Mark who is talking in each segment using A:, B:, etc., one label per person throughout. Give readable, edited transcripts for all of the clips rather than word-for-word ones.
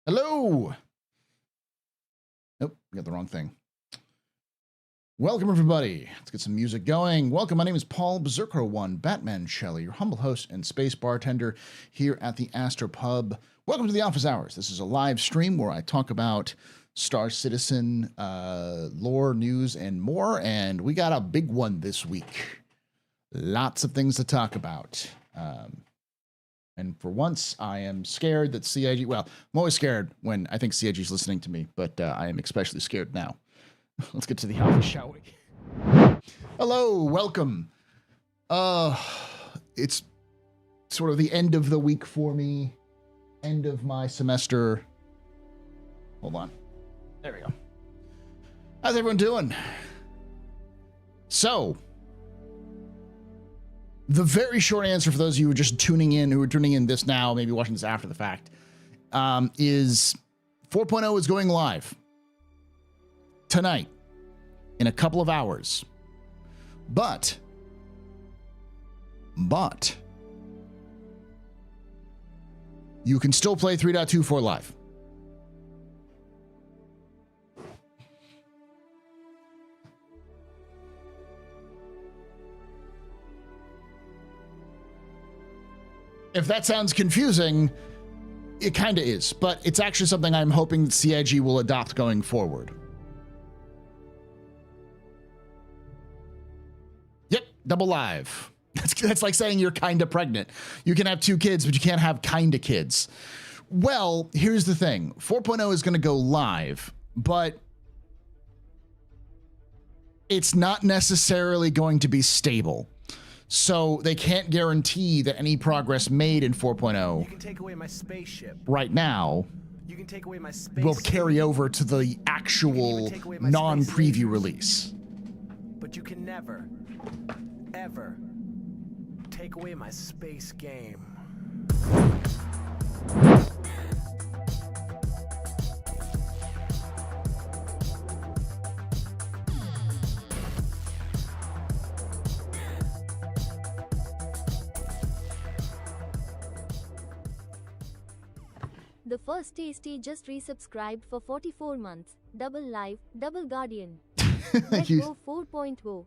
A: Hello. Nope, got the wrong thing. Welcome, everybody. Let's get some music going. Welcome. My name is Paul Berserker1, Batman Shelley, your humble host and space bartender here at the AstroPub. Welcome to the office hours. This is a live stream where I talk about Star Citizen, lore, news, and more. And we got a big one this week. Lots of things to talk about. And for once, I am scared that CIG, well, I'm always scared when I think CIG is listening to me, but I am especially scared now. Let's get to the office, shall we? Hello, welcome. It's sort of the end of the week for me, end of my semester. Hold on. There we go. How's everyone doing? So, the very short answer for those of you who are just tuning in this now, maybe watching this after the fact, is 4.0 is going live tonight in a couple of hours. But you can still play 3.24 live. If that sounds confusing, it kind of is, but it's actually something I'm hoping that CIG will adopt going forward. Yep, double live. That's like saying you're kind of pregnant. You can have 2 kids, but you can't have kind of kids. Well, here's the thing. 4.0 is going to go live, but it's not necessarily going to be stable. So they can't guarantee that any progress made in 4.0
B: you can take away my spaceship
A: right now
B: you can take away my space
A: will carry over to the actual non-preview release.
B: But you can never, ever take away my space game.
C: The first tasty just resubscribed for 44 months. Double live, double guardian.
A: Thank you.
C: Go 4.0.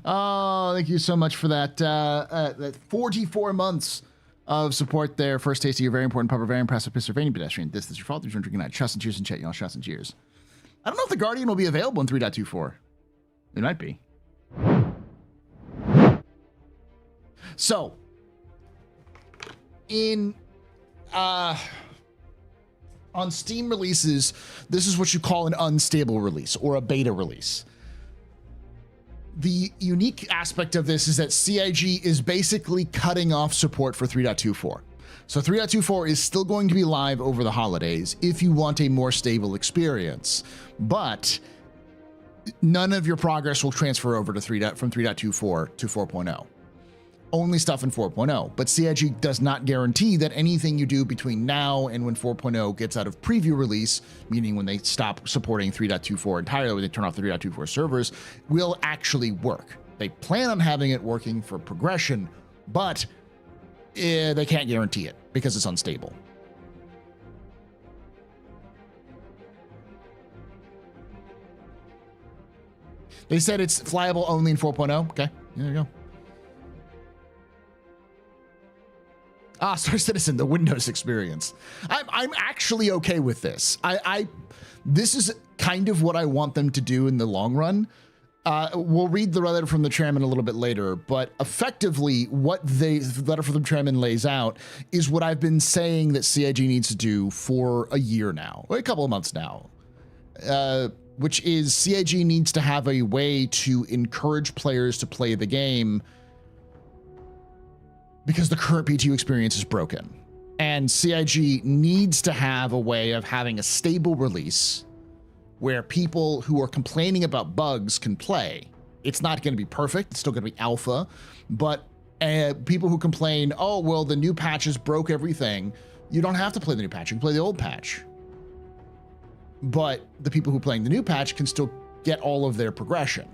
A: Oh, thank you so much for that. That 44 months of support there. First tasty, you're very important, pupper, very impressive, Pennsylvania pedestrian. This is your fault. There's one drinking night. Shots and cheers and chat, y'all. Shots and cheers. I don't know if the Guardian will be available in 3.24. It might be. So, on Steam releases, this is what you call an unstable release or a beta release. The unique aspect of this is that CIG is basically cutting off support for 3.24. So 3.24 is still going to be live over the holidays if you want a more stable experience, but none of your progress will transfer over to from 3.24 to 4.0. Only stuff in 4.0, but CIG does not guarantee that anything you do between now and when 4.0 gets out of preview release, meaning when they stop supporting 3.24 entirely, when they turn off the 3.24 servers, will actually work. They plan on having it working for progression, but they can't guarantee it because it's unstable. They said it's flyable only in 4.0. Okay, there you go. Star Citizen, the Windows experience. I'm actually okay with this. This is kind of what I want them to do in the long run. We'll read the letter from the chairman a little bit later, but effectively what the letter from the chairman lays out is what I've been saying that CIG needs to do for a year now, or a couple of months now, which is CIG needs to have a way to encourage players to play the game because the current PTU experience is broken. And CIG needs to have a way of having a stable release where people who are complaining about bugs can play. It's not going to be perfect. It's still going to be alpha, but people who complain, oh, well, the new patches broke everything. You don't have to play the new patch. You can play the old patch. But the people who are playing the new patch can still get all of their progression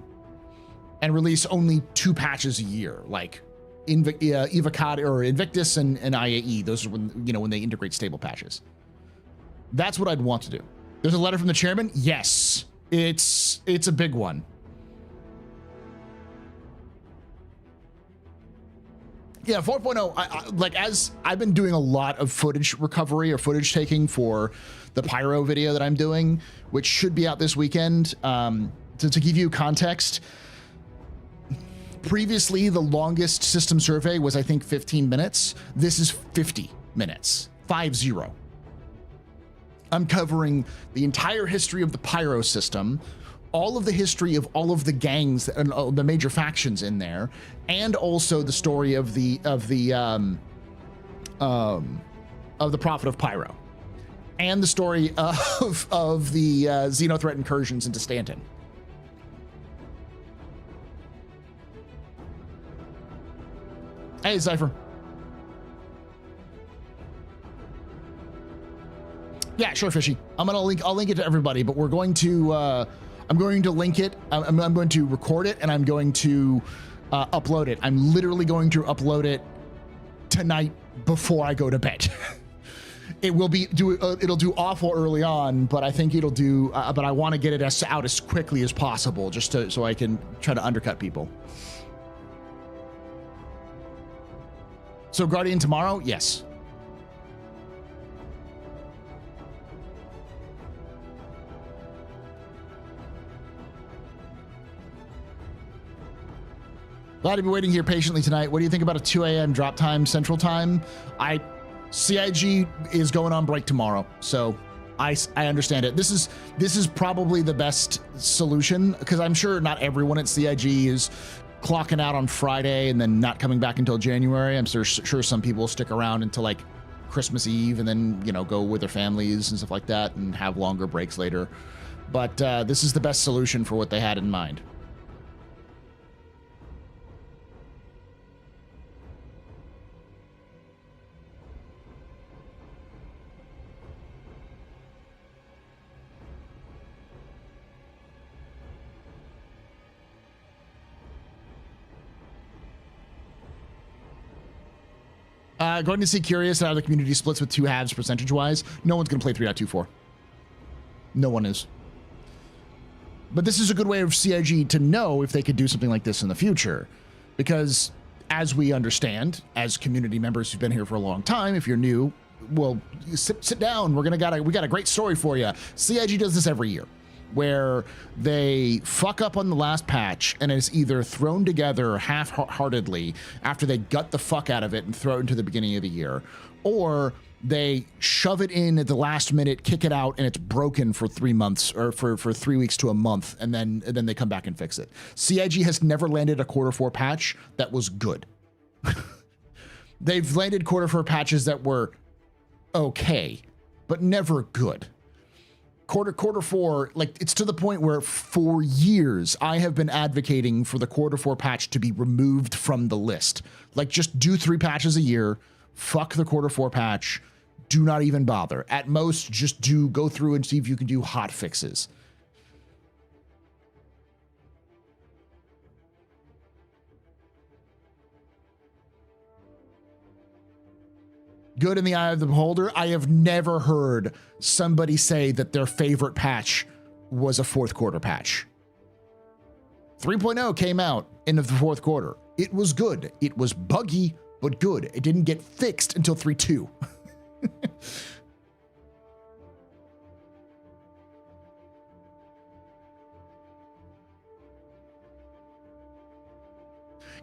A: and release only 2 patches a year, like Evocati or Invictus and IAE. Those are when, you know, when they integrate stable patches. That's what I'd want to do. There's a letter from the chairman. Yes, it's a big one. Yeah, 4.0, like, as I've been doing a lot of footage recovery or footage taking for the Pyro video that I'm doing, which should be out this weekend. To give you context, previously the longest system survey was, I think, 15 minutes. This is 50 minutes, 50. I'm covering the entire history of the Pyro system, all of the history of all of the gangs and the major factions in there, and also the story of the Prophet of Pyro, and the story of the Xenothreat incursions into Stanton. Hey, Cypher. Yeah, sure, Fishy. I'll link it to everybody, but we're going to I'm going to link it. I'm going to record it, and I'm going to upload it. I'm literally going to upload it tonight before I go to bed. It will be it'll do awful early on, but I think it'll do. But I want to get it out as quickly as possible, just so I can try to undercut people. So Guardian tomorrow, yes. Glad to be waiting here patiently tonight. What do you think about a 2 a.m. drop time Central Time? CIG is going on break tomorrow, so I understand it. This is probably the best solution, because I'm sure not everyone at CIG is clocking out on Friday and then not coming back until January. I'm sure some people will stick around until like Christmas Eve and then, you know, go with their families and stuff like that and have longer breaks later. But this is the best solution for what they had in mind. Going to see curious how the community splits with two halves percentage-wise. No one's going to play 3.24. No one is. But this is a good way of CIG to know if they could do something like this in the future. Because, as we understand, as community members who've been here for a long time, if you're new, well, sit down. We got a great story for you. CIG does this every year, where they fuck up on the last patch and it's either thrown together half-heartedly after they gut the fuck out of it and throw it into the beginning of the year, or they shove it in at the last minute, kick it out, and it's broken for 3 months or for 3 weeks to a month, and then they come back and fix it. CIG has never landed a quarter-4 patch that was good. They've landed quarter-4 patches that were okay, but never good. Quarter 4, like, it's to the point where for years I have been advocating for the quarter 4 patch to be removed from the list. Like, just do 3 patches a year, fuck the quarter 4 patch, do not even bother. At most, just go through and see if you can do hot fixes. Good in the eye of the beholder. I have never heard somebody say that their favorite patch was a fourth quarter patch. 3.0 came out in the fourth quarter. It was good. It was buggy, but good. It didn't get fixed until 3.2.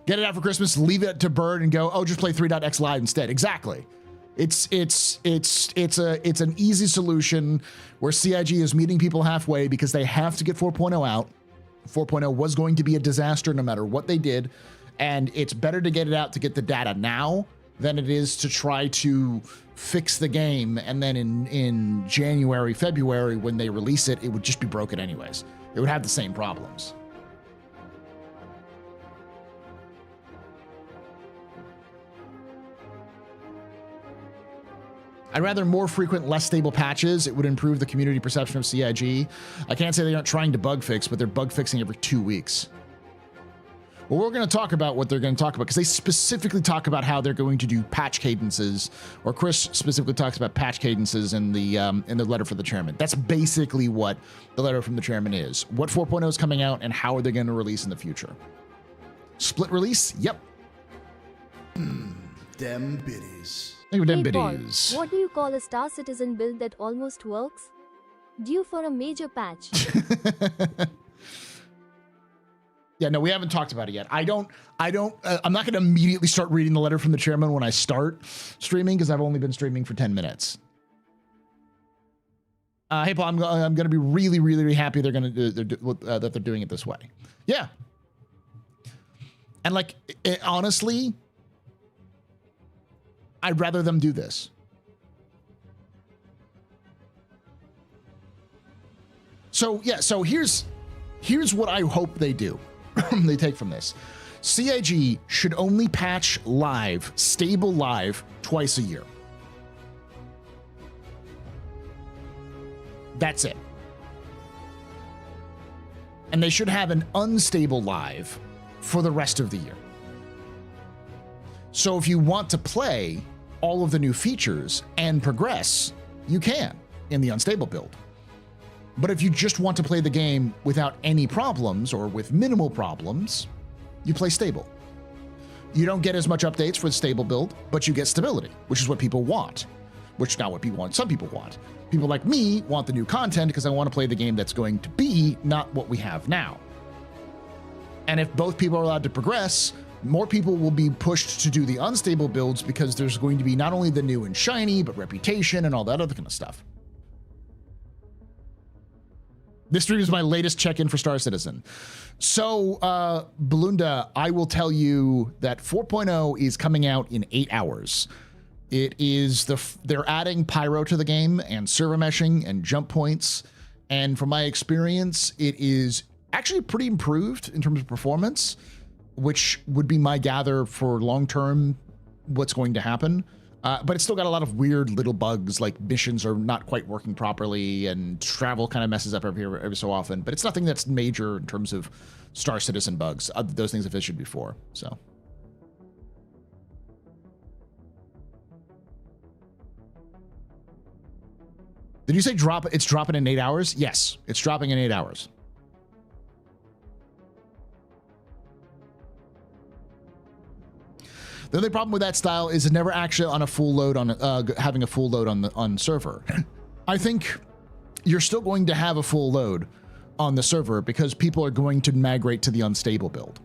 A: Get it out for Christmas, leave it to Bird and go, oh, just play 3.x live instead. Exactly. It's an easy solution where CIG is meeting people halfway because they have to get 4.0 out. 4.0 was going to be a disaster no matter what they did, and it's better to get it out to get the data now than it is to try to fix the game and then in January, February when they release it, it would just be broken anyways. It would have the same problems. I'd rather more frequent, less stable patches. It would improve the community perception of CIG. I can't say they aren't trying to bug fix, but they're bug fixing every 2 weeks. Well, we're going to talk about what they're going to talk about because they specifically talk about how they're going to do patch cadences, or Chris specifically talks about patch cadences in the letter for the chairman. That's basically what the letter from the chairman is. What 4.0 is coming out and how are they going to release in the future? Split release? Yep.
D: Dem biddies.
A: Think of them
C: Hey Paul,
A: biddies.
C: what do you call a Star Citizen build that almost works? Due for a major patch.
A: Yeah, no, we haven't talked about it yet. I'm not going to immediately start reading the letter from the chairman when I start streaming because I've only been streaming for 10 minutes. Hey, Paul, I'm going to be really, really, really happy that they're doing it this way. Yeah. And like, honestly, I'd rather them do this. So yeah, so here's what I hope they do. They take from this. CIG should only patch live, stable live, twice a year. That's it. And they should have an unstable live for the rest of the year. So if you want to play all of the new features and progress, you can in the unstable build. But if you just want to play the game without any problems or with minimal problems, you play stable. You don't get as much updates for the stable build, but you get stability, which is what people want. Which is not what people want. Some people want. People like me want the new content because I want to play the game that's going to be, not what we have now. And if both people are allowed to progress, more people will be pushed to do the unstable builds because there's going to be not only the new and shiny, but reputation and all that other kind of stuff. This stream is my latest check-in for Star Citizen. So, Balunda, I will tell you that 4.0 is coming out in 8 hours. It is they're adding pyro to the game and server meshing and jump points. And from my experience, it is actually pretty improved in terms of performance, which would be my gather for long-term what's going to happen. But it's still got a lot of weird little bugs, like missions are not quite working properly and travel kind of messes up every so often. But it's nothing that's major in terms of Star Citizen bugs. Those things have issued before, so. Did you say it's dropping in 8 hours? Yes, it's dropping in 8 hours. The only problem with that style is it's never actually on a full load on having a full load on server. I think you're still going to have a full load on the server because people are going to migrate to the unstable build.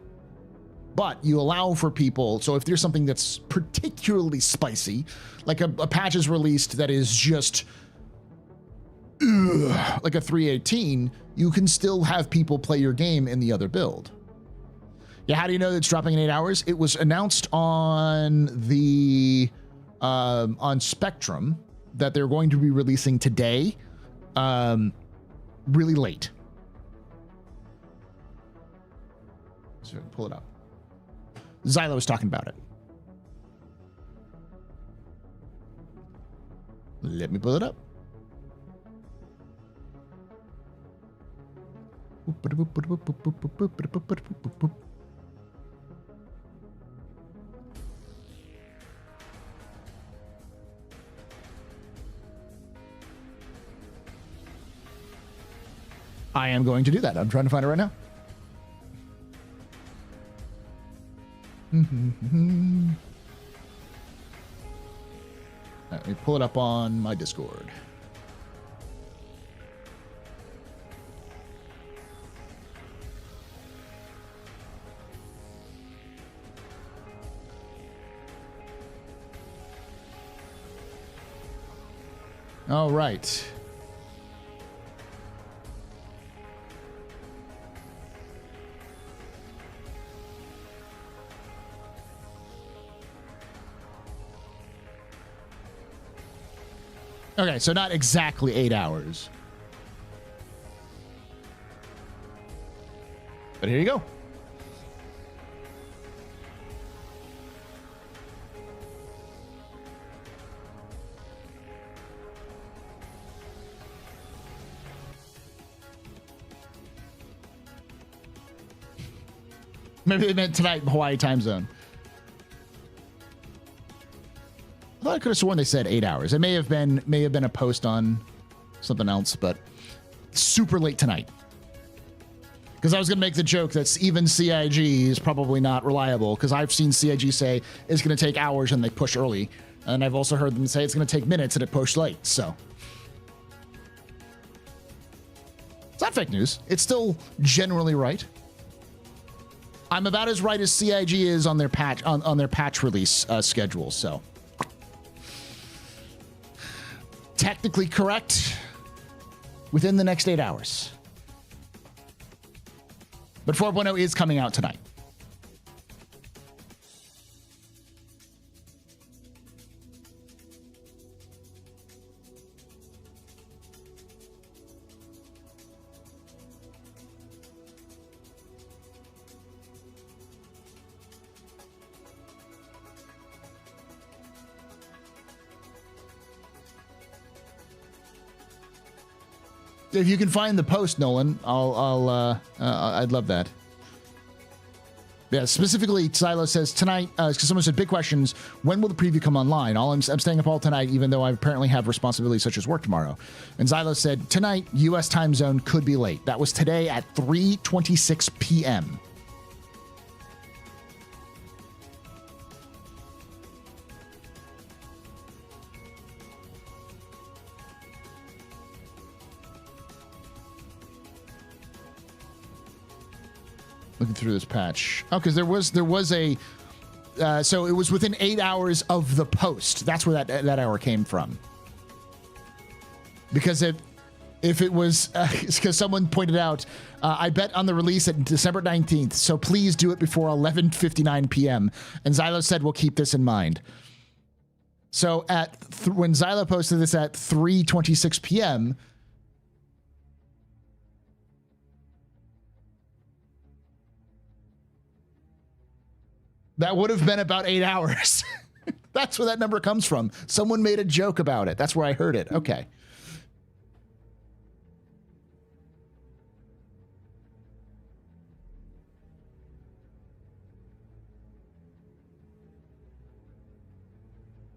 A: But you allow for people, so if there's something that's particularly spicy, like a patch is released that is just like a 318, you can still have people play your game in the other build. Yeah, how do you know that it's dropping in 8 hours? It was announced on the on Spectrum that they're going to be releasing today, really late. So pull it up. Xylo was talking about it. Let me pull it up. I am going to do that. I'm trying to find it right now. Let me pull it up on my Discord. All right. Okay, so not exactly 8 hours. But here you go. Maybe they meant tonight, Hawaii time zone. I thought I could have sworn they said 8 hours. It may have been a post on something else, but super late tonight. Because I was going to make the joke that even CIG is probably not reliable, because I've seen CIG say it's going to take hours and they push early. And I've also heard them say it's going to take minutes and it pushed late. So it's not fake news. It's still generally right. I'm about as right as CIG is on their patch on their patch release schedule. So technically correct within the next 8 hours. But 4.0 is coming out tonight. If you can find the post, Nolan, I'd love that. Yeah, specifically, Silo says tonight, because someone said, big questions, when will the preview come online? I'm staying up all tonight, even though I apparently have responsibilities such as work tomorrow. And Silo said, tonight, U.S. time zone could be late. That was today at 3:26 p.m. Looking through this patch. Oh, because there was a so it was within 8 hours of the post. That's where that hour came from. Because if it was because someone pointed out, I bet on the release at December 19th, so please do it before 11:59 p.m. And Xylo said we'll keep this in mind. So when Xylo posted this at 3:26 p.m. that would have been about 8 hours. That's where that number comes from. Someone made a joke about it. That's where I heard it. Okay.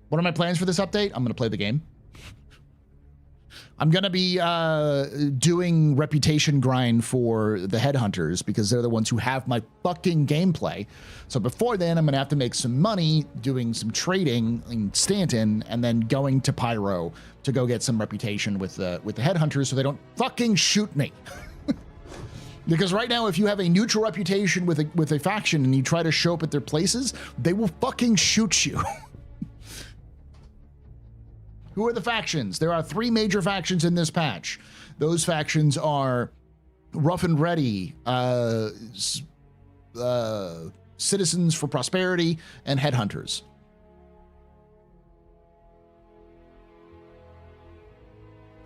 A: What are my plans for this update? I'm going to play the game. I'm going to be doing reputation grind for the headhunters because they're the ones who have my fucking gameplay. So before then, I'm going to have to make some money doing some trading in Stanton and then going to Pyro to go get some reputation with the headhunters so they don't fucking shoot me. Because right now, if you have a neutral reputation with a faction and you try to show up at their places, they will fucking shoot you. Who are the factions? There are 3 major factions in this patch. Those factions are Rough and Ready, Citizens for Prosperity, and Headhunters.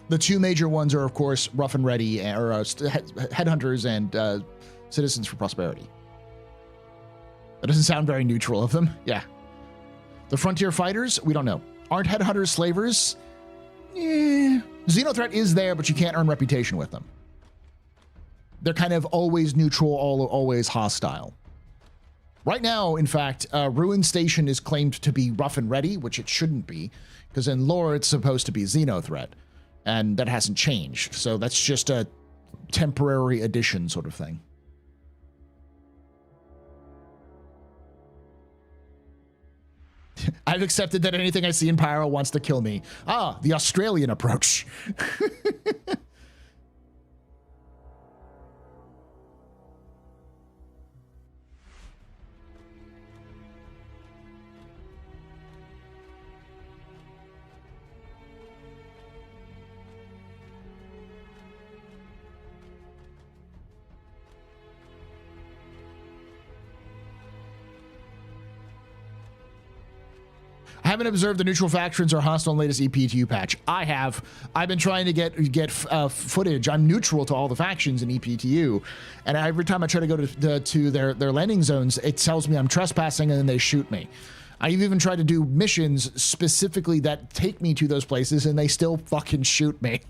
A: The 2 major ones are, of course, Rough and Ready, or Headhunters and Citizens for Prosperity. That doesn't sound very neutral of them. Yeah. The Frontier Fighters, we don't know. Aren't Headhunters slavers? Xenothreat is there, but you can't earn reputation with them. They're kind of always neutral, always hostile. Right now, in fact, Ruin Station is claimed to be Rough and Ready, which it shouldn't be, because in lore it's supposed to be Xenothreat, and that hasn't changed. So that's just a temporary addition sort of thing. I've accepted that anything I see in Pyro wants to kill me. Ah, the Australian approach. I haven't observed the neutral factions or hostile in the latest EPTU patch. I have. I've been trying to get footage. I'm neutral to all the factions in EPTU, and every time I try to go to their landing zones, it tells me I'm trespassing, and then they shoot me. I've even tried to do missions specifically that take me to those places, and they still fucking shoot me.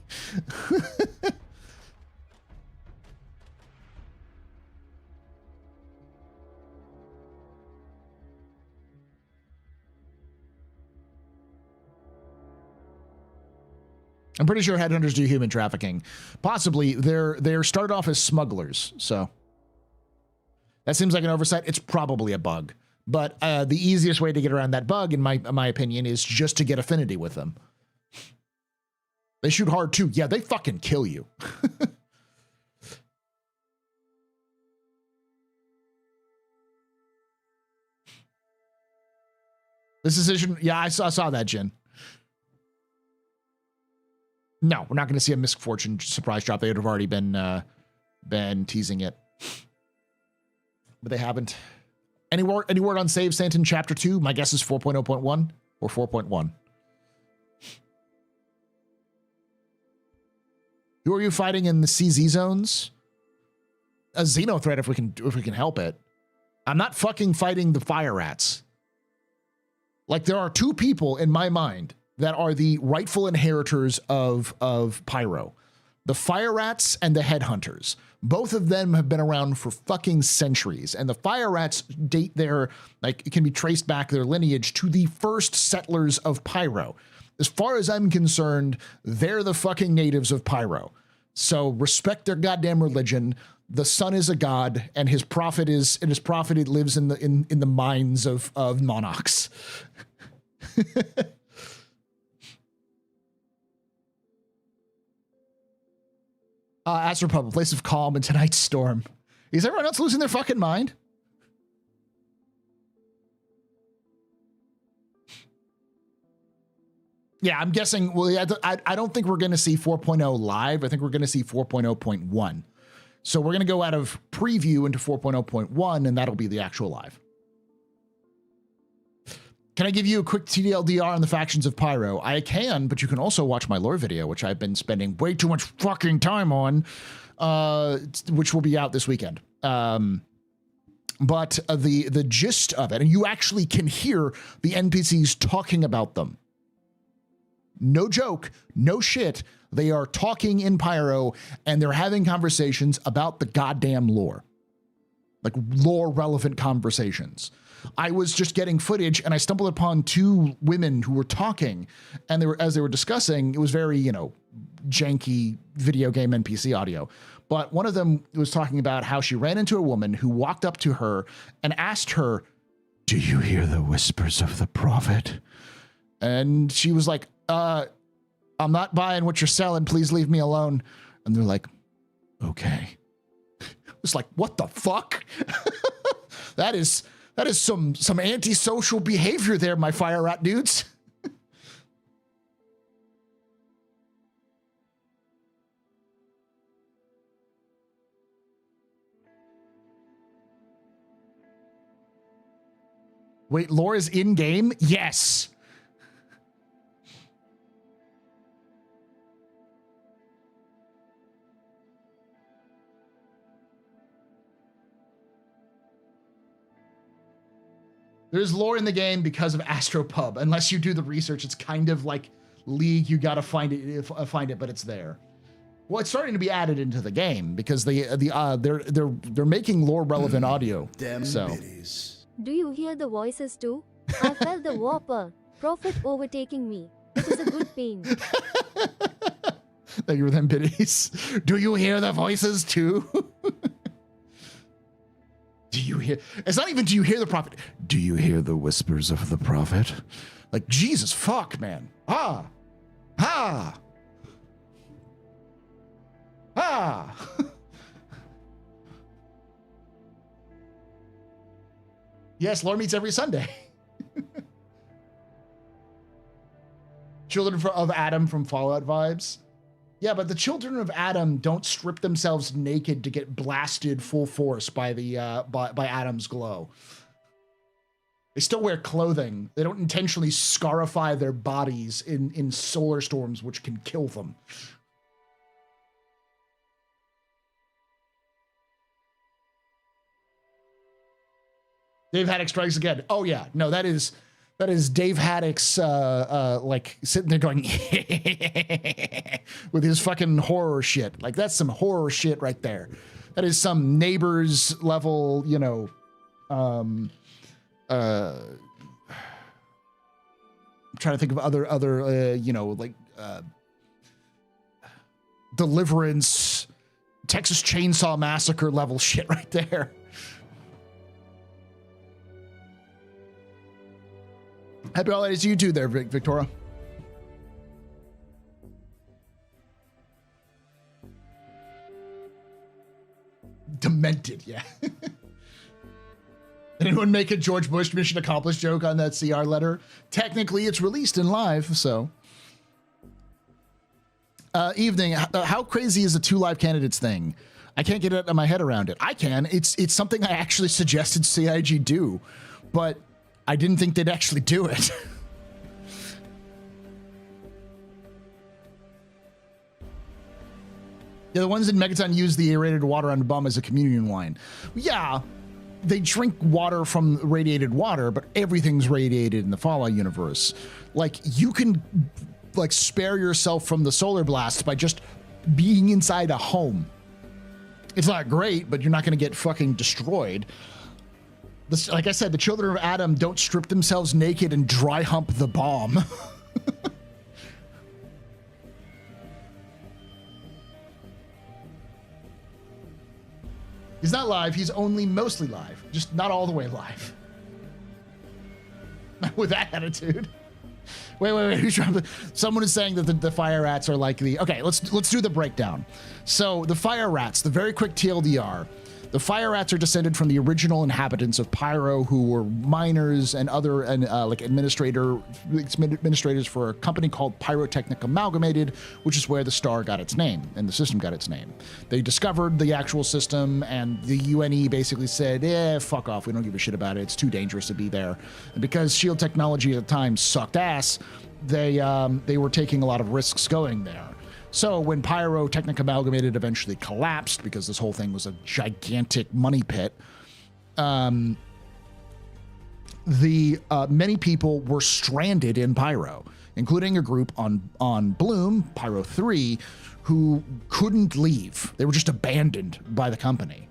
A: I'm pretty sure headhunters do human trafficking. Possibly they're started off as smugglers. So that seems like an oversight. It's probably a bug. But the easiest way to get around that bug, in my opinion, is just to get affinity with them. They shoot hard too. Yeah, they fucking kill you. This decision, yeah, I saw that, Jin. No, we're not going to see a Misfortune surprise drop. They would have already been teasing it, but they haven't. Any word on Save Stanton Chapter 2? My guess is 4.0.1 or 4.1. Who are you fighting in the CZ zones? A Xeno threat if we can help it. I'm not fucking fighting the fire rats. Like, there are two people in my mind that are the rightful inheritors of Pyro. The fire rats and the headhunters. Both of them have been around for fucking centuries. And the fire rats date their, like, it can be traced back their lineage to the first settlers of Pyro. As far as I'm concerned, they're the fucking natives of Pyro. So respect their goddamn religion. The sun is a god, and his prophet lives in the minds of monarchs. AstroPub, a place of calm in tonight's storm. Is everyone else losing their fucking mind? Yeah, I'm guessing. Well, yeah, I don't think we're going to see 4.0 live. I think we're going to see 4.0.1. So we're going to go out of preview into 4.0.1, and that'll be the actual live. Can I give you a quick TLDR on the factions of Pyro? I can, but you can also watch my lore video, which I've been spending way too much fucking time on, which will be out this weekend. But the gist of it, and you actually can hear the NPCs talking about them. No joke, no shit. They are talking in Pyro, and they're having conversations about the goddamn lore. Like, lore-relevant conversations. I was just getting footage, and I stumbled upon two women who were talking, and as they were discussing, it was very, janky video game NPC audio. But one of them was talking about how she ran into a woman who walked up to her and asked her, "Do you hear the whispers of the prophet?" And she was like, "I'm not buying what you're selling. Please leave me alone." And they're like, "Okay." It's like, what the fuck? That is some antisocial behavior there, my fire rat dudes. Wait, lore is in game? Yes. There's lore in the game because of AstroPub. Unless you do the research, it's kind of like League. You gotta find it, but it's there. Well, it's starting to be added into the game because they're making lore relevant audio.
D: Damn
A: so.
D: biddies.
C: Do you hear the voices too? I felt the Whopper prophet overtaking me. It is a good pain.
A: Thank you for them biddies. Do you hear the voices too? Do you hear? It's not even do you hear the prophet. Do you hear the whispers of the prophet? Like, Jesus fuck, man. Ah. Ah. Ah. Yes, lore meets every Sunday. Children of Adam from Fallout vibes. Yeah, but the children of Adam don't strip themselves naked to get blasted full force by the by Adam's glow. They still wear clothing. They don't intentionally scarify their bodies in solar storms, which can kill them. Dave Haddock strikes again. Oh yeah, no, that is Dave Haddock's like sitting there going with his fucking horror shit. Like, that's some horror shit right there. That is some Neighbors level, I'm trying to think of other Deliverance, Texas Chainsaw Massacre level shit right there. Happy holidays to you too there, Victoria. Demented, yeah. Anyone make a George Bush mission accomplished joke on that CR letter? Technically, it's released in live, so. Evening, how crazy is the 2 live candidates thing? I can't get my head around it. I can. It's something I actually suggested CIG do, but I didn't think they'd actually do it. Yeah, the ones in Megaton use the aerated water on the bum as a communion wine. Yeah, they drink water from radiated water, but everything's radiated in the Fallout universe. Like, you can like spare yourself from the solar blast by just being inside a home. It's not great, but you're not going to get fucking destroyed. This, like I said, the children of Adam don't strip themselves naked and dry hump the bomb. He's not live, he's only mostly live, just not all the way live. With that attitude. Wait, who's trying to, someone is saying that the fire rats are like the, okay, let's do the breakdown. So the fire rats, the very quick TLDR, the fire rats are descended from the original inhabitants of Pyro, who were miners and other like administrators for a company called Pyrotechnic Amalgamated, which is where the star got its name and the system got its name. They discovered the actual system, and the UNE basically said, fuck off, we don't give a shit about it, it's too dangerous to be there. And because SHIELD technology at the time sucked ass, they were taking a lot of risks going there. So when Pyrotechnic Amalgamated eventually collapsed, because this whole thing was a gigantic money pit, many people were stranded in Pyro, including a group on Bloom, Pyro 3, who couldn't leave. They were just abandoned by the company.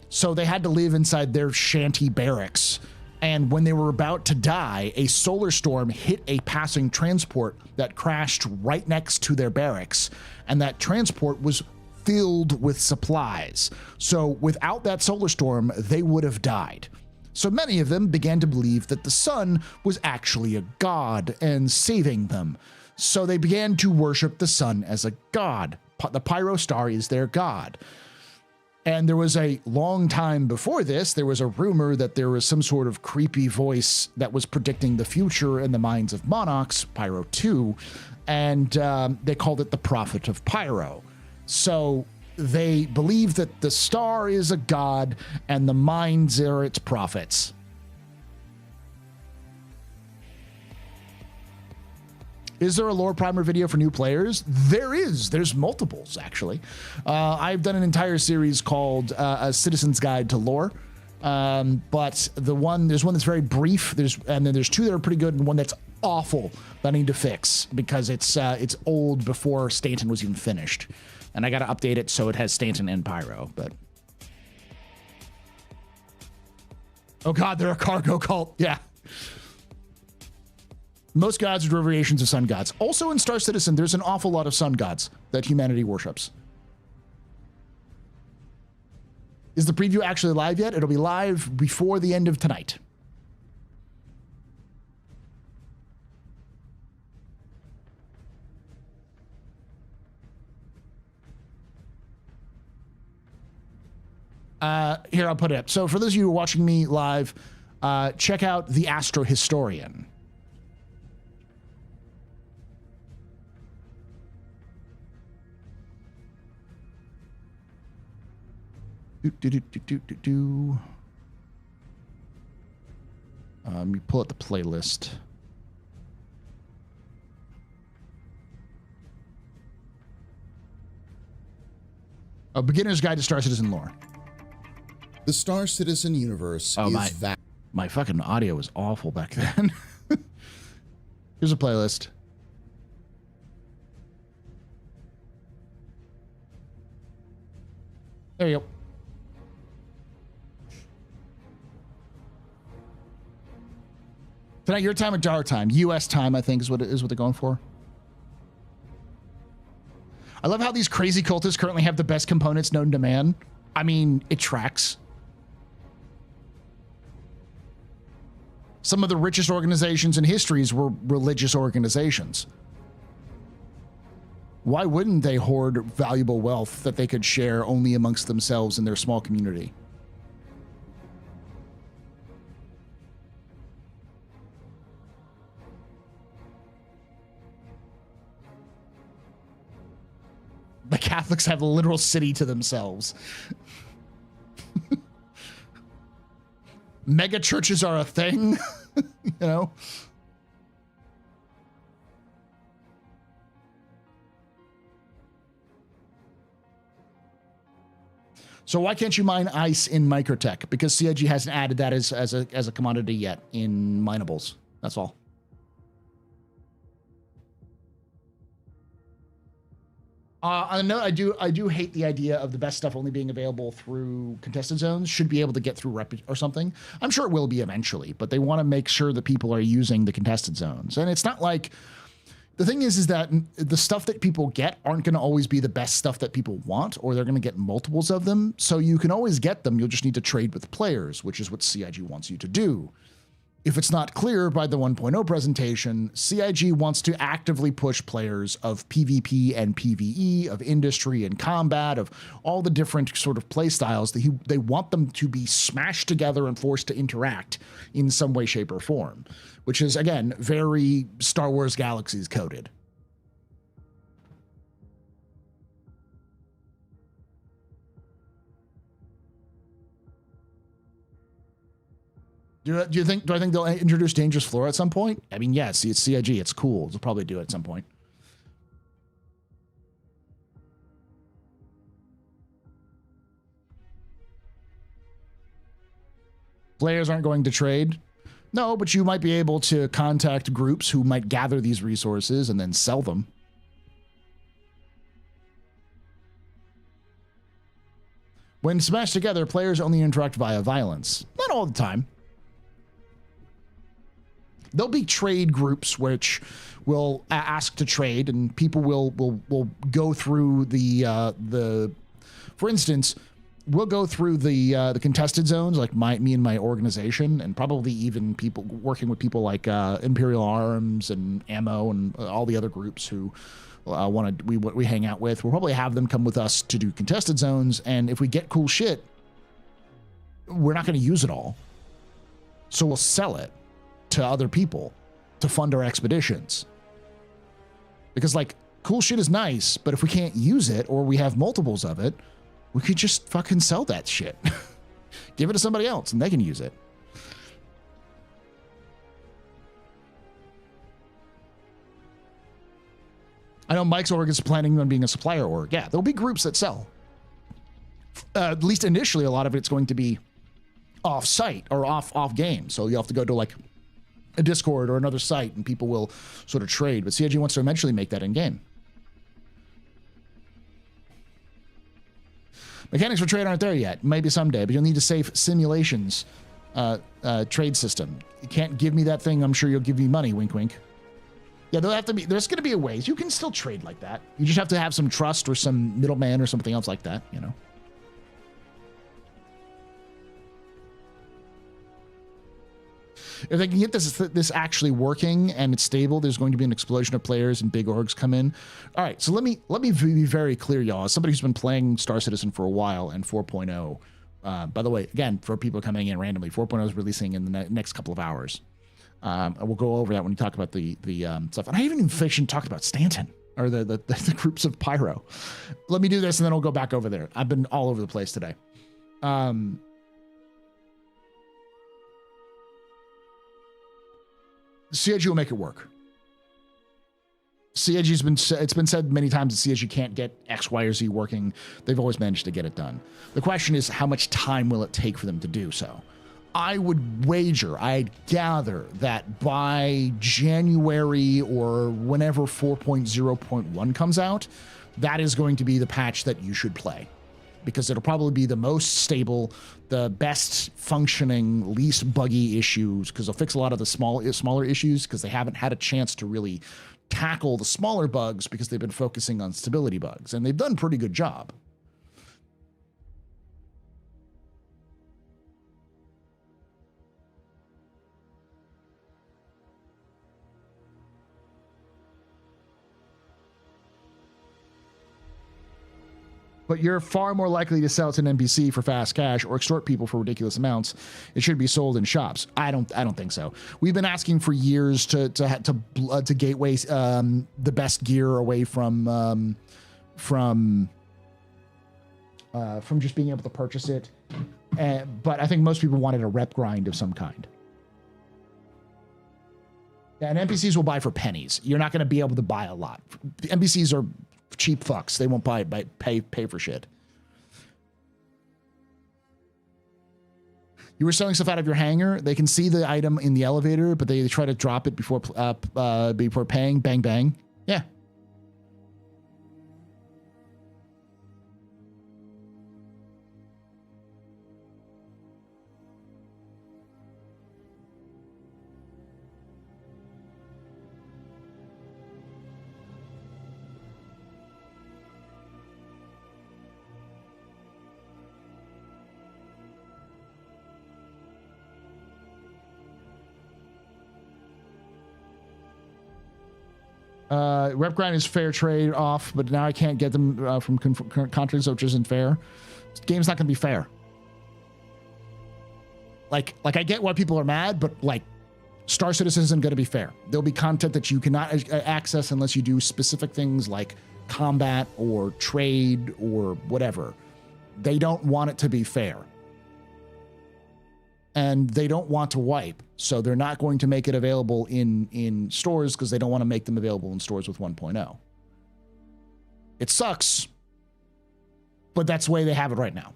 A: So they had to live inside their shanty barracks. And when they were about to die, a solar storm hit a passing transport that crashed right next to their barracks. And that transport was filled with supplies. So without that solar storm, they would have died. So many of them began to believe that the sun was actually a god and saving them. So they began to worship the sun as a god. The Pyro star is their god. And there was a long time before this, there was a rumor that there was some sort of creepy voice that was predicting the future in the minds of monarchs, Pyro 2, and they called it the Prophet of Pyro. So they believe that the star is a god and the minds are its prophets. Is there a lore primer video for new players? There is. There's multiples, actually. I've done an entire series called A Citizen's Guide to Lore. But there's one that's very brief. And then there's 2 that are pretty good, and one that's awful that I need to fix because it's old before Stanton was even finished. And I got to update it so it has Stanton and Pyro. But oh God, they're a cargo cult. Yeah. Most gods are variations of sun gods. Also in Star Citizen, there's an awful lot of sun gods that humanity worships. Is the preview actually live yet? It'll be live before the end of tonight. Here, I'll put it up. So for those of you who are watching me live, check out The Astro Historian. Let me pull out the playlist. A Beginner's Guide to Star Citizen Lore.
D: The Star Citizen universe is
A: my fucking audio was awful back then. Here's a playlist. There you go. Tonight, your time or our time? U.S. time, I think, is what they're going for. I love how these crazy cultists currently have the best components known to man. I mean, it tracks. Some of the richest organizations in histories were religious organizations. Why wouldn't they hoard valuable wealth that they could share only amongst themselves in their small community? The Catholics have a literal city to themselves. Mega churches are a thing, you know? So why can't you mine ice in Microtech? Because CIG hasn't added that as a commodity yet in minables. That's all. I know I do hate the idea of the best stuff only being available through contested zones. Should be able to get through rep or something. I'm sure it will be eventually, but they want to make sure that people are using the contested zones. And it's not like, the thing is that the stuff that people get aren't going to always be the best stuff that people want, or they're going to get multiples of them. So you can always get them. You'll just need to trade with players, which is what CIG wants you to do. If it's not clear by the 1.0 presentation, CIG wants to actively push players of PvP and PvE, of industry and combat, of all the different sort of play styles. They want them to be smashed together and forced to interact in some way, shape, or form, which is, again, very Star Wars Galaxies coded. Do I think they'll introduce Dangerous Flora at some point? I mean, yeah, see, it's CIG. It's cool. They'll probably do it at some point. Players aren't going to trade. No, but you might be able to contact groups who might gather these resources and then sell them. When smashed together, players only interact via violence. Not all the time. There'll be trade groups which will ask to trade, and people will go through the for instance, we'll go through the contested zones, like me and my organization, and probably even people working with people like Imperial Arms and Ammo and all the other groups who we hang out with. We'll probably have them come with us to do contested zones, and if we get cool shit, we're not going to use it all, so we'll sell it to other people to fund our expeditions. Because, like, cool shit is nice, but if we can't use it or we have multiples of it, we could just fucking sell that shit. Give it to somebody else and they can use it. I know Mike's org is planning on being a supplier org. Yeah, there'll be groups that sell. At least initially, a lot of it's going to be off-site or off game. So you'll have to go to, like, a Discord or another site and people will sort of trade. But CIG wants to eventually make that in-game. Mechanics for trade aren't there yet. Maybe someday, but you'll need a safe simulations trade system. You can't give me that thing. I'm sure you'll give me money. Wink, wink. Yeah, there's going to be a ways. You can still trade like that. You just have to have some trust or some middleman or something else like that, you know. If they can get this actually working and it's stable, there's going to be an explosion of players and big orgs come in. All right, so let me be very clear, y'all. As somebody who's been playing Star Citizen for a while and 4.0, by the way, again, for people coming in randomly, 4.0 is releasing in the next couple of hours. We'll go over that when we talk about the stuff. And I haven't even talked about Stanton or the groups of Pyro. Let me do this and then I'll go back over there. I've been all over the place today. CIG will make it work. It's been said many times that CIG can't get X, Y, or Z working. They've always managed to get it done. The question is, how much time will it take for them to do so? I would wager, I'd gather that by January or whenever 4.0.1 comes out, that is going to be the patch that you should play. Because it'll probably be the most stable, the best functioning, least buggy issues, because they'll fix a lot of the smaller issues because they haven't had a chance to really tackle the smaller bugs because they've been focusing on stability bugs, and they've done a pretty good job. But you're far more likely to sell it to an NPC for fast cash or extort people for ridiculous amounts. It should be sold in shops. I don't think so. We've been asking for years to gateway the best gear away from just being able to purchase it. But I think most people wanted a rep grind of some kind. And NPCs will buy for pennies. You're not going to be able to buy a lot. NPCs are cheap fucks. They won't pay for shit. You were selling stuff out of your hangar. They can see the item in the elevator, but they try to drop it before paying. Bang bang. Yeah. Rep grind is fair trade off, but now I can't get them from current contracts, which isn't fair. This game's not going to be fair. Like I get why people are mad, but like Star Citizen isn't going to be fair. There'll be content that you cannot access unless you do specific things like combat or trade or whatever. They don't want it to be fair. And they don't want to wipe, so they're not going to make it available in stores because they don't want to make them available in stores with 1.0. It sucks, but that's the way they have it right now.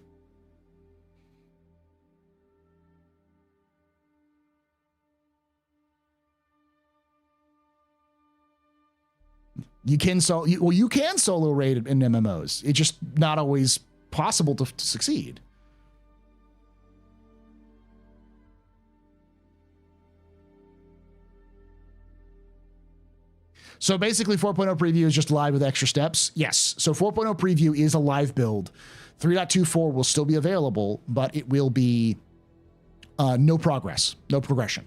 A: You can solo raid in MMOs. It's just not always possible to succeed. So basically 4.0 preview is just live with extra steps. Yes. So 4.0 preview is a live build. 3.24 will still be available, but it will be no progress, no progression.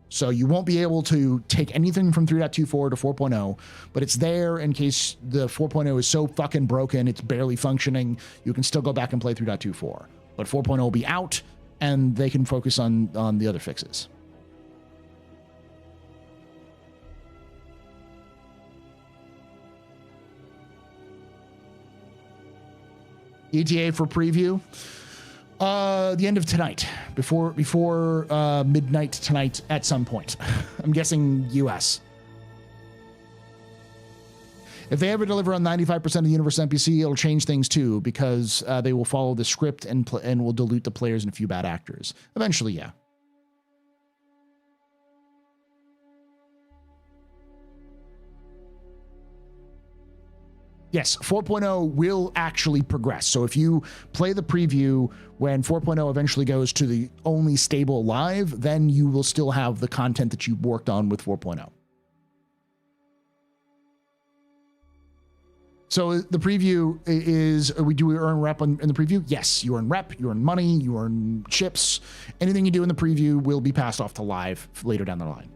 A: So you won't be able to take anything from 3.24 to 4.0, but it's there in case the 4.0 is so fucking broken, it's barely functioning. You can still go back and play 3.24, but 4.0 will be out and they can focus on the other fixes. ETA for preview, the end of tonight, before midnight tonight at some point. I'm guessing US. If they ever deliver on 95% of the universe NPC, it'll change things too, because they will follow the script and will dilute the players and a few bad actors. Eventually, yeah. Yes, 4.0 will actually progress. So if you play the preview when 4.0 eventually goes to the only stable live, then you will still have the content that you worked on with 4.0. So the preview is, do we earn rep in the preview? Yes, you earn rep, you earn money, you earn chips. Anything you do in the preview will be passed off to live later down the line.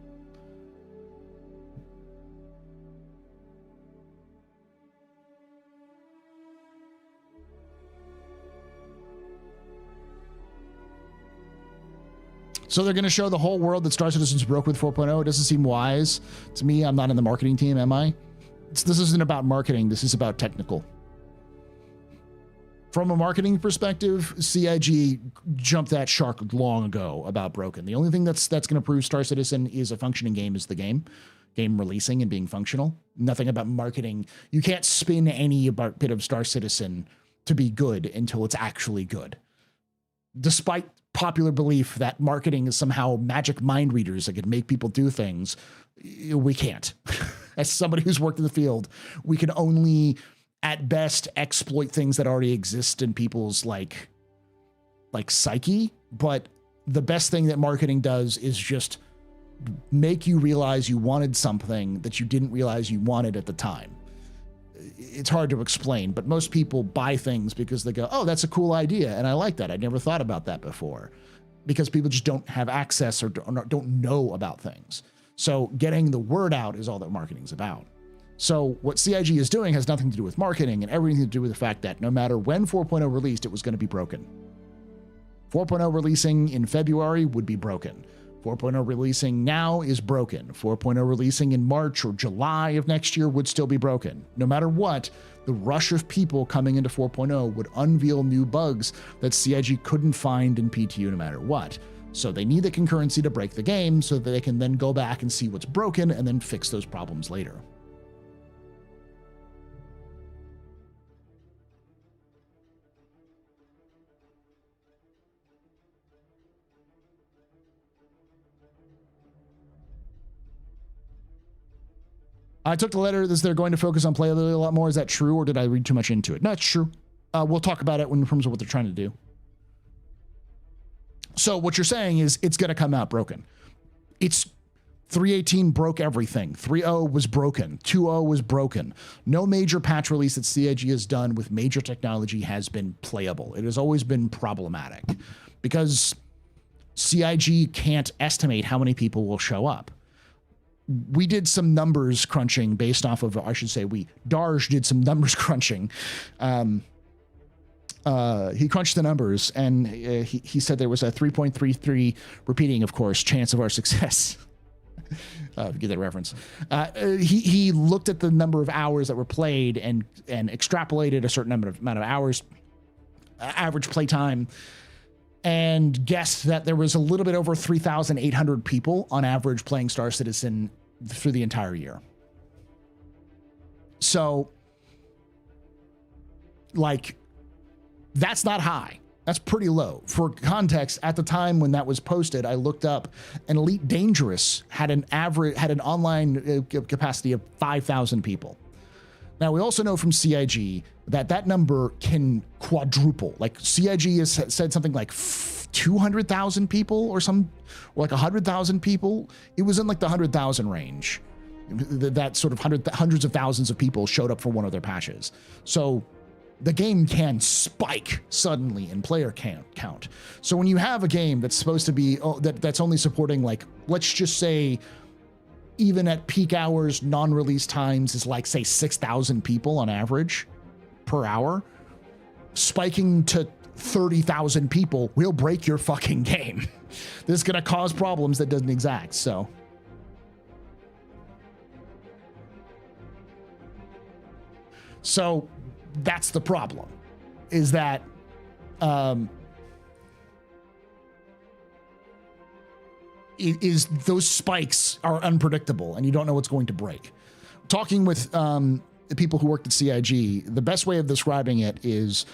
A: So they're going to show the whole world that Star Citizen's broke with 4.0. It doesn't seem wise to me. I'm not in the marketing team, am I? This isn't about marketing. This is about technical. From a marketing perspective, CIG jumped that shark long ago about broken. The only thing that's going to prove Star Citizen is a functioning game is the game releasing and being functional. Nothing about marketing. You can't spin any bit of Star Citizen to be good until it's actually good. Despite popular belief that marketing is somehow magic mind readers that could make people do things, we can't. As somebody who's worked in the field, we can only, at best, exploit things that already exist in people's like psyche. But the best thing that marketing does is just make you realize you wanted something that you didn't realize you wanted at the time. It's hard to explain, but most people buy things because they go, oh, that's a cool idea, and I like that. I never thought about that before, because people just don't have access or don't know about things. So getting the word out is all that marketing is about. So what CIG is doing has nothing to do with marketing and everything to do with the fact that no matter when 4.0 released, it was going to be broken. 4.0 releasing in February would be broken. 4.0 releasing now is broken. 4.0 releasing in March or July of next year would still be broken. No matter what, the rush of people coming into 4.0 would unveil new bugs that CIG couldn't find in PTU no matter what. So they need the concurrency to break the game so that they can then go back and see what's broken and then fix those problems later. I took the letter that they're going to focus on playability a lot more. Is that true, or did I read too much into it? No, it's true. We'll talk about it in terms of what they're trying to do. So what you're saying is it's going to come out broken. It's 3.18 broke everything. 3.0 was broken. 2.0 was broken. No major patch release that CIG has done with major technology has been playable. It has always been problematic because CIG can't estimate how many people will show up. We did some numbers crunching based off of, I should say Darj did some numbers crunching. He crunched the numbers and he said there was a 3.33 repeating, of course, chance of our success. Get that reference. He looked at the number of hours that were played and extrapolated a certain amount of hours, average play time, and guessed that there was a little bit over 3,800 people on average playing Star Citizen through the entire year. So, like, that's not high. That's pretty low. For context, at the time when that was posted, I looked up, and Elite Dangerous had an online capacity of 5,000 people. Now, we also know from CIG that number can quadruple. Like, CIG has said something like 200,000 people or like 100,000 people. It was in like the 100,000 range. That sort of hundreds of thousands of people showed up for one of their patches. So the game can spike suddenly in player count. So when you have a game that's supposed to be, that's only supporting, like, let's just say, even at peak hours, non-release times is like, say, 6,000 people on average per hour, spiking to 30,000 people will break your fucking game. This is going to cause problems that doesn't exact. So that's the problem, is that those spikes are unpredictable and you don't know what's going to break. Talking with the people who worked at CIG, the best way of describing it is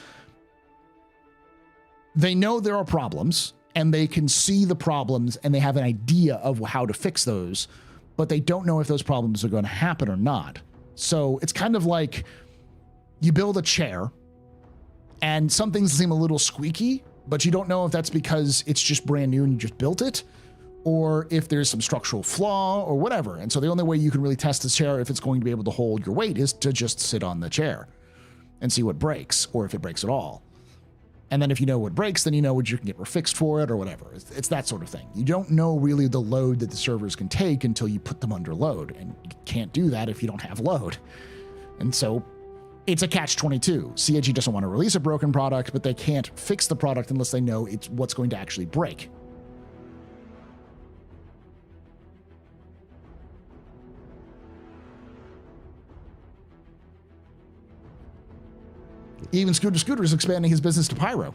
A: they know there are problems and they can see the problems and they have an idea of how to fix those, but they don't know if those problems are going to happen or not. So it's kind of like you build a chair and some things seem a little squeaky, but you don't know if that's because it's just brand new and you just built it, or if there's some structural flaw or whatever. And so the only way you can really test the chair if it's going to be able to hold your weight is to just sit on the chair and see what breaks, or if it breaks at all. And then if you know what breaks, then you know what you can get fixed for it or whatever. It's that sort of thing. You don't know really the load that the servers can take until you put them under load, and you can't do that if you don't have load. And so it's a catch-22. CIG doesn't want to release a broken product, but they can't fix the product unless they know it's what's going to actually break. Even Scooter is expanding his business to Pyro.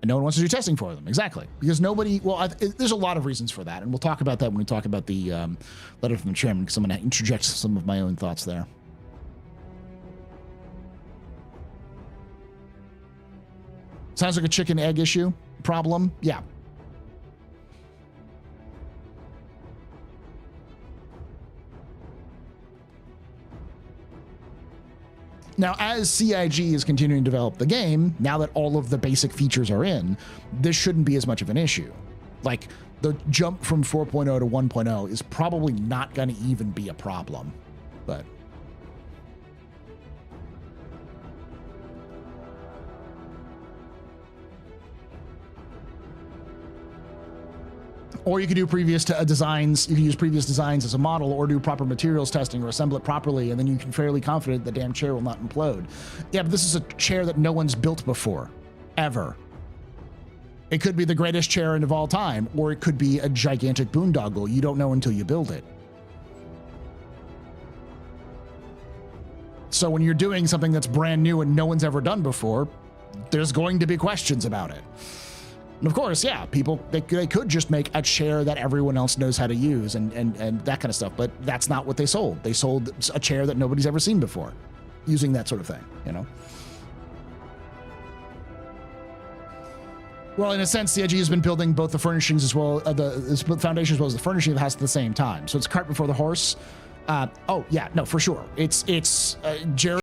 A: And no one wants to do testing for them. Exactly. Because nobody, there's a lot of reasons for that. And we'll talk about that when we talk about the letter from the chairman, because I'm going to interject some of my own thoughts there. Sounds like a chicken egg issue problem. Yeah. Now, as CIG is continuing to develop the game, now that all of the basic features are in, this shouldn't be as much of an issue. Like, the jump from 4.0 to 1.0 is probably not going to even be a problem. But or you could do previous designs. You can use previous designs as a model, or do proper materials testing, or assemble it properly, and then you can fairly confident the damn chair will not implode. Yeah, but this is a chair that no one's built before, ever. It could be the greatest chair of all time, or it could be a gigantic boondoggle. You don't know until you build it. So when you're doing something that's brand new and no one's ever done before, there's going to be questions about it. And of course, yeah, people, they could just make a chair that everyone else knows how to use and that kind of stuff, but that's not what they sold. They sold a chair that nobody's ever seen before, using that sort of thing, you know? Well, in a sense, CIG has been building both the furnishings as well, the foundation as well as the furnishing of the house at the same time. So it's cart before the horse. Oh yeah, no, for sure. It's Jerry.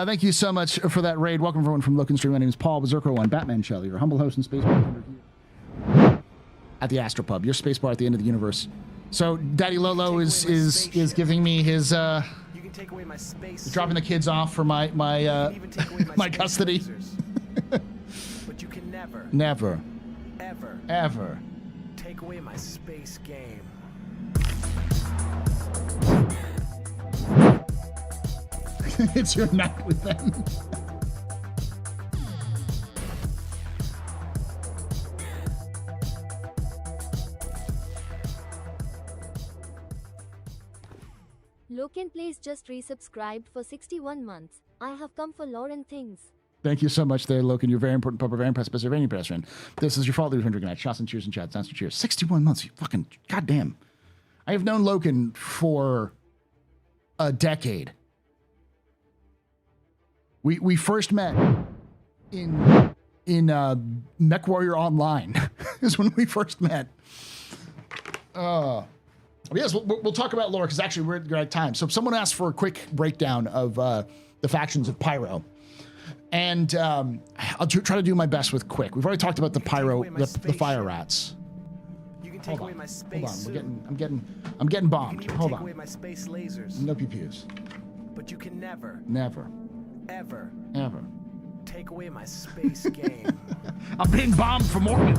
A: Thank you so much for that raid. Welcome everyone from Loken Stream. My name is Paul Berserker1, Batman Shelley, your humble host and spacebar at the AstroPub, your spacebar at the end of the universe. So Daddy Lolo is giving me his
B: You can take away my space.
A: dropping the kids off for my my custody.
B: But you can never
A: ever
B: take away my space game.
A: It's your night with them.
C: Loken Plays just resubscribed for 61 months. I have come for Lauren things.
A: Thank you so much there, Loken. You're very important, Papa, very impressed, very impressed, friend. This is your fault, Leader. Good night. Shots and cheers and chats. Sounds cheers. 61 months. You fucking goddamn. I have known Loken for a decade. We first met in Mech Warrior Online is when we first met. Yes, we'll talk about lore because actually we're at the right time. So someone asked for a quick breakdown of the factions of Pyro, and I'll try to do my best with quick. We've already talked about the Pyro, the fire rats.
B: You can take away my space.
A: Hold on, I'm getting bombed.
B: You can
A: Hold
B: take
A: on.
B: away my space lasers.
A: No pew-pews.
B: But you can never
A: Ever.
B: take away my space game.
A: I'm being bombed for Morgan.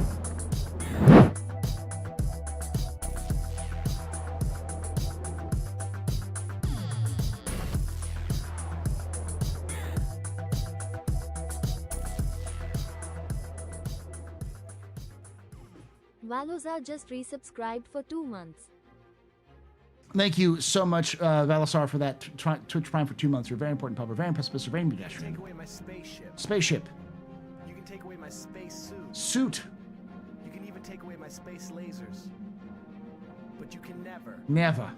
C: Valozar just resubscribed for 2 months.
A: Thank you so much, Valasar, for that Twitch Prime for 2 months. You're very important, Papa. Very impressive, very pedestrian.
B: Take away my spaceship.
A: Spaceship.
B: You can take away my space suit.
A: Suit.
B: You can even take away my space lasers. But you can never
A: Ever.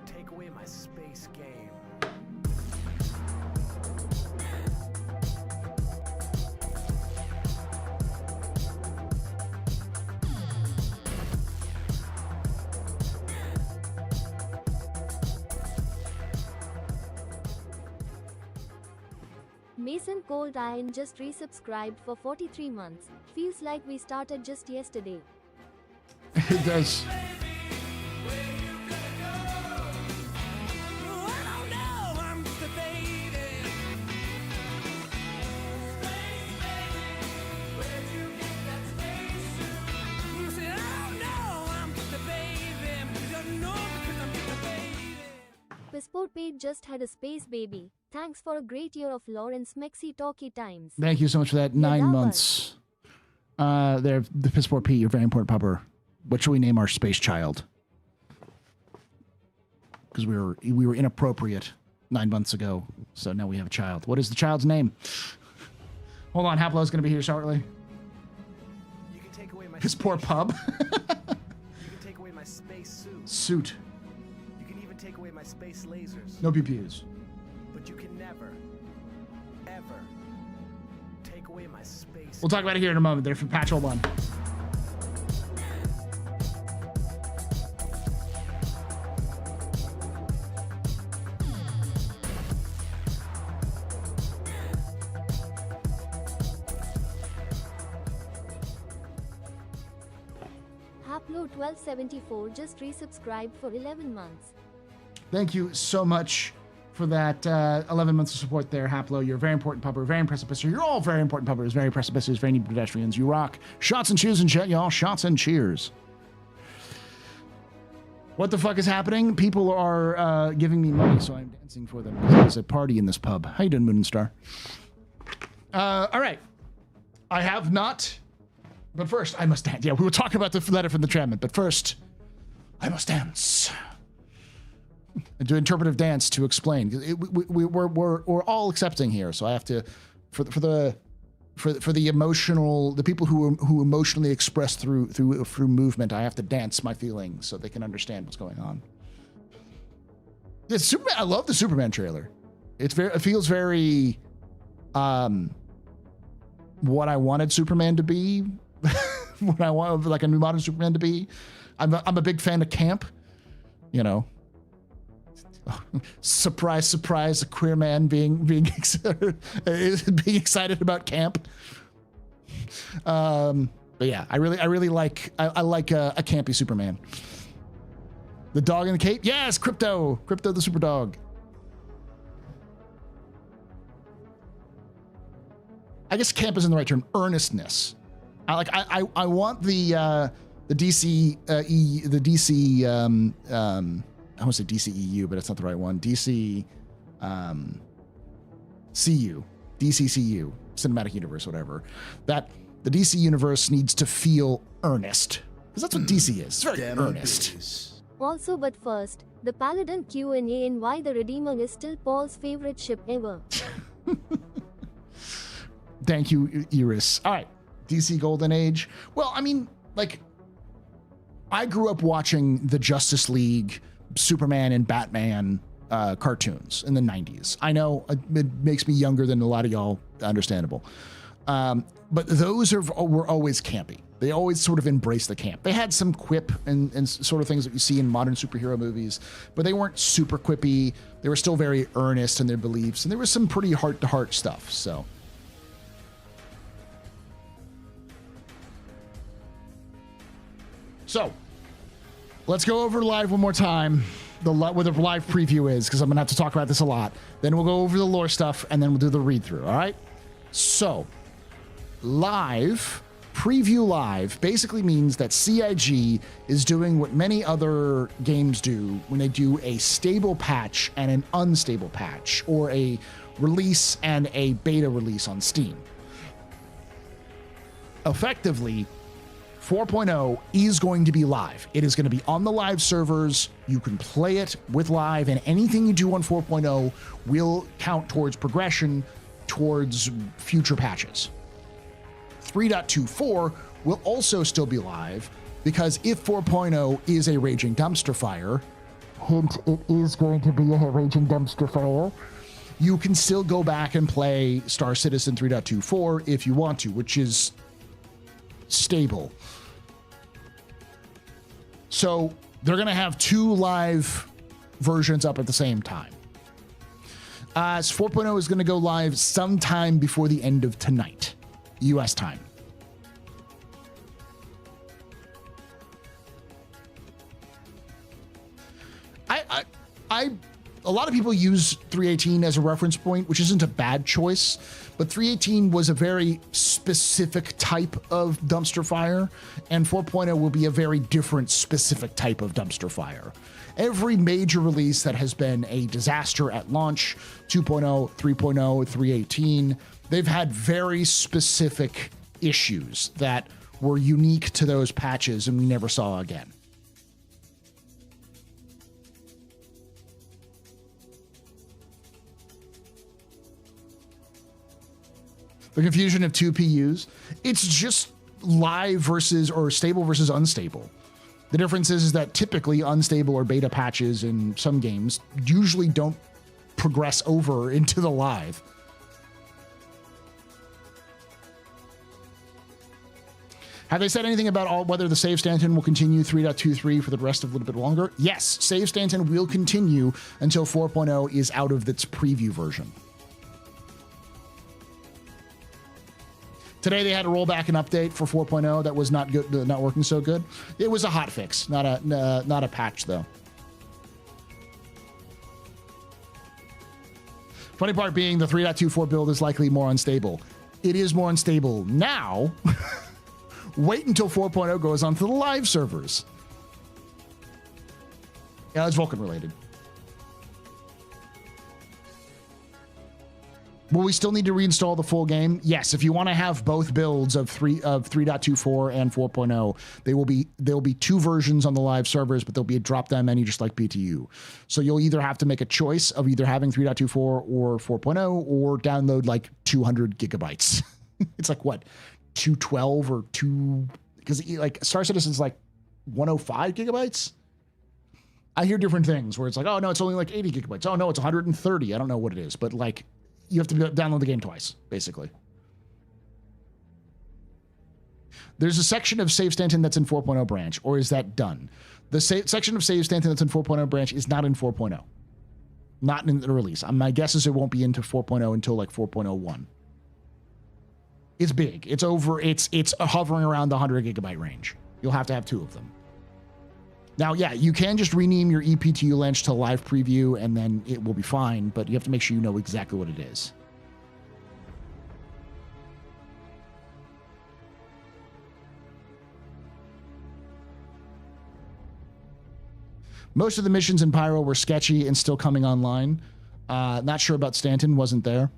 B: take away my space game.
C: Mason Cold Iron just resubscribed for 43 months. Feels like we started just yesterday.
A: It does.
C: Passport Page just had a space baby. Thanks for a great year of Lawrence Mexi talkie times.
A: Thank you so much for that. 9 months. They're the Piss Poor Pete, your very important pupper. What should we name our space child? Because we were inappropriate 9 months ago, so now we have a child. What is the child's name? Hold on, Haplo's going to be here shortly.
B: You can take away my
A: Piss Poor Pub.
B: You can take away my space suit.
A: Suit.
B: You can even take away my space lasers.
A: No PPUs.
B: But you can never, ever take away my space.
A: We'll talk about it here in a moment. They're from Patch 01.
C: Haplo1274 just resubscribed for 11 months.
A: Thank you so much for that 11 months of support there, Haplo. You're a very important pupper, very impressive pisser. You're all very important puppers, very impressive pissers, very neat pedestrians. You rock. Shots and cheers and chat, y'all. Shots and cheers. What the fuck is happening? People are giving me money, so I'm dancing for them. There's a party in this pub. How you doing, Moon and Star? All right. I have not... But first, I must dance. Yeah, we were talking about the letter from the Tramman, but first, I must dance. And do interpretive dance to explain. We're all accepting here, so I have to, for the emotional, the people who emotionally express through movement, I have to dance my feelings so they can understand what's going on. Yeah, Superman. I love the Superman trailer. It feels very, what I wanted Superman to be. What I want, like a new modern Superman to be. I'm a big fan of camp, you know. Surprise, surprise! A queer man being excited about camp. But yeah, I really like I like a campy Superman. The dog in the cape, yes, Crypto the super dog. I guess camp isn't the right term. Earnestness. I want the DC I want to say DCEU, but it's not the right one. DCCU, Cinematic Universe, whatever. That the DC universe needs to feel earnest, because that's what DC is. It's very earnest.
C: Also, but first, the Paladin Q&A in why the Redeemer is still Paul's favorite ship ever.
A: Thank you, Iris. All right. DC Golden Age. Well, I mean, like, I grew up watching the Justice League, Superman and Batman cartoons in the 90s. I know it makes me younger than a lot of y'all, understandable. But those were always campy. They always sort of embraced the camp. They had some quip and sort of things that you see in modern superhero movies, but they weren't super quippy. They were still very earnest in their beliefs, and there was some pretty heart-to-heart stuff, so... So, let's go over live one more time, what the live preview is, because I'm going to have to talk about this a lot. Then we'll go over the lore stuff, and then we'll do the read-through, all right? So, preview live, basically means that CIG is doing what many other games do when they do a stable patch and an unstable patch, or a release and a beta release on Steam. Effectively, 4.0 is going to be live. It is going to be on the live servers. You can play it with live, and anything you do on 4.0 will count towards progression, towards future patches. 3.24 will also still be live, because if 4.0 is a raging dumpster fire, hint, it is going to be a raging dumpster fire, you can still go back and play Star Citizen 3.24 if you want to, which is stable. So they're going to have two live versions up at the same time. 4.0 is going to go live sometime before the end of tonight, US time. A lot of people use 3.18 as a reference point, which isn't a bad choice, but 3.18 was a very specific type of dumpster fire, and 4.0 will be a very different specific type of dumpster fire. Every major release that has been a disaster at launch, 2.0, 3.0, 3.18, they've had very specific issues that were unique to those patches and we never saw again. The confusion of two PUs, it's just live versus or stable versus unstable. The difference is that typically unstable or beta patches in some games usually don't progress over into the live. Have they said anything about whether the save stanton will continue 3.23 for the rest of a little bit longer? Yes, save stanton will continue until 4.0 is out of its preview version. Today they had to roll back an update for 4.0 that was not good, not working so good. It was a hot fix, not a patch though. Funny part being the 3.24 build is likely more unstable. It is more unstable now. Wait until 4.0 goes onto the live servers. Yeah, it's Vulkan related. Will we still need to reinstall the full game? Yes, if you want to have both builds of 3.24 and 4.0, there'll be two versions on the live servers, but there'll be a drop-down menu just like PTU. So you'll either have to make a choice of either having 3.24 or 4.0 or download like 200 gigabytes. It's like what, 212 or 2, because like Star Citizen's like 105 gigabytes. I hear different things where it's like, oh no, it's only like 80 gigabytes. Oh no, it's 130. I don't know what it is, but like, you have to download the game twice, basically. There's a section of Save Stanton that's in 4.0 branch, or is that done? The section of Save Stanton that's in 4.0 branch is not in 4.0. Not in the release. My guess is it won't be into 4.0 until like 4.01. It's big. It's hovering around the 100 gigabyte range. You'll have to have two of them. Now, yeah, you can just rename your EPTU launch to live preview and then it will be fine, but you have to make sure you know exactly what it is. Most of the missions in Pyro were sketchy and still coming online. Not sure about Stanton, wasn't there.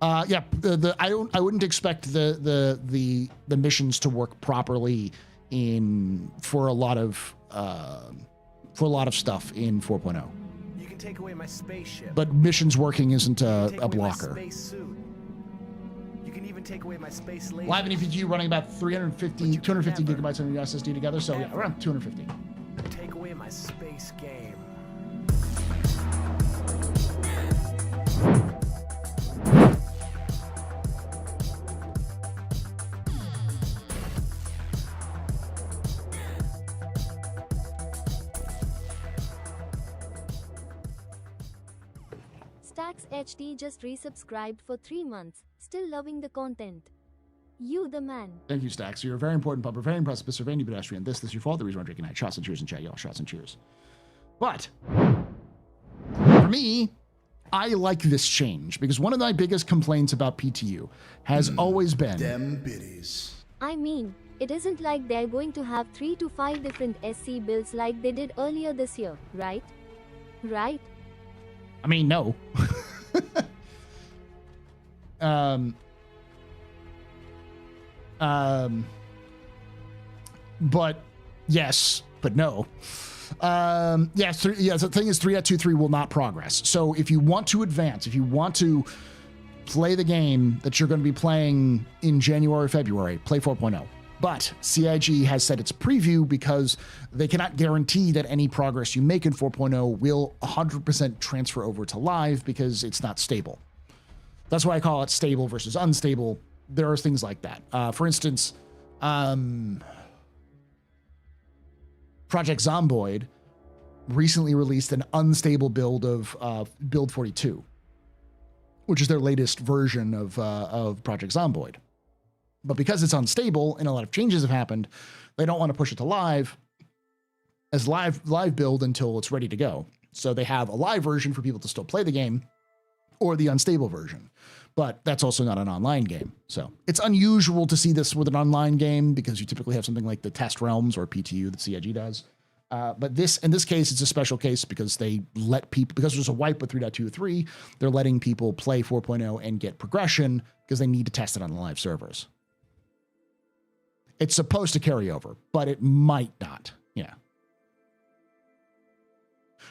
A: Yeah, I wouldn't expect the missions to work properly for a lot of stuff in 4.0.
B: You can take away my spaceship.
A: But missions working isn't a blocker.
B: You can even take away my space laser.
A: Live and EPG running about 250 gigabytes on the SSD together, so yeah, around 250.
B: Take away my space game.
C: Stacks HD just resubscribed for 3 months. Still loving the content. You the man.
A: Thank you, Stacks. You're a very important pub. We're very impressed with Mr. Vandy Pedestrian. This your fault. The reason I'm drinking night. Shots and cheers in chat, y'all. Shots and cheers. But for me, I like this change because one of my biggest complaints about PTU has always been
D: them biddies.
C: I mean, it isn't like they're going to have 3 to 5 different SC builds like they did earlier this year, right? Right?
A: I mean, no. But yes, but no. Yes, the thing is 3.23 will not progress. So if you want to advance, if you want to play the game that you're going to be playing in January, February, play 4.0. But CIG has said it's preview because they cannot guarantee that any progress you make in 4.0 will 100% transfer over to live because it's not stable. That's why I call it stable versus unstable. There are things like that. For instance, Project Zomboid recently released an unstable build of Build 42, which is their latest version of Project Zomboid. But because it's unstable and a lot of changes have happened, they don't want to push it to live as live build until it's ready to go. So they have a live version for people to still play the game or the unstable version. But that's also not an online game. So it's unusual to see this with an online game because you typically have something like the Test Realms or PTU that CIG does. But in this case, it's a special case because they let people, because there's a wipe with 3.2.3, they're letting people play 4.0 and get progression because they need to test it on the live servers. It's supposed to carry over, but it might not. Yeah.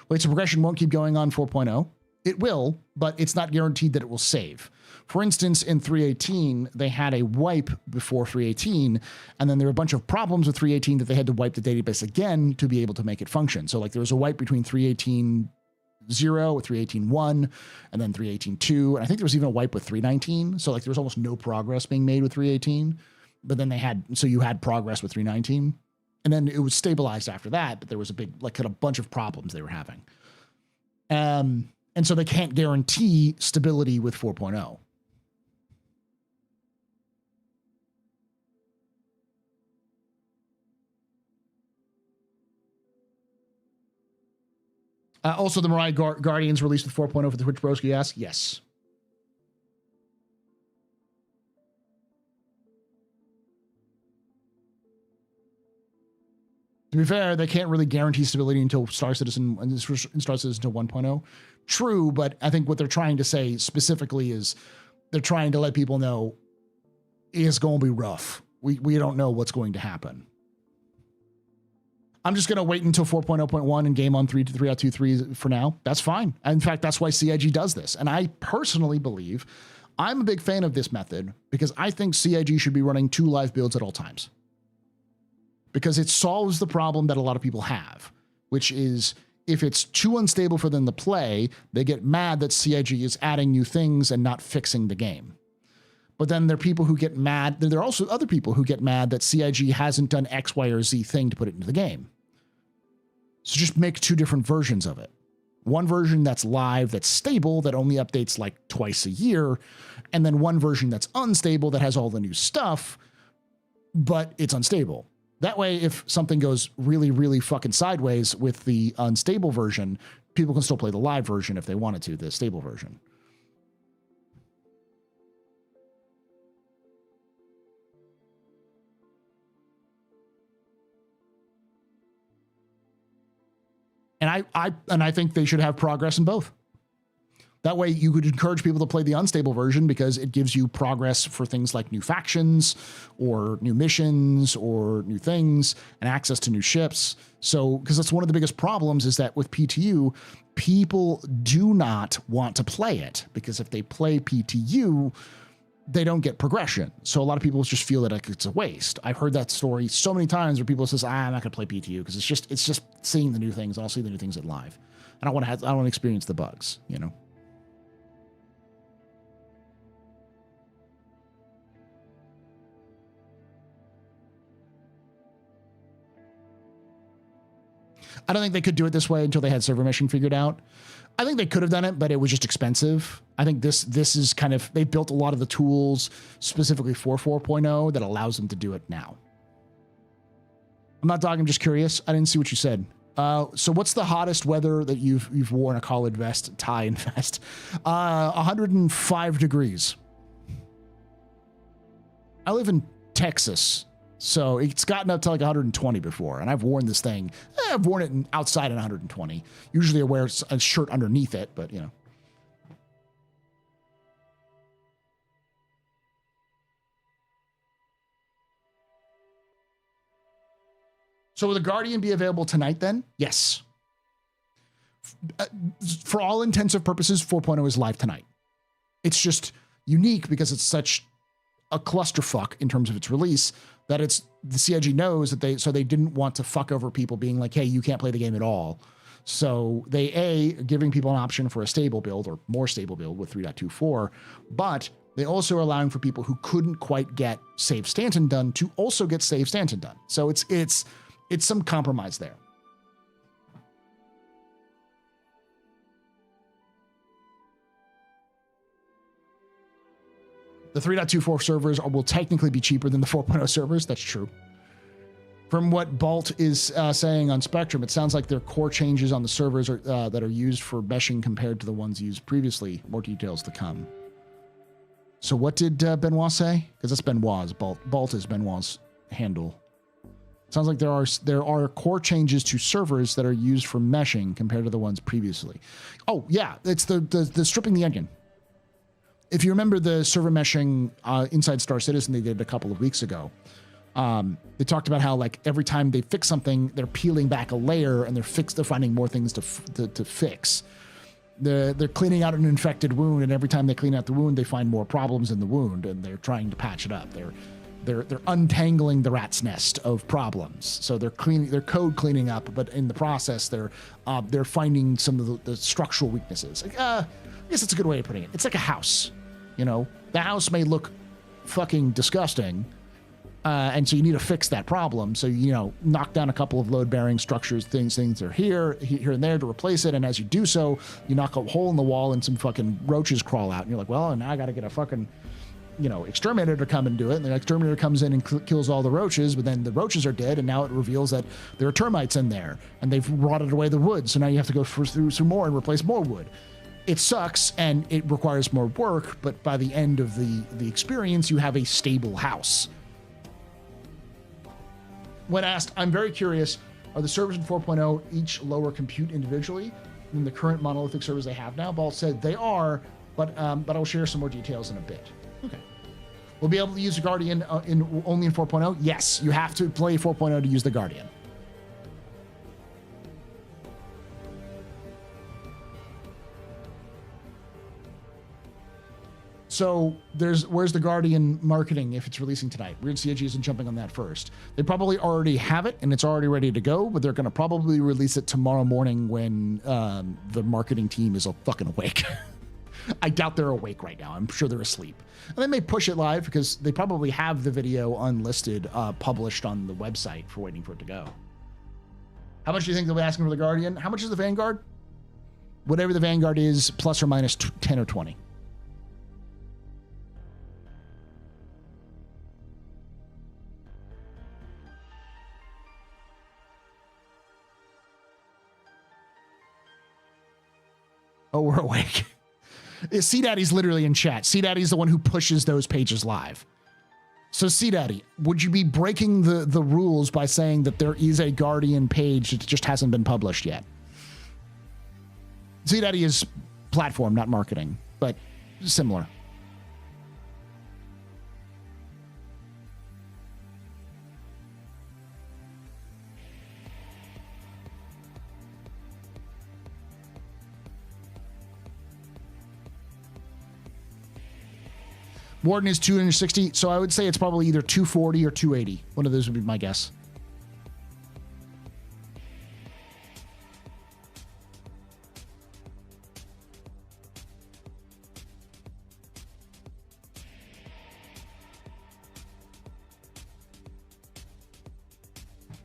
A: Wait, so progression won't keep going on 4.0? It will, but it's not guaranteed that it will save. For instance, in 3.18, they had a wipe before 3.18, and then there were a bunch of problems with 3.18 that they had to wipe the database again to be able to make it function. So like there was a wipe between 3.18.0 with 3.18.1 and then 3.18.2. And I think there was even a wipe with 3.19. So like there was almost no progress being made with 3.18, but then you had progress with 3.19. And then it was stabilized after that, but there was a bunch of problems they were having. And so they can't guarantee stability with 4.0. Also, the Mirai Guardians released with 4.0 for the Twitch Broski ask. Yes. To be fair, they can't really guarantee stability until Star Citizen until 1.0. True, but I think what they're trying to say specifically is they're trying to let people know it's going to be rough. We don't know what's going to happen. I'm just going to wait until 4.0.1 and game on 3.2.3 for now. That's fine. In fact, that's why CIG does this. And I personally believe I'm a big fan of this method because I think CIG should be running 2 live builds at all times. Because it solves the problem that a lot of people have, which is if it's too unstable for them to play, they get mad that CIG is adding new things and not fixing the game. But then there are people who get mad. There are also other people who get mad that CIG hasn't done X, Y, or Z thing to put it into the game. So just make 2 different versions of it. One version that's live, that's stable, that only updates like twice a year, and then one version that's unstable that has all the new stuff, but it's unstable. That way, if something goes really, really fucking sideways with the unstable version, people can still play the live version if they wanted to, the stable version. And I think they should have progress in both. That way you could encourage people to play the unstable version because it gives you progress for things like new factions or new missions or new things and access to new ships. So, because that's one of the biggest problems is that with PTU, people do not want to play it because if they play PTU, they don't get progression. So a lot of people just feel that like it's a waste. I've heard that story so many times where people says, I'm not going to play PTU because it's just seeing the new things. I'll see the new things at live. I don't want to experience the bugs, you know? I don't think they could do it this way until they had server meshing figured out. I think they could have done it, but it was just expensive. I think this is kind of, they built a lot of the tools specifically for 4.0 that allows them to do it now. I'm not talking, I'm just curious. I didn't see what you said. So what's the hottest weather that you've worn a collared vest, tie and vest? 105 degrees. I live in Texas. So it's gotten up to like 120 before, and I've worn this thing. I've worn it outside at 120. Usually I wear a shirt underneath it, but you know. So will the Guardian be available tonight then? Yes. For all intensive purposes, 4.0 is live tonight. It's just unique because it's such a clusterfuck in terms of its release that the CIG knows that they didn't want to fuck over people being like, hey, you can't play the game at all. So they giving people an option for a stable build or more stable build with 3.24, but they also are allowing for people who couldn't quite get Save Stanton done to also get Save Stanton done. So it's some compromise there. The 3.24 servers will technically be cheaper than the 4.0 servers. That's true. From what Bolt is saying on Spectrum, it sounds like there are core changes on the servers that are used for meshing compared to the ones used previously. More details to come. So what did Benoit say? Because that's Benoit's. Bolt is Benoit's handle. Sounds like there are core changes to servers that are used for meshing compared to the ones previously. Oh yeah, it's the stripping the onion. If you remember the server meshing inside Star Citizen they did a couple of weeks ago, they talked about how like every time they fix something, they're peeling back a layer and they're finding more things to fix. They're cleaning out an infected wound, and every time they clean out the wound, they find more problems in the wound, and they're trying to patch it up. They're untangling the rat's nest of problems. So they're code cleaning up, but in the process, they're finding some of the structural weaknesses. Like, I guess that's a good way of putting it. It's like a house, you know. The house may look fucking disgusting, and so you need to fix that problem. So you know, knock down a couple of load-bearing structures, things are here and there to replace it. And as you do so, you knock a hole in the wall, and some fucking roaches crawl out, and you're like, well, now I got to get a fucking, you know, exterminator to come and do it. And the exterminator comes in and kills all the roaches, but then the roaches are dead, and now it reveals that there are termites in there, and they've rotted away the wood. So now you have to go through some more and replace more wood. It sucks, and it requires more work, but by the end of the experience, you have a stable house. When asked, I'm very curious, are the servers in 4.0 each lower compute individually than the current monolithic servers they have now? Ball said they are, but I'll share some more details in a bit. Okay. We'll be able to use the Guardian only in 4.0? Yes, you have to play 4.0 to use the Guardian. So where's the Guardian marketing if it's releasing tonight? Weird CIG isn't jumping on that first. They probably already have it and it's already ready to go, but they're going to probably release it tomorrow morning when the marketing team is fucking awake. I doubt they're awake right now. I'm sure they're asleep. And they may push it live because they probably have the video unlisted, published on the website for waiting for it to go. How much do you think they'll be asking for the Guardian? How much is the Vanguard? Whatever the Vanguard is, plus or minus 10 or 20. Oh, we're awake. C-Daddy's literally in chat. C-Daddy's the one who pushes those pages live. So C-Daddy, would you be breaking the rules by saying that there is a Guardian page that just hasn't been published yet? C-Daddy is platform, not marketing, but similar. Warden is 260, so I would say it's probably either 240 or 280. One of those would be my guess.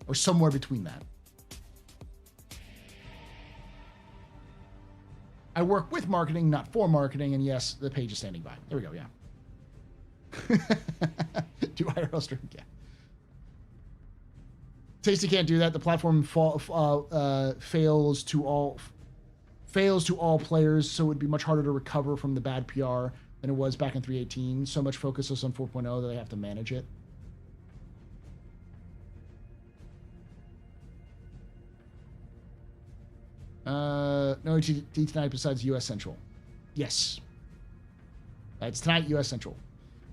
A: Or somewhere between that. I work with marketing, not for marketing, and yes, the page is standing by. There we go, yeah. Do IRL stream? Yeah. Tasty can't do that. The platform fails to all players, so it would be much harder to recover from the bad PR than it was back in 3.18. So much focus is on 4.0 that they have to manage it. No ET tonight besides US Central. Yes. It's tonight, US Central.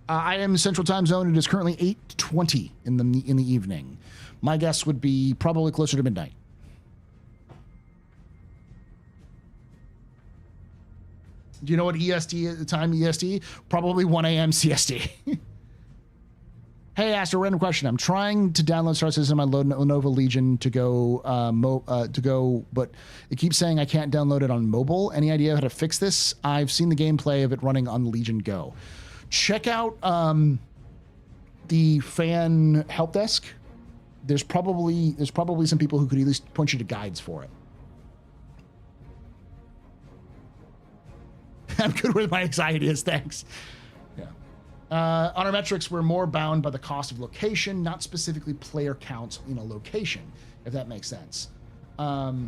A: I am in Central Time Zone. It is currently 8:20 in the evening. My guess would be probably closer to midnight. Do you know what EST at the time? EST? Probably 1 a.m. CST. Hey, Astro, random question. I'm trying to download Star Citizen on my Lenovo Legion to go, but it keeps saying I can't download it on mobile. Any idea how to fix this? I've seen the gameplay of it running on Legion Go. Check out the fan help desk. There's probably some people who could at least point you to guides for it. I'm good where my anxiety is, thanks. Yeah. On our metrics, we're more bound by the cost of location, not specifically player counts in a location, if that makes sense. The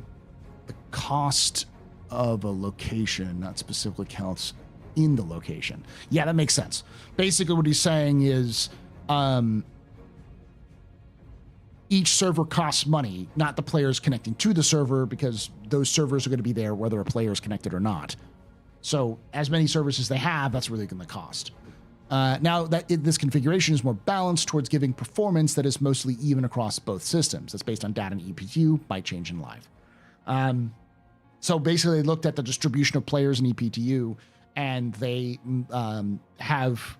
A: cost of a location, not specifically counts in the location. Yeah, that makes sense. Basically what he's saying is each server costs money, not the players connecting to the server, because those servers are going to be there whether a player is connected or not. So as many servers as they have, that's really going to cost. Now that this configuration is more balanced towards giving performance that is mostly even across both systems. That's based on data and EPTU, might change in live. So basically they looked at the distribution of players in EPTU, and they have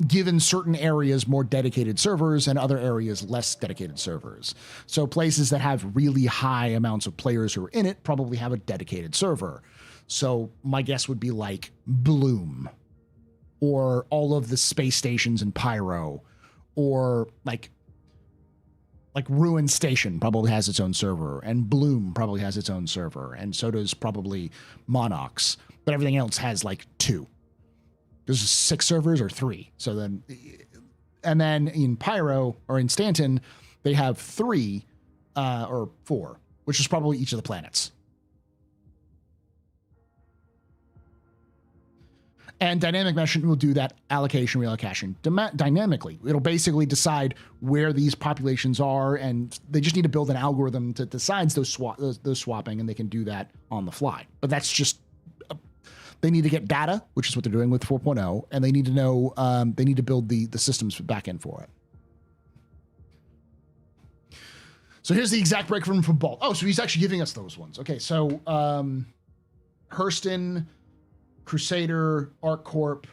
A: given certain areas more dedicated servers and other areas less dedicated servers. So places that have really high amounts of players who are in it probably have a dedicated server. So my guess would be like Bloom, or all of the space stations in Pyro, or like Ruin Station probably has its own server, and Bloom probably has its own server, and so does probably Monox, but everything else has like 2. There's 6 servers or 3. So then, and then in Pyro or in Stanton, they have 3 or 4, which is probably each of the planets. And dynamic meshing will do that allocation, reallocation dynamically. It'll basically decide where these populations are, and they just need to build an algorithm that decides those swapping, and they can do that on the fly. But that's just, they need to get data, which is what they're doing with 4.0, and they need to know, they need to build the systems back end for it. So here's the exact breakdown from Balt. Oh, so he's actually giving us those ones. Okay, so Hurston, Crusader, ArcCorp,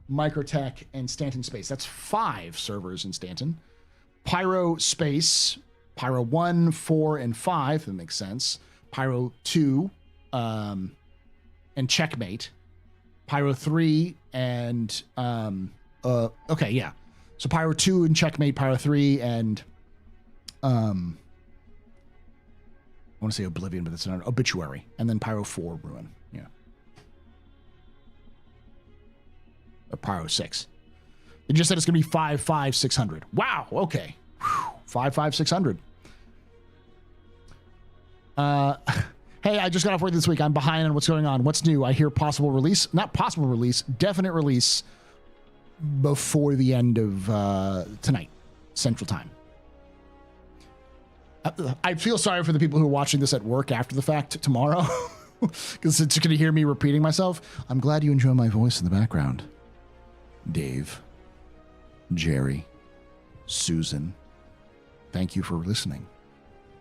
A: Microtech, and Stanton Space. That's 5 servers in Stanton. Pyro Space, Pyro 1, 4, and 5, that makes sense. Pyro 2, and Checkmate. Pyro 3, and, okay, yeah. So Pyro 2 and Checkmate, Pyro 3, and, I want to say Oblivion, but that's not Obituary. And then Pyro 4, Ruin. Yeah. Or Pyro 6. They just said it's going to be 5, 5, 600. Wow. Okay. Whew. 5, 5, 600. Hey, I just got off work this week. I'm behind on what's going on. What's new? I hear possible release. Not possible release. Definite release before the end of tonight, Central Time. I feel sorry for the people who are watching this at work after the fact tomorrow, because it's going to hear me repeating myself. I'm glad you enjoy my voice in the background. Dave, Jerry, Susan, thank you for listening.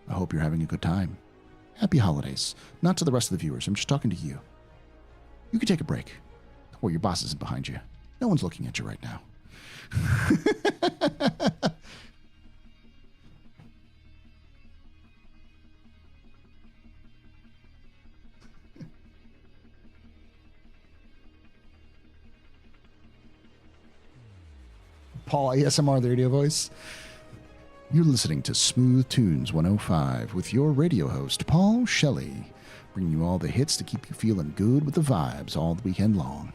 A: I hope you're having a good time. Happy holidays. Not to the rest of the viewers. I'm just talking to you. You can take a break. Don't worry, your boss isn't behind you. No one's looking at you right now. Paul ASMR, the radio voice. You're listening to Smooth Tunes 105 with your radio host, Paul Shelley, bringing you all the hits to keep you feeling good with the vibes all the weekend long.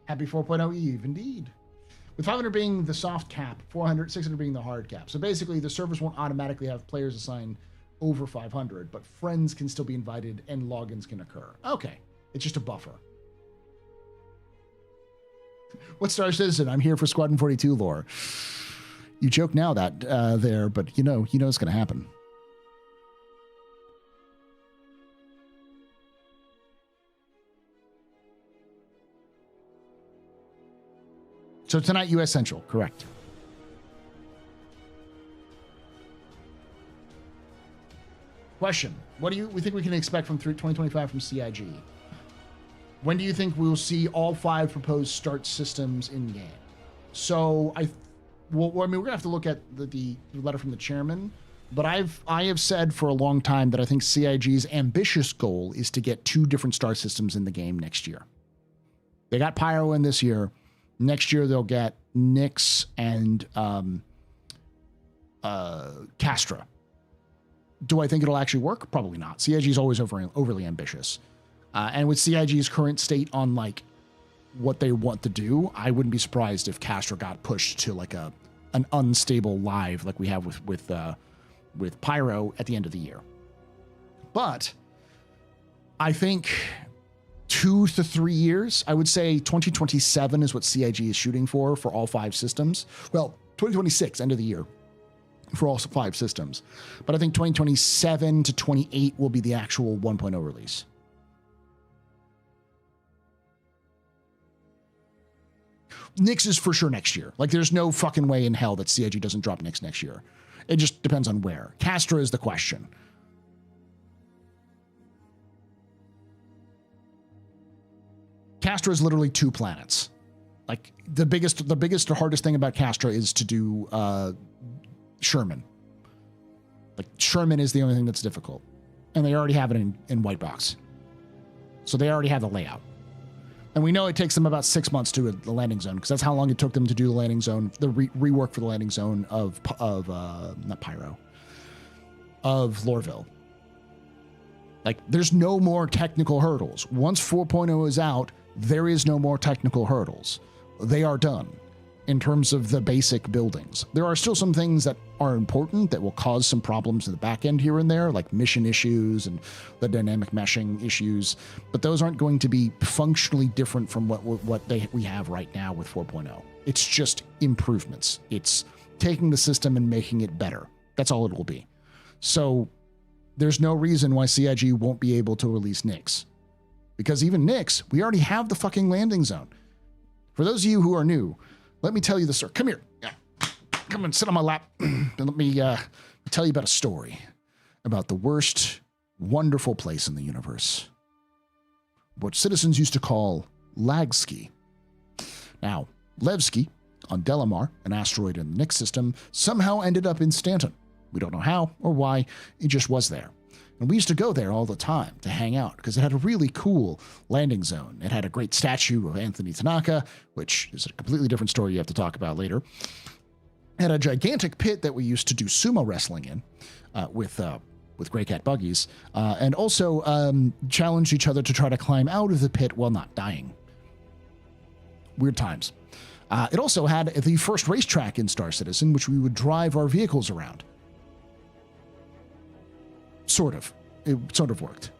A: Happy 4.0 Eve, indeed. With 500 being the soft cap, 400, 600 being the hard cap. So basically, the servers won't automatically have players assigned over 500, but friends can still be invited and logins can occur. Okay, it's just a buffer. What's Star Citizen? I'm here for Squadron 42 lore. You joke now that there, but you know it's going to happen. So tonight, U.S. Central, correct. Question: what do we think we can expect from 2025 from CIG? When do you think we'll see all 5 proposed start systems in game? So we're gonna have to look at the letter from the chairman, but I have said for a long time that I think CIG's ambitious goal is to get 2 different star systems in the game next year. They got Pyro in this year. Next year they'll get Nyx and Castra. Do I think it'll actually work? Probably not. CIG is always overly ambitious. And with CIG's current state on like what they want to do, I wouldn't be surprised if Castra got pushed to like an unstable live like we have with Pyro at the end of the year. But I think 2 to 3 years, I would say 2027 is what CIG is shooting for all 5 systems. Well, 2026, end of the year, for all 5 systems. But I think 2027 to 28 will be the actual 1.0 release. Nyx is for sure next year. Like, there's no fucking way in hell that CIG doesn't drop Nyx next year. It just depends on where. Castra is the question. Castra is literally 2 planets. Like, the biggest hardest thing about Castra is to do Sherman. Like, Sherman is the only thing that's difficult. And they already have it in White Box. So they already have the layout. And we know it takes them about 6 months to do the landing zone, because that's how long it took them to do the landing zone, the rework for the landing zone of not Pyro, of Lorville. Like, there's no more technical hurdles. Once 4.0 is out, there is no more technical hurdles. They are done in terms of the basic buildings. There are still some things that are important that will cause some problems in the back end here and there, like mission issues and the dynamic meshing issues, but those aren't going to be functionally different from what we have right now with 4.0. It's just improvements. It's taking the system and making it better. That's all it will be. So there's no reason why CIG won't be able to release Nyx. Because even Nyx, we already have the fucking landing zone. For those of you who are new, let me tell you the story. Come here. Yeah. Come and sit on my lap. And let me tell you about a story about the worst, wonderful place in the universe. What citizens used to call Lagski. Now, Levski on Delamar, an asteroid in the Nyx system, somehow ended up in Stanton. We don't know how or why. It just was there. And we used to go there all the time to hang out because it had a really cool landing zone. It had a great statue of Anthony Tanaka, which is a completely different story you have to talk about later. It had a gigantic pit that we used to do sumo wrestling in with Grey Cat buggies, and also challenged each other to try to climb out of the pit while not dying. Weird times. It also had the first racetrack in Star Citizen, which we would drive our vehicles around. Sort of. It sort of worked.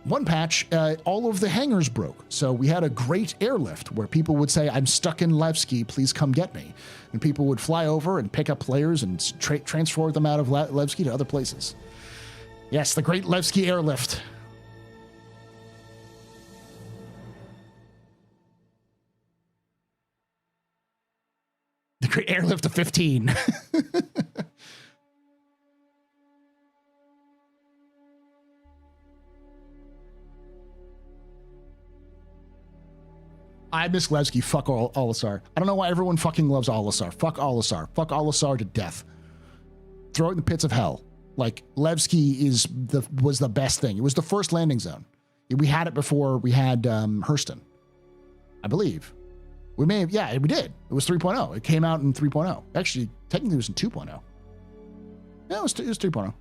A: One patch, all of the hangars broke. So we had a great airlift where people would say, I'm stuck in Levski, please come get me. And people would fly over and pick up players and transfer them out of Levski to other places. Yes, the great Levski airlift. The great airlift of 15. I miss Levski. Fuck Olisar. I don't know why everyone fucking loves Olisar. Fuck Olisar. Fuck Olisar to death. Throw it in the pits of hell. Like, Levski was the best thing. It was the first landing zone. We had it before we had Hurston, I believe. We may have, yeah, we did. It was 3.0. It came out in 3.0. Actually, technically it was in 2.0. Yeah, it was 3.0.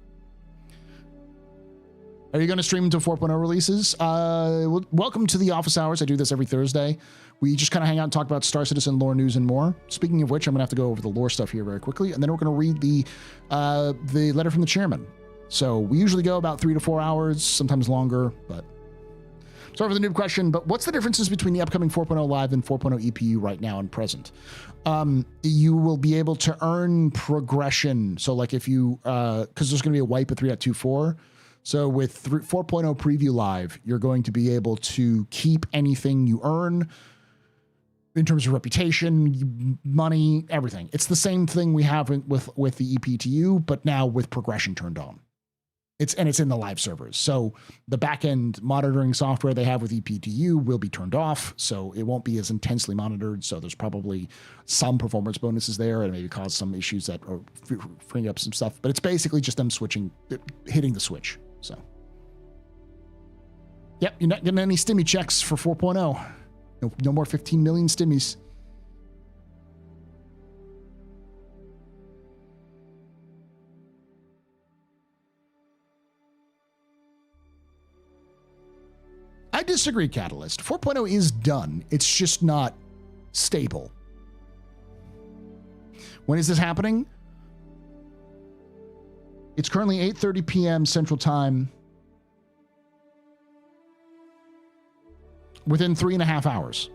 A: Are you going to stream until 4.0 releases? Welcome to the office hours. I do this every Thursday. We just kind of hang out and talk about Star Citizen lore, news, and more. Speaking of which, I'm going to have to go over the lore stuff here very quickly, and then we're going to read the letter from the chairman. So we usually go about 3 to 4 hours, sometimes longer, but... Sorry for the noob question, but what's the differences between the upcoming 4.0 Live and 4.0 EPU right now and present? You will be able to earn progression. So like if you... because there's going to be a wipe at 3.24, so with 4.0 Preview Live, you're going to be able to keep anything you earn in terms of reputation, money, everything. It's the same thing we have with the EPTU, but now with progression turned on. It's in the live servers. So the back-end monitoring software they have with EPTU will be turned off, so it won't be as intensely monitored. So there's probably some performance bonuses there and maybe cause some issues that are freeing up some stuff. But it's basically just them hitting the switch. So, yep, you're not getting any stimmy checks for 4.0. No more 15 million stimmies. I disagree, Catalyst. 4.0 is done. It's just not stable. When is this happening? It's currently 8:30 p.m. Central Time. Within 3.5 hours.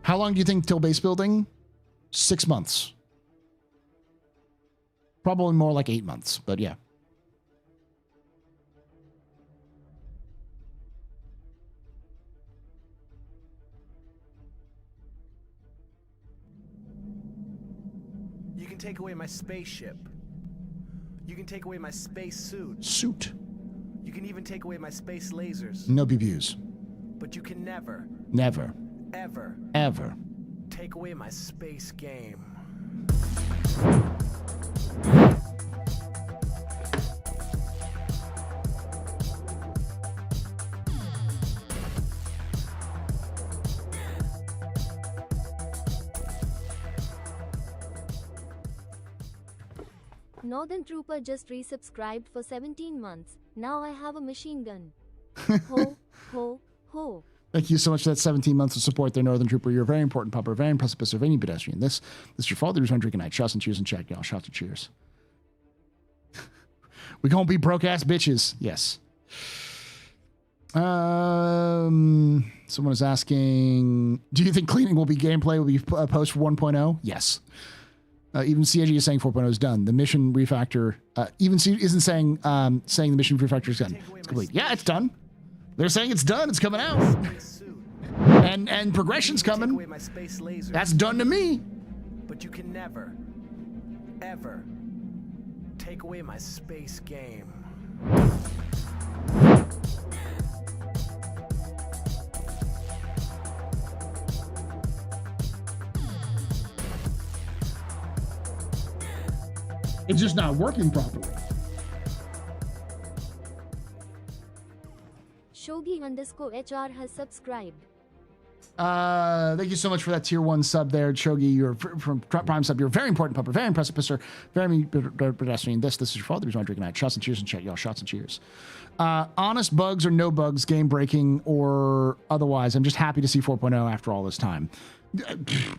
A: How long do you think till base building? 6 months. Probably more like 8 months, but yeah.
B: You can take away my spaceship. You can take away my space suit.
A: Suit.
B: You can even take away my space lasers.
A: No BBUs.
B: But you can never,
A: Never.
B: ever
A: Ever.
B: take away my space game.
C: Northern Trooper just resubscribed for 17 months. Now I have a machine gun. Ho, ho, ho.
A: Thank you so much for that 17 months of support there, Northern Trooper. You're a very important pupper, very impressive Pennsylvania pedestrian. This is your fault. There's one drinking night. Shots and cheers and check, y'all. Shots and cheers. We gonna be broke ass bitches. Yes. Someone is asking, do you think cleaning will be gameplay? Will be post for 1.0? Yes. Even CIG is saying 4.0 is done. The mission refactor, even C isn't saying the mission refactor is done. It's complete. Yeah, it's done. They're saying it's done. It's coming out. and progression's coming. That's done to me.
B: But you can never, ever take away my space game.
A: It's just not working properly.
C: Shogi_HR has subscribed.
A: Thank you so much for that tier 1 sub there, Chogi. You're from Prime sub. You're a very important pupper, very impressive pisser, very pedestrian. This is your fault. There's one drinking night. Shots and cheers and chat, y'all. Shots and cheers. Honest bugs or no bugs, game breaking or otherwise. I'm just happy to see 4.0 after all this time. People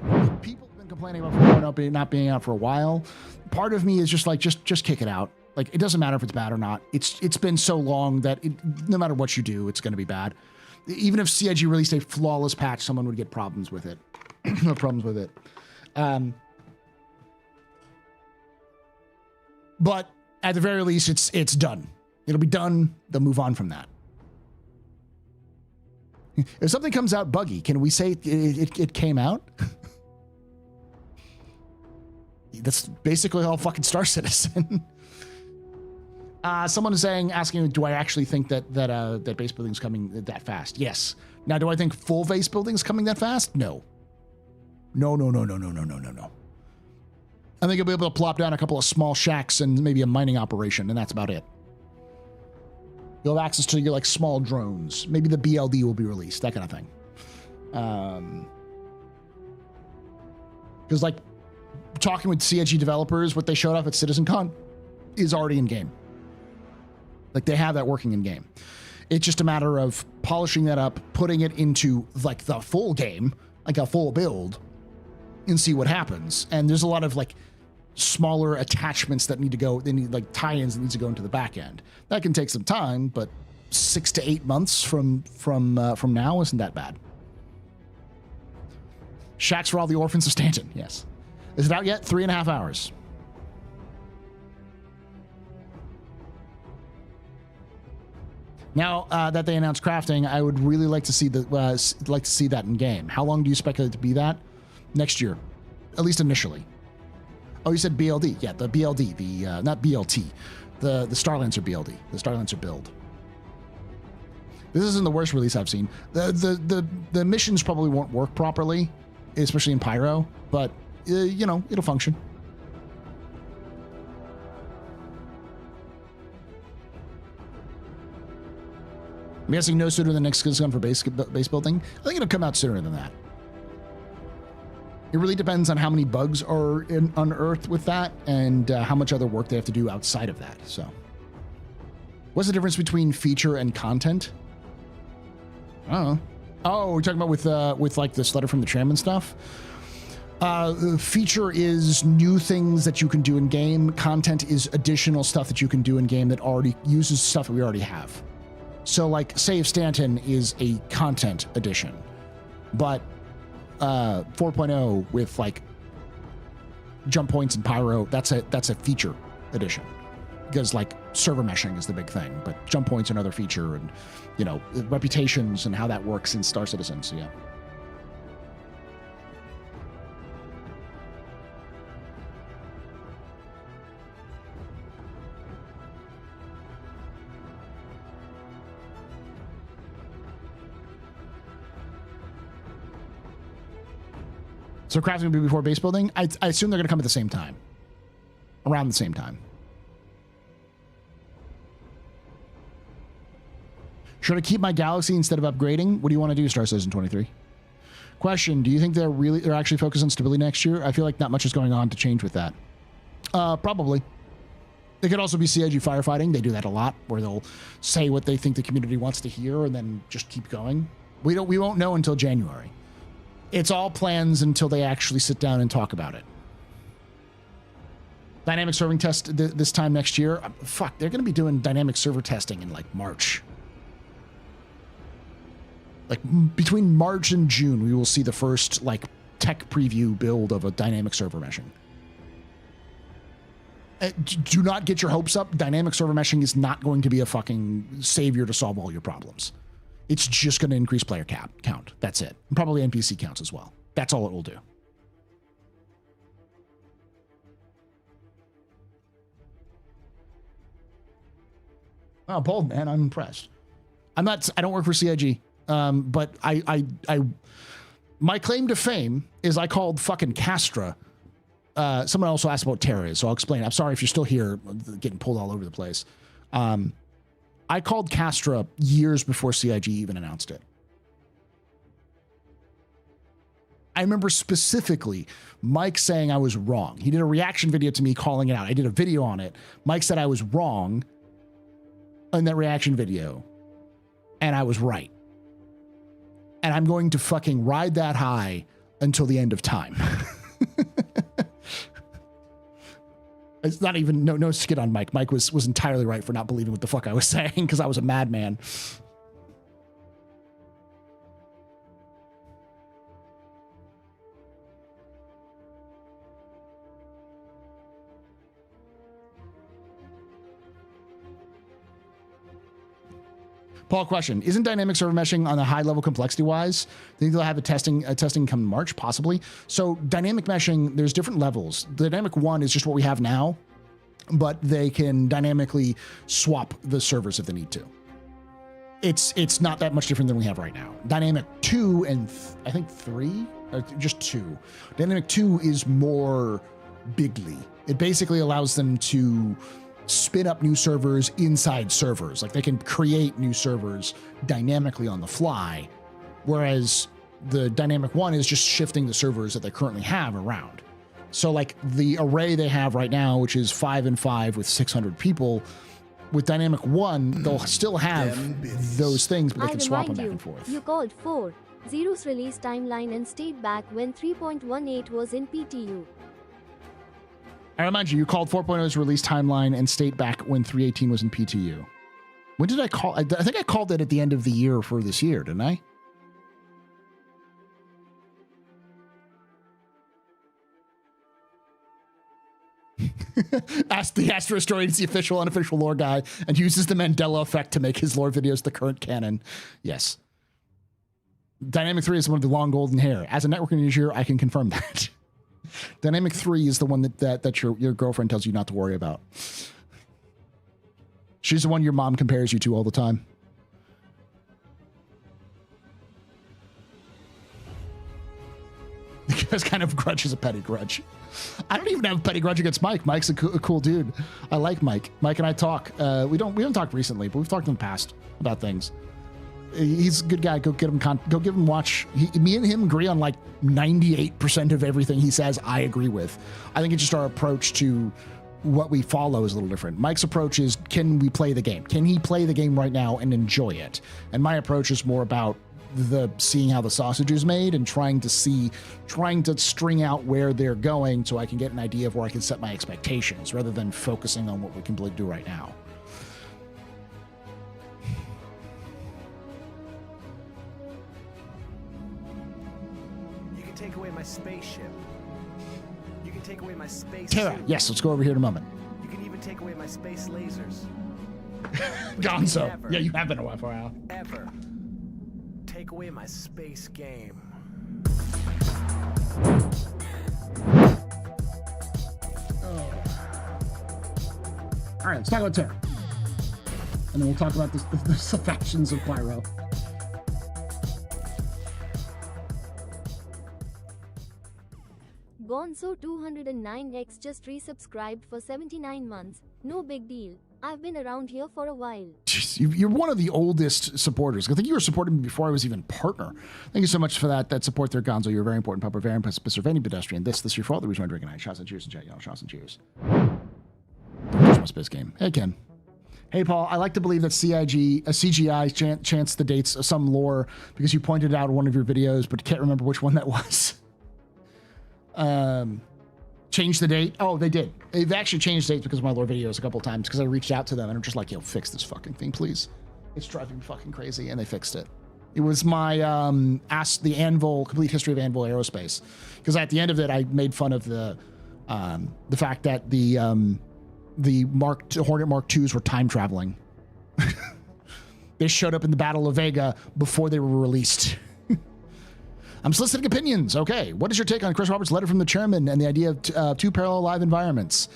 A: have been complaining about 4.0 not being out for a while. Part of me is just like, just kick it out. Like, it doesn't matter if it's bad or not. It's been so long that no matter what you do, it's going to be bad. Even if CIG released a flawless patch, someone would get problems with it. No problems with it. But at the very least, it's done. It'll be done. They'll move on from that. If something comes out buggy, can we say it came out? That's basically all fucking Star Citizen. Someone is asking, do I actually think that base building is coming that fast? Yes. Now, do I think full base building is coming that fast? No. No. I think you'll be able to plop down a couple of small shacks and maybe a mining operation, and that's about it. You'll have access to your like small drones. Maybe the BLD will be released, that kind of thing. Because like talking with CIG developers, what they showed off at CitizenCon is already in game. Like they have that working in game. It's just a matter of polishing that up, putting it into like the full game, like a full build, and see what happens. And there's a lot of like smaller attachments that need to go. They need like tie-ins that needs to go into the back end. That can take some time, but 6 to 8 months from now isn't that bad. Shacks for all the orphans of Stanton. Yes. Is it out yet? 3.5 hours. Now that they announced crafting, I would really like to see that in game. How long do you speculate to be that? Next year, at least initially. Oh, you said BLD? Yeah, the BLD, the not BLT, the Starlancer BLD, the Starlancer build. This isn't the worst release I've seen. The missions probably won't work properly, especially in Pyro, but you know, it'll function. I'm guessing no sooner than next skills gun for base building. I think it'll come out sooner than that. It really depends on how many bugs are unearthed with that and how much other work they have to do outside of that. So What's the difference between feature and content? I don't know. Oh, we're talking about with like this letter from the tram and stuff. Feature is new things that you can do in game. Content is additional stuff that you can do in game that already uses stuff that we already have. So like Save Stanton is a content edition, but 4.0 with like jump points and pyro, that's a feature edition, because like server meshing is the big thing, but jump points are another feature, and you know, reputations and how that works in Star Citizen. So yeah. So crafting will be before base building. I assume they're going to come at the same time, around the same time. Should I keep my Galaxy instead of upgrading? What do you want to do, Star Citizen 23? Question: do you think they're actually focused on stability next year? I feel like not much is going on to change with that. Probably. It could also be CIG firefighting. They do that a lot, where they'll say what they think the community wants to hear and then just keep going. We won't know until January. It's all plans until they actually sit down and talk about it. Dynamic serving test this time next year. Fuck, they're going to be doing dynamic server testing in like March. Like between March and June, we will see the first like tech preview build of a dynamic server meshing. Do not get your hopes up. Dynamic server meshing is not going to be a fucking savior to solve all your problems. It's just going to increase player count. That's it. And probably NPC counts as well. That's all it will do. Oh, bold, man. I'm impressed. I don't work for CIG. But my claim to fame is I called fucking Castra. Someone also asked about Terra, so I'll explain. I'm sorry if you're still here, getting pulled all over the place. I called Castra years before CIG even announced it. I remember specifically Mike saying I was wrong. He did a reaction video to me calling it out. I did a video on it. Mike said I was wrong in that reaction video, and I was right. And I'm going to fucking ride that high until the end of time. It's not even no skid on Mike. Mike was entirely right for not believing what the fuck I was saying, because I was a madman. Paul, question: isn't dynamic server meshing on a high level complexity wise? Think they'll have a testing come March, possibly? So dynamic meshing, there's different levels. The dynamic 1 is just what we have now, but they can dynamically swap the servers if they need to. It's not that much different than we have right now. Dynamic 2 and I think 3, or just 2. Dynamic 2 is more bigly. It basically allows them to spin up new servers inside servers. Like they can create new servers dynamically on the fly, whereas the dynamic 1 is just shifting the servers that they currently have around. So like the array they have right now, which is 5 and 5 with 600 people, with dynamic 1, they'll still have those things, but they can swap them back and forth.
C: You called 4.0's release timeline and stayed back when 3.18 was in PTU.
A: I remind you, you called 4.0's release timeline and stayed back when 3.18 was in PTU. When did I call? I think I called it at the end of the year for this year, didn't I? Ask the Astro story. It's the official, unofficial lore guy, and uses the Mandela effect to make his lore videos the current canon. Yes. Dynamic 3 is the one with the long golden hair. As a networking engineer, I can confirm that. Dynamic 3 is the one that your girlfriend tells you not to worry about. She's the one your mom compares you to all the time. Because kind of grudge is a petty grudge. I don't even have a petty grudge against Mike. Mike's a cool dude. I like Mike. Mike and I talk. We haven't talked recently, but we've talked in the past about things. He's a good guy. Go get him. Go give him watch. Me and him agree on like 98% of everything he says. I agree with. I think it's just our approach to what we follow is a little different. Mike's approach is, can we play the game? Can he play the game right now and enjoy it? And my approach is more about seeing how the sausage is made and trying to string out where they're going so I can get an idea of where I can set my expectations rather than focusing on what we can do right now.
B: You can take away my spaceship. You can take away my space
A: Tara,
B: suit.
A: yes, let's go over here in a moment.
B: You can even take away my space lasers.
A: Gonzo.
B: Never,
A: Yeah, you have been away for a while.
B: ever take away my space game.
A: All right, let's talk about Terra. And then we'll talk about the factions of Pyro.
C: Gonzo 209X just resubscribed for 79 months. No big deal. I've been around here for a while.
A: Jeez, you're one of the oldest supporters. I think you were supporting me before I was even partner. Thank you so much for that support there, Gonzo. You're a very important pupper, very impressive, any pedestrian. This your fault. The reason I'm drinking. Shots and cheers and chat, y'all. Shots and cheers. Here's my space game. Hey, Ken. Hey, Paul. I like to believe that CGI chants the dates of some lore because you pointed out in one of your videos, but can't remember which one that was. Change the date. Oh, they did. They've actually changed dates because of my lore videos a couple of times because I reached out to them and I'm just like, yo, fix this fucking thing, please. It's driving me fucking crazy, and they fixed it. It was my the Anvil, Complete History of Anvil Aerospace, because at the end of it, I made fun of the fact that the Hornet Mark IIs were time traveling. They showed up in the Battle of Vega before they were released. I'm soliciting opinions. Okay. What is your take on Chris Roberts' letter from the chairman and the idea of two parallel live environments?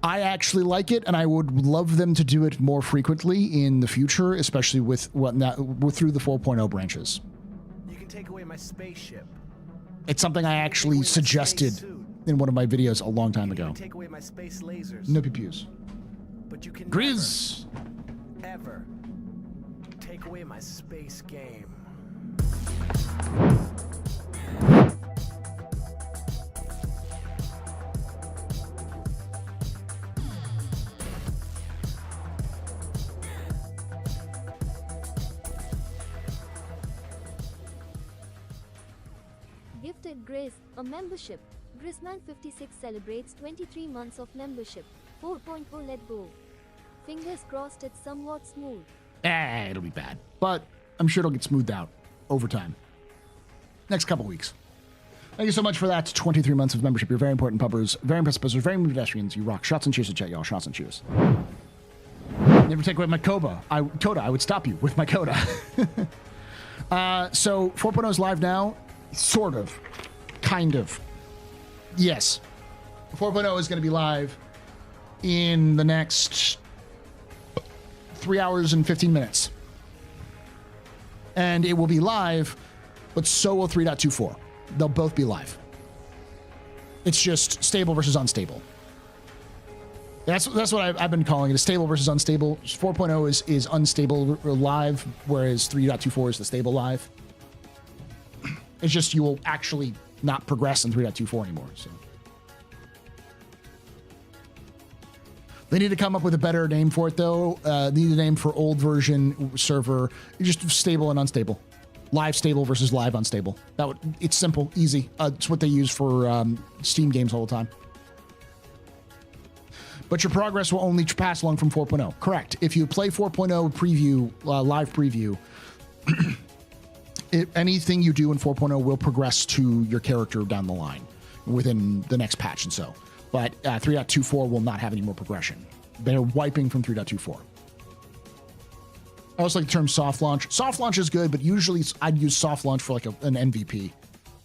A: I actually like it, and I would love them to do it more frequently in the future, especially with through the 4.0 branches.
B: You can take away my spaceship.
A: It's something I actually suggested in one of my videos a long time ago.
B: Take away my space lasers.
A: No pews.
B: But you can
A: Grizz.
B: ever take away my space game.
C: Gifted Grizz, a membership. Grizzman56 celebrates 23 months of membership. 4.0 let go. Fingers crossed it's somewhat smooth.
A: It'll be bad, but I'm sure it'll get smoothed out over time. Next couple weeks. Thank you so much for that. 23 months of membership. You're very important pubbers, very impressive pubbers, very pedestrians. You rock. Shots and cheers to chat, y'all. Shots and cheers. Never take away my Coda. I would stop you with my Coda. So 4.0 is live now. Sort of. Kind of. Yes. 4.0 is going to be live in the next 3 hours and 15 minutes. And it will be live, but so will 3.24. They'll both be live. It's just stable versus unstable. That's what I've been calling it, stable versus unstable. 4.0 is unstable live, whereas 3.24 is the stable live. It's just you will actually not progress in 3.24 anymore. So they need to come up with a better name for it, though. They need a name for old version server. Just stable and unstable. Live stable versus live unstable. It's simple, easy. It's what they use for Steam games all the time. But your progress will only pass along from 4.0. Correct. If you play 4.0 preview, live preview, anything you do in 4.0 will progress to your character down the line within the next patch and so. But 3.24 will not have any more progression. They're wiping from 3.24. I also like the term soft launch. Soft launch is good, but usually I'd use soft launch for like an MVP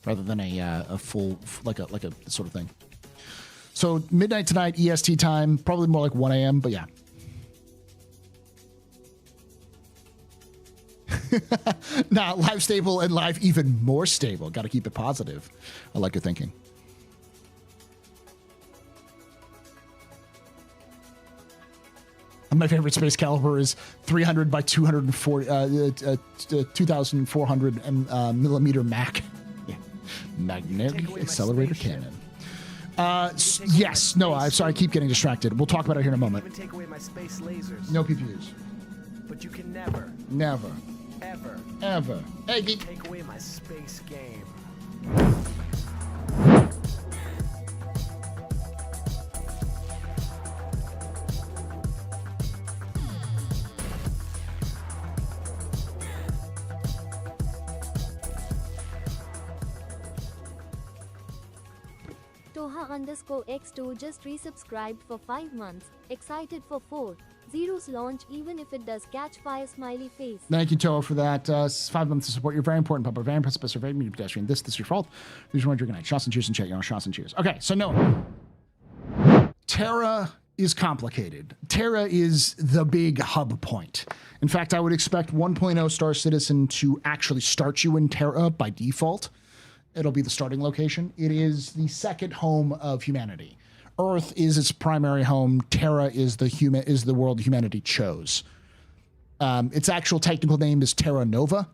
A: rather than a full, like a sort of thing. So midnight tonight, EST time, probably more like 1 a.m., but yeah. Nah, live stable and live even more stable. Got to keep it positive. I like your thinking. My favorite space caliber is 300 by 240, 2,400 millimeter Mac. Yeah. Magnetic accelerator cannon. Yes. No, I'm sorry. I keep getting distracted. We'll talk about it here in a moment.
B: Even take away my space lasers.
A: No PPUs.
B: But you can never,
A: Never.
B: ever
A: Ever. Hey, geek.
B: take away my space game.
C: Toha_X2 just resubscribed for 5 months. Excited for 4. Zero's launch, even if it does catch fire, smiley face.
A: Thank you, Toa, for that. 5 months to support. You're very important, Papa. Very impressive, very medium pedestrian. This is your fault. Who's one drinking night? Shots and cheers and chat. You know, shots and cheers. Okay, so no. Terra is complicated. Terra is the big hub point. In fact, I would expect 1.0 Star Citizen to actually start you in Terra by default. It'll be the starting location. It is the second home of humanity. Earth is its primary home. Terra is the world humanity chose. Its actual technical name is Terra Nova,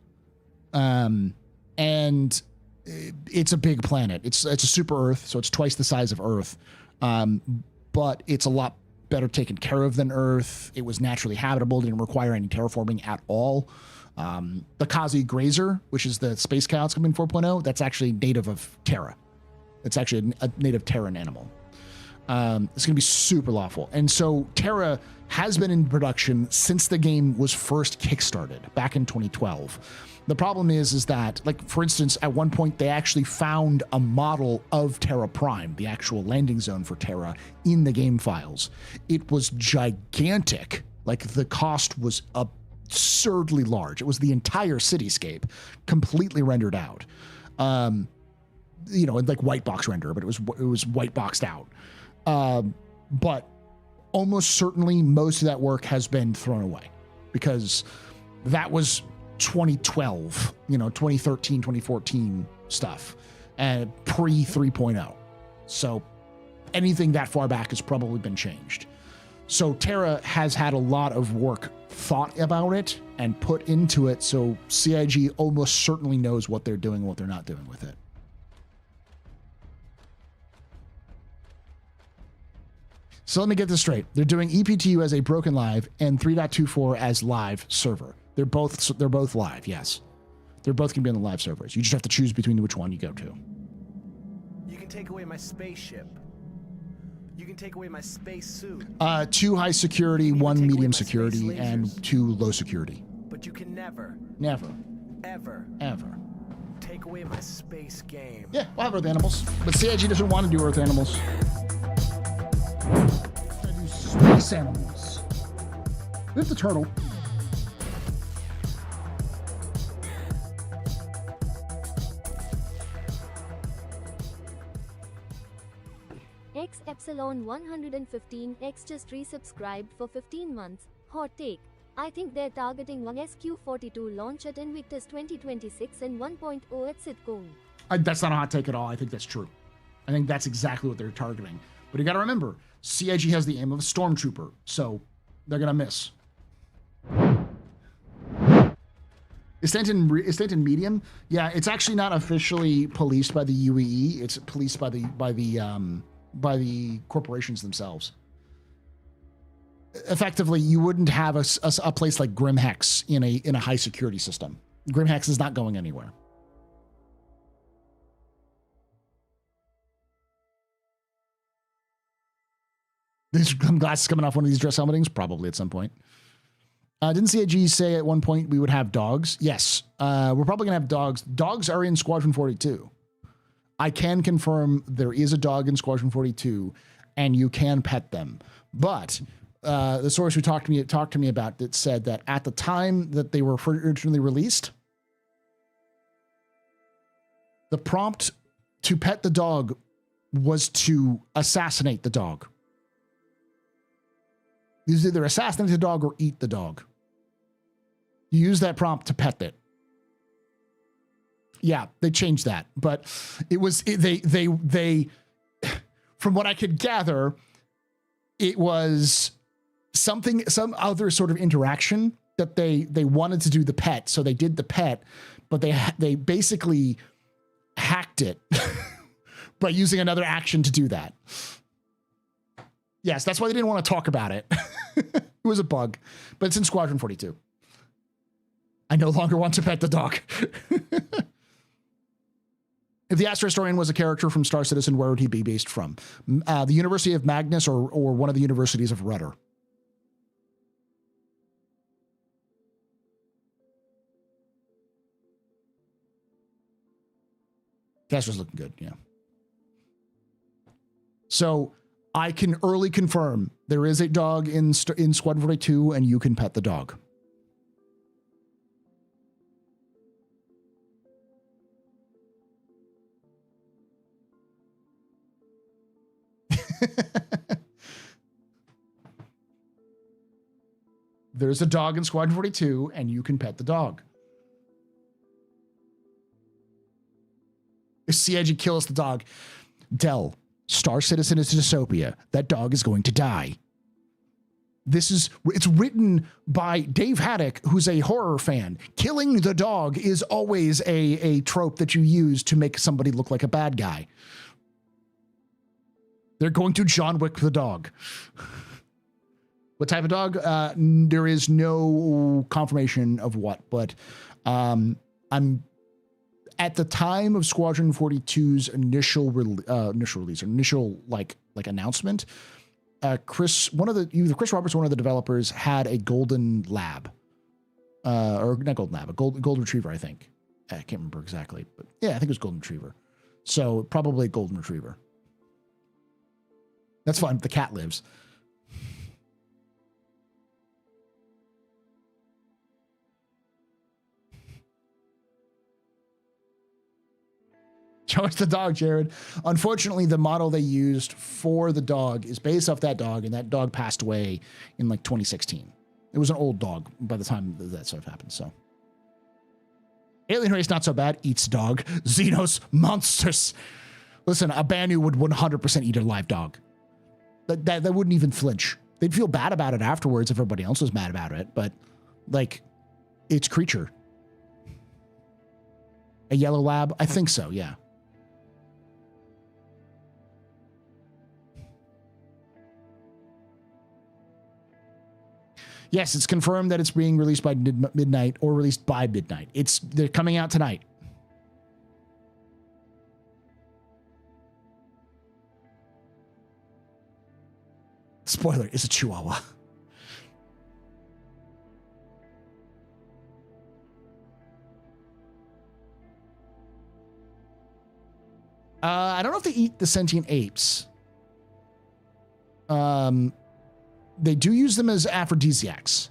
A: and it's a big planet. It's a super Earth, so it's twice the size of Earth, but it's a lot better taken care of than Earth. It was naturally habitable. Didn't require any terraforming at all. The Kazi Grazer, which is the space cow that's coming in 4.0, that's actually native of Terra. It's actually a native Terran animal. It's going to be super lawful. And so Terra has been in production since the game was first kickstarted back in 2012. The problem is that, like, for instance, at one point they actually found a model of Terra Prime, the actual landing zone for Terra, in the game files. It was gigantic. Like, the cost was absurdly large. It was the entire cityscape completely rendered out. You know, like white box render, but it was white boxed out. But almost certainly most of that work has been thrown away because that was 2012, 2013, 2014 stuff, and pre 3.0. So anything that far back has probably been changed. So Terra has had a lot of work thought about it and put into it. So CIG almost certainly knows what they're doing and what they're not doing with it. So let me get this straight. They're doing EPTU as a broken live and 3.24 as live server. They're both live, yes. They're both going to be on the live servers. You just have to choose between which one you go to.
B: You can take away my spaceship. You can take away my space suit.
A: 2 high security,
B: You can
A: 1
B: take away
A: medium
B: my
A: security,
B: space
A: and
B: lasers.
A: 2 low security.
B: But you can never,
A: Never,
B: ever
A: ever.
B: take away my space game.
A: Yeah, we'll have Earth animals. But CIG doesn't want to do Earth animals. I do space animals. With the turtle.
C: X Epsilon 115X just resubscribed for 15 months. Hot take. I think they're targeting one SQ42 launch at Invictus 2026 and 1.0 at Sitcom.
A: That's not a hot take at all. I think that's true. I think that's exactly what they're targeting. But you got to remember, CIG has the aim of a stormtrooper, so they're going to miss. Is Stanton medium? Yeah, it's actually not officially policed by the UEE. It's policed by the corporations themselves. Effectively, you wouldn't have a place like Grimhex in a high security system. Grimhex is not going anywhere. These glasses coming off one of these dress helmetings? Probably at some point. Didn't CIG say at one point we would have dogs? Yes. We're probably going to have dogs. Dogs are in Squadron 42. I can confirm there is a dog in Squadron 42, and you can pet them. But the source who talked to me about it said that at the time that they were originally released, the prompt to pet the dog was to assassinate the dog. You either assassinate the dog or eat the dog. You use that prompt to pet it. Yeah, they changed that, but they from what I could gather, it was some other sort of interaction that they wanted to do the pet, so they did the pet, but they basically hacked it by using another action to do that. Yes, that's why they didn't want to talk about it. It was a bug, but it's in Squadron 42. I no longer want to pet the dog. If the Astro Historian was a character from Star Citizen, where would he be based from? The University of Magnus or one of the universities of Rudder? Castro's looking good, yeah. So I can early confirm there is a dog in Squadron 42, and you can pet the dog. There's a dog in Squadron 42, and you can pet the dog. If CIG kills the dog, Dell, Star Citizen is a dystopia. That dog is going to die. It's written by Dave Haddock, who's a horror fan. Killing the dog is always a trope that you use to make somebody look like a bad guy. They're going to John Wick the dog. What type of dog? There is no confirmation of what, but I'm at the time of Squadron 42's initial announcement. Chris Roberts, one of the developers, had a golden lab, or not golden lab, a gold retriever, I think. I can't remember exactly, but yeah, I think it was golden retriever. So probably a golden retriever. That's fine. The cat lives. Show us the dog, Jared. Unfortunately, the model they used for the dog is based off that dog, and that dog passed away in like 2016. It was an old dog by the time that stuff happened, so. Alien race, not so bad. Eats dog. Xenos, monsters. Listen, a Banu would 100% eat a live dog. That wouldn't even flinch. They'd feel bad about it afterwards if everybody else was mad about it, but, like, it's creature. A yellow lab? I think so, yeah. Yes, it's confirmed that it's being released by midnight or released by midnight. They're coming out tonight. Spoiler, it's a Chihuahua. I don't know if they eat the sentient apes. They do use them as aphrodisiacs.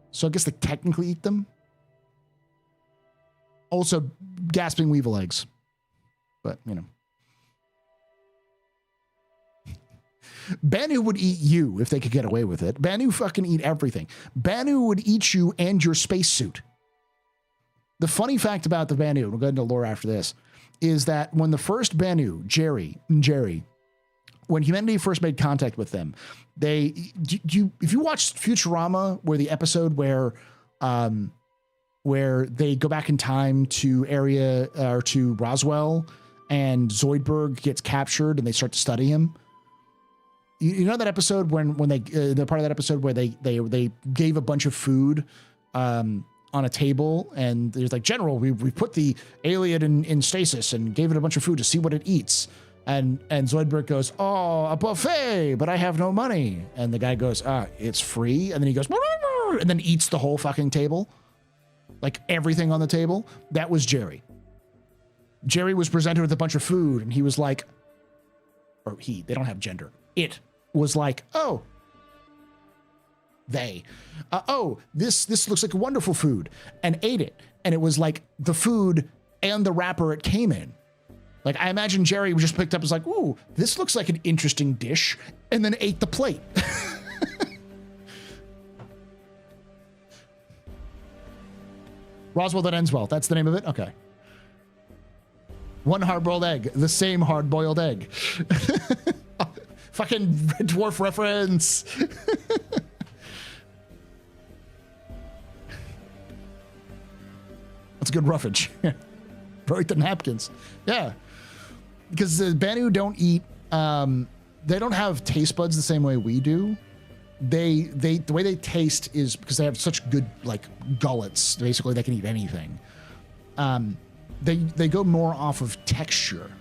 A: So I guess they technically eat them. Also, gasping weevil eggs. But, you know. Banu would eat you if they could get away with it. Banu fucking eat everything. Banu would eat you and your spacesuit. The funny fact about the Banu, we'll go into lore after this, is that when the first Banu, Jerry, when humanity first made contact with them, if you watched Futurama, where the episode where they go back in time to to Roswell, and Zoidberg gets captured and they start to study him. You know that episode when they're part of that episode where they gave a bunch of food on a table, and there's like, General, we put the alien in stasis and gave it a bunch of food to see what it eats. And Zoidberg goes, oh, a buffet, but I have no money. And the guy goes, it's free. And then he goes, and then eats the whole fucking table. Like everything on the table. That was Jerry. Jerry was presented with a bunch of food, and he was like, they don't have gender. It was like, this looks like a wonderful food, and ate it. And it was like the food and the wrapper it came in. Like, I imagine Jerry just picked up and was like, ooh, this looks like an interesting dish, and then ate the plate. Roswell That Ends Well. That's the name of it? Okay. One hard-boiled egg. The same hard-boiled egg. Fucking Red Dwarf reference. That's a good roughage. Broke the napkins. Yeah. because the Banu don't eat, they don't have taste buds the same way we do. The way they taste is because they have such good like gullets. Basically, they can eat anything. They go more off of texture.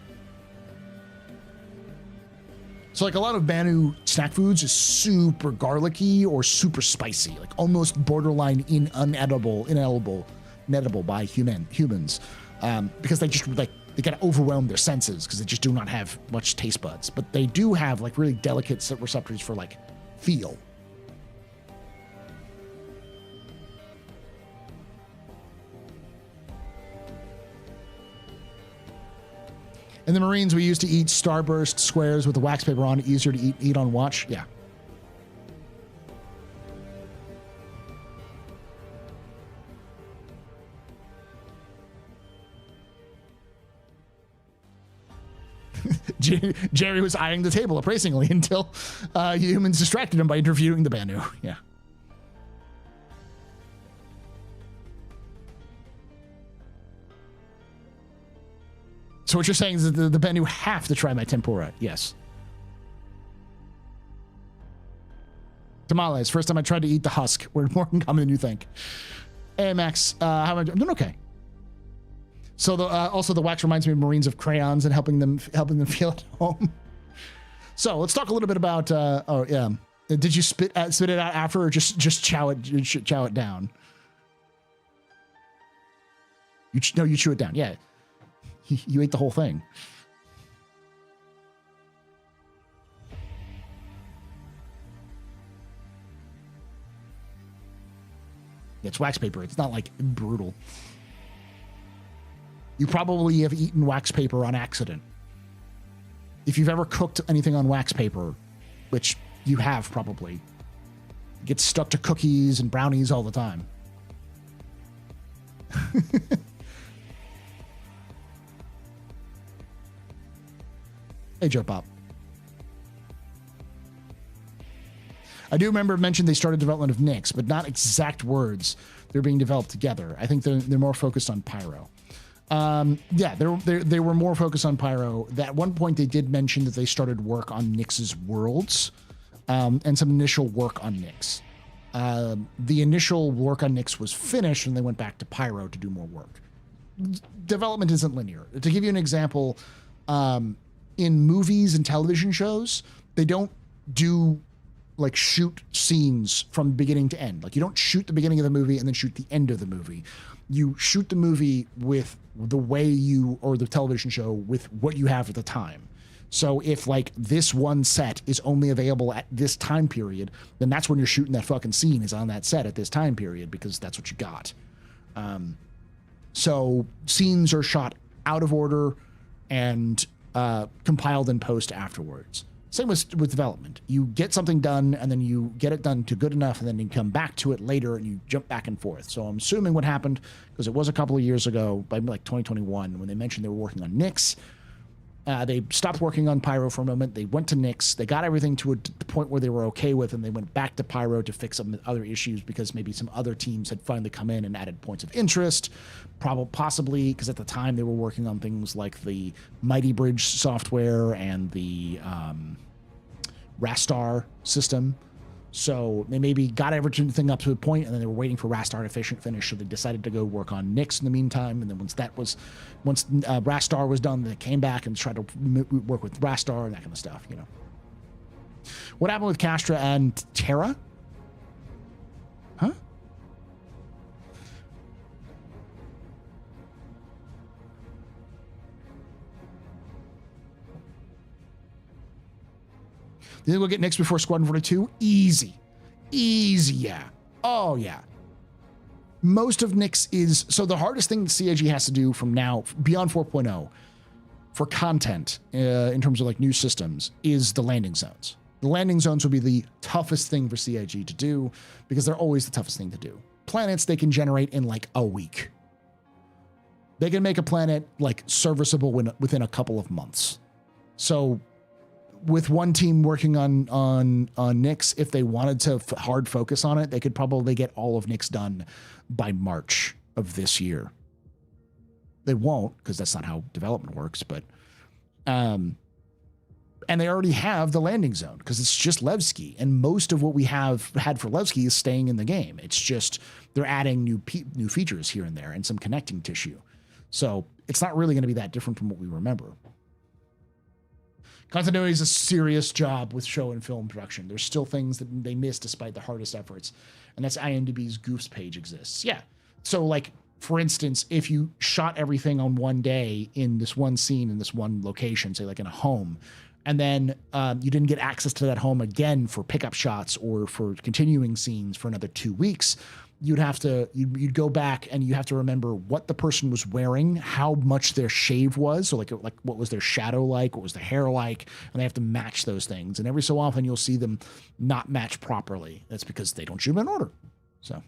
A: So like a lot of Banu snack foods is super garlicky or super spicy, like almost borderline inedible by humans, because they just like they get overwhelmed their senses because they just do not have much taste buds. But they do have like really delicate receptors for like feel. In the Marines, we used to eat Starburst squares with the wax paper on, easier to eat on watch. Yeah. Jerry was eyeing the table appraisingly until humans distracted him by interviewing the Banu. Yeah. So what you're saying is that the Banu have to try my tempura. Yes. Tamales. First time I tried to eat the husk. We're more in common than you think. Hey, Max. How am I doing? I'm doing okay. So also the wax reminds me of Marines of crayons and helping them feel at home. So let's talk a little bit about. Oh yeah. Did you spit it out after, or just chow it down? You chew it down. Yeah. You ate the whole thing. It's wax paper. It's not like brutal. You probably have eaten wax paper on accident. If you've ever cooked anything on wax paper, which you have probably, it gets stuck to cookies and brownies all the time. Hey, Joe Pop. I do remember mentioned they started development of Nyx, but not exact words. They're being developed together. I think they're more focused on Pyro. Yeah, they were more focused on Pyro. At one point, they did mention that they started work on Nyx's worlds, and some initial work on Nyx. The initial work on Nyx was finished, and they went back to Pyro to do more work. Development isn't linear. To give you an example, in movies and television shows, they don't do like shoot scenes from beginning to end. Like you don't shoot the beginning of the movie and then shoot the end of the movie. You shoot the movie with the way or the television show with what you have at the time. So if like this one set is only available at this time period, then that's when you're shooting that fucking scene is on that set at this time period because that's what you got. So scenes are shot out of order and compiled in post afterwards. Same with development. You get something done and then you get it done to good enough and then you come back to it later and you jump back and forth. So I'm assuming what happened, because it was a couple of years ago, by like 2021, when they mentioned they were working on Nyx, they stopped working on Pyro for a moment. They went to Nyx. They got everything to the point where they were okay with, and they went back to Pyro to fix some other issues because maybe some other teams had finally come in and added points of interest. Possibly because at the time they were working on things like the Mighty Bridge software and the Rastar system. So they maybe got everything up to a point, and then they were waiting for Rastar to finish. So they decided to go work on Nyx in the meantime. And then once Rastar was done, they came back and tried to work with Rastar and that kind of stuff. You know, what happened with Castra and Terra? Huh? You think we'll get Nyx before Squadron 42? Easy, yeah. Oh yeah. Most of Nyx is, so the hardest thing that CIG has to do from now beyond 4.0 for content in terms of like new systems is the landing zones. The landing zones will be the toughest thing for CIG to do because they're always the toughest thing to do. Planets they can generate in like a week. They can make a planet like serviceable within a couple of months. So with one team working on Nyx, if they wanted to hard focus on it, they could probably get all of Nyx done by March of this year. They won't, because that's not how development works, but And they already have the landing zone because it's just Levski. And most of what we have had for Levski is staying in the game. It's just they're adding new features here and there and some connecting tissue. So it's not really going to be that different from what we remember. Continuity is a serious job with show and film production. There's still things that they miss despite the hardest efforts. And that's IMDb's Goofs page exists. Yeah. So like, for instance, if you shot everything on one day in this one scene in this one location, say like in a home, and then you didn't get access to that home again for pickup shots or for continuing scenes for another 2 weeks, you'd go back and you have to remember what the person was wearing, how much their shave was. So like what was their shadow like? What was their hair like? And they have to match those things. And every so often you'll see them not match properly. That's because they don't shoot them in order. So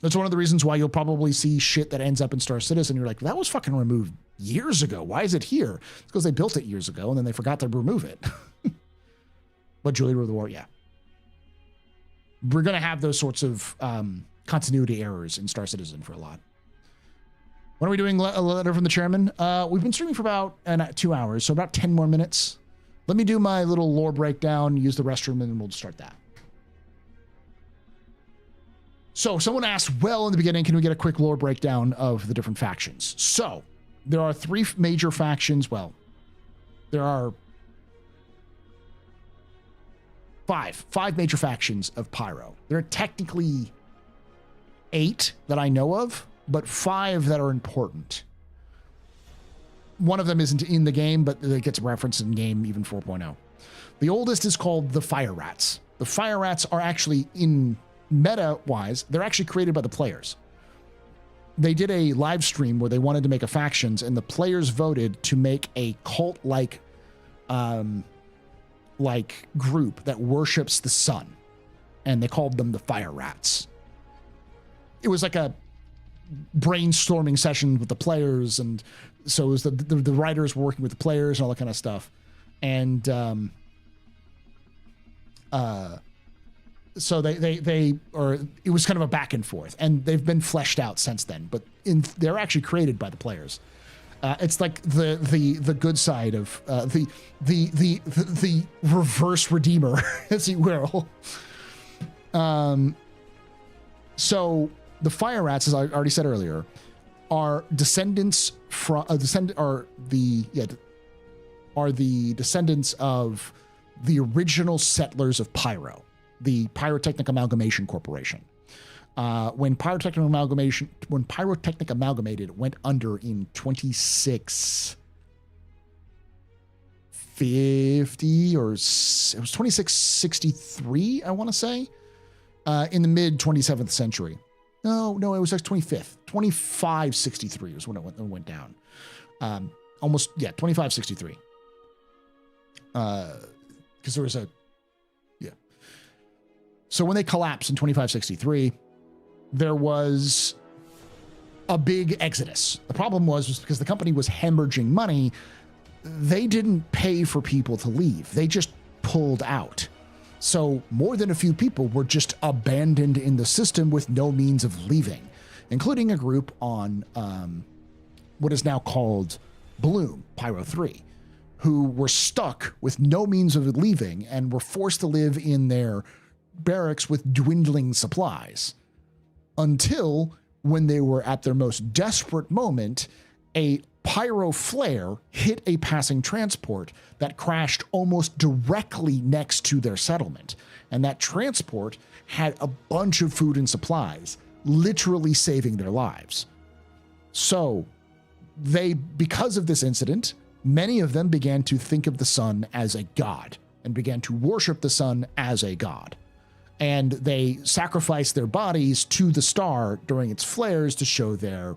A: that's one of the reasons why you'll probably see shit that ends up in Star Citizen. You're like, that was fucking removed years ago. Why is it here? It's because they built it years ago and then they forgot to remove it. But Julie Rule of the War, yeah. We're going to have those sorts of continuity errors in Star Citizen for a lot. When are we doing a letter from the chairman? We've been streaming for about 2 hours, so about 10 more minutes. Let me do my little lore breakdown, use the restroom, and then we'll start that. So someone asked, well, in the beginning, can we get a quick lore breakdown of the different factions? So there are 3 major factions. Well, there are 5 major factions of Pyro. There are technically 8 that I know of, but 5 that are important. One of them isn't in the game, but it gets referenced in game even 4.0. The oldest is called the Fire Rats. The Fire Rats are actually in meta-wise, they're actually created by the players. They did a live stream where they wanted to make a factions, and the players voted to make a cult-like group that worships the sun, and they called them the Fire Rats. It was like a brainstorming session with the players, and so it was the writers were working with the players and all that kind of stuff, and so it was kind of a back and forth, and they've been fleshed out since then, but they're actually created by the players. It's like the good side of the reverse redeemer, as you will. So the Fire Rats, as I already said earlier, are descendants from are the descendants of the original settlers of Pyro, the Pyrotechnic Amalgamation Corporation. When Pyrotechnic Amalgamated went under in 2650 or it was 2663, I want to say, in the mid 27th century. No, it was like 2563 was when it went down. 2563. Because there was So when they collapsed in 2563, there was a big exodus. The problem was because the company was hemorrhaging money, they didn't pay for people to leave. They just pulled out. So more than a few people were just abandoned in the system with no means of leaving, including a group on what is now called Bloom, Pyro 3, who were stuck with no means of leaving and were forced to live in their barracks with dwindling supplies. Until when they were at their most desperate moment, a pyro flare hit a passing transport that crashed almost directly next to their settlement. And that transport had a bunch of food and supplies, literally saving their lives. So because of this incident, many of them began to think of the sun as a god and began to worship the sun as a god. And they sacrificed their bodies to the star during its flares to show their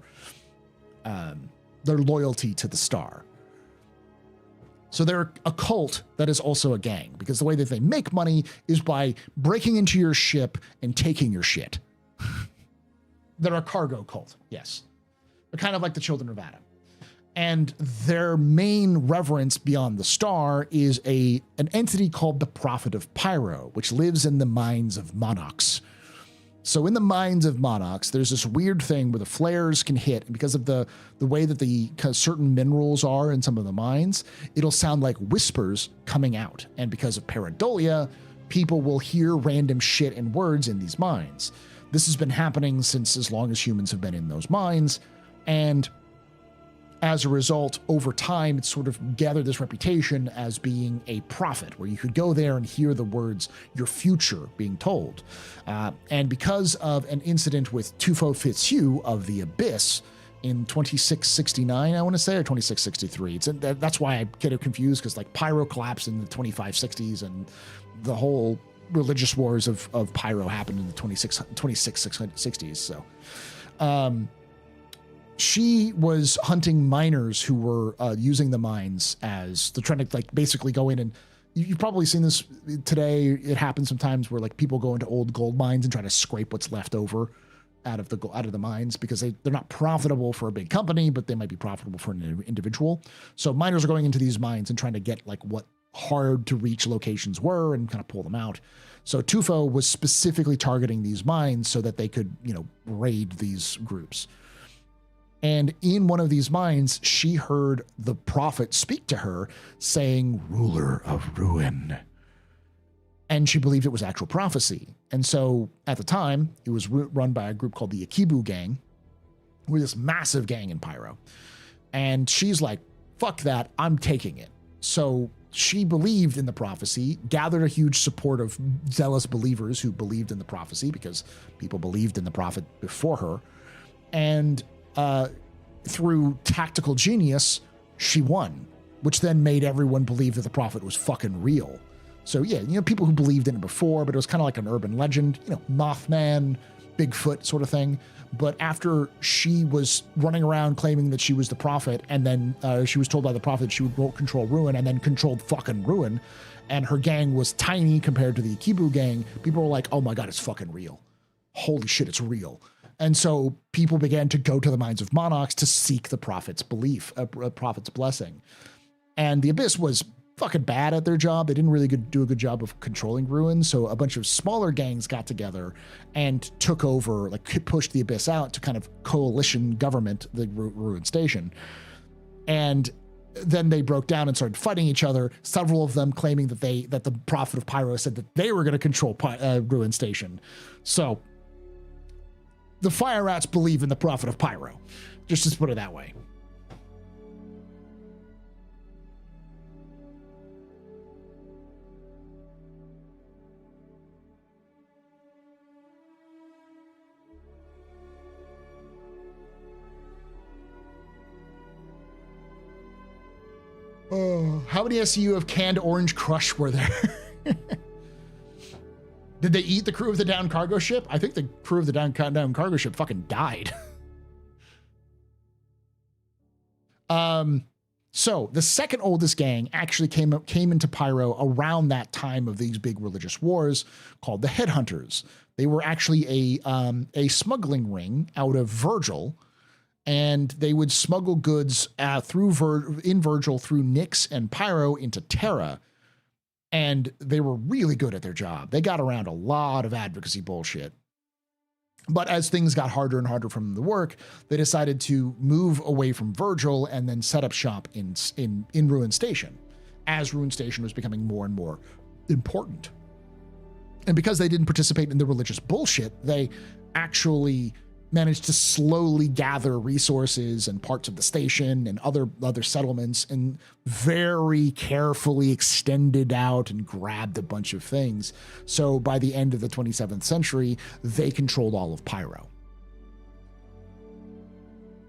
A: loyalty to the star. So they're a cult that is also a gang, because the way that they make money is by breaking into your ship and taking your shit. They're a cargo cult, yes. They're kind of like the Children of Adam. And their main reverence beyond the star is an entity called the Prophet of Pyro, which lives in the mines of Monarchs. So in the mines of Monarchs, there's this weird thing where the flares can hit, and because of the way that the certain minerals are in some of the mines, it'll sound like whispers coming out. And because of pareidolia, people will hear random shit and words in these mines. This has been happening since as long as humans have been in those mines, and as a result, over time, it's sort of gathered this reputation as being a prophet, where you could go there and hear the words, your future, being told. And because of an incident with Tufo Fitzhugh of the Abyss in 2669, I want to say, or 2663. That's why I get it confused, because like Pyro collapsed in the 2560s, and the whole religious wars of Pyro happened in the 2660s. So, she was hunting miners who were using the mines as they're trying to like basically go in, and you've probably seen this today. It happens sometimes where like people go into old gold mines and try to scrape what's left over out of the mines, because they're not profitable for a big company, but they might be profitable for an individual. So miners are going into these mines and trying to get like what hard to reach locations were and kind of pull them out. So Tufo was specifically targeting these mines so that they could, raid these groups. And in one of these mines, she heard the prophet speak to her saying, ruler of ruin. And she believed it was actual prophecy. And so at the time, it was run by a group called the Akibu Gang. We're this massive gang in Pyro. And she's like, fuck that, I'm taking it. So she believed in the prophecy, gathered a huge support of zealous believers who believed in the prophecy, because people believed in the prophet before her. And through tactical genius, she won, which then made everyone believe that the prophet was fucking real. So yeah, people who believed in it before, but it was kind of like an urban legend, Mothman, Bigfoot sort of thing. But after she was running around claiming that she was the prophet, and then she was told by the prophet she would control Ruin, and then controlled fucking Ruin, and her gang was tiny compared to the Akibu gang, people were like, oh my God, it's fucking real. Holy shit, it's real. And so people began to go to the mines of Monarchs to seek the prophet's belief, a prophet's blessing. And the Abyss was fucking bad at their job. They didn't really do a good job of controlling Ruin. So a bunch of smaller gangs got together and took over, like pushed the Abyss out to kind of coalition government the Ruin Station. And then they broke down and started fighting each other. Several of them claiming that the prophet of Pyro said that they were going to control Ruin Station. So the Fire Rats believe in the prophet of Pyro, just to put it that way. Oh, how many SCU of canned Orange Crush were there? Did they eat the crew of the downed cargo ship? I think the crew of the downed cargo ship fucking died. So the second oldest gang actually came into Pyro around that time of these big religious wars, called the Headhunters. They were actually a smuggling ring out of Virgil, and they would smuggle goods through Virgil through Nyx and Pyro into Terra. And they were really good at their job. They got around a lot of advocacy bullshit. But as things got harder and harder from the work, they decided to move away from Virgil and then set up shop in Ruin Station, as Ruin Station was becoming more and more important. And because they didn't participate in the religious bullshit, they actually managed to slowly gather resources and parts of the station and other settlements, and very carefully extended out and grabbed a bunch of things. So by the end of the 27th century, they controlled all of Pyro.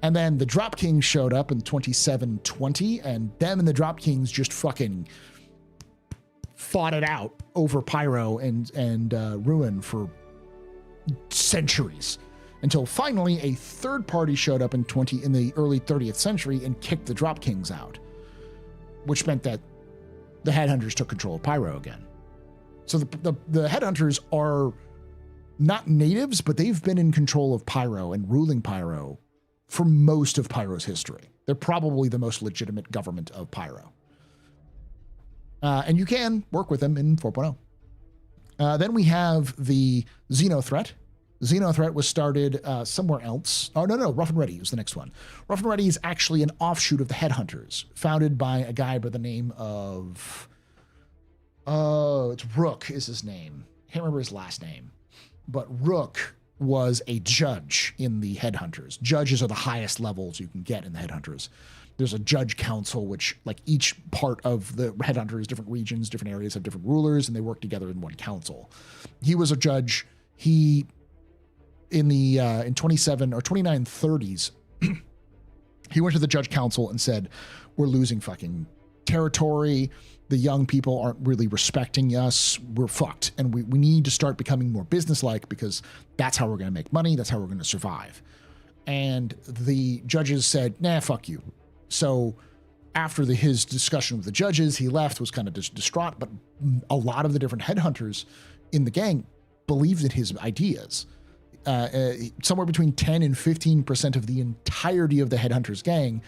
A: And then the Drop Kings showed up in 2720, and them and the Drop Kings just fucking fought it out over Pyro and Ruin for centuries. Until finally a third party showed up in the early 30th century and kicked the Drop Kings out, which meant that the Headhunters took control of Pyro again. So the Headhunters are not natives, but they've been in control of Pyro and ruling Pyro for most of Pyro's history. They're probably the most legitimate government of Pyro. And you can work with them in 4.0. Then we have the Xeno threat, Xenothreat was started somewhere else. Oh, no, Rough and Ready was the next one. Rough and Ready is actually an offshoot of the Headhunters, founded by a guy by the name of... it's Rook is his name. Can't remember his last name. But Rook was a judge in the Headhunters. Judges are the highest levels you can get in the Headhunters. There's a judge council, which like each part of the Headhunters, different regions, different areas have different rulers, and they work together in one council. He was a judge. He, in the in 2930s, he went to the judge council and said, we're losing fucking territory. The young people aren't really respecting us. We're fucked. And we need to start becoming more businesslike because that's how we're going to make money. That's how we're going to survive. And the judges said, nah, fuck you. So after his discussion with the judges, he left, was kind of distraught. But a lot of the different headhunters in the gang believed in his ideas. Somewhere between 10 and 15% of the entirety of the headhunters gang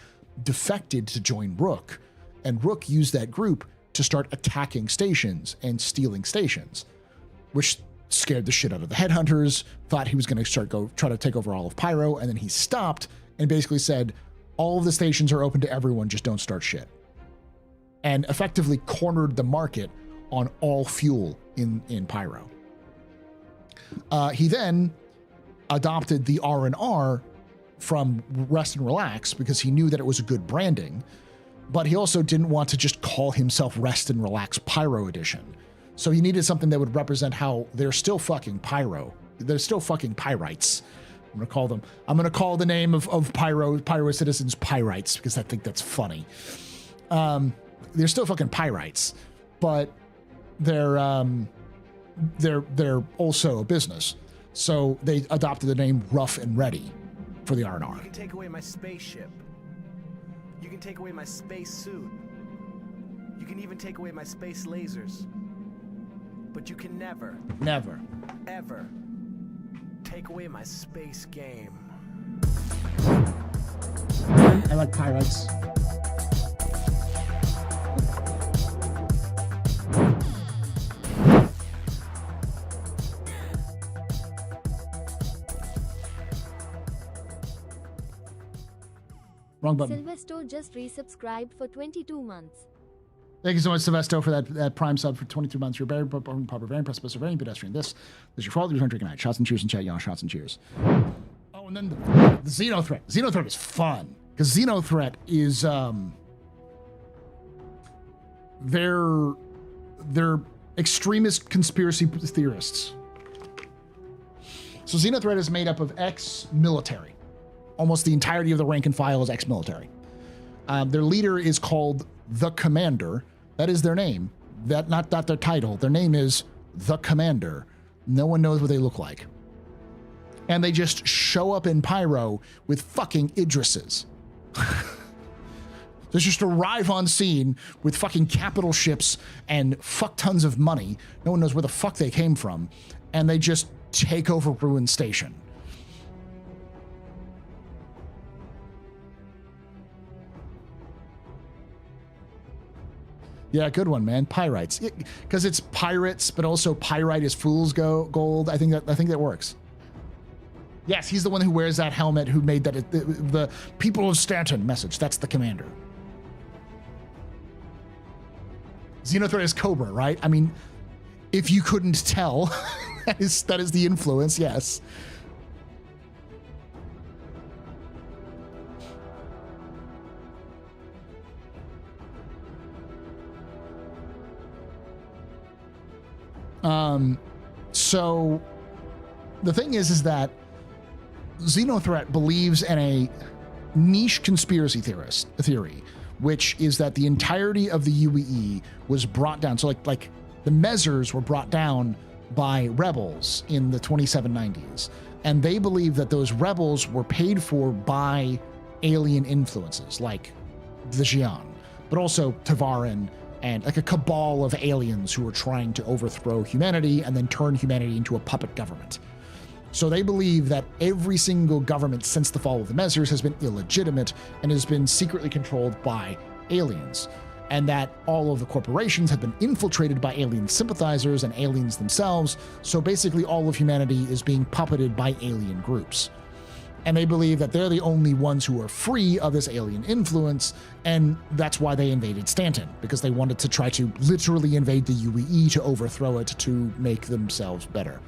A: defected to join Rook. And Rook used that group to start attacking stations and stealing stations, which scared the shit out of the headhunters, thought he was going to try to take over all of Pyro, and then he stopped and basically said, all of the stations are open to everyone, just don't start shit. And effectively cornered the market on all fuel in Pyro. He then adopted the R&R from Rest and Relax because he knew that it was a good branding, but he also didn't want to just call himself Rest and Relax Pyro Edition. So he needed something that would represent how they're still fucking Pyro. They're still fucking Pyrites. I'm going to call the name of Pyro citizens Pyrites because I think that's funny. They're still fucking Pyrites, but they're also a business. So they adopted the name Rough and Ready for the R&R.
B: You can take away my spaceship. You can take away my space suit. You can even take away my space lasers. But you can never, ever take away my space game.
A: I like Pyrites. Wrong button.
C: Silvesto just resubscribed for 22 months.
A: Thank you so much, Silvesto, for that Prime sub for 22 months. You're very popular, very impressive, very pedestrian. This is your fault. You're drinking tonight. Shots and cheers in chat, y'all. Shots and cheers. Oh, and then the Xenothreat. Xenothreat is fun because Xenothreat is they're extremist conspiracy theorists. So Xenothreat is made up of ex-military. Almost the entirety of the rank and file is ex-military. Their leader is called The Commander. That is their name. Not their title. Their name is The Commander. No one knows what they look like. And they just show up in Pyro with fucking Idrises. They just arrive on scene with fucking capital ships and fuck tons of money. No one knows where the fuck they came from. And they just take over Ruin Station. Yeah, good one, man. Pyrites, because it's pirates, but also pyrite is fool's gold. I think that works. Yes, he's the one who wears that helmet. Who made that the people of Stanton message? That's the commander. Xenothreat is Cobra, right? I mean, if you couldn't tell, that is the influence. Yes. So the thing is that Xenothreat believes in a niche conspiracy theory, which is that the entirety of the UEE was brought down. So like the Mezzers were brought down by rebels in the 2790s. And they believe that those rebels were paid for by alien influences like the Xi'an, but also Tavarin, and like a cabal of aliens who are trying to overthrow humanity and then turn humanity into a puppet government. So they believe that every single government since the fall of the Mezzers has been illegitimate and has been secretly controlled by aliens. and that all of the corporations have been infiltrated by alien sympathizers and aliens themselves. So basically all of humanity is being puppeted by alien groups. And they believe that they're the only ones who are free of this alien influence, and that's why they invaded Stanton, because they wanted to try to literally invade the UEE to overthrow it to make themselves better.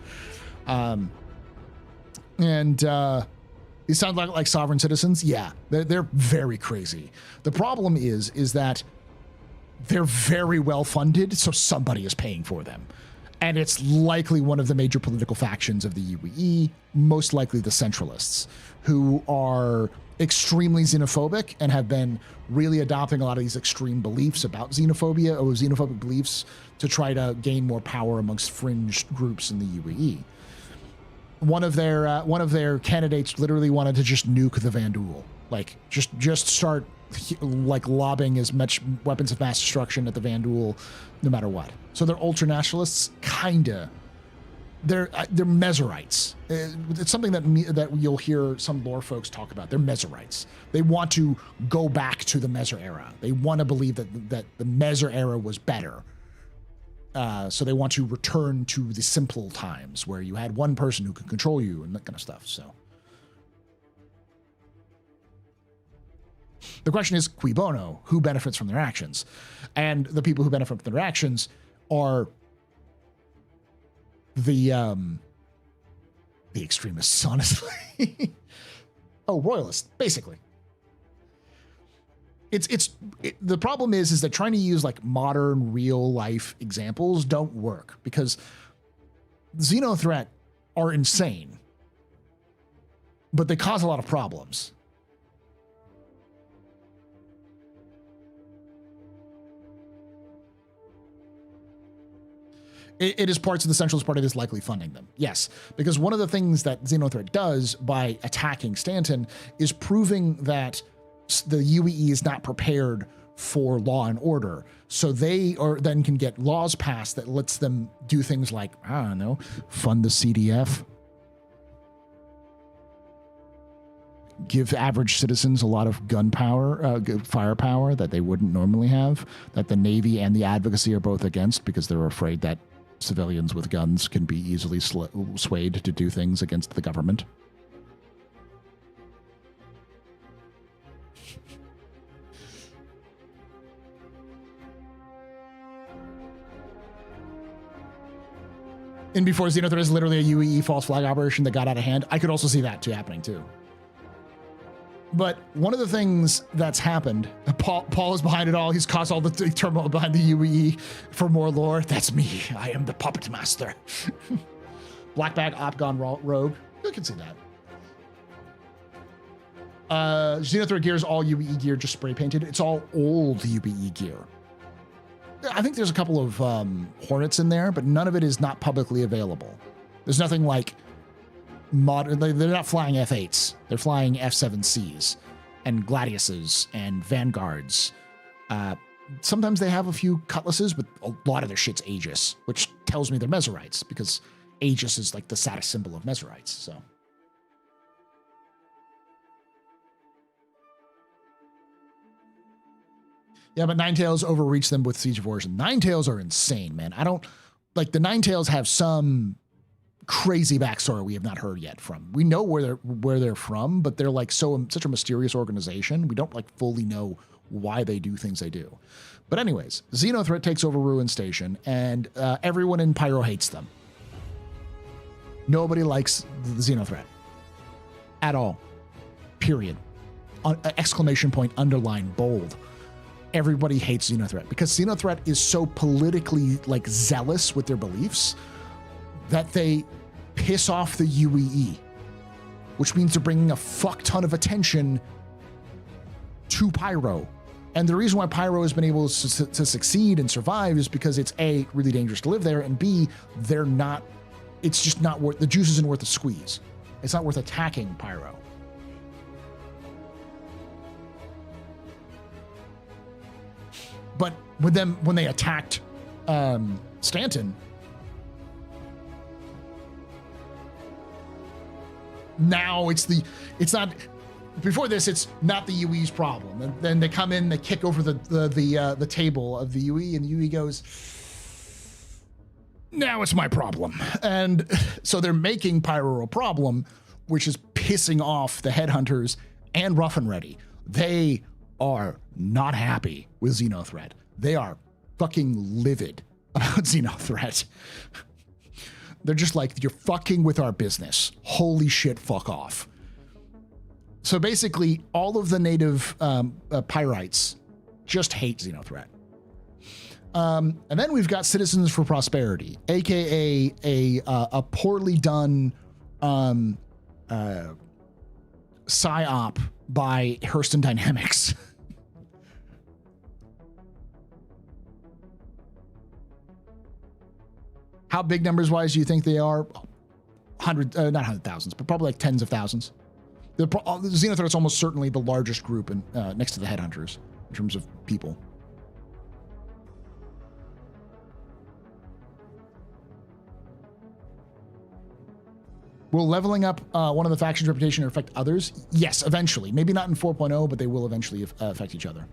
A: These sound like sovereign citizens. Yeah, they're very crazy. The problem is that they're very well funded, so somebody is paying for them. And it's likely one of the major political factions of the UEE, most likely the Centralists, who are extremely xenophobic and have been really adopting a lot of these extreme beliefs about xenophobia or xenophobic beliefs to try to gain more power amongst fringe groups in the UEE. One of their candidates literally wanted to just nuke the Vanduul, like just start like lobbing as much weapons of mass destruction at the Vanduul, no matter what. So they're ultra-nationalists, kinda. They're Meserites. It's something that you'll hear some lore folks talk about. They're Meserites. They want to go back to the Meser era. They want to believe that the Meser era was better. So they want to return to the simple times where you had one person who could control you and that kind of stuff. So the question is, cui bono? Who benefits from their actions? And the people who benefit from their actions are the extremists, honestly. Oh, royalists, basically. The problem is that trying to use like modern real life examples don't work, because Xenothreat are insane, but they cause a lot of problems. It is parts of the Centralist Party that's likely funding them. Yes, because one of the things that Xenothreat does by attacking Stanton is proving that the UEE is not prepared for law and order. So they then can get laws passed that lets them do things like, I don't know, fund the CDF, give average citizens a lot of gunpower, firepower that they wouldn't normally have, that the Navy and the advocacy are both against because they're afraid that civilians with guns can be easily swayed to do things against the government. And before Xenothreat is literally a UEE false flag operation that got out of hand. I could also see that happening too. But one of the things that's happened, Paul is behind it all. He's caused all the turmoil behind the UEE for more lore. That's me. I am the puppet master. Blackbag, Opgon, Rogue. You can see that. Xenothreat gear is all UEE gear, just spray painted. It's all old UEE gear. I think there's a couple of Hornets in there, but none of it is not publicly available. There's nothing like modern. They're not flying F8s. They're flying F7Cs and Gladiuses and Vanguards. Sometimes they have a few Cutlasses, but a lot of their shit's Aegis, which tells me they're Meserites, because Aegis is like the status symbol of Meserites. So. Yeah, but Ninetails overreached them with Siege of Origin. Ninetails are insane, man. I don't like the Ninetails have some crazy backstory we have not heard yet from. We know where they're from, but they're like such a mysterious organization. We don't like fully know why they do things they do. But anyways, Xenothreat takes over Ruin Station, and everyone in Pyro hates them. Nobody likes the Xenothreat at all. Period. Exclamation point, underline, bold. Everybody hates Xenothreat because Xenothreat is so politically like zealous with their beliefs that they piss off the UEE, which means they're bringing a fuck ton of attention to Pyro. And the reason why Pyro has been able to succeed and survive is because it's A, really dangerous to live there, and B, it's just not worth, the juice isn't worth the squeeze. It's not worth attacking Pyro. But with them, when they attacked Stanton, now it's not before this, it's not the UE's problem. And then they come in, they kick over the table of the UE, and the UE goes, now it's my problem. And so they're making Pyro a problem, which is pissing off the headhunters and Rough and Ready. They are not happy with Xenothreat. They are fucking livid about Xenothreat. They're just like, you're fucking with our business. Holy shit, fuck off. So basically, all of the native Pyrites just hate Xenothreat. And then we've got Citizens for Prosperity, aka a poorly done psyop by Hurston Dynamics. How big numbers wise do you think they are? Not 100,000s, but probably like tens of thousands. The Xenothreat's almost certainly the largest group in, next to the Headhunters in terms of people. Will leveling up one of the factions' reputation affect others? Yes, eventually. Maybe not in 4.0, but they will eventually affect each other.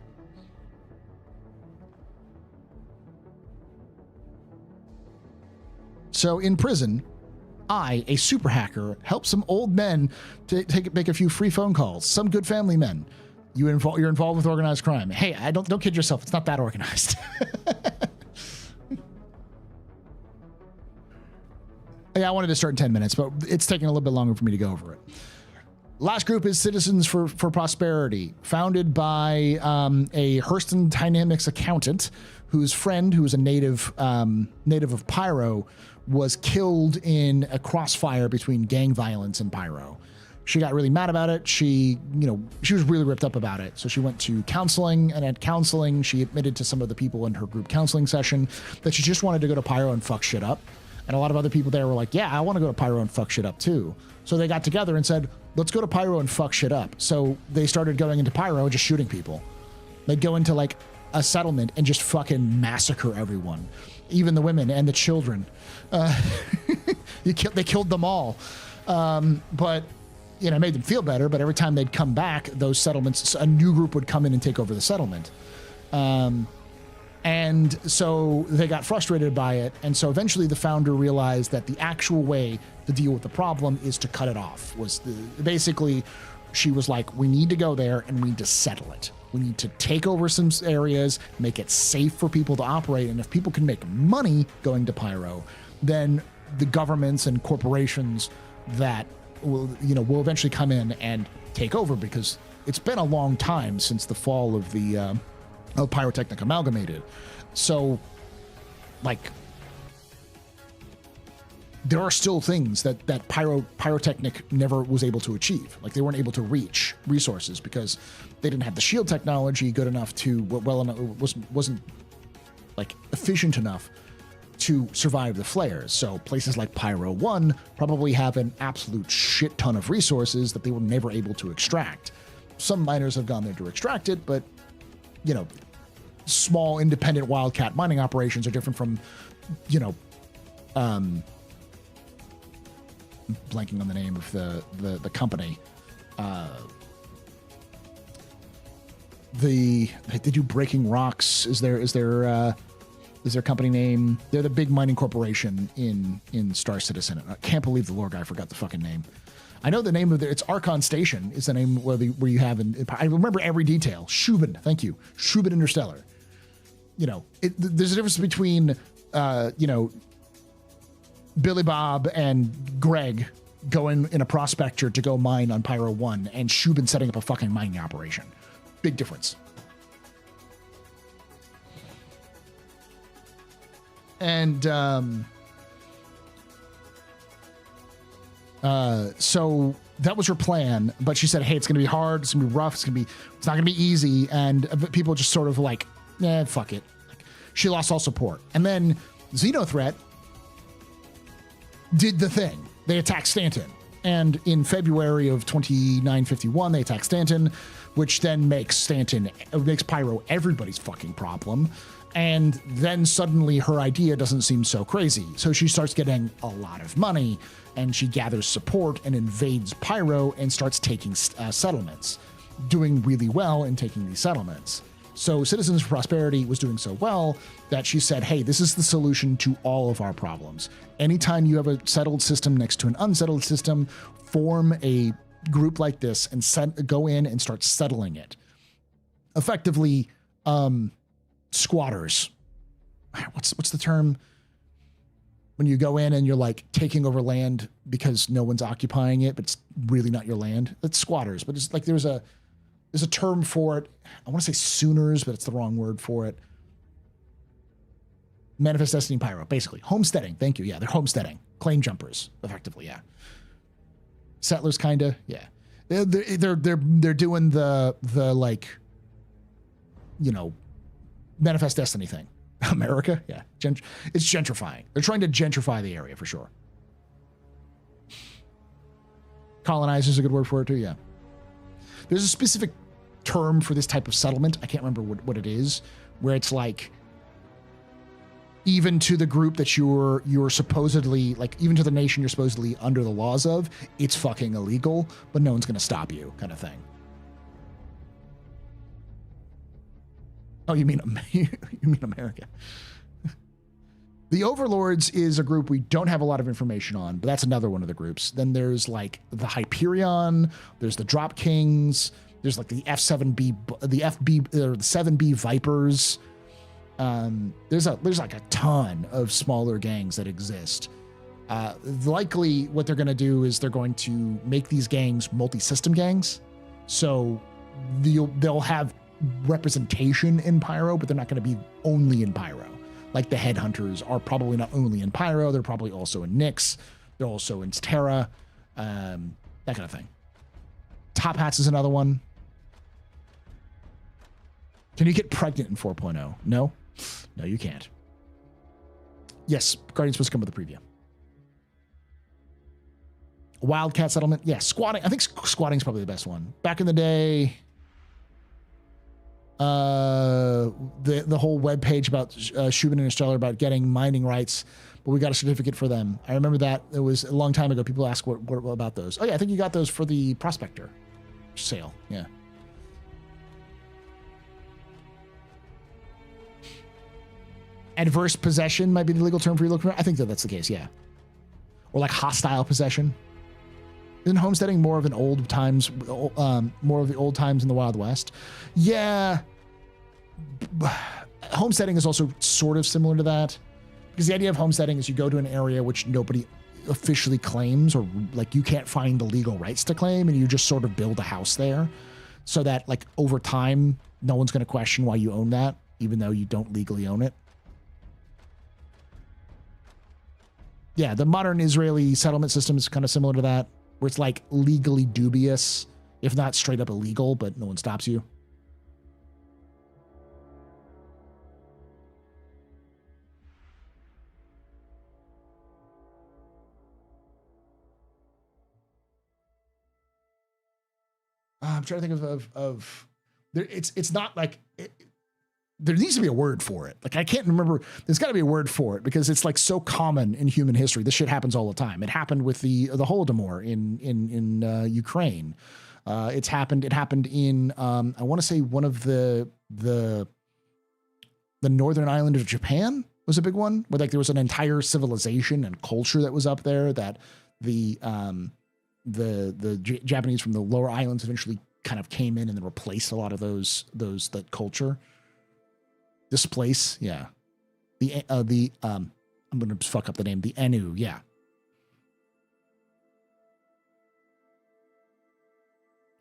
A: So in prison, I, a super hacker, help some old men to make a few free phone calls. Some good family men. You're involved with organized crime. Hey, don't kid yourself. It's not that organized. Yeah, I wanted to start in 10 minutes, but it's taking a little bit longer for me to go over it. Last group is Citizens for Prosperity, founded by a Hurston Dynamics accountant whose friend, who was a native of Pyro, was killed in a crossfire between gang violence and Pyro. She got really mad about it. She was really ripped up about it. So she went to counseling, and at counseling, she admitted to some of the people in her group counseling session that she just wanted to go to Pyro and fuck shit up. And a lot of other people there were like, yeah, I want to go to Pyro and fuck shit up too. So they got together and said, let's go to Pyro and fuck shit up. So they started going into Pyro and just shooting people. They'd go into like a settlement and just fucking massacre everyone, even the women and the children. They killed them all. But it made them feel better. But every time they'd come back, those settlements, a new group would come in and take over the settlement. And so they got frustrated by it. And so eventually the founder realized that the actual way to deal with the problem is to cut it off. Basically, she was like, we need to go there and we need to settle it. We need to take over some areas, make it safe for people to operate. And if people can make money going to Pyro, then the governments and corporations that will eventually come in and take over, because it's been a long time since the fall of the Pyrotechnic Amalgamated. So, like, there are still things that Pyrotechnic never was able to achieve. Like, they weren't able to reach resources because they didn't have the shield technology good enough to, wasn't like efficient enough to survive the flares. So places like Pyro 1 probably have an absolute shit ton of resources that they were never able to extract. Some miners have gone there to extract it, but small independent wildcat mining operations are different from, blanking on the name of the company. They do Breaking Rocks. Is their company name? They're the big mining corporation in Star Citizen. I can't believe the lore guy forgot the fucking name. I know the name of it's Archon Station is the name where you have, I remember every detail. Shubin, thank you. Shubin Interstellar. There's a difference between, Billy Bob and Greg going in a prospector to go mine on Pyro 1 and Shubin setting up a fucking mining operation. Big difference. And, so that was her plan, but she said, hey, it's going to be hard. It's going to be rough. It's not going to be easy. And people just sort of like, fuck it. Like, she lost all support. And then Xenothreat did the thing. They attacked Stanton. And in February of 2951, they attacked Stanton, which then makes Pyro everybody's fucking problem. And then suddenly her idea doesn't seem so crazy. So she starts getting a lot of money, and she gathers support and invades Pyro and starts taking settlements, doing really well in taking these settlements. So Citizens for Prosperity was doing so well that she said, hey, this is the solution to all of our problems. Anytime you have a settled system next to an unsettled system, form a group like this and go in and start settling it. Effectively, squatters. What's the term? When you go in and you're like taking over land because no one's occupying it, but it's really not your land. It's squatters, but it's like there's a term for it. I want to say Sooners, but it's the wrong word for it. Manifest Destiny Pyro, basically. Homesteading. Thank you. Yeah, they're homesteading. Claim jumpers, effectively, yeah. Settlers, kinda, yeah. They're doing the like, you know, Manifest Destiny thing. America, yeah. It's gentrifying. They're trying to gentrify the area for sure. Colonize is a good word for it too, yeah. There's a specific term for this type of settlement. I can't remember what it is, where it's like, even to the group that you're supposedly, like, even to the nation you're supposedly under the laws of, it's fucking illegal, but no one's going to stop you, kind of thing. Oh, you mean America. The Overlords is a group we don't have a lot of information on, but that's another one of the groups. Then there's like the Hyperion, there's the Drop Kings, there's like the F7B, the FB, or the 7B Vipers. There's like a ton of smaller gangs that exist. Likely what they're going to do is they're going to make these gangs multi-system gangs. So they'll have representation in Pyro, but they're not going to be only in Pyro. Like the Headhunters are probably not only in Pyro, they're probably also in Nyx, they're also in Terra, that kind of thing. Top Hats is another one. Can you get pregnant in 4.0? No? No, you can't. Yes, Guardian's supposed to come with a preview. Wildcat Settlement. Yeah, squatting. I think squatting's probably the best one. Back in the day, the whole webpage about Shubin and Interstellar about getting mining rights, but we got a certificate for them. I remember that. It was a long time ago. People asked what about those. Oh yeah, I think you got those for the Prospector sale. Yeah. Adverse possession might be the legal term for you looking for. I think that's the case, yeah. Or like hostile possession. Isn't homesteading more of an old times, more of the old times in the Wild West? Yeah. Homesteading is also sort of similar to that. Because the idea of homesteading is you go to an area which nobody officially claims, or like you can't find the legal rights to claim, and you just sort of build a house there so that like over time, no one's going to question why you own that, even though you don't legally own it. Yeah, the modern Israeli settlement system is kind of similar to that, where it's like legally dubious, if not straight up illegal, but no one stops you. I'm trying to think of there. It's not like there needs to be a word for it. Like I can't remember. There's got to be a word for it because it's like so common in human history. This shit happens all the time. It happened with the Holodomor in Ukraine. It happened in I want to say one of the northern island of Japan was a big one, where like there was an entire civilization and culture that was up there that the Japanese from the lower islands eventually kind of came in and then replaced a lot of that culture. Displace, yeah. I'm gonna fuck up the name. The Enu, yeah.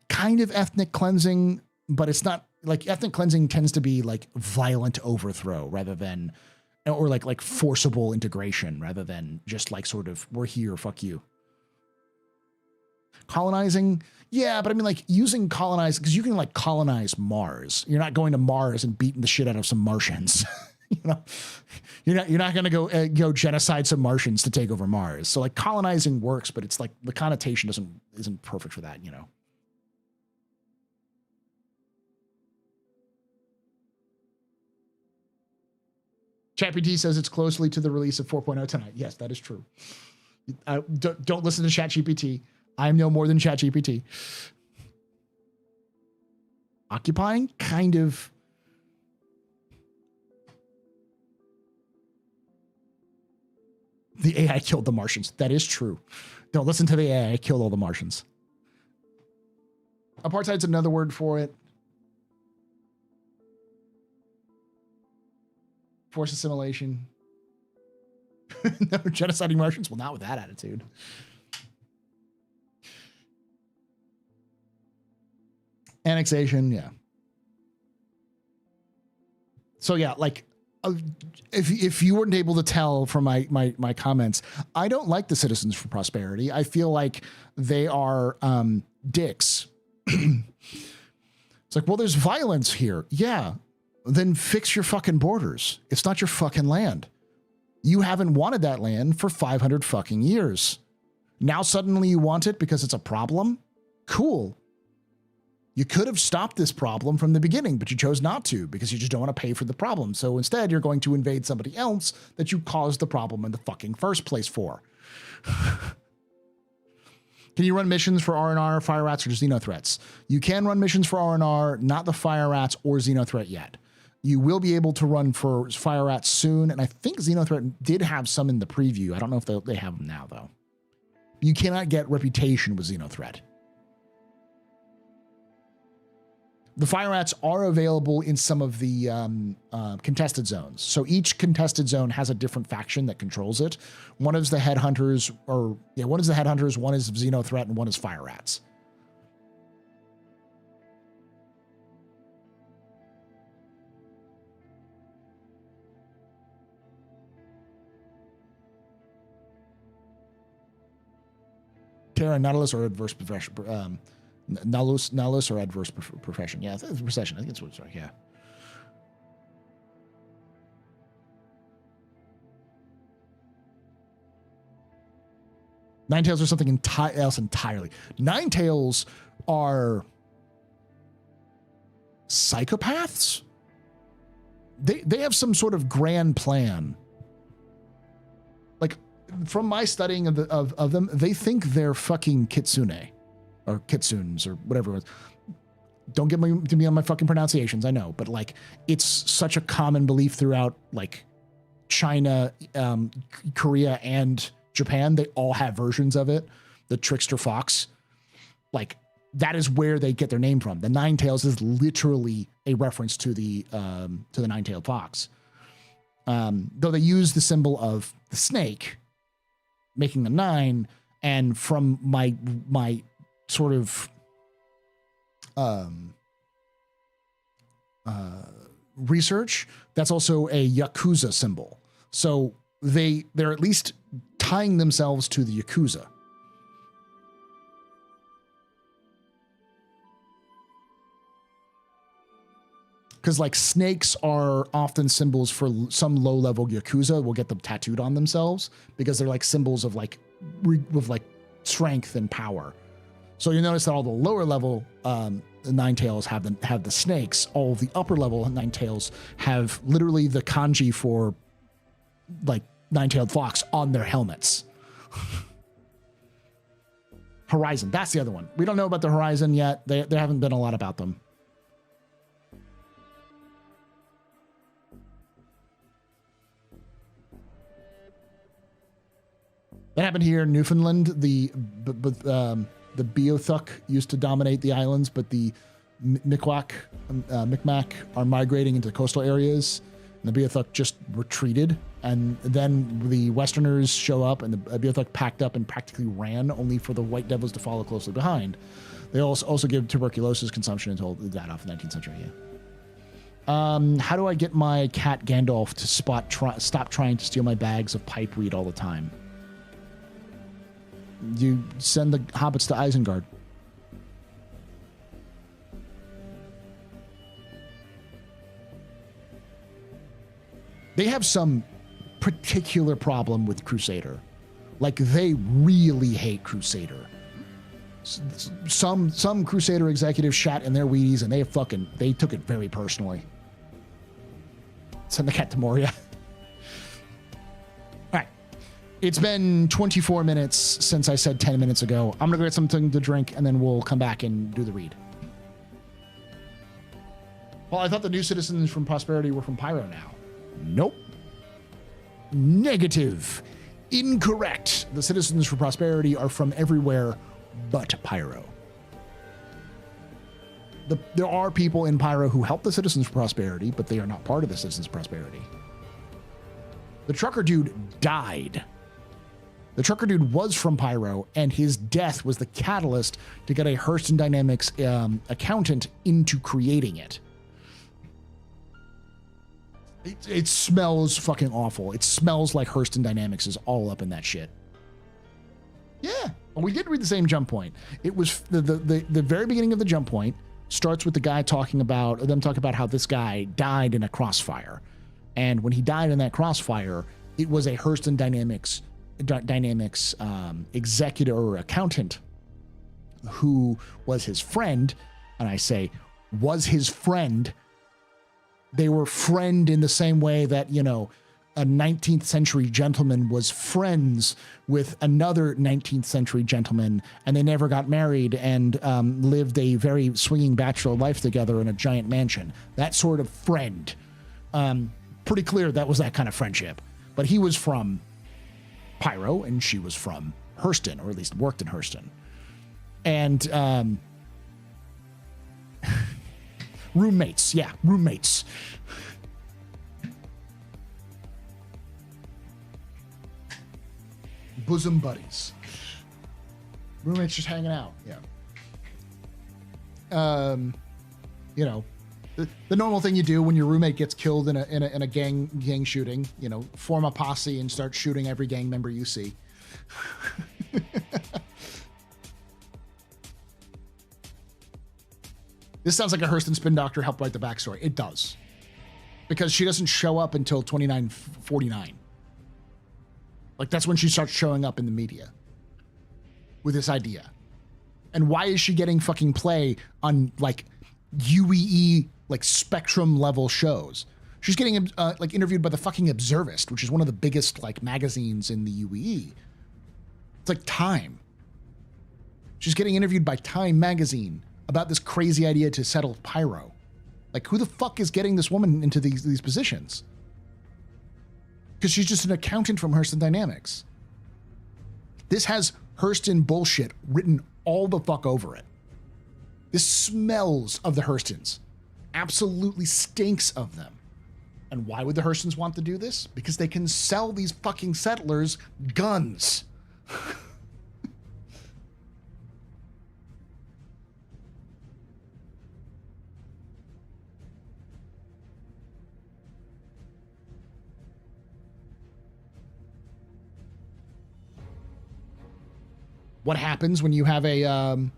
A: Kind of ethnic cleansing, but it's not like ethnic cleansing tends to be like violent overthrow rather than, or like forcible integration rather than just like sort of we're here, fuck you. Colonizing, yeah, but I mean like using colonize, because you can like colonize Mars. You're not going to Mars and beating the shit out of some Martians. You know, you're not going to go genocide some Martians to take over Mars. So like colonizing works, but it's like the connotation isn't perfect for that, you know. ChatGPT says it's closely to the release of 4.0 tonight. Yes, that is true. Don't listen to ChatGPT. I'm no more than ChatGPT. Occupying? Kind of. The AI killed the Martians. That is true. Don't listen to the AI. Killed all the Martians. Apartheid's another word for it. Forced assimilation. No, genociding Martians? Well, not with that attitude. Annexation, yeah. So yeah, like, if you weren't able to tell from my comments, I don't like the Citizens for Prosperity. I feel like they are dicks. It's like, well, there's violence here. Yeah, then fix your fucking borders. It's not your fucking land. You haven't wanted that land for 500 fucking years. Now suddenly you want it because it's a problem? Cool. You could have stopped this problem from the beginning, but you chose not to because you just don't want to pay for the problem. So instead, you're going to invade somebody else that you caused the problem in the fucking first place for. Can you run missions for R&R, Fire Rats, or Xenothreats? You can run missions for R&R, not the Fire Rats or Xenothreat yet. You will be able to run for Fire Rats soon, and I think Xenothreat did have some in the preview. I don't know if they have them now, though. You cannot get Reputation with Xenothreat. The Fire Rats are available in some of the contested zones. So each contested zone has a different faction that controls it. One is the Headhunters, one is the Headhunters, one is Xenothreat, and one is Fire Rats. Terra, Nautilus, or Adverse Profession. Nullus or Adverse Profession. Yeah, I think it's Procession. I think it's what's right. Yeah. Ninetales are something else entirely. Ninetales are psychopaths. They have some sort of grand plan. Like, from my studying of them, they think they're fucking kitsune. Or kitsunes, or whatever it was. Don't get me to me on my fucking pronunciations, I know, but like, it's such a common belief throughout like China, Korea, and Japan. They all have versions of it. The trickster fox, like, that is where they get their name from. The Ninetales is literally a reference to the nine-tailed fox. Though they use the symbol of the snake, making the 9, and from my sort of research, that's also a Yakuza symbol. So they're at least tying themselves to the Yakuza. Because like snakes are often symbols for some low-level Yakuza will get them tattooed on themselves because they're like symbols of like strength and power. So you notice that all the lower level Ninetales have the snakes. All the upper level Ninetales have literally the kanji for like nine-tailed fox on their helmets. Horizon, that's the other one. We don't know about the Horizon yet. There haven't been a lot about them. That happened here in Newfoundland. The Beothuk used to dominate the islands, but the Micmac are migrating into coastal areas, and the Beothuk just retreated. And then the Westerners show up, and the Beothuk packed up and practically ran, only for the White Devils to follow closely behind. They also give tuberculosis consumption until that off in the 19th century. Yeah. How do I get my cat Gandalf to stop trying to steal my bags of pipe weed all the time? You send the hobbits to Isengard. They have some particular problem with Crusader. Like, they really hate Crusader. Some Crusader executives shat in their Wheaties, and they took it very personally. Send the cat to Moria. It's been 24 minutes since I said 10 minutes ago. I'm gonna go get something to drink and then we'll come back and do the read. Well, I thought the new citizens from Prosperity were from Pyro now. Nope. Negative. Incorrect. The citizens for Prosperity are from everywhere but Pyro. There are people in Pyro who help the citizens for Prosperity, but they are not part of the citizens for Prosperity. The trucker dude died. The trucker dude was from Pyro, and his death was the catalyst to get a Hurston Dynamics accountant into creating it. It smells fucking awful. It smells like Hurston Dynamics is all up in that shit. Yeah, well, we did read the same jump point. It was the very beginning of the jump point starts with the guy talking about how this guy died in a crossfire, and when he died in that crossfire, it was a Hurston Dynamics executive or accountant who was his friend, and I say was his friend. They were friend in the same way that, you know, a 19th century gentleman was friends with another 19th century gentleman, and they never got married and lived a very swinging bachelor life together in a giant mansion. That sort of friend. Pretty clear that was that kind of friendship. But he was from Pyro, and she was from Hurston, or at least worked in Hurston. And roommates, yeah, roommates. Bosom buddies. Roommates just hanging out, yeah. You know, the normal thing you do when your roommate gets killed in a gang shooting, you know, form a posse and start shooting every gang member you see. This sounds like a Hurston spin doctor helped write the backstory. It does. Because she doesn't show up until 2949. Like, that's when she starts showing up in the media with this idea. And why is she getting fucking play on, like, UEE, like, Spectrum level shows? She's getting, like, interviewed by the fucking Observist, which is one of the biggest, like, magazines in the UEE. It's like Time. She's getting interviewed by Time magazine about this crazy idea to settle Pyro. Like, who the fuck is getting this woman into these positions? Because she's just an accountant from Hurston Dynamics. This has Hurston bullshit written all the fuck over it. This smells of the Hurstons. Absolutely stinks of them. And why would the Hurstons want to do this? Because they can sell these fucking settlers guns. What happens when you have a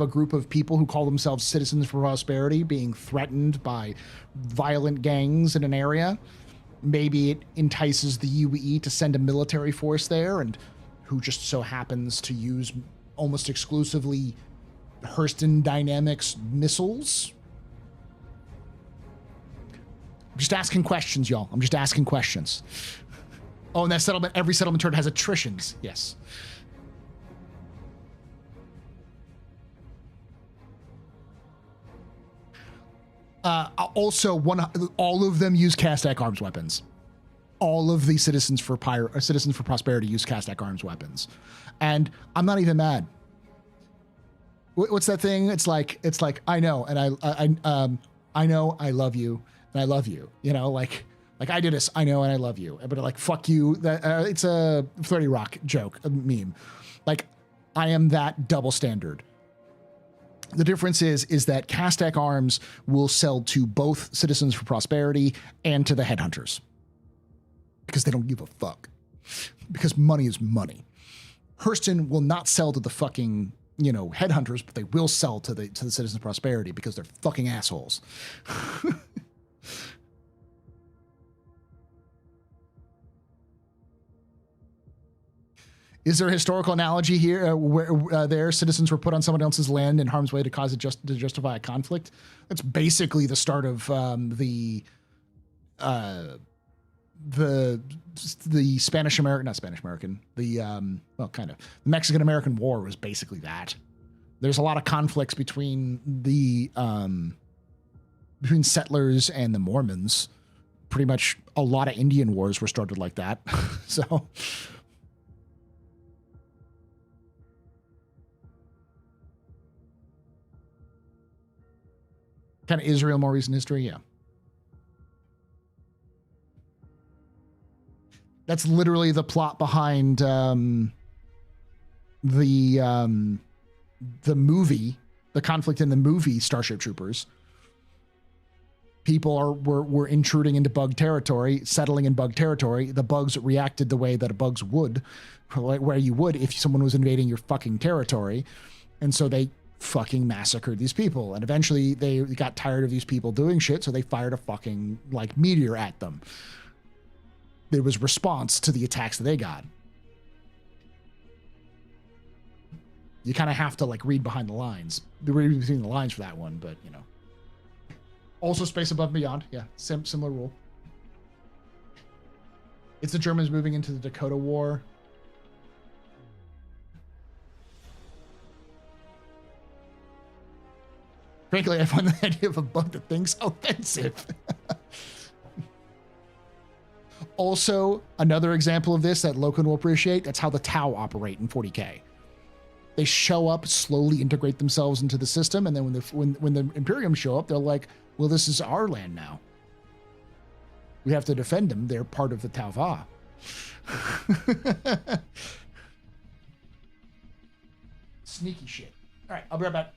A: group of people who call themselves citizens for prosperity being threatened by violent gangs in an area? Maybe it entices the UEE to send a military force there, and who just so happens to use almost exclusively Hurston Dynamics missiles. I'm just asking questions, y'all. I'm just asking questions. Oh, and that settlement, every settlement turn has attritions. Yes. Also, all of them use Castac arms weapons. All of the citizens for Prosperity use Castac arms weapons, and I'm not even mad. What's that thing? It's like I know, and I know I love you, and I love you. You know, like I did this. I know, and I love you, but like fuck you. That it's a 30 Rock joke, a meme. Like I am that double standard. The difference is that Castac Arms will sell to both Citizens for Prosperity and to the headhunters. Because they don't give a fuck. Because money is money. Hurston will not sell to the fucking, you know, headhunters, but they will sell to the Citizens of Prosperity because they're fucking assholes. Is there a historical analogy here where their citizens were put on someone else's land in harm's way to cause it to justify a conflict? That's basically the start of Spanish American, not Spanish American, well, kind of the Mexican American War was basically that. There's a lot of conflicts between between settlers and the Mormons. Pretty much a lot of Indian wars were started like that. So kind of Israel, more recent history. Yeah. That's literally the plot behind the movie, the conflict in the movie Starship Troopers. People were intruding into bug territory, settling in bug territory. The bugs reacted the way that a bugs would, like where you would if someone was invading your fucking territory. And so they fucking massacred these people. And eventually they got tired of these people doing shit, so they fired a fucking like meteor at them. There was response to the attacks that they got. You kind of have to like read behind the lines. Read between the lines for that one, but you know. Also Space Above and Beyond. Yeah, similar rule. It's the Germans moving into the Dakota War. Frankly, I find the idea of a bug that thinks offensive. Also, another example of this that Loken will appreciate, that's how the Tau operate in 40K. They show up, slowly integrate themselves into the system, and then when the Imperium show up, they're like, well, this is our land now. We have to defend them. They're part of the Tau Va. Sneaky shit. All right, I'll be right back.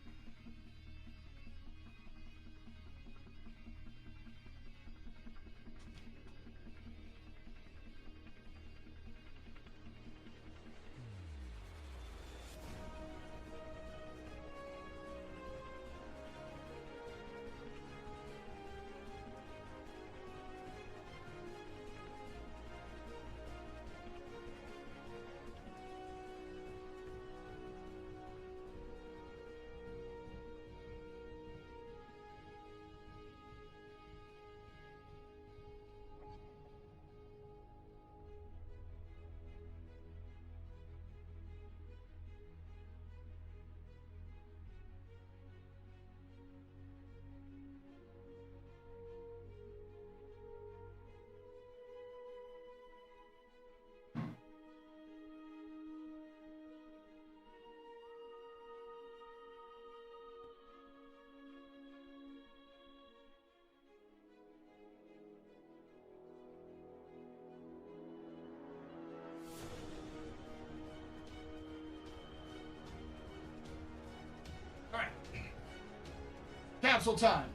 A: Capsule time.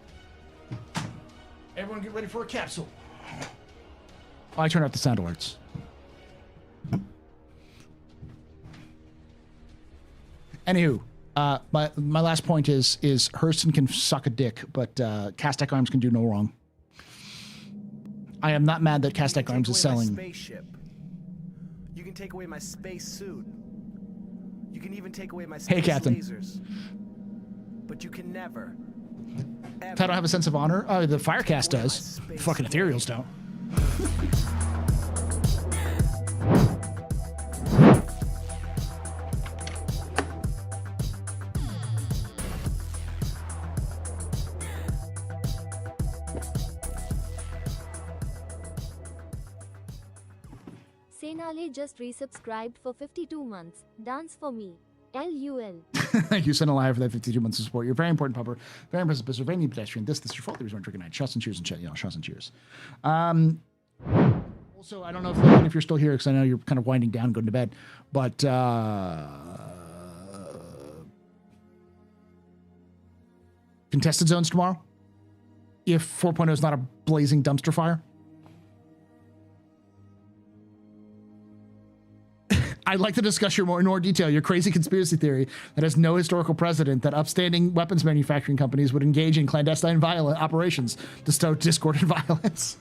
A: Everyone get ready for a capsule. Oh, I turn off the sound alerts. Anywho, my last point is Hurston can suck a dick, but Castek Arms can do no wrong. I am not mad that Castek Arms is selling.
B: Spaceship. You can take away my space suit. You can even take away my space lasers. But you can never.
A: I don't have a sense of honor. Oh, the Firecast does. Fucking Ethereals don't.
C: Senale just resubscribed for 52 months. Dance for me. LUL.
A: Thank you, Senale, for that 52 months of support. You're very important, pupper. Very impressive, business, very neat pedestrian. This is your fault. There was one drinking night. Shots and cheers and chat. Yeah, shots and cheers. Also, I don't know if you're still here, because I know you're kind of winding down, going to bed, but contested zones tomorrow? If 4.0 is not a blazing dumpster fire? I'd like to discuss in more detail your crazy conspiracy theory that has no historical precedent that upstanding weapons manufacturing companies would engage in clandestine violent operations to stow discord and violence.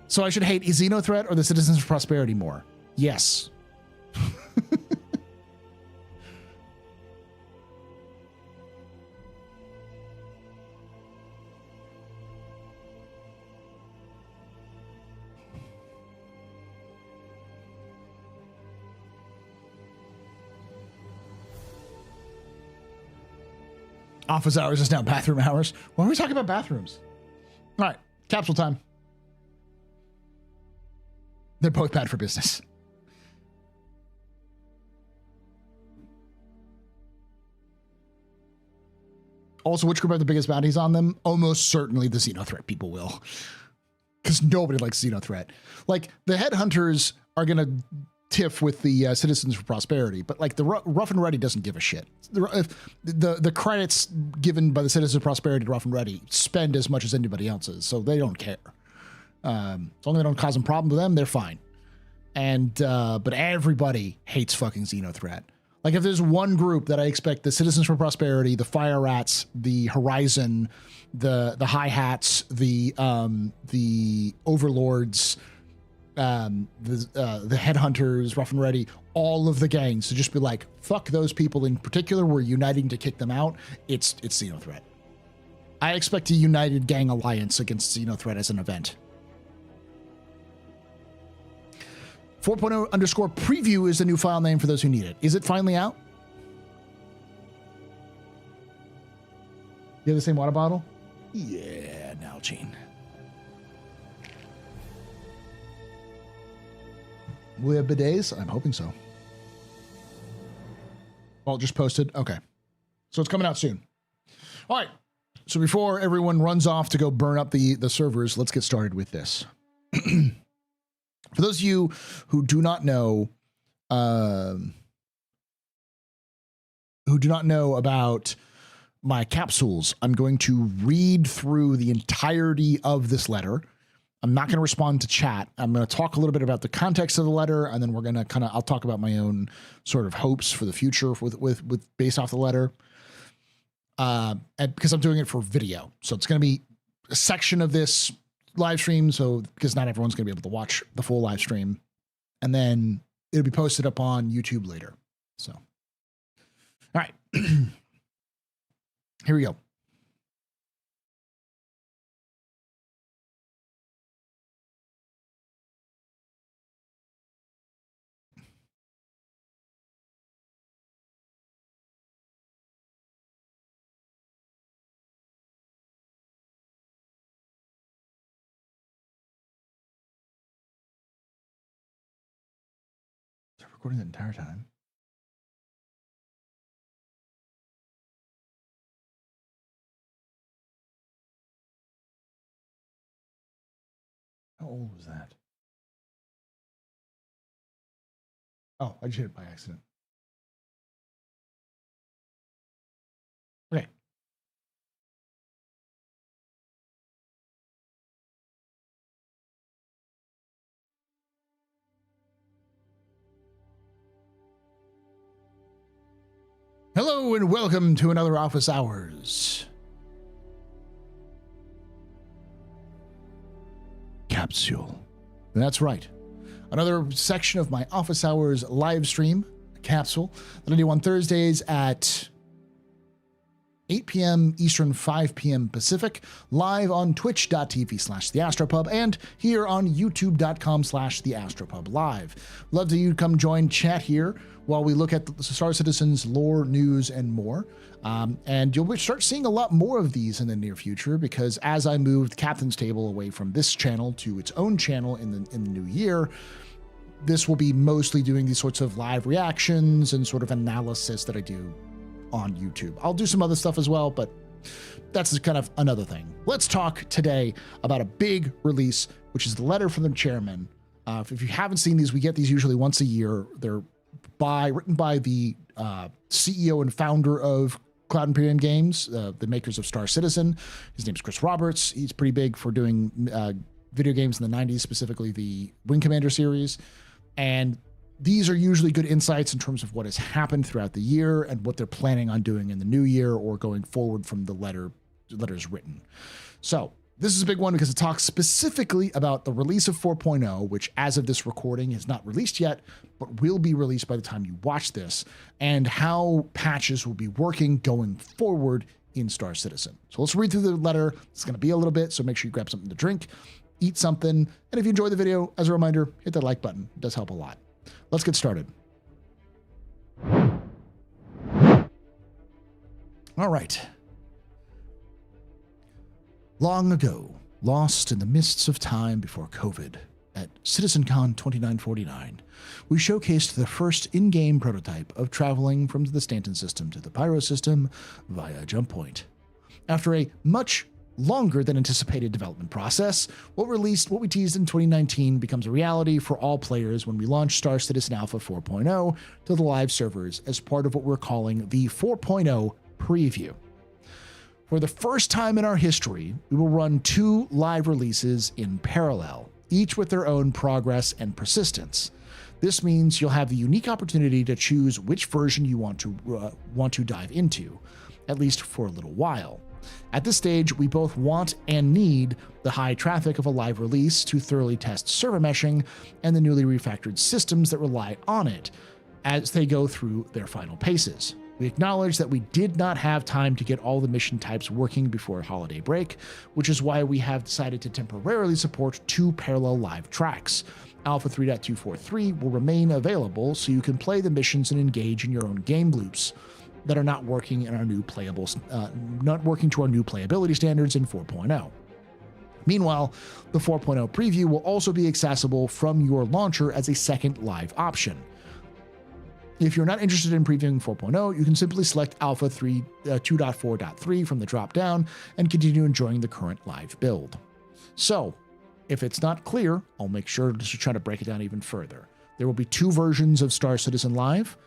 A: So I should hate a Xenothreat or the Citizens for Prosperity more? Yes. Office hours is now bathroom hours. Why are we talking about bathrooms? All right, capsule time. They're both bad for business. Also, which group have the biggest bounties on them? Almost certainly the Xenothreat people will. Because nobody likes Xenothreat. Like, the headhunters are going to tiff with the Citizens for Prosperity, but like the Rough and Ready doesn't give a shit. The credits given by the Citizens of Prosperity to Rough and Ready spend as much as anybody else's, so they don't care. As long as they don't cause a problem to them, they're fine. And but everybody hates fucking Xenothreat. Like, if there's one group that I expect the Citizens for Prosperity, the Fire Rats, the Horizon, the High Hats, the Overlords, the Headhunters, Rough and Ready, all of the gangs to just be like, fuck those people in particular, we're uniting to kick them out, it's Xenothreat. I expect a united gang alliance against Xenothreat as an event. 4.0 underscore preview is the new file name for those who need it. Is it finally out? You have the same water bottle? Yeah, Nalgene. Will we have bidets? I'm hoping so. Well, just posted. Okay. So it's coming out soon. All right. So before everyone runs off to go burn up the servers, let's get started with this. For those of you who do not know about my capsules, I'm going to read through the entirety of this letter. I'm not going to respond to chat. I'm going to talk a little bit about the context of the letter, and then we're going to I'll talk about my own sort of hopes for the future with based off the letter. And because I'm doing it for video, so it's going to be a section of this live stream. So because not everyone's going to be able to watch the full live stream, and then it'll be posted up on YouTube later. So, all right, here we go. Recording the entire time. How old was that? Oh, I just hit it by accident. Okay. Hello and welcome to another Office Hours capsule. That's right. Another section of my Office Hours live stream capsule that I do on Thursdays at 8 p.m. Eastern, 5 p.m. Pacific, live on twitch.tv/TheAstroPub and here on youtube.com/TheAstroPub live. Love to you come join chat here while we look at the Star Citizen's lore, news, and more. And you'll start seeing a lot more of these in the near future because as I moved Captain's Table away from this channel to its own channel in the new year, this will be mostly doing these sorts of live reactions and sort of analysis that I do on YouTube. I'll do some other stuff as well, but that's kind of another thing. Let's talk today about a big release, which is the letter from the chairman. If you haven't seen these, we get these usually once a year. They're written by the CEO and founder of Cloud Imperium Games, the makers of Star Citizen. His name's Chris Roberts. He's pretty big for doing video games in the 90s, specifically the Wing Commander series. And these are usually good insights in terms of what has happened throughout the year and what they're planning on doing in the new year or going forward from the letters written. So this is a big one because it talks specifically about the release of 4.0, which as of this recording is not released yet, but will be released by the time you watch this, and how patches will be working going forward in Star Citizen. So let's read through the letter. It's going to be a little bit, so make sure you grab something to drink, eat something, and if you enjoyed the video, as a reminder, hit that like button. It does help a lot. Let's get started. All right. Long ago, lost in the mists of time before COVID, at CitizenCon 2949, we showcased the first in-game prototype of traveling from the Stanton system to the Pyro system via jump point. After a much longer than anticipated development process, what we teased in 2019 becomes a reality for all players when we launch Star Citizen Alpha 4.0 to the live servers as part of what we're calling the 4.0 preview. For the first time in our history, we will run 2 live releases in parallel, each with their own progress and persistence. This means you'll have the unique opportunity to choose which version you want to dive into, at least for a little while. At this stage, we both want and need the high traffic of a live release to thoroughly test server meshing and the newly refactored systems that rely on it as they go through their final paces. We acknowledge that we did not have time to get all the mission types working before holiday break, which is why we have decided to temporarily support 2 parallel live tracks. Alpha 3.243 will remain available so you can play the missions and engage in your own game loops that are not working to our new playability standards in 4.0. Meanwhile, the 4.0 preview will also be accessible from your launcher as a second live option. If you're not interested in previewing 4.0, you can simply select Alpha 2.4.3 from the drop-down and continue enjoying the current live build. So, if it's not clear, I'll make sure to try to break it down even further. There will be 2 versions of Star Citizen Live.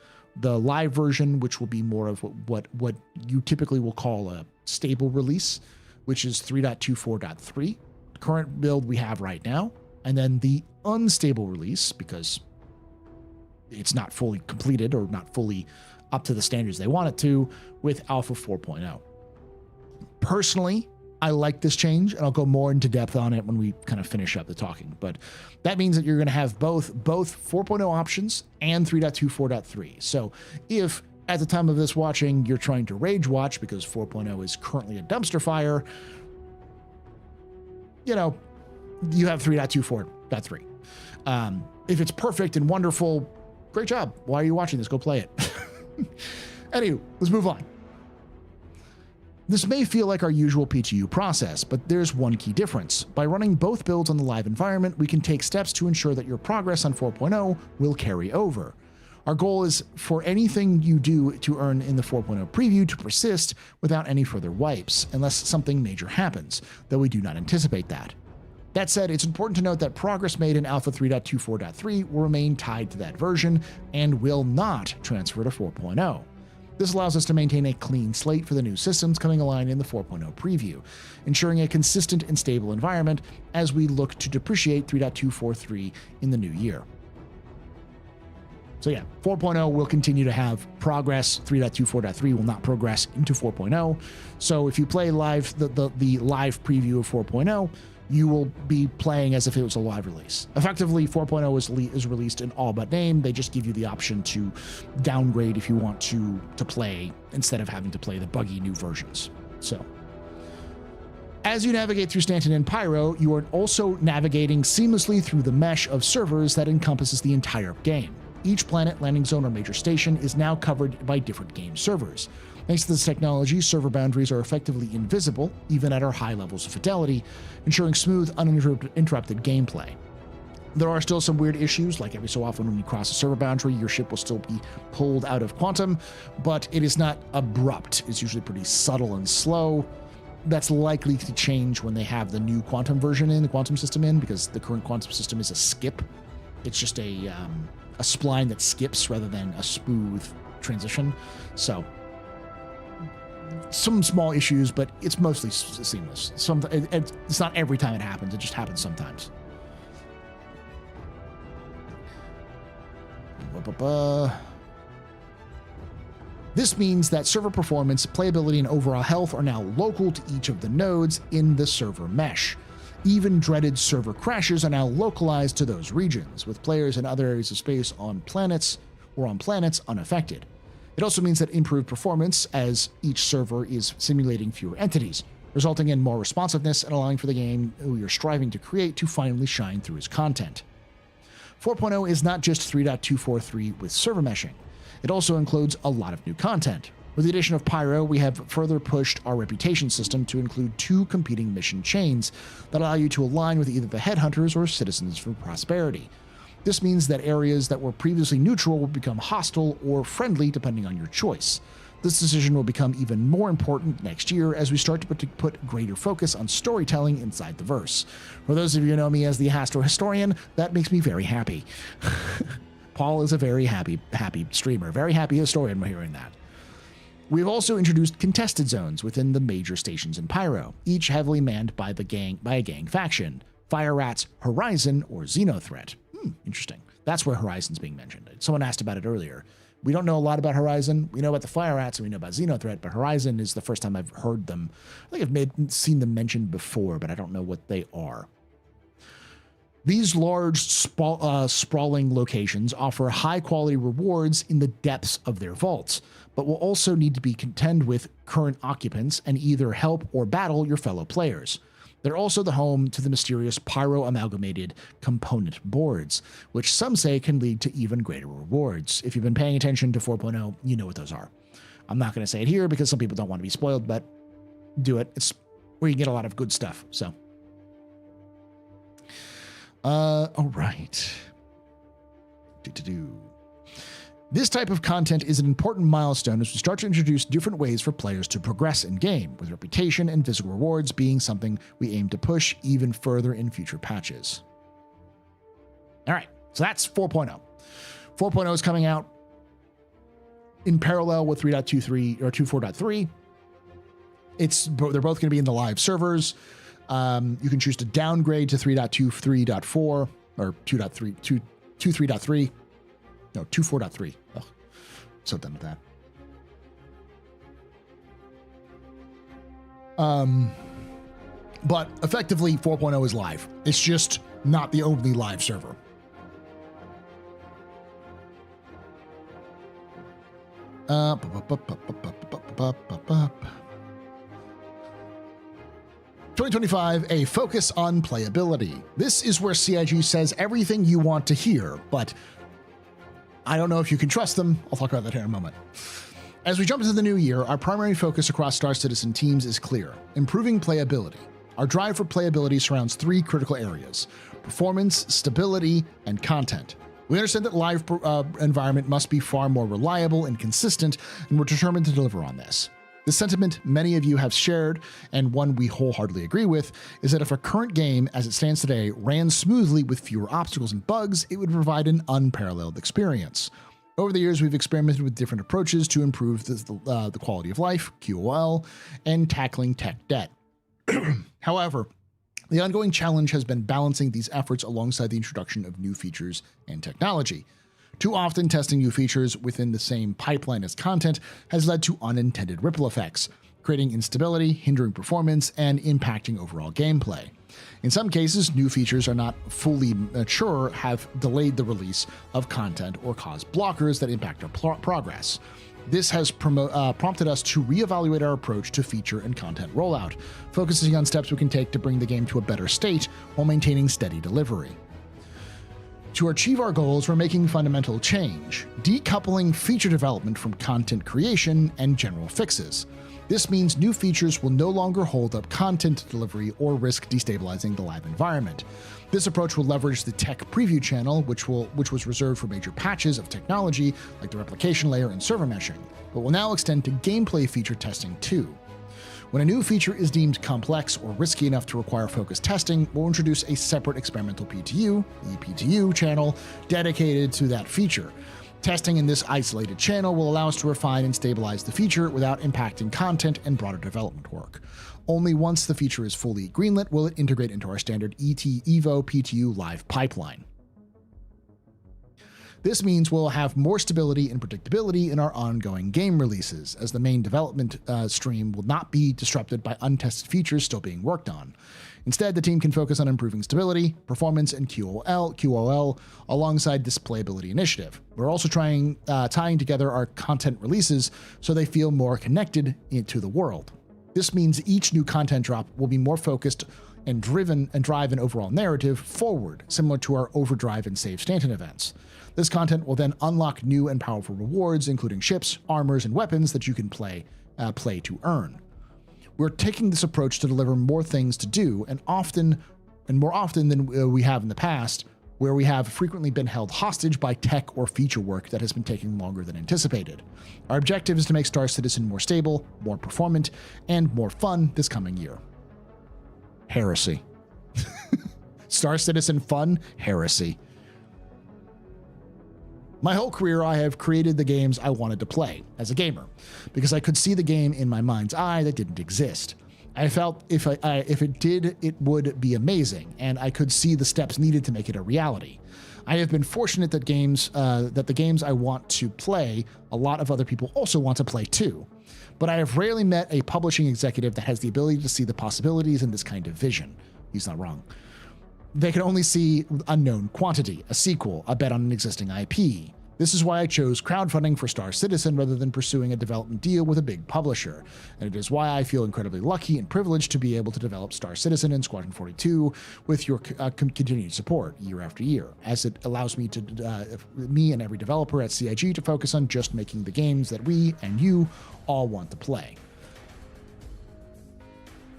A: The live version, which will be more of what you typically will call a stable release, which is 3.24.3, current build we have right now, and then the unstable release, because it's not fully completed or not fully up to the standards they want it to, with Alpha 4.0. Personally, I like this change, and I'll go more into depth on it when we kind of finish up the talking. But that means that you're going to have both 4.0 options and 3.24.3. So if at the time of this watching, you're trying to rage watch because 4.0 is currently a dumpster fire, you have 3.24.3. If it's perfect and wonderful, great job. Why are you watching this? Go play it. Anyway, let's move on. This may feel like our usual PTU process, but there's one key difference. By running both builds on the live environment, we can take steps to ensure that your progress on 4.0 will carry over. Our goal is for anything you do to earn in the 4.0 preview to persist without any further wipes, unless something major happens, though we do not anticipate that. That said, it's important to note that progress made in Alpha 3.24.3 will remain tied to that version and will not transfer to 4.0. This allows us to maintain a clean slate for the new systems coming online in the 4.0 preview, ensuring a consistent and stable environment as we look to depreciate 3.243 in the new year. So yeah, 4.0 will continue to have progress. 3.24.3 will not progress into 4.0. So if you play live the live preview of 4.0, you will be playing as if it was a live release. Effectively, 4.0 is released in all but name. They just give you the option to downgrade if you want to play instead of having to play the buggy new versions. So, as you navigate through Stanton and Pyro, you are also navigating seamlessly through the mesh of servers that encompasses the entire game. Each planet, landing zone, or major station is now covered by different game servers. Thanks to this technology, server boundaries are effectively invisible, even at our high levels of fidelity, ensuring smooth, uninterrupted gameplay. There are still some weird issues, like every so often when you cross a server boundary, your ship will still be pulled out of quantum, but it is not abrupt. It's usually pretty subtle and slow. That's likely to change when they have the new quantum version in, the quantum system in, because the current quantum system is a skip. It's just a spline that skips rather than a smooth transition. So, some small issues, but it's mostly seamless. It's not every time it happens, it just happens sometimes. This means that server performance, playability, and overall health are now local to each of the nodes in the server mesh. Even dreaded server crashes are now localized to those regions, with players in other areas of space on planets unaffected. It also means that improved performance as each server is simulating fewer entities, resulting in more responsiveness and allowing for the game we are striving to create to finally shine through its content. 4.0 is not just 3.243 with server meshing. It also includes a lot of new content. With the addition of Pyro, we have further pushed our reputation system to include 2 competing mission chains that allow you to align with either the Headhunters or Citizens for Prosperity. This means that areas that were previously neutral will become hostile or friendly depending on your choice. This decision will become even more important next year as we start to put greater focus on storytelling inside the verse. For those of you who know me as the Astro historian, that makes me very happy. Paul is a very happy streamer, very happy historian when hearing that. We've also introduced contested zones within the major stations in Pyro, each heavily manned by a gang faction, Fire Rats, Horizon, or Xenothreat. Interesting. That's where Horizon's being mentioned. Someone asked about it earlier. We don't know a lot about Horizon. We know about the Fire Rats and we know about Xenothreat, but Horizon is the first time I've heard them. I think I've seen them mentioned before, but I don't know what they are. These large, sprawling locations offer high-quality rewards in the depths of their vaults, but will also need to be contend with current occupants and either help or battle your fellow players. They're also the home to the mysterious Pyro Amalgamated component boards, which some say can lead to even greater rewards. If you've been paying attention to 4.0, you know what those are. I'm not going to say it here because some people don't want to be spoiled, but do it. It's where you get a lot of good stuff, so. All right. This type of content is an important milestone as we start to introduce different ways for players to progress in game, with reputation and physical rewards being something we aim to push even further in future patches. All right, so that's 4.0. 4.0 is coming out in parallel with 3.23 or 2.4.3. They're both going to be in the live servers. You can choose to downgrade to 3.23.4 or 2.3. No, 2.4.3. Oh, so done with that. But effectively, 4.0 is live. It's just not the only live server. Uh, 2025, a focus on playability. This is where CIG says everything you want to hear, but I don't know if you can trust them. I'll talk about that here in a moment. As we jump into the new year, our primary focus across Star Citizen teams is clear: improving playability. Our drive for playability surrounds 3 critical areas: performance, stability, and content. We understand that live environment must be far more reliable and consistent, and we're determined to deliver on this. The sentiment many of you have shared, and one we wholeheartedly agree with, is that if our current game, as it stands today, ran smoothly with fewer obstacles and bugs, it would provide an unparalleled experience. Over the years, we've experimented with different approaches to improve the quality of life, QOL, and tackling tech debt. However, the ongoing challenge has been balancing these efforts alongside the introduction of new features and technology. Too often, testing new features within the same pipeline as content has led to unintended ripple effects, creating instability, hindering performance, and impacting overall gameplay. In some cases, new features are not fully mature, have delayed the release of content, or caused blockers that impact our progress. This has prompted us to reevaluate our approach to feature and content rollout, focusing on steps we can take to bring the game to a better state while maintaining steady delivery. To achieve our goals, we're making fundamental change, decoupling feature development from content creation and general fixes. This means new features will no longer hold up content delivery or risk destabilizing the live environment. This approach will leverage the tech preview channel, which was reserved for major patches of technology like the replication layer and server meshing, but will now extend to gameplay feature testing too. When a new feature is deemed complex or risky enough to require focused testing, we'll introduce a separate experimental PTU, ePTU channel, dedicated to that feature. Testing in this isolated channel will allow us to refine and stabilize the feature without impacting content and broader development work. Only once the feature is fully greenlit will it integrate into our standard EVO PTU live pipeline. This means we'll have more stability and predictability in our ongoing game releases, as the main development stream will not be disrupted by untested features still being worked on. Instead, the team can focus on improving stability, performance, and QOL alongside this playability initiative. We're also tying together our content releases so they feel more connected to the world. This means each new content drop will be more focused and drive an overall narrative forward, similar to our Overdrive and Save Stanton events. This content will then unlock new and powerful rewards, including ships, armors, and weapons that you can play to earn. We're taking this approach to deliver more things to do, and more often than we have in the past, where we have frequently been held hostage by tech or feature work that has been taking longer than anticipated. Our objective is to make Star Citizen more stable, more performant, and more fun this coming year. Heresy. Star Citizen fun? Heresy. My whole career, I have created the games I wanted to play as a gamer, because I could see the game in my mind's eye that didn't exist. I felt if it did, it would be amazing, and I could see the steps needed to make it a reality. I have been fortunate that the games I want to play, a lot of other people also want to play too. But I have rarely met a publishing executive that has the ability to see the possibilities in this kind of vision. He's not wrong. They can only see unknown quantity, a sequel, a bet on an existing IP. This is why I chose crowdfunding for Star Citizen rather than pursuing a development deal with a big publisher. And it is why I feel incredibly lucky and privileged to be able to develop Star Citizen and Squadron 42 with your continued support year after year, as it allows me and every developer at CIG to focus on just making the games that we and you all want to play.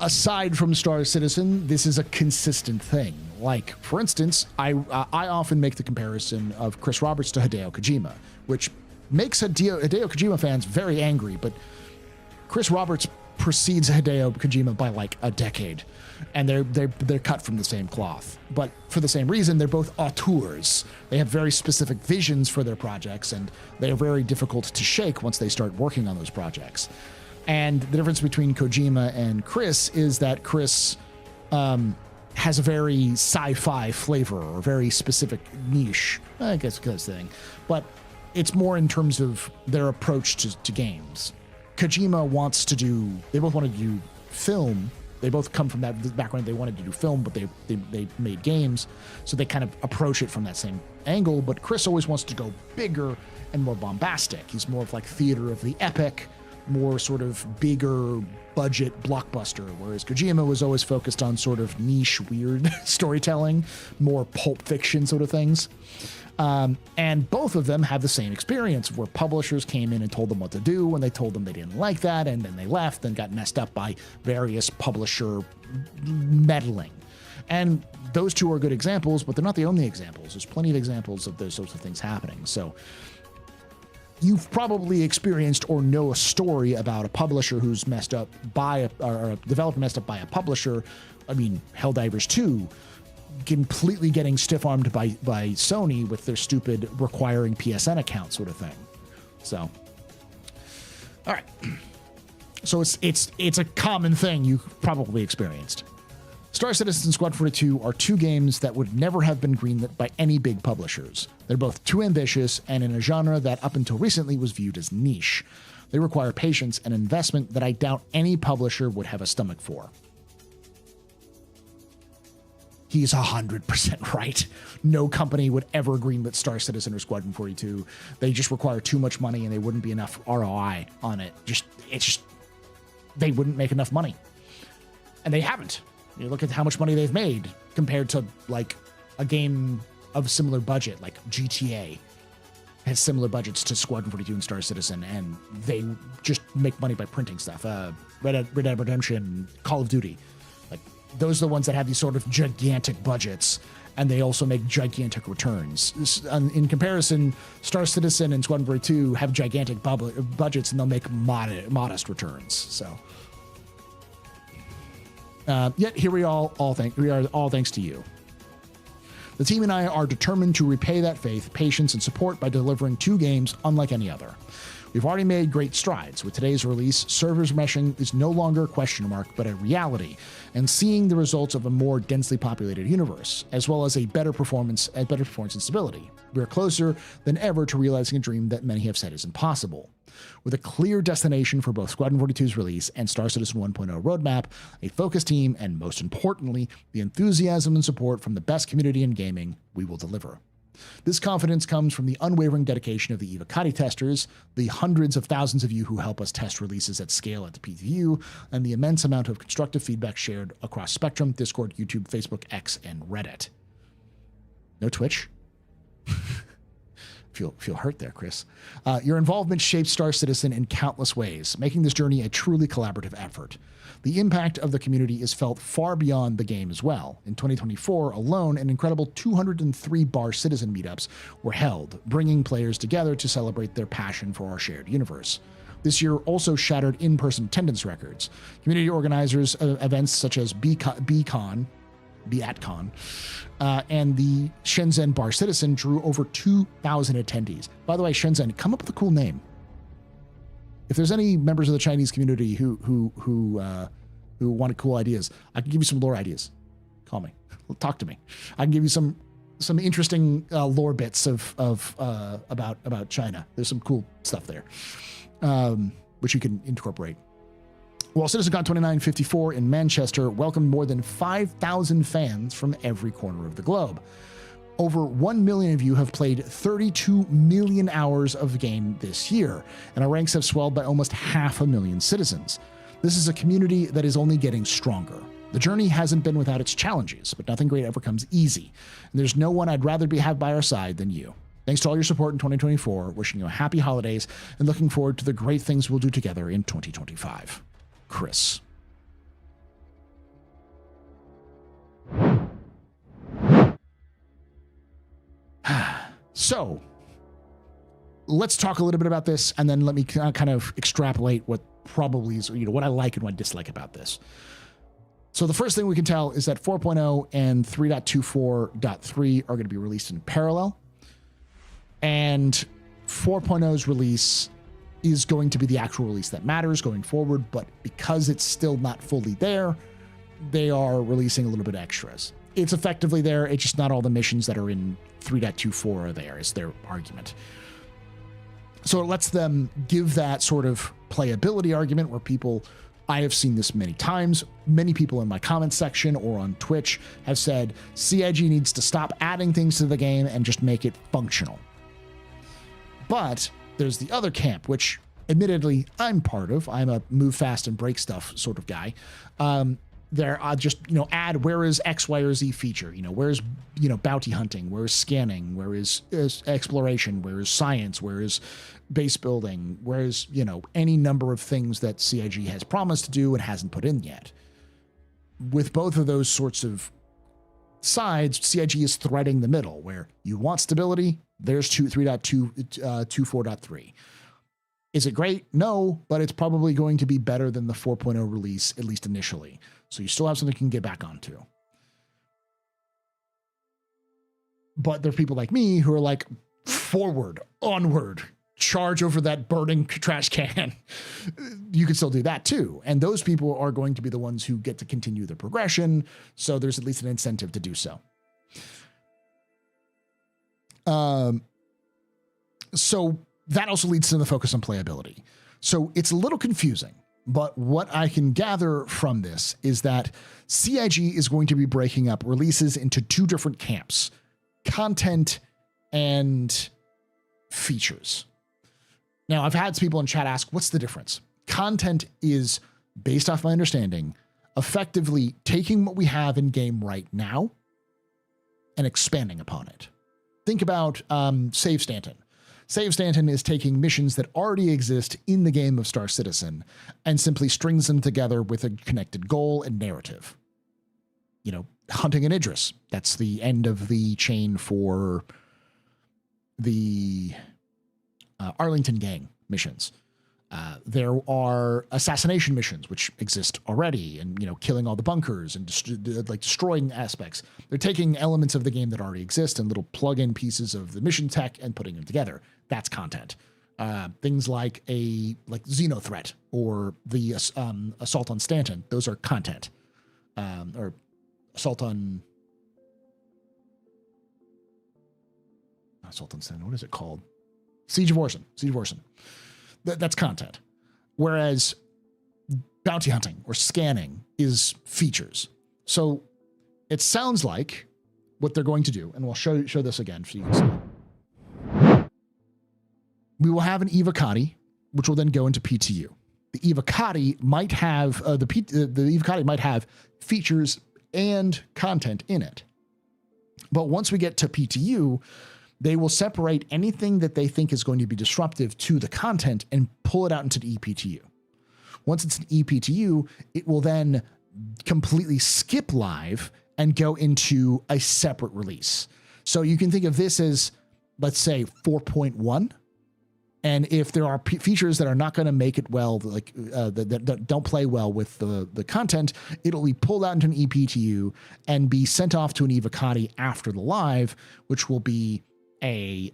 A: Aside from Star Citizen, this is a consistent thing. Like, for instance, I often make the comparison of Chris Roberts to Hideo Kojima, which makes Hideo Kojima fans very angry, but Chris Roberts precedes Hideo Kojima by like a decade, and they're cut from the same cloth. But for the same reason, they're both auteurs. They have very specific visions for their projects, and they are very difficult to shake once they start working on those projects. And the difference between Kojima and Chris is that Chris has a very sci-fi flavor or very specific niche, I guess, thing. But it's more in terms of their approach to games. Kojima they both wanted to do film. They both come from that background. They wanted to do film, but they made games. So they kind of approach it from that same angle. But Chris always wants to go bigger and more bombastic. He's more of like theater of the epic, more sort of bigger budget blockbuster, whereas Kojima was always focused on sort of niche, weird storytelling, more Pulp Fiction sort of things. And both of them have the same experience where publishers came in and told them what to do, and they told them they didn't like that, and then they left and got messed up by various publisher meddling. And those two are good examples, but they're not the only examples. There's plenty of examples of those sorts of things happening. So you've probably experienced or know a story about a publisher who's messed up or a developer messed up by a publisher. I mean, Helldivers 2 completely getting stiff-armed by Sony with their stupid requiring PSN account sort of thing. So, all right. So it's a common thing you've probably experienced. Star Citizen and Squad 42 are two games that would never have been greenlit by any big publishers. They're both too ambitious and in a genre that up until recently was viewed as niche. They require patience and investment that I doubt any publisher would have a stomach for. He's 100% right. No company would ever greenlit Star Citizen or Squadron 42. They just require too much money and they wouldn't be enough ROI on it. They wouldn't make enough money. And they haven't. You look at how much money they've made compared to like a game of similar budget, like GTA has similar budgets to Squadron 42 and Star Citizen, and they just make money by printing stuff. Red Dead Redemption, Call of Duty, like those are the ones that have these sort of gigantic budgets, and they also make gigantic returns. In comparison, Star Citizen and Squadron 42 have gigantic budgets, and they'll make modest returns. So. Yet here we are all thanks to you. The team and I are determined to repay that faith, patience, and support by delivering two games unlike any other. We've already made great strides. With today's release, servers meshing is no longer a question mark, but a reality, and seeing the results of a more densely populated universe, as well as a better performance and stability. We are closer than ever to realizing a dream that many have said is impossible. With a clear destination for both Squadron 42's release and Star Citizen 1.0 roadmap, a focused team, and most importantly, the enthusiasm and support from the best community in gaming, we will deliver. This confidence comes from the unwavering dedication of the Evocati testers, the hundreds of thousands of you who help us test releases at scale at the PTU, and the immense amount of constructive feedback shared across Spectrum, Discord, YouTube, Facebook, X, and Reddit. No Twitch? Feel hurt there, Chris. Your involvement shapes Star Citizen in countless ways, making this journey a truly collaborative effort. The impact of the community is felt far beyond the game as well. In 2024 alone, an incredible 203 Bar Citizen meetups were held, bringing players together to celebrate their passion for our shared universe. This year also shattered in-person attendance records. Community organizers events such as BCon, and the Shenzhen Bar Citizen drew over 2,000 attendees. By the way, Shenzhen, come up with a cool name. If there's any members of the Chinese community who wanted cool ideas, I can give you some lore ideas. Call me, talk to me. I can give you some interesting lore bits about China. There's some cool stuff there, which you can incorporate. Well, CitizenCon 2954 in Manchester welcomed more than 5,000 fans from every corner of the globe. Over 1 million of you have played 32 million hours of the game this year, and our ranks have swelled by almost 500,000 citizens. This is a community that is only getting stronger. The journey hasn't been without its challenges, but nothing great ever comes easy, and there's no one I'd rather have by our side than you. Thanks to all your support in 2024, wishing you a happy holidays, and looking forward to the great things we'll do together in 2025. Chris. So, let's talk a little bit about this, and then let me kind of extrapolate what probably is, what I like and what I dislike about this. So the first thing we can tell is that 4.0 and 3.24.3 are going to be released in parallel, and 4.0's release is going to be the actual release that matters going forward, but because it's still not fully there, they are releasing a little bit extras. It's effectively there, it's just not all the missions that are in 3.24 are there, is their argument. So it lets them give that sort of playability argument where people, I have seen this many times, many people in my comment section or on Twitch have said CIG needs to stop adding things to the game and just make it functional. But there's the other camp, which admittedly I'm part of. I'm a move fast and break stuff sort of guy. There are just, add where is X, Y, or Z feature? Where's, bounty hunting? Where is scanning? Where is exploration? Where is science? Where is base building? Where is, any number of things that CIG has promised to do and hasn't put in yet. With both of those sorts of sides, CIG is threading the middle where you want stability. There's 3.24.3. Is it great? No, but it's probably going to be better than the 4.0 release, at least initially. So you still have something you can get back onto. But there are people like me who are like, forward, onward, charge over that burning trash can. You can still do that too. And those people are going to be the ones who get to continue the progression. So there's at least an incentive to do so. So that also leads to the focus on playability. So it's a little confusing, but what I can gather from this is that CIG is going to be breaking up releases into two different camps: content and features. Now, I've had people in chat ask, what's the difference? Content is, based off my understanding, effectively taking what we have in game right now and expanding upon it. Think about Save Stanton. Save Stanton is taking missions that already exist in the game of Star Citizen and simply strings them together with a connected goal and narrative. Hunting an Idris. That's the end of the chain for the Arlington Gang missions. There are assassination missions, which exist already, and, killing all the bunkers and destroying aspects. They're taking elements of the game that already exist and little plug-in pieces of the mission tech and putting them together. That's content. Things like Xenothreat or the Assault on Stanton, those are content. Or Assault on Stanton, what is it called? Siege of Orson. That's content. Whereas bounty hunting or scanning is features. So it sounds like what they're going to do, and we'll show this again so you can see. We will have an Evocati, which will then go into PTU. The Evocati might have the Evocati might have features and content in it. But once we get to PTU, they will separate anything that they think is going to be disruptive to the content and pull it out into the ePTU. Once it's an ePTU, it will then completely skip live and go into a separate release. So you can think of this as, let's say, 4.1. And if there are features that are not going to make it well, like that don't play well with the content, it'll be pulled out into an ePTU and be sent off to an Evocati after the live, which will be a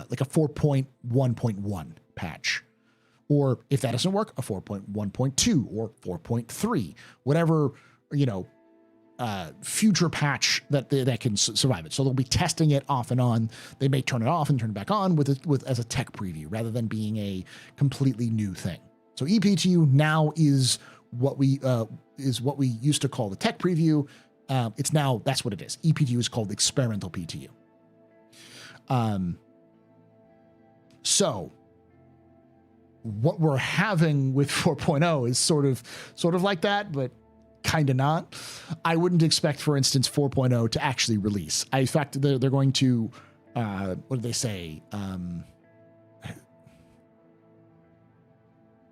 A: like a 4.1.1 patch. Or if that doesn't work, a 4.1.2 or 4.3, whatever, future patch that can survive it. So they'll be testing it off and on. They may turn it off and turn it back on with as a tech preview rather than being a completely new thing. So ePTU now is what we used to call the tech preview. It's now, that's what it is. ePTU is called experimental PTU. So what we're having with 4.0 is sort of like that, but kind of not. I wouldn't expect, for instance, 4.0 to actually release. In fact, they're going to, what did they say?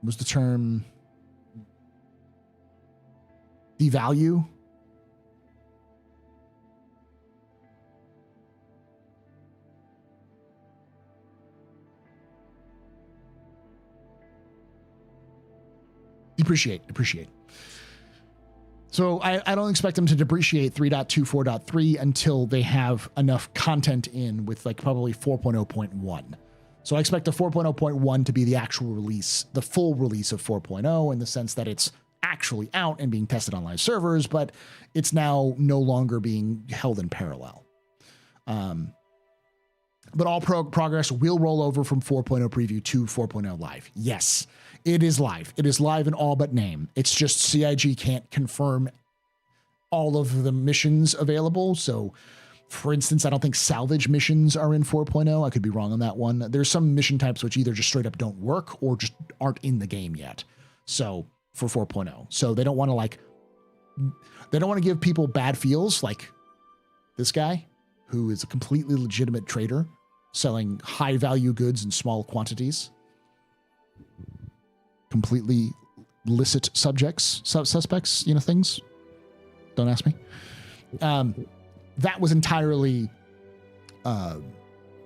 A: Was the term devalue? Depreciate. So I don't expect them to depreciate 3.2, 4.3 until they have enough content in with like probably 4.0.1. So I expect the 4.0.1 to be the actual release, the full release of 4.0 in the sense that it's actually out and being tested on live servers, but it's now no longer being held in parallel. But all progress will roll over from 4.0 preview to 4.0 live. Yes, it is live. It is live in all but name. It's just CIG can't confirm all of the missions available. So, for instance, I don't think salvage missions are in 4.0. I could be wrong on that one. There's some mission types which either just straight up don't work or just aren't in the game yet. So, for 4.0. So they don't want to give people bad feels like this guy, who is a completely legitimate trader selling high value goods in small quantities. Completely licit suspects, things. Don't ask me. That was entirely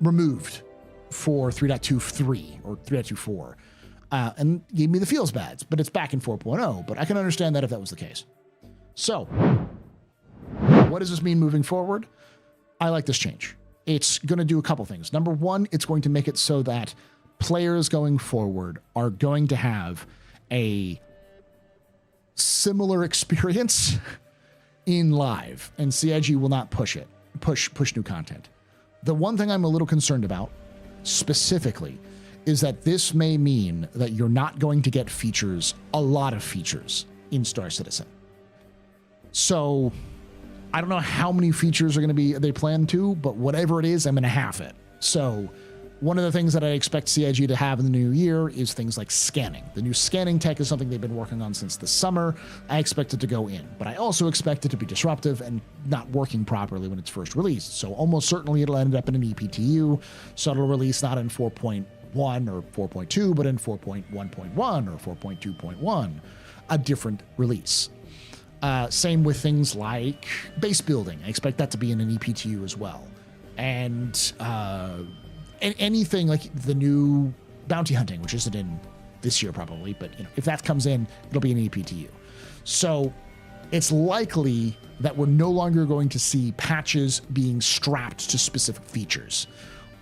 A: removed for 3.23 or 3.24 and gave me the feels bads, but it's back in 4.0, but I can understand that if that was the case. So what does this mean moving forward? I like this change. It's going to do a couple things. Number one, it's going to make it so that players going forward are going to have a similar experience in live, and CIG will not push new content. The one thing I'm a little concerned about specifically is that this may mean that you're not going to get a lot of features in Star Citizen. So I don't know how many features are going to be they plan to, but whatever it is, I'm going to have it. So one of the things that I expect CIG to have in the new year is things like scanning. The new scanning tech is something they've been working on since the summer. I expect it to go in, but I also expect it to be disruptive and not working properly when it's first released. So almost certainly it'll end up in an ePTU. So it'll release not in 4.1 or 4.2, but in 4.1.1 or 4.2.1, a different release. Same with things like base building. I expect that to be in an ePTU as well. And anything like the new bounty hunting, which isn't in this year probably, but if that comes in, it'll be an ePTU. So it's likely that we're no longer going to see patches being strapped to specific features,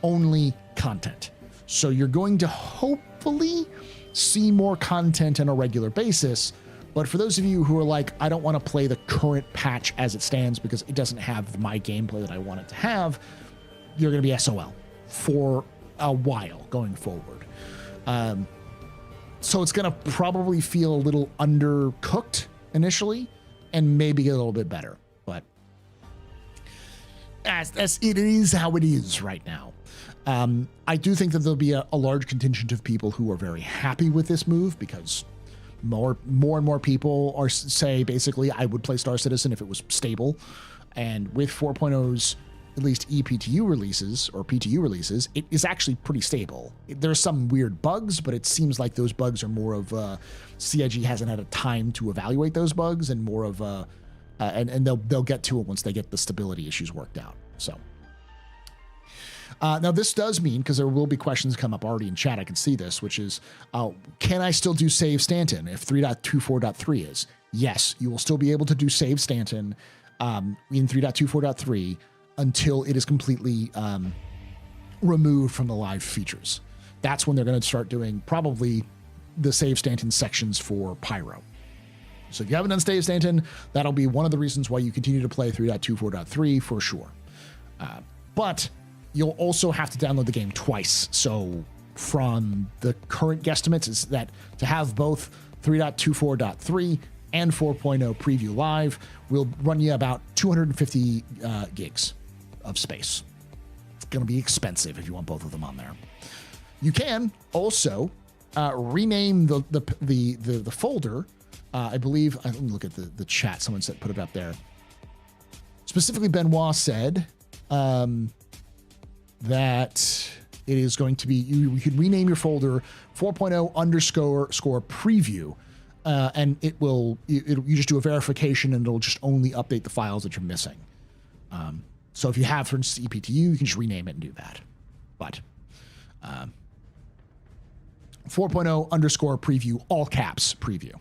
A: only content. So you're going to hopefully see more content on a regular basis. But for those of you who are like, I don't want to play the current patch as it stands because it doesn't have my gameplay that I want it to have, you're going to be SOL for a while going forward. So it's going to probably feel a little undercooked initially and maybe get a little bit better. But it is how it is right now. I do think that there'll be a large contingent of people who are very happy with this move, because more and more people are say basically I would play Star Citizen if it was stable. And with 4.0's at least ePTU releases or PTU releases, it is actually pretty stable. There's some weird bugs, but it seems like those bugs are more of CIG hasn't had a time to evaluate those bugs, and more of and they'll get to it once they get the stability issues worked out. So now this does mean, because there will be questions come up already in chat, I can see this, which is, can I still do save Stanton if 3.24.3 is? Yes, you will still be able to do save Stanton in 3.24.3 until it is completely removed from the live features. That's when they're going to start doing probably the save Stanton sections for Pyro. So if you haven't done save Stanton, that'll be one of the reasons why you continue to play 3.24.3 for sure. But you'll also have to download the game twice. So from the current guesstimates is that to have both 3.24.3 and 4.0 preview live will run you about 250 gigs of space. It's going to be expensive if you want both of them on there. You can also rename the folder. I believe, let me look at the chat. Someone said, put it up there. Specifically, Benoit said that it is going to be, you could rename your folder 4.0 _ preview. And you just do a verification, and it'll just only update the files that you're missing. So if you have, for instance, ePTU, you can just rename it and do that. But 4.0 _ preview, all caps preview.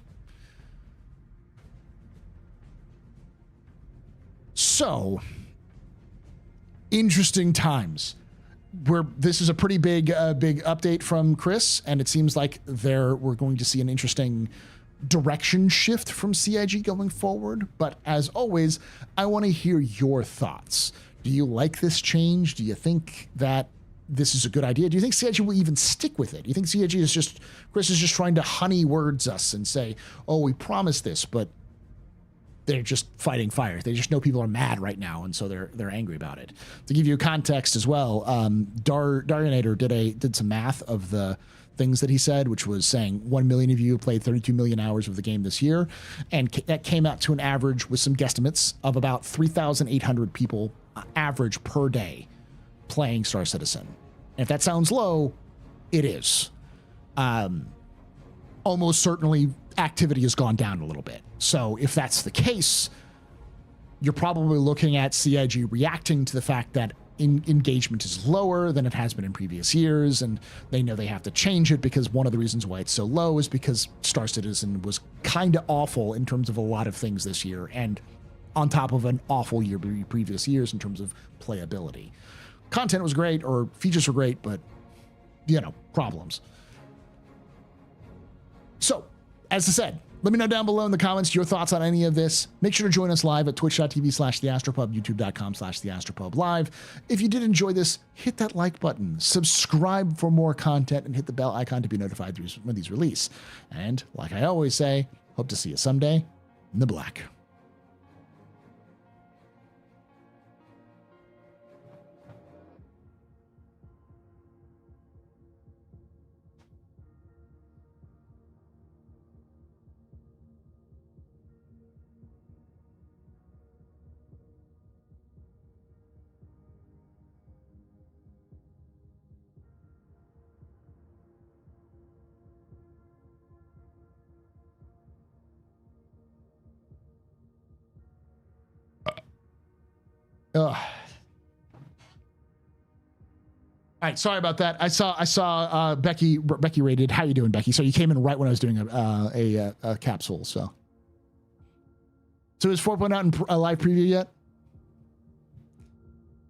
A: So interesting times. This is a pretty big update from Chris, and it seems like we're going to see an interesting direction shift from CIG going forward. But as always, I want to hear your thoughts. Do you like this change? Do you think that this is a good idea? Do you think CIG will even stick with it? Do you think CIG Chris is just trying to honey words us and say, oh, we promised this, but they're just fighting fires. They just know people are mad right now, and so they're angry about it. To give you context as well, Darionator did some math of the things that he said, which was saying 1 million of you played 32 million hours of the game this year, and that came out to an average, with some guesstimates, of about 3,800 people average per day playing Star Citizen. And if that sounds low, it is. Almost certainly activity has gone down a little bit. So if that's the case, you're probably looking at CIG reacting to the fact that engagement is lower than it has been in previous years, and they know they have to change it, because one of the reasons why it's so low is because Star Citizen was kind of awful in terms of a lot of things this year, and on top of an awful year previous years in terms of playability. Content was great, or features were great, but, problems. So, as I said, let me know down below in the comments your thoughts on any of this. Make sure to join us live at twitch.tv/TheAstroPub, youtube.com/TheAstroPub live. If you did enjoy this, hit that like button, subscribe for more content, and hit the bell icon to be notified when these release. And like I always say, hope to see you someday in the black. All right, sorry about that. I saw Becky rated. How you doing, Becky? So you came in right when I was doing a capsule. So is 4.0 out in a live preview yet?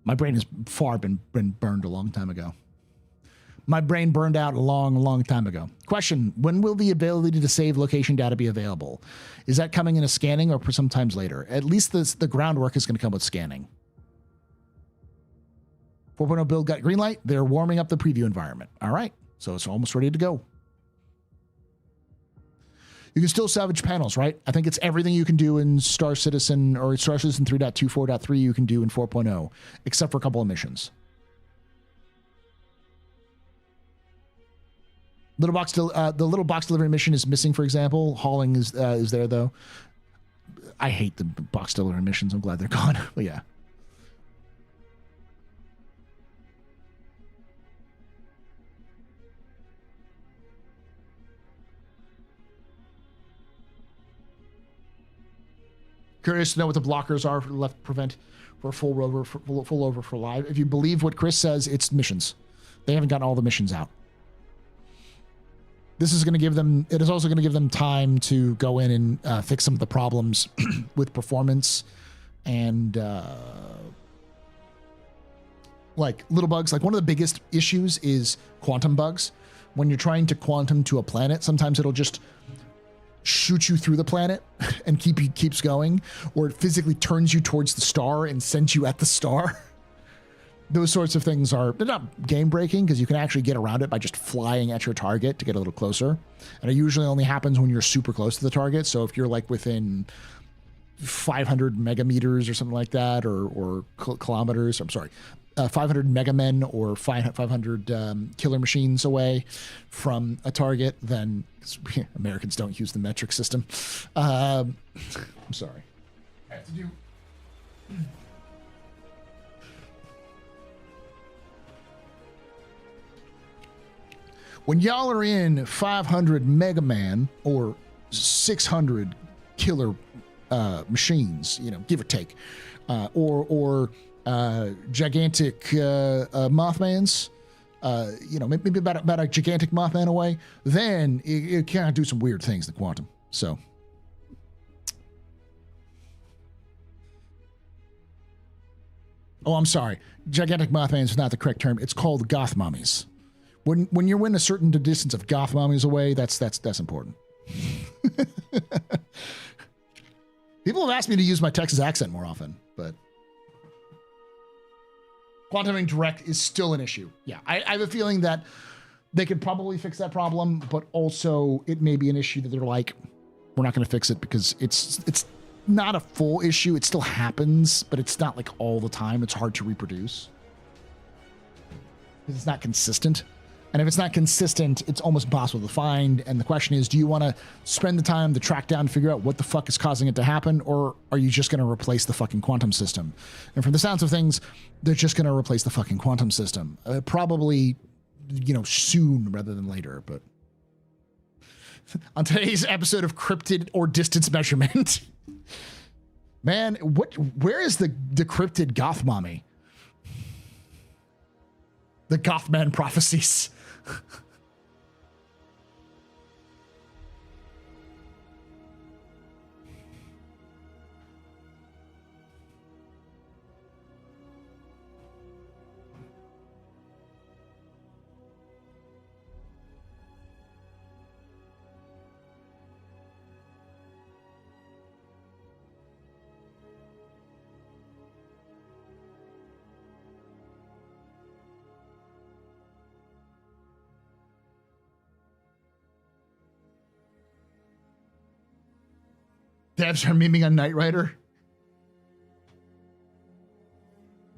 A: My brain has been burned a long time ago. My brain burned out a long time ago. Question: when will the ability to save location data be available? Is that coming in a scanning or sometimes later? At least the groundwork is going to come with scanning. 4.0 build got green light. They're warming up the preview environment. All right. So it's almost ready to go. You can still salvage panels, right? I think it's everything you can do in Star Citizen or Star Citizen 3.2, 4.3 you can do in 4.0, except for a couple of missions. The little box delivery mission is missing, for example. Hauling is there, though. I hate the box delivery missions. I'm glad they're gone. But yeah. Curious to know what the blockers are for left prevent for full over for live. If you believe what Chris says, it's missions. They haven't gotten all the missions out. This is going to give them, it is also going to give them time to go in and fix some of the problems with performance and like little bugs. Like one of the biggest issues is quantum bugs. When you're trying to quantum to a planet, sometimes it'll just shoot you through the planet and keeps going, or it physically turns you towards the star and sends you at the star. Those sorts of things they're not game breaking because you can actually get around it by just flying at your target to get a little closer. And it usually only happens when you're super close to the target. So if you're like within 500 megameters or something like that, or kilometers, 500 megamen or 500 killer machines away from a target, then Americans don't use the metric system. I'm sorry. I have to do. When y'all are in 500 Mega Man or 600 killer machines, give or take, or gigantic Mothmans, maybe about a gigantic Mothman away, then it can do some weird things in the quantum. So. Oh, I'm sorry. Gigantic Mothman is not the correct term. It's called goth mummies. When you're in a certain distance of goth mummies away, that's important. People have asked me to use my Texas accent more often, but quantuming direct is still an issue. Yeah, I have a feeling that they could probably fix that problem, but also it may be an issue that they're like, we're not going to fix it because it's not a full issue. It still happens, but it's not like all the time. It's hard to reproduce because it's not consistent. And if it's not consistent, it's almost impossible to find. And the question is, do you want to spend the time to track down and figure out what the fuck is causing it to happen? Or are you just going to replace the fucking quantum system? And from the sounds of things, they're just going to replace the fucking quantum system. Probably, soon rather than later. But on today's episode of Cryptid or Distance Measurement, man, where is the cryptid goth mommy? The Gothman prophecies. Devs are memeing on Knight Rider.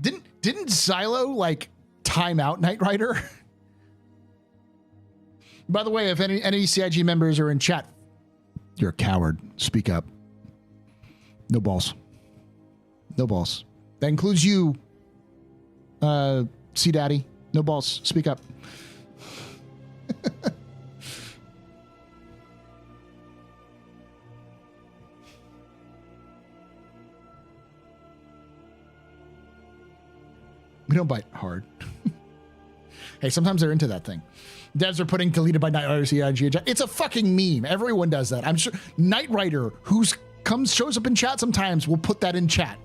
A: Didn't Xylo time out Knight Rider? By the way, if any CIG members are in chat, you're a coward. Speak up. No balls. No balls. That includes you, C Daddy. No balls. Speak up. We don't bite hard. Hey, sometimes they're into that thing. Devs are putting deleted by Knight Rider CIG. It's a fucking meme. Everyone does that. I'm sure Knight Rider, shows up in chat sometimes, will put that in chat.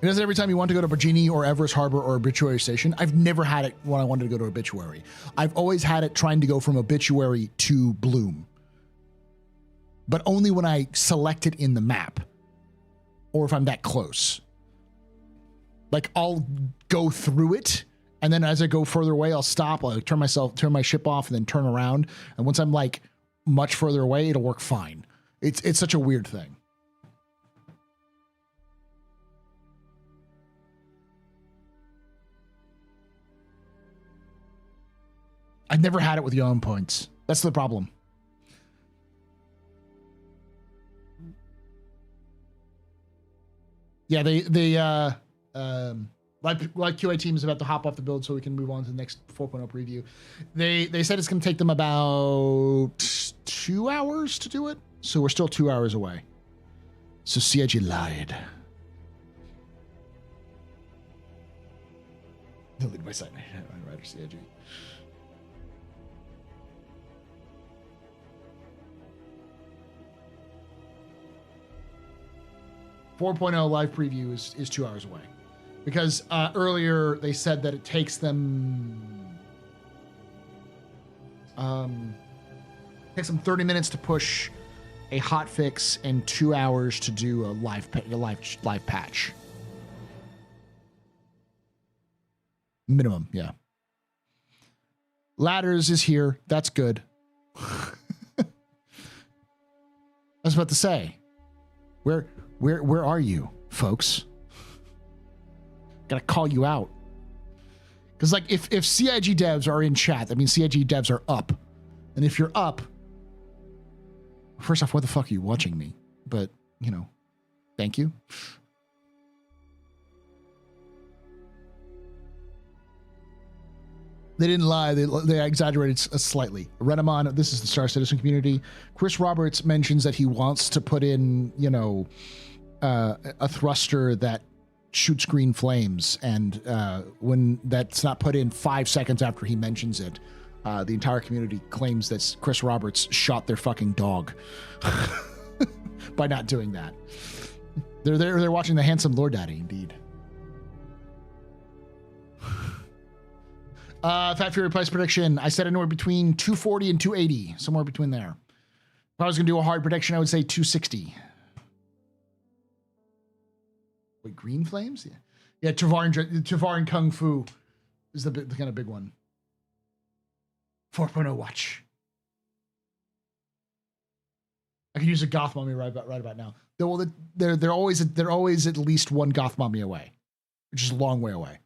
A: It does it every time you want to go to Virginia or Everest Harbor or Obituary Station. I've never had it when I wanted to go to Obituary. I've always had it trying to go from Obituary to Bloom. But only when I select it in the map, or if I'm that close. Like I'll go through it, and then as I go further away, I'll stop. I'll turn my ship off, and then turn around. And once I'm like much further away, it'll work fine. It's such a weird thing. I've never had it with your own points. That's the problem. Yeah, like QA team is about to hop off the build so we can move on to the next 4.0 preview. They said it's going to take them about 2 hours to do it. So we're still 2 hours away. So CIG lied. They'll lead by sight. I'd rather CIG. Live preview is 2 hours away. Because earlier they said that it takes them 30 minutes to push a hot fix and 2 hours to do a live patch. Minimum, yeah. Ladders is here. That's good. I was about to say, where are you, folks? Gotta call you out. Because like if CIG devs are in chat, that means CIG devs are up. And if you're up, first off, what the fuck are you watching me? But, you know, thank you. They didn't lie. They exaggerated slightly. Renamon, this is the Star Citizen community. Chris Roberts mentions that he wants to put in, you know, a thruster that shoots green flames. And when that's not put in 5 seconds after he mentions it, the entire community claims that Chris Roberts shot their fucking dog by not doing that. They're watching the handsome Lord Daddy, indeed. Fat Fury price prediction. I said anywhere between 240 and 280, somewhere between there. If I was going to do a hard prediction, I would say 260. Wait, green flames? Yeah, Travarin Kung Fu is the kind of big one. 4.0 watch. I could use a goth mummy right about now. They're always at least one goth mummy away, which is a long way away.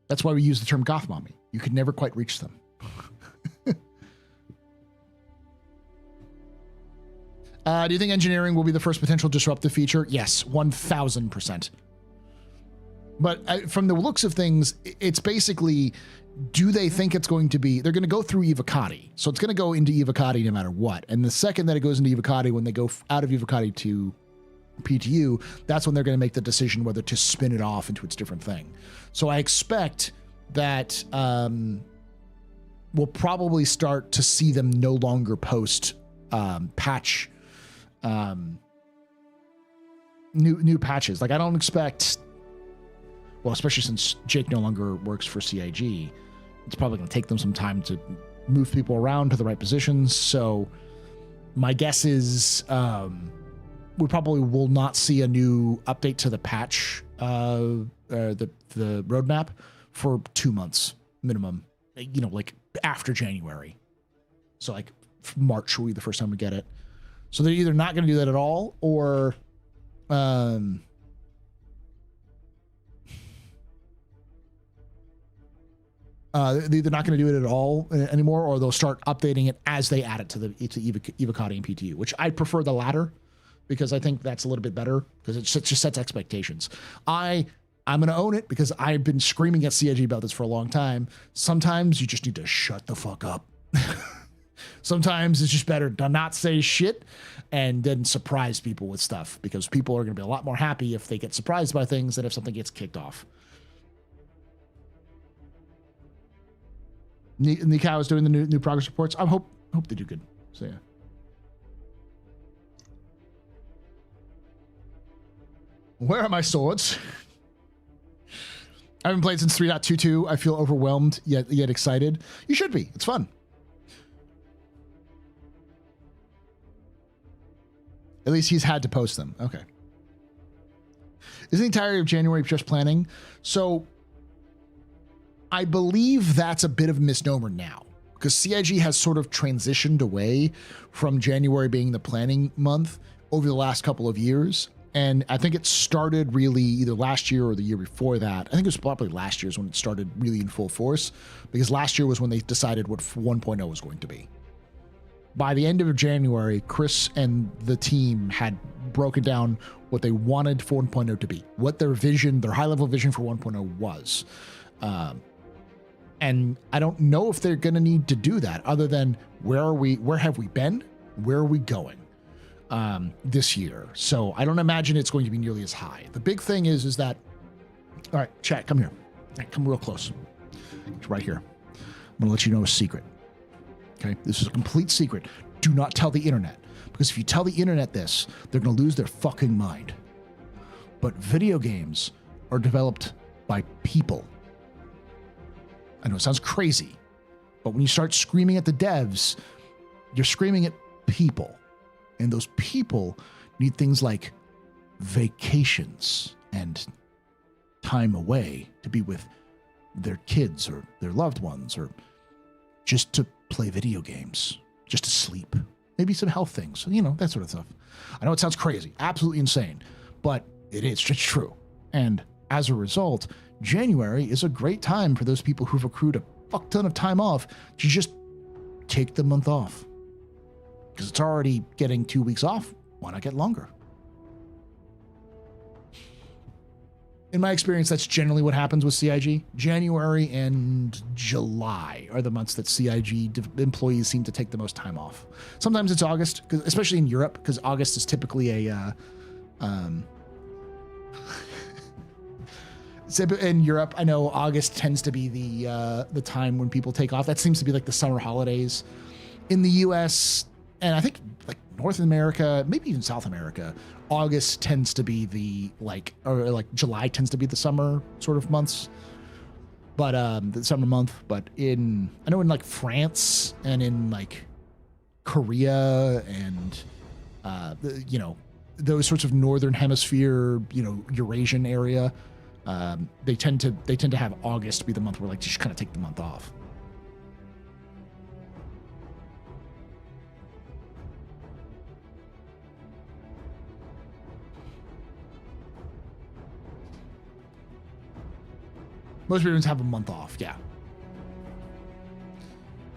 A: That's why we use the term goth mommy. You could never quite reach them. Do you think engineering will be the first potential disruptive feature? Yes, 1000%. But from the looks of things, it's basically, do they think it's going to be, they're going to go through Evocati. So it's going to go into Evocati no matter what. And the second that it goes into Evocati, when they go out of Evocati to PTU, that's when they're going to make the decision whether to spin it off into its different thing. So I expect that we'll probably start to see them no longer post patch new patches. Like I don't expect, well, especially since Jake no longer works for CIG, it's probably going to take them some time to move people around to the right positions. So my guess is we probably will not see a new update to the patch, the roadmap for 2 months minimum, you know, like after January. So like March will be the first time we get it. So they're either not going to do that at all, or they're either not going to do it at all anymore, or they'll start updating it as they add it to Evocati and PTU, which I prefer the latter, because I think that's a little bit better, because it just sets expectations. I'm going to own it because I've been screaming at CIG about this for a long time. Sometimes you just need to shut the fuck up. Sometimes it's just better to not say shit and then surprise people with stuff, because people are going to be a lot more happy if they get surprised by things than if something gets kicked off. Nikau is doing the new progress reports. I hope they do good. So yeah. Where are my swords? I haven't played since 3.22. I feel overwhelmed yet excited. You should be. It's fun. At least he's had to post them. Okay. Is the entirety of January just planning? So I believe that's a bit of a misnomer now, because CIG has sort of transitioned away from January being the planning month over the last couple of years. And I think it started really either last year or the year before that. I think it was probably last year's when it started really in full force, because last year was when they decided what 1.0 was going to be. By the end of January, Chris and the team had broken down what they wanted for 1.0 to be, what their vision, their high-level vision for 1.0 was. And I don't know if they're going to need to do that other than where have we been? Where are we going this year? So I don't imagine it's going to be nearly as high. The big thing is that, all right, chat, come here. All right, come real close. It's right here. I'm going to let you know a secret. Okay, this is a complete secret. Do not tell the internet, because if you tell the internet this, they're going to lose their fucking mind. But video games are developed by people. I know it sounds crazy, but when you start screaming at the devs, you're screaming at people. And those people need things like vacations and time away to be with their kids or their loved ones, or just to play video games, just to sleep, maybe some health things, you know, that sort of stuff. I know it sounds crazy, absolutely insane, but it is just true. And as a result, January is a great time for those people who've accrued a fuck ton of time off to just take the month off. Because it's already getting 2 weeks off. Why not get longer? In my experience, that's generally what happens with CIG. January and July are the months that CIG employees seem to take the most time off. Sometimes it's August, especially in Europe, because August is typically in Europe, I know August tends to be the time when people take off. That seems to be like the summer holidays. In the US, and I think like North America, maybe even South America, August tends to be the July tends to be the summer sort of months. But the summer month. But I know in like France and in like Korea and those sorts of northern hemisphere, Eurasian area, they tend to have August be the month where like just kind of take the month off. Most regions have a month off, yeah.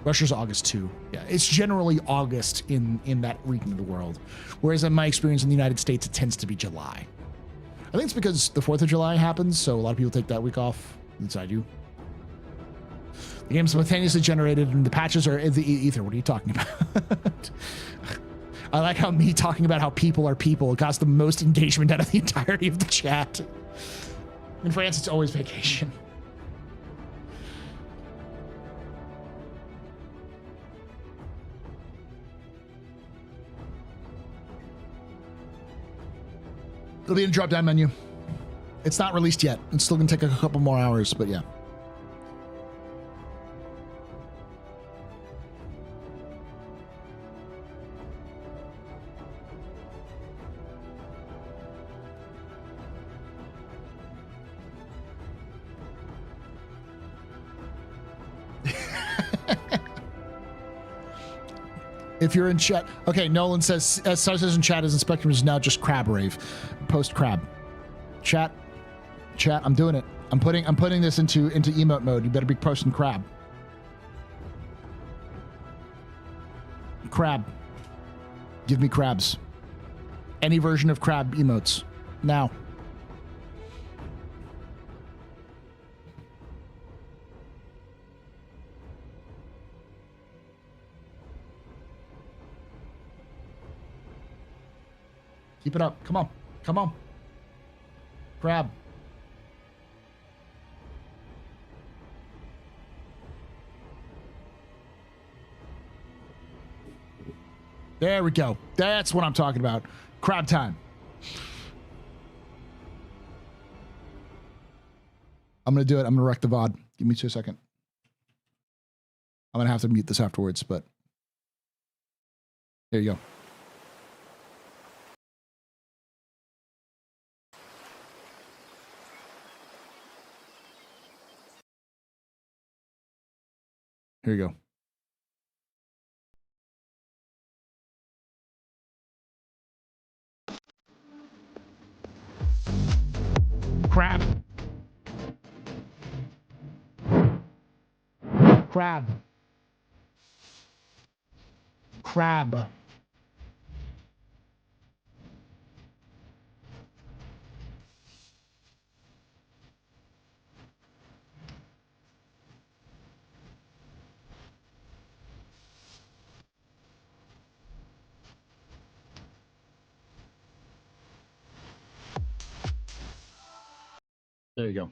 A: Russia's August too. Yeah, it's generally August in that region of the world. Whereas in my experience in the United States, it tends to be July. I think it's because the 4th of July happens, so a lot of people take that week off. Inside you. The game's simultaneously generated and the patches are in the ether. What are you talking about? I like how me talking about how people are people got the most engagement out of the entirety of the chat. In France, it's always vacation. It'll be in a drop-down menu. It's not released yet. It's still going to take a couple more hours, but yeah. If you're in chat, okay. Nolan says, says in chat, as Spectrum is now just crab rave, post crab. Chat. I'm doing it. I'm putting this into emote mode. You better be posting crab. Crab. Give me crabs. Any version of crab emotes now. Keep it up. Come on. Come on. Crab. There we go. That's what I'm talking about. Crab time. I'm going to do it. I'm going to wreck the VOD. Give me 2 seconds. I'm going to have to mute this afterwards, but there you go. Here you go. Crab. Crab. Crab. There you go.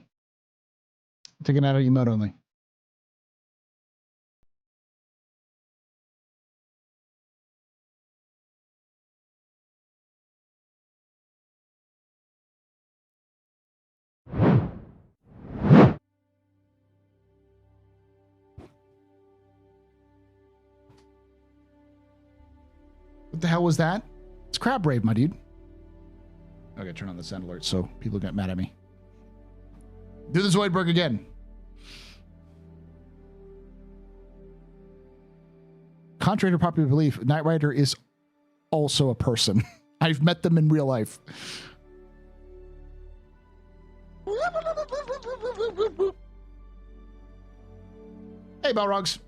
A: Taking out of emote only. What the hell was that? It's Crab Rave, my dude. I gotta turn on the sound alert so people get mad at me. Do the Zoidberg again. Contrary to popular belief, Knight Rider is also a person. I've met them in real life. Hey, Balrogs.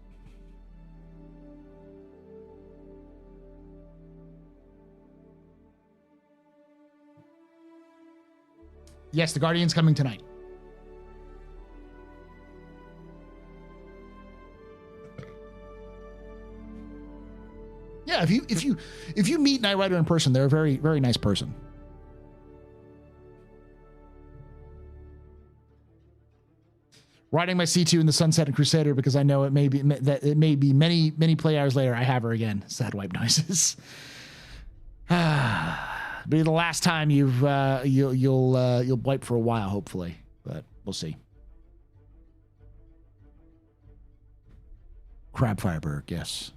A: Yes, the Guardian's coming tonight. Yeah, if you meet Knight Rider in person, they're a very, very nice person. Riding my C2 in the Sunset and Crusader because I know it may be many play hours later I have her again. Sad wipe noises. Be the last time you'll wipe for a while, hopefully, but we'll see. Crab Firebird, yes.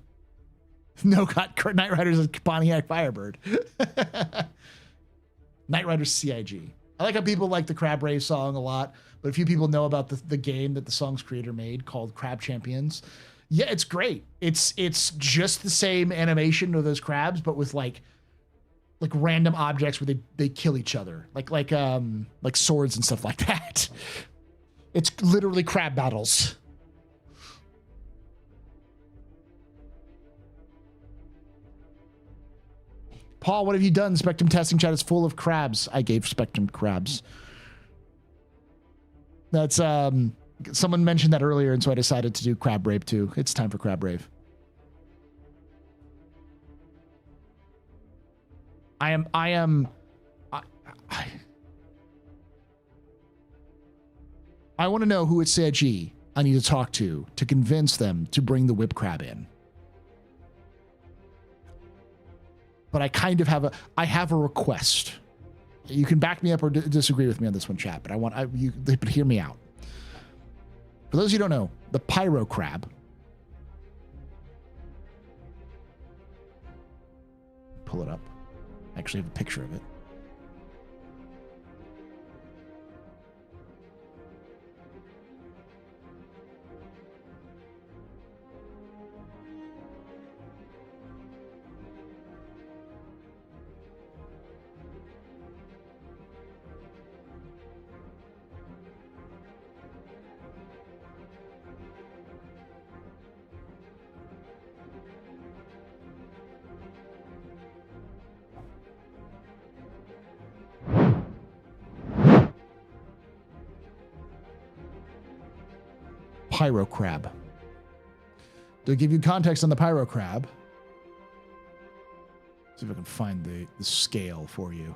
A: No, Knight Rider's a Pontiac Firebird. Knight Rider's CIG. I like how people like the Crab Rave song a lot, but a few people know about the game that the song's creator made called Crab Champions. Yeah, it's great. It's just the same animation of those crabs, but with like random objects where they kill each other, like swords and stuff like that. It's literally crab battles. Paul, what have you done? Spectrum testing chat is full of crabs. I gave Spectrum crabs. That's someone mentioned that earlier, and so I decided to do Crab Rave too. It's time for Crab Rave. I want to know who at CIG I need to talk to convince them to bring the whip crab in. But I kind of have a request. You can back me up or disagree with me on this one, chat, but but hear me out. For those of you who don't know, the pyro crab. Pull it up. I actually have a picture of it. Pyro crab. To give you context on the pyro crab, see if I can find the scale for you.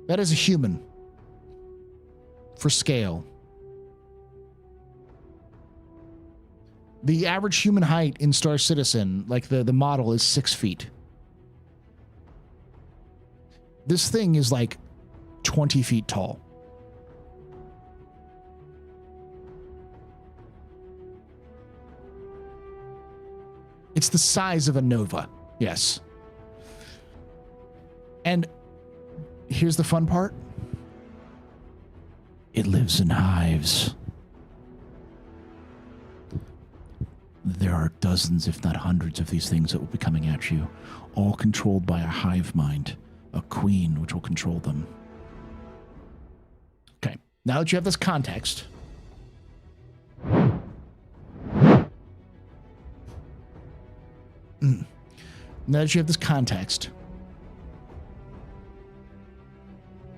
A: That is a human for scale. The average human height in Star Citizen, like the model, is 6 feet. This thing is like 20 feet tall. It's the size of a nova. Yes. And here's the fun part. It lives in hives. There are dozens, if not hundreds, of these things that will be coming at you, all controlled by a hive mind, a queen which will control them. Okay, now that you have this context,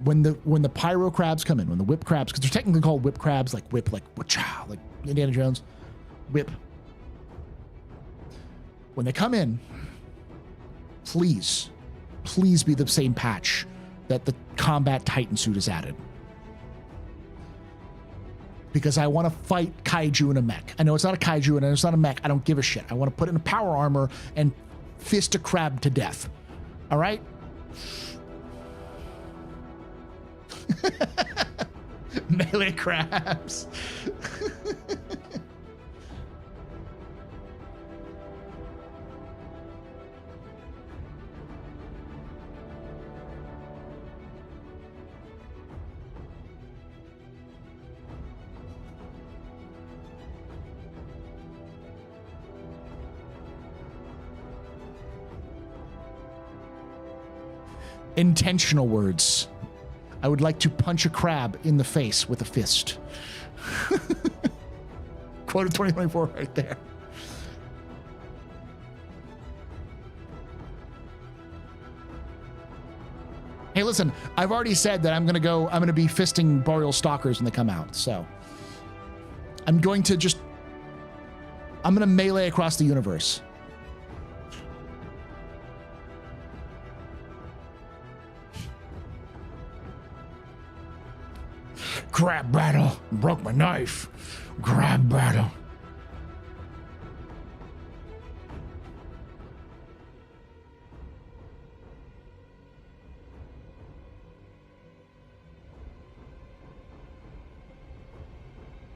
A: when the pyro crabs come in, when the whip crabs, because they're technically called whip crabs, like whip, like wacha, like Indiana Jones, whip. When they come in, please be the same patch that the combat Titan suit is added. Because I want to fight kaiju in a mech. I know it's not a kaiju and it's not a mech. I don't give a shit. I want to put in a power armor and fist a crab to death. All right? Melee crabs. Intentional words. I would like to punch a crab in the face with a fist. Quote of 2024 right there. Hey, listen, I've already said that I'm going to be fisting Boreal Stalkers when they come out. So I'm going to melee across the universe. Crab battle. Broke my knife. Crab battle.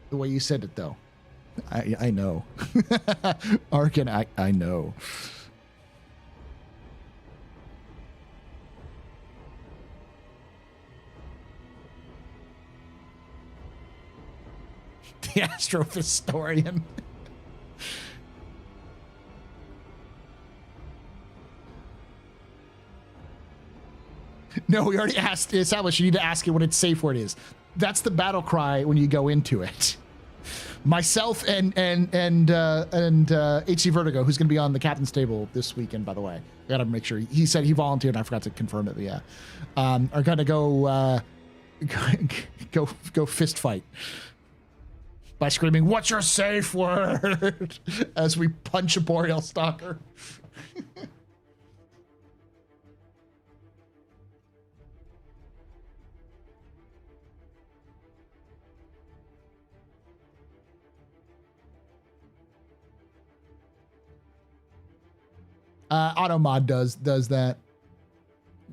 A: The way you said it, though. I know. Arkin, I know. The Astro historian. No, we already established you need to ask it when it's safe where it is. That's the battle cry when you go into it. Myself and HC Vertigo, who's going to be on the captain's table this weekend, by the way. I got to make sure. He said he volunteered. And I forgot to confirm it, but yeah. Are going to go fist fight by screaming, "What's your safe word?" as we punch a Boreal Stalker. Auto mod does that.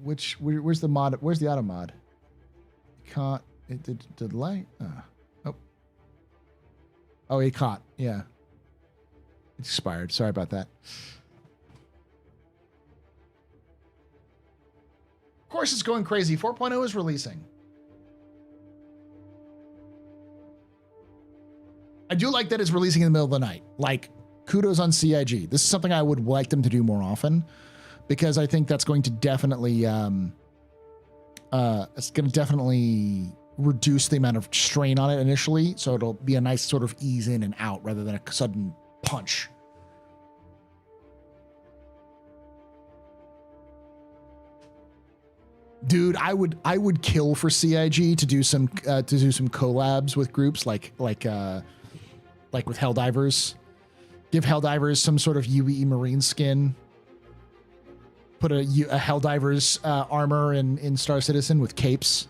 A: Where's the mod? Where's the auto mod? Can't it did delay? Oh, he caught. Yeah. It expired. Sorry about that. Of course it's going crazy. 4.0 is releasing. I do like that it's releasing in the middle of the night. Like, kudos on CIG. This is something I would like them to do more often, because I think that's going to definitely reduce the amount of strain on it initially, so it'll be a nice sort of ease in and out rather than a sudden punch. Dude, I would kill for CIG to do some collabs with groups like with Helldivers. Give Helldivers some sort of UE Marine skin. Put a Helldivers armor in Star Citizen with capes.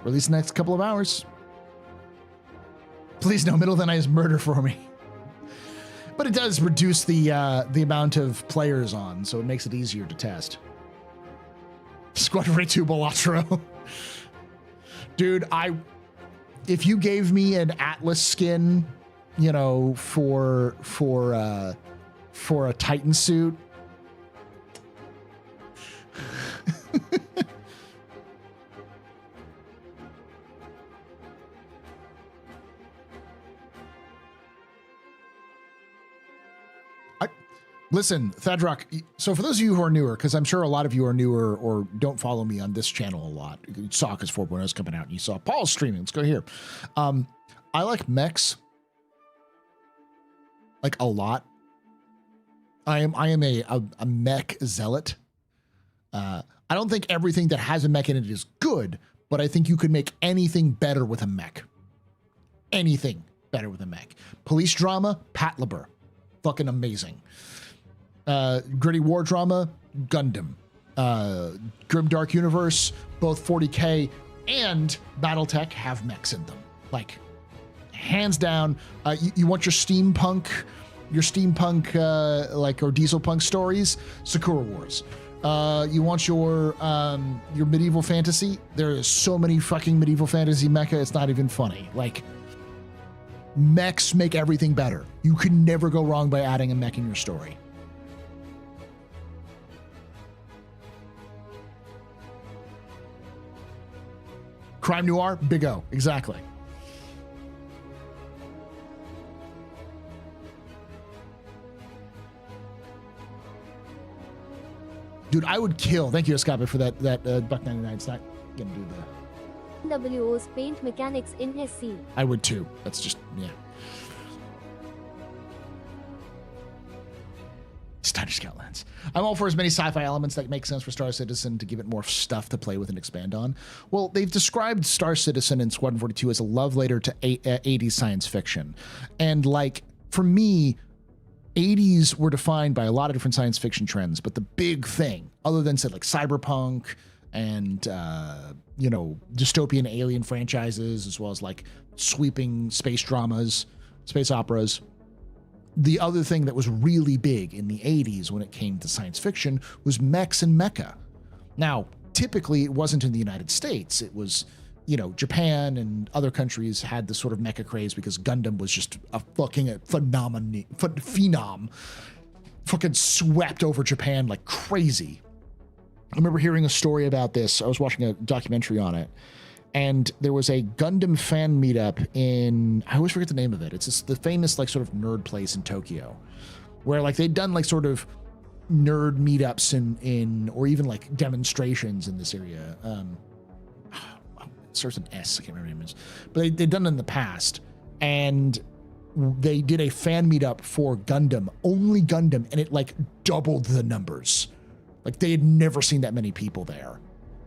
A: Release the next couple of hours. Please no, middle of the night is murder for me. But it does reduce the amount of players on, so it makes it easier to test. Squad 42 Balatro. Dude, if you gave me an Atlas skin, you know, for a Titan suit. Listen, Thadrock, so for those of you who are newer, because I'm sure a lot of you are newer or don't follow me on this channel a lot, you saw because 4.0 is coming out and you saw Paul's streaming. Let's go here. I like mechs, like a lot. I am a mech zealot. I don't think everything that has a mech in it is good, but I think you could make anything better with a mech. Anything better with a mech. Police drama, Pat LeBur. Fucking amazing. Gritty war drama, Gundam. Grim Dark Universe, both 40K and Battletech have mechs in them. Like, hands down, you want your steampunk, like, or diesel punk stories, Sakura Wars. You want your medieval fantasy, there is so many fucking medieval fantasy mecha, it's not even funny. Like, mechs make everything better. You can never go wrong by adding a mech in your story. Crime noir, Big O, exactly. Dude, I would kill. Thank you, Escape, for that buck 99. It's not gonna do that.
C: WO's paint mechanics in SC.
A: I would too. That's just, yeah. Stutter Scout Lens. I'm all for as many sci-fi elements that make sense for Star Citizen to give it more stuff to play with and expand on. Well, they've described Star Citizen and Squadron 42 as a love letter to 80s science fiction. And like, for me, 80s were defined by a lot of different science fiction trends, but the big thing, other than say like cyberpunk and, you know, dystopian alien franchises, as well as like sweeping space dramas, space operas, the other thing that was really big in the 80s when it came to science fiction was mechs and mecha. Now, typically it wasn't in the United States. It was, you know, Japan and other countries had this sort of mecha craze because Gundam was just a fucking phenom. Fucking swept over Japan like crazy. I remember hearing a story about this. I was watching a documentary on it. And there was a Gundam fan meetup in, I always forget the name of it. It's just the famous like sort of nerd place in Tokyo, where like they'd done like sort of nerd meetups in or even like demonstrations in this area. It starts with an S, I can't remember the name, but they'd done it in the past. And they did a fan meetup for Gundam, only Gundam, and it like doubled the numbers. Like they had never seen that many people there.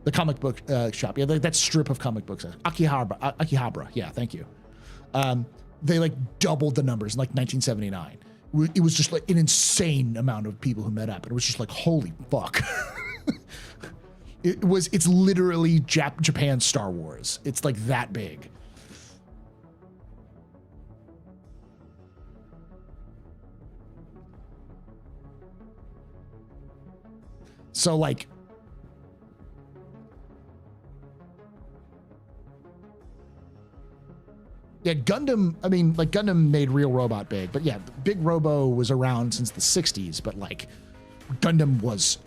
A: The comic book shop, yeah, that strip of comic books, Akihabara, yeah, thank you. They like doubled the numbers in like 1979. It was just like an insane amount of people who met up, and it was just like, holy fuck. It's literally Japan's Star Wars. It's like that big. So like, yeah, Gundam, I mean, like Gundam made Real Robot big, but yeah, Big Robo was around since the 60s, but like Gundam was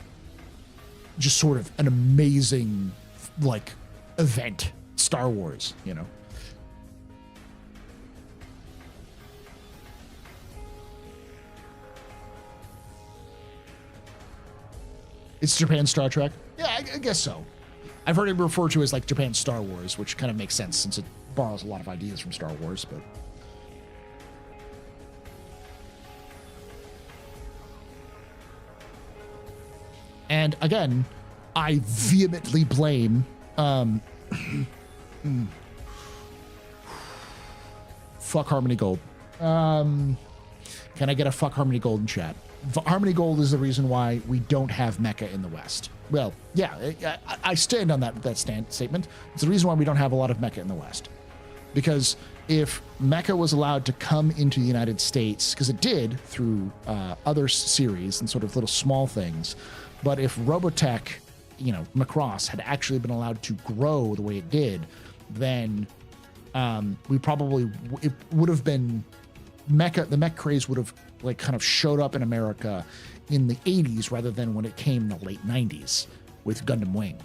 A: just sort of an amazing like event, Star Wars, you know? It's Japan's Star Trek? Yeah, I guess so. I've heard it referred to as like Japan's Star Wars, which kind of makes sense since it borrows a lot of ideas from Star Wars, but and again, I vehemently blame fuck Harmony Gold. Can I get a fuck Harmony Gold in chat? Harmony Gold is the reason why we don't have mecha in the West. Well, yeah, I stand on that statement. It's the reason why we don't have a lot of mecha in the West. Because if Mecha was allowed to come into the United States, because it did through other series and sort of little small things, but if Robotech, you know, Macross had actually been allowed to grow the way it did, then we probably, it would have been Mecha, the mech craze would have like kind of showed up in America in the 80s rather than when it came in the late 90s with Gundam Wing.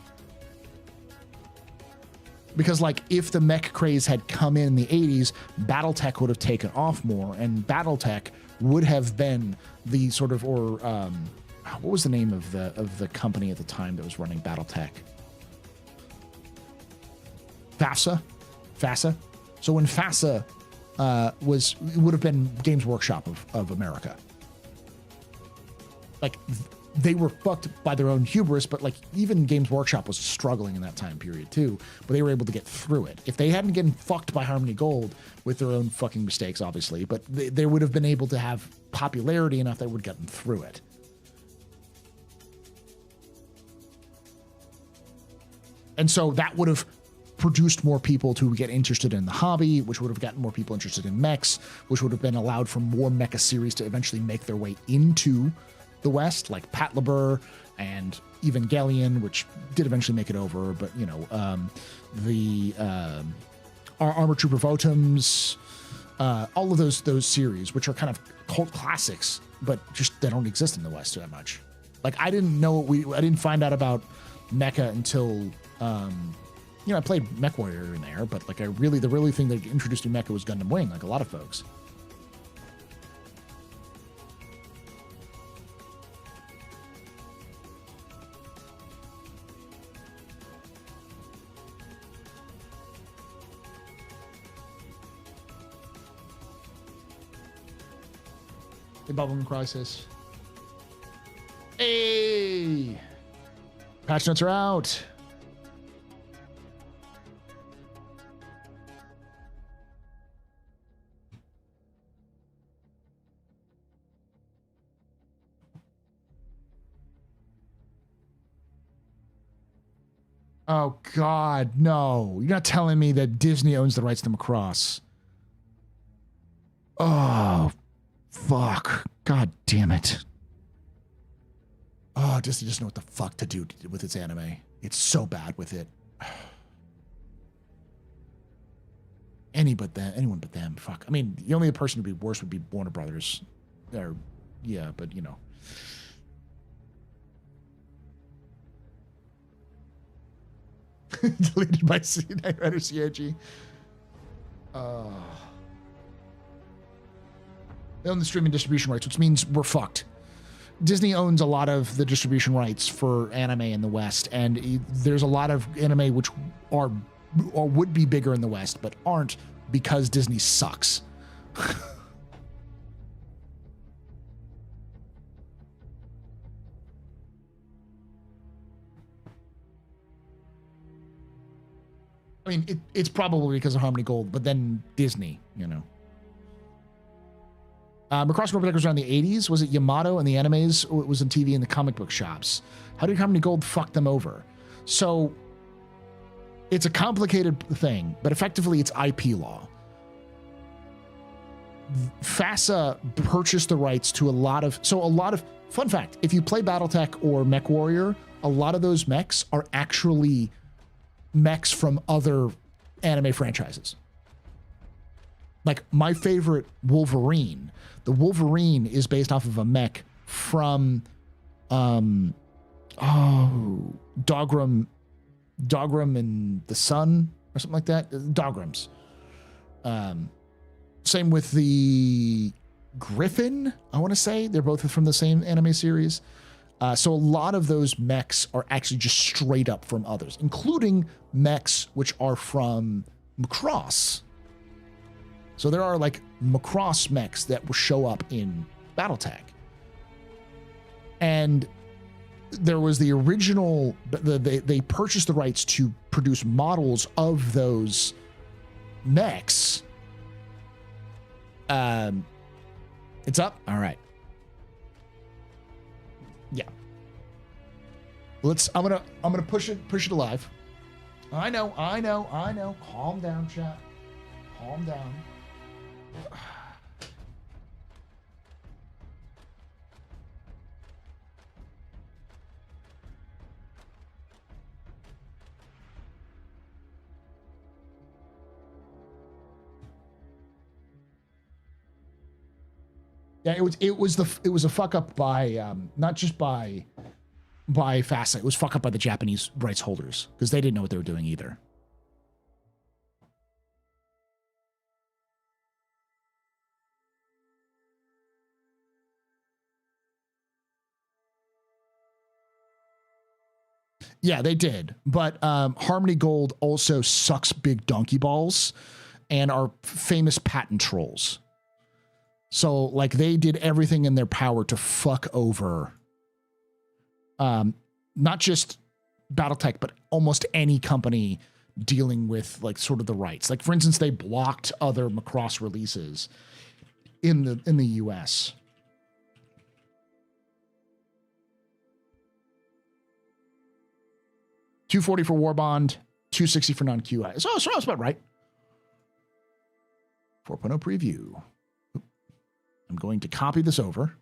A: Because like if the mech craze had come in the 80s, Battletech would have taken off more, and Battletech would have been the sort of, or what was the name of the company at the time that was running Battletech? FASA. So when FASA it would have been Games Workshop of America. Like they were fucked by their own hubris, but like even Games Workshop was struggling in that time period too, but they were able to get through it. If they hadn't gotten fucked by Harmony Gold with their own fucking mistakes, obviously, but they would have been able to have popularity enough that would have gotten through it. And so that would have produced more people to get interested in the hobby, which would have gotten more people interested in mechs, which would have been allowed for more mecha series to eventually make their way into the West, like Patlabur and Evangelion, which did eventually make it over, but you know, our Armor Trooper Votums, all of those series, which are kind of cult classics, but just they don't exist in the West that much. Like I didn't find out about mecha until you know, I played Mech Warrior in there, but like the really thing that introduced me to mecha was Gundam Wing, like a lot of folks. Hey, Bubblegum Crisis. Hey! Patch notes are out. Oh, God, no. You're not telling me that Disney owns the rights to Macross. Oh, fuck. God damn it. Oh, Disney doesn't know what the fuck to do with its anime. It's so bad with it. Anyone but them. Fuck. I mean, the only person who'd be worse would be Warner Brothers. Or, yeah, but, you know. Deleted by Night Rider CIG. They own the streaming distribution rights, which means we're fucked. Disney owns a lot of the distribution rights for anime in the West, and there's a lot of anime which are or would be bigger in the West, but aren't because Disney sucks. I mean, it's probably because of Harmony Gold, but then Disney, you know. Macross Robotech was around the 80s. Was it Yamato and the animes? It was on TV in the comic book shops. How did Harmony Gold fuck them over? So it's a complicated thing, but effectively it's IP law. FASA purchased the rights to a lot of, fun fact, if you play Battletech or Mech Warrior, a lot of those mechs are actually mechs from other anime franchises. Like my favorite Wolverine, the Wolverine is based off of a mech from Dogrum and the Sun or something like that. Dogrums. Same with the Griffin, I want to say. They're both from the same anime series. So a lot of those mechs are actually just straight up from others, including mechs which are from Macross. So there are like Macross mechs that will show up in Battletech. And there was the original, they purchased the rights to produce models of those mechs. It's up? All right. Yeah. I'm gonna push it alive. I know. Calm down, chat. Calm down. Yeah, it was a fuck up by not just by FASA. It was fuck up by the Japanese rights holders because they didn't know what they were doing either. Yeah, they did. But Harmony Gold also sucks big donkey balls and are famous patent trolls. So, like, they did everything in their power to fuck over not just Battletech, but almost any company dealing with, like, sort of the rights. Like, for instance, they blocked other Macross releases in the US. $240 for War Bond, $260 for non-QI. So that's about right. 4.0 preview. I'm going to copy this over.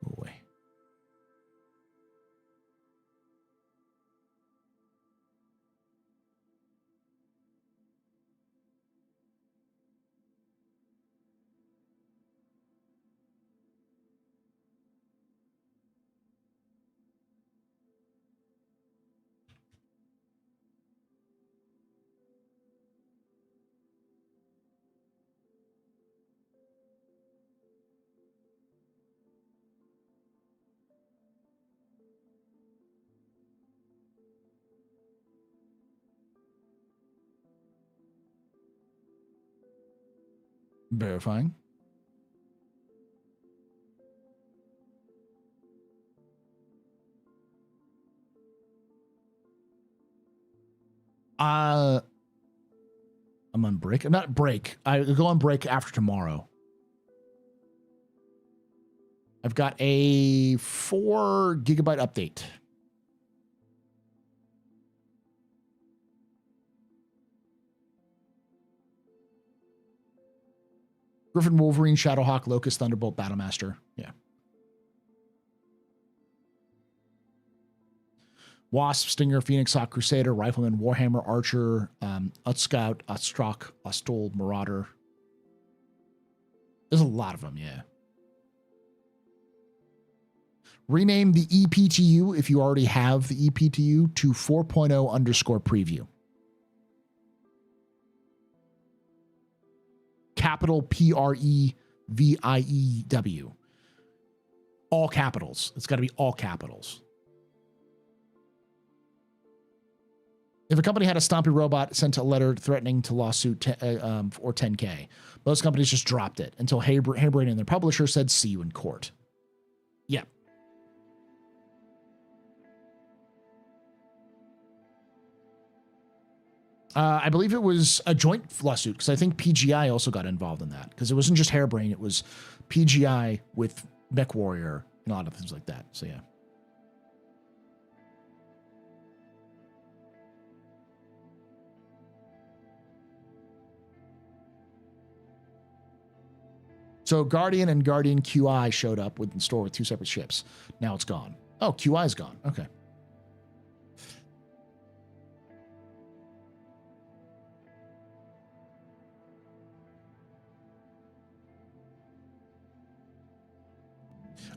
A: Go away. Verifying. I'm on break. I'm not break. I go on break after tomorrow. I've got a 4 gigabyte update. Griffin, Wolverine, Shadowhawk, Locust, Thunderbolt, Battlemaster. Yeah. Wasp, Stinger, Phoenix Hawk, Crusader, Rifleman, Warhammer, Archer, Utscout, Utstrock, Ostol, Marauder. There's a lot of them, yeah. Rename the EPTU, if you already have the EPTU, to 4.0_preview. Capital PREVIEW. All capitals. It's got to be all capitals. If a company had a Stompy robot, sent a letter threatening to lawsuit or 10K, most companies just dropped it until Harebrained and their publisher said, see you in court. Yeah. I believe it was a joint lawsuit because I think PGI also got involved in that because it wasn't just Harebrained, it was PGI with MechWarrior and a lot of things like that. So, yeah. So Guardian and Guardian QI showed up in store with 2 separate ships. Now it's gone. Oh, QI is gone. Okay.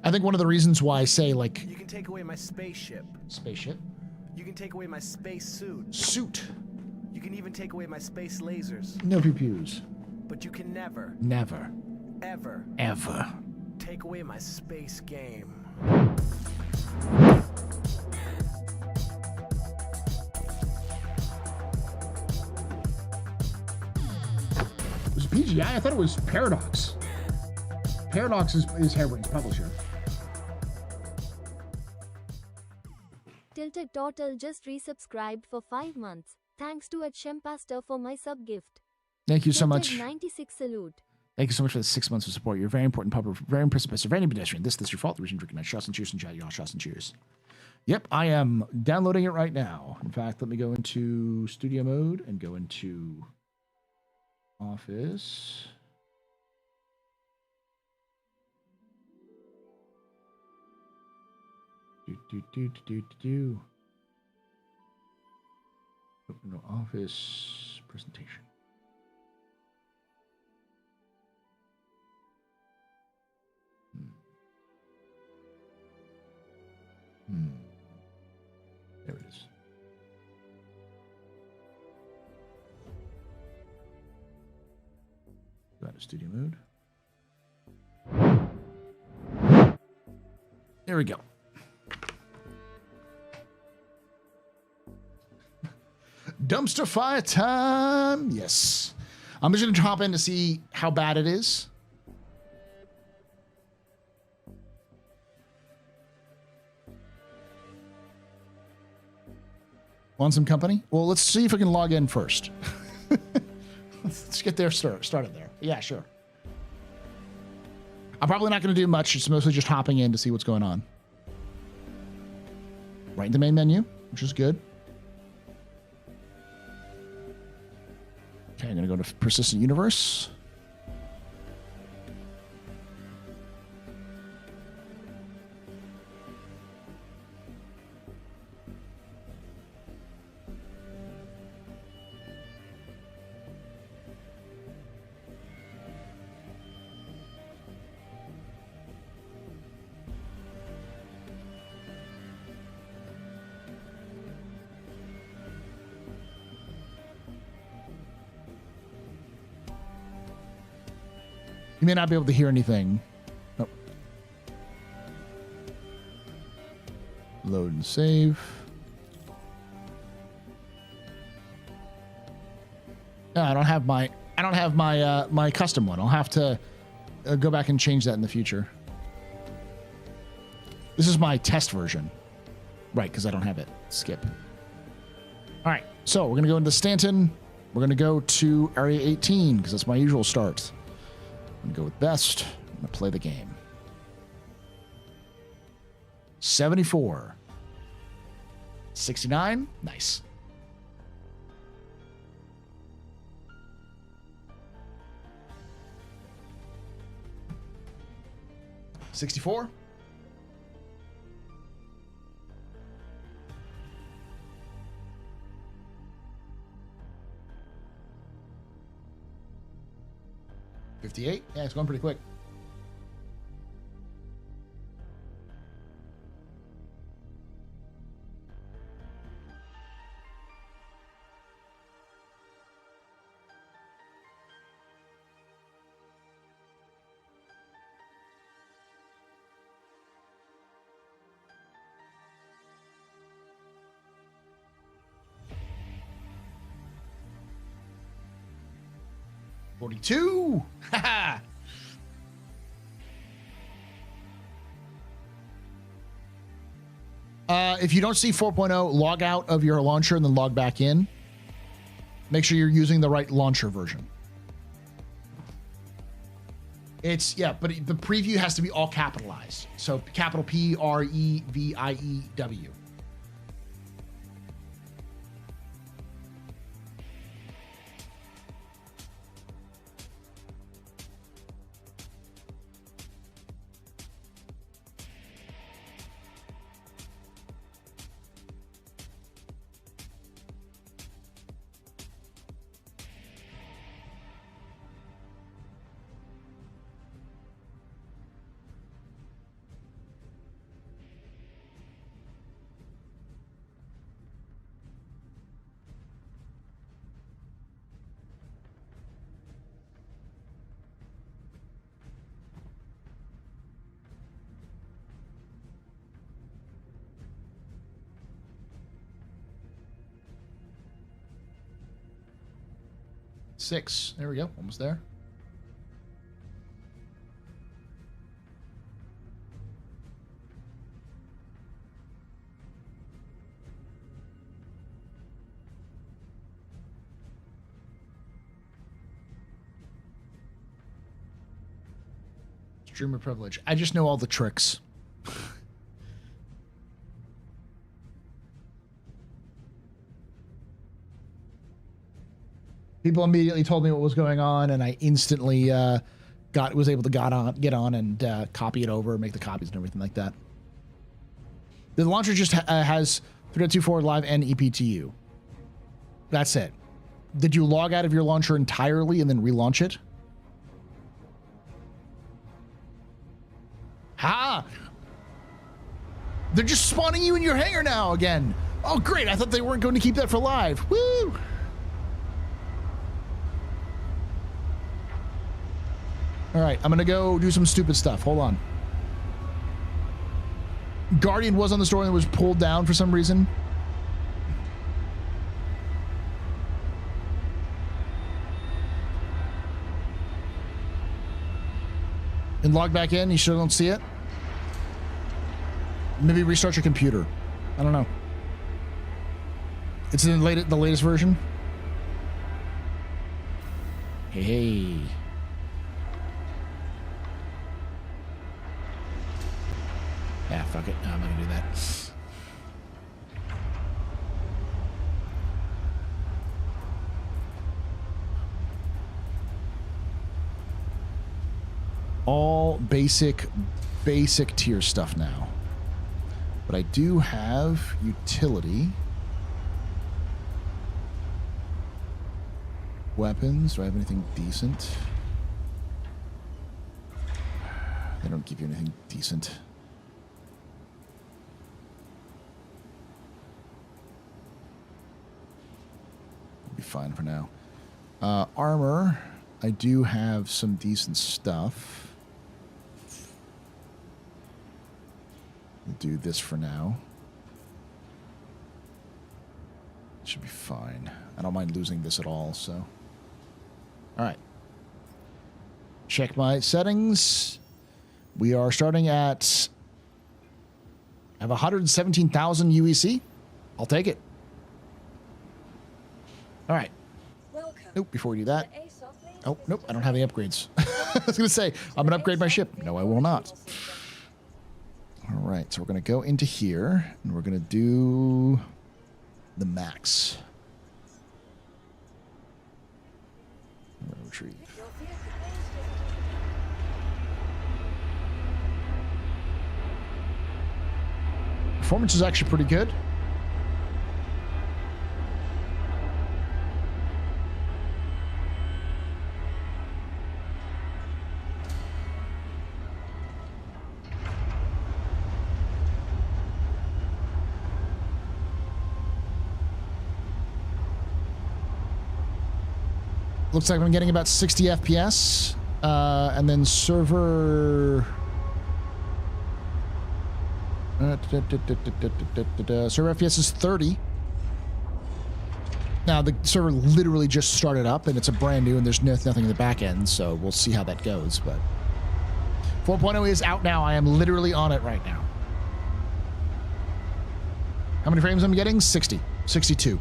A: I think one of the reasons why I say, like...
B: You can take away my spaceship.
A: Spaceship?
B: You can take away my space suit.
A: Suit.
B: You can even take away my space lasers.
A: No pew-pews.
B: But you can never...
A: Never.
B: Ever.
A: Ever.
B: Take away my space game.
A: Was it PGI? I thought it was Paradox. Paradox is Harebrained's publisher.
C: Tilted Total just resubscribed for 5 months. Thanks to @Shempaster for my sub gift.
A: Thank you so much.
C: 96 salute.
A: Thank you so much for the 6 months of support. You're a very important pub, very impressive, very pedestrian. This your fault. The reason drinking. Shots and cheers and chat. Y'all, shots and cheers. Yep, I am downloading it right now. In fact, let me go into studio mode and go into Office. Open to Office presentation. There it is. Go out of studio mode. There we go. Dumpster fire time. Yes. I'm just going to hop in to see how bad it is. Want some company? Well, let's see if I can log in first. Let's get there started there. Yeah, sure. I'm probably not going to do much. It's mostly just hopping in to see what's going on. Right in the main menu, which is good. Okay, I'm going to go to Persistent Universe. You may not be able to hear anything. Oh. Load and save. No, I don't have my my custom one. I'll have to go back and change that in the future. This is my test version. Right, because I don't have it. Skip. All right, so we're going to go into Stanton. We're going to go to Area 18 because that's my usual start. I'm going to go with best. I'm going to play the game. 74. 69. Nice. $64. $58. Yeah, it's going pretty quick. $42. If you don't see 4.0, log out of your launcher and then log back in. Make sure you're using the right launcher version. It's, yeah, but the preview has to be all capitalized. So capital PREVIEW. Six. There we go. Almost there. Streamer privilege. I just know all the tricks. People immediately told me what was going on, and I instantly was able to get on and copy it over, make the copies and everything like that. The launcher just has 3.24 live and ePTU. That's it. Did you log out of your launcher entirely and then relaunch it? Ha! They're just spawning you in your hangar now again. Oh, great. I thought they weren't going to keep that for live. Woo! All right, I'm going to go do some stupid stuff. Hold on. Guardian was on the store and was pulled down for some reason. And log back in, you still don't see it? Maybe restart your computer. I don't know. It's in the latest version. Hey. Yeah, fuck it. No, I'm not gonna do that. All basic tier stuff now. But I do have utility. Weapons. Do I have anything decent? They don't give you anything decent. Be fine for now. Armor. I do have some decent stuff. We'll do this for now. Should be fine. I don't mind losing this at all, so. All right. Check my settings. We are starting at... I have 117,000 UEC. I'll take it. All right. Nope, before we do that. Oh, nope, I don't have any upgrades. I was going to say, I'm going to upgrade my ship. No, I will not. All right, so we're going to go into here, and we're going to do the max. Retrieve. Performance is actually pretty good. Looks like I'm getting about 60 FPS, and then server... server FPS is 30. Now, the server literally just started up, and it's a brand new, and there's nothing in the back end, so we'll see how that goes, but... 4.0 is out now. I am literally on it right now. How many frames I'm getting? 60. 62.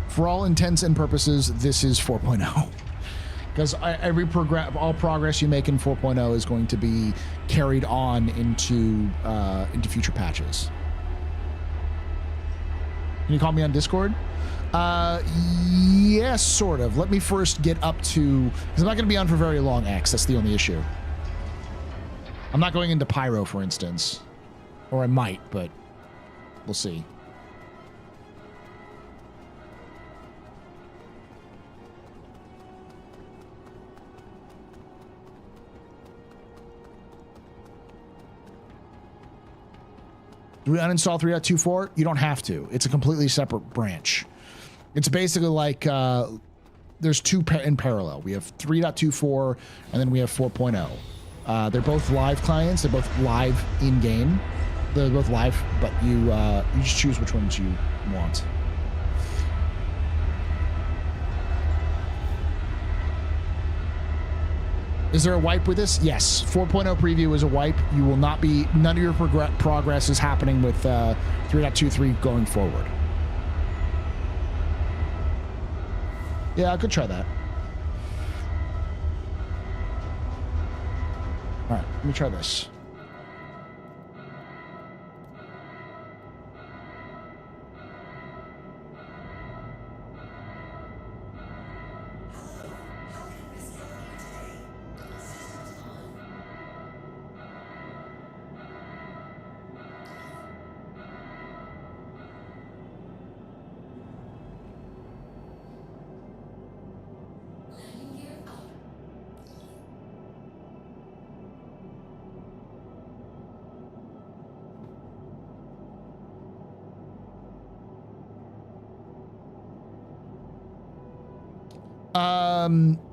A: For all intents and purposes, this is 4.0. Because all progress you make in 4.0 is going to be carried on into future patches. Can you call me on Discord? Yes, sort of. Let me first get up to... Because I'm not going to be on for very long, X. That's the only issue. I'm not going into Pyro, for instance. Or I might, but we'll see. Do we uninstall 3.24? You don't have to. It's a completely separate branch. It's basically like there's two in parallel. We have 3.24 and then we have 4.0. They're both live clients. They're both live in-game. They're both live, but you just choose which ones you want. Is there a wipe with this? Yes. 4.0 preview is a wipe. You will not be... None of your progress is happening with 3.23 going forward. Yeah, I could try that. All right, let me try this.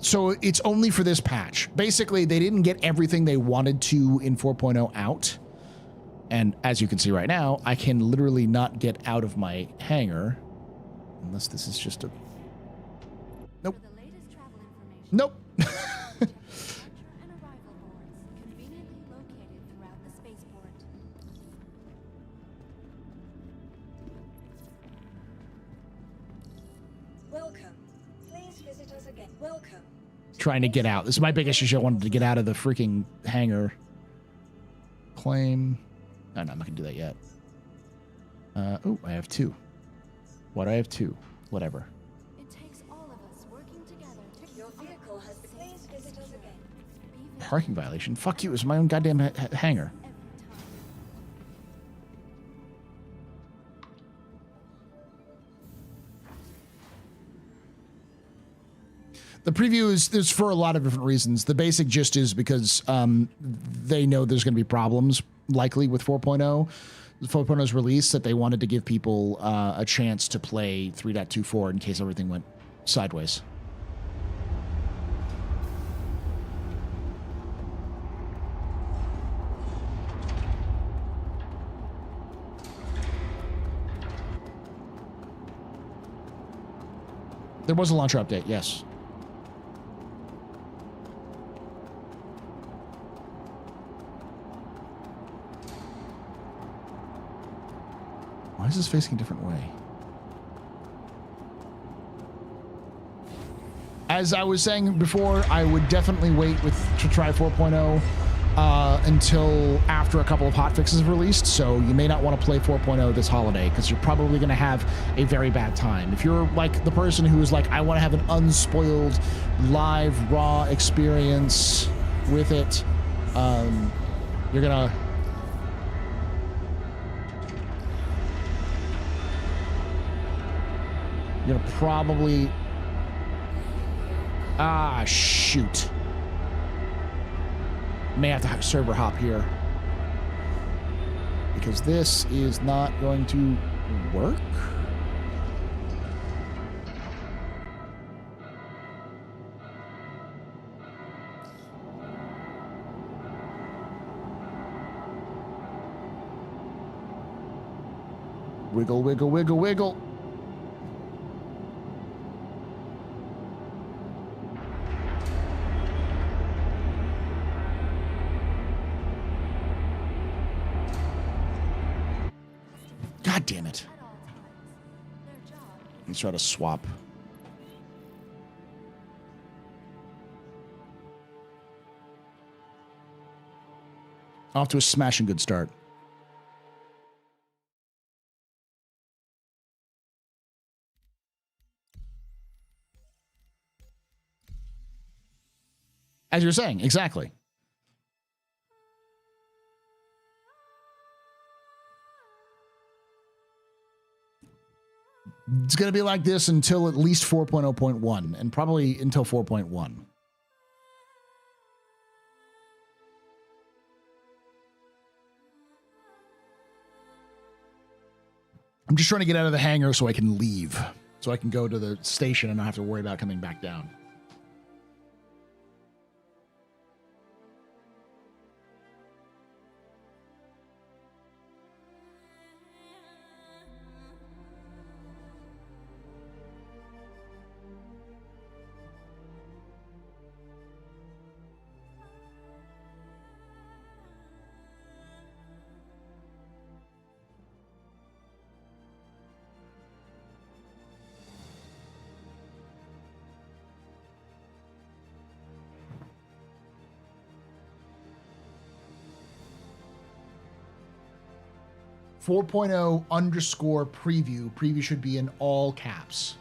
A: So it's only for this patch. Basically, they didn't get everything they wanted to in 4.0 out. And as you can see right now, I can literally not get out of my hangar. Unless this is just a... Nope. Nope. Trying to get out. This is my biggest issue. I wanted to get out of the freaking hangar. Claim. Oh, no, I'm not going to do that yet. Oh, I have 2. Why do I have 2? Whatever.
E: It takes all of us working together to... Your vehicle has been... Please visit us again.
A: Parking violation? Fuck you. It's my own goddamn hangar. The preview is for a lot of different reasons. The basic gist is because they know there's going to be problems likely with 4.0. The 4.0's release, that they wanted to give people a chance to play 3.24 in case everything went sideways. There was a launcher update, yes. Why is this facing a different way? As I was saying before, I would definitely wait to try 4.0 until after a couple of hotfixes are released. So you may not want to play 4.0 this holiday because you're probably going to have a very bad time. If you're like the person who is like, I want to have an unspoiled, live, raw experience with it, you're going to... You're gonna probably... Ah, shoot. May have to server hop here. Because this is not going to work. Wiggle, wiggle, wiggle, wiggle. God damn it. Let's try to swap. Off to a smashing good start. As you're saying, exactly. It's going to be like this until at least 4.0.1 and probably until 4.1. I'm just trying to get out of the hangar so I can leave. So I can go to the station and not have to worry about coming back down. 4.0 underscore preview. Preview should be in all caps.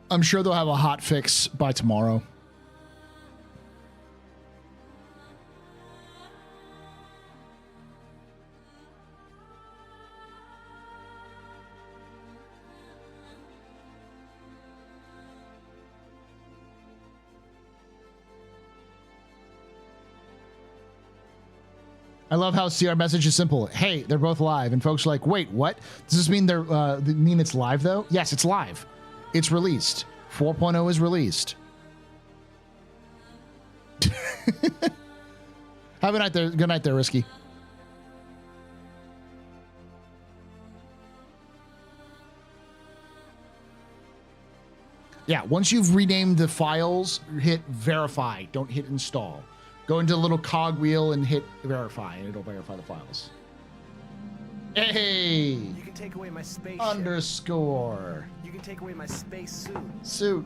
A: I'm sure they'll have a hot fix by tomorrow. I love how CR message is simple. Hey, they're both live, and folks are like, wait, what? Does this mean mean it's live though? Yes, it's live. It's released. 4.0 is released. Have a night there. Good night there, Risky. Yeah, once you've renamed the files, hit verify. Don't hit install. Go into the little cog wheel and hit verify, and it'll verify the files. Hey!
B: You can take away my spaceship.
A: Underscore.
B: You can take away my space suit.
A: Suit.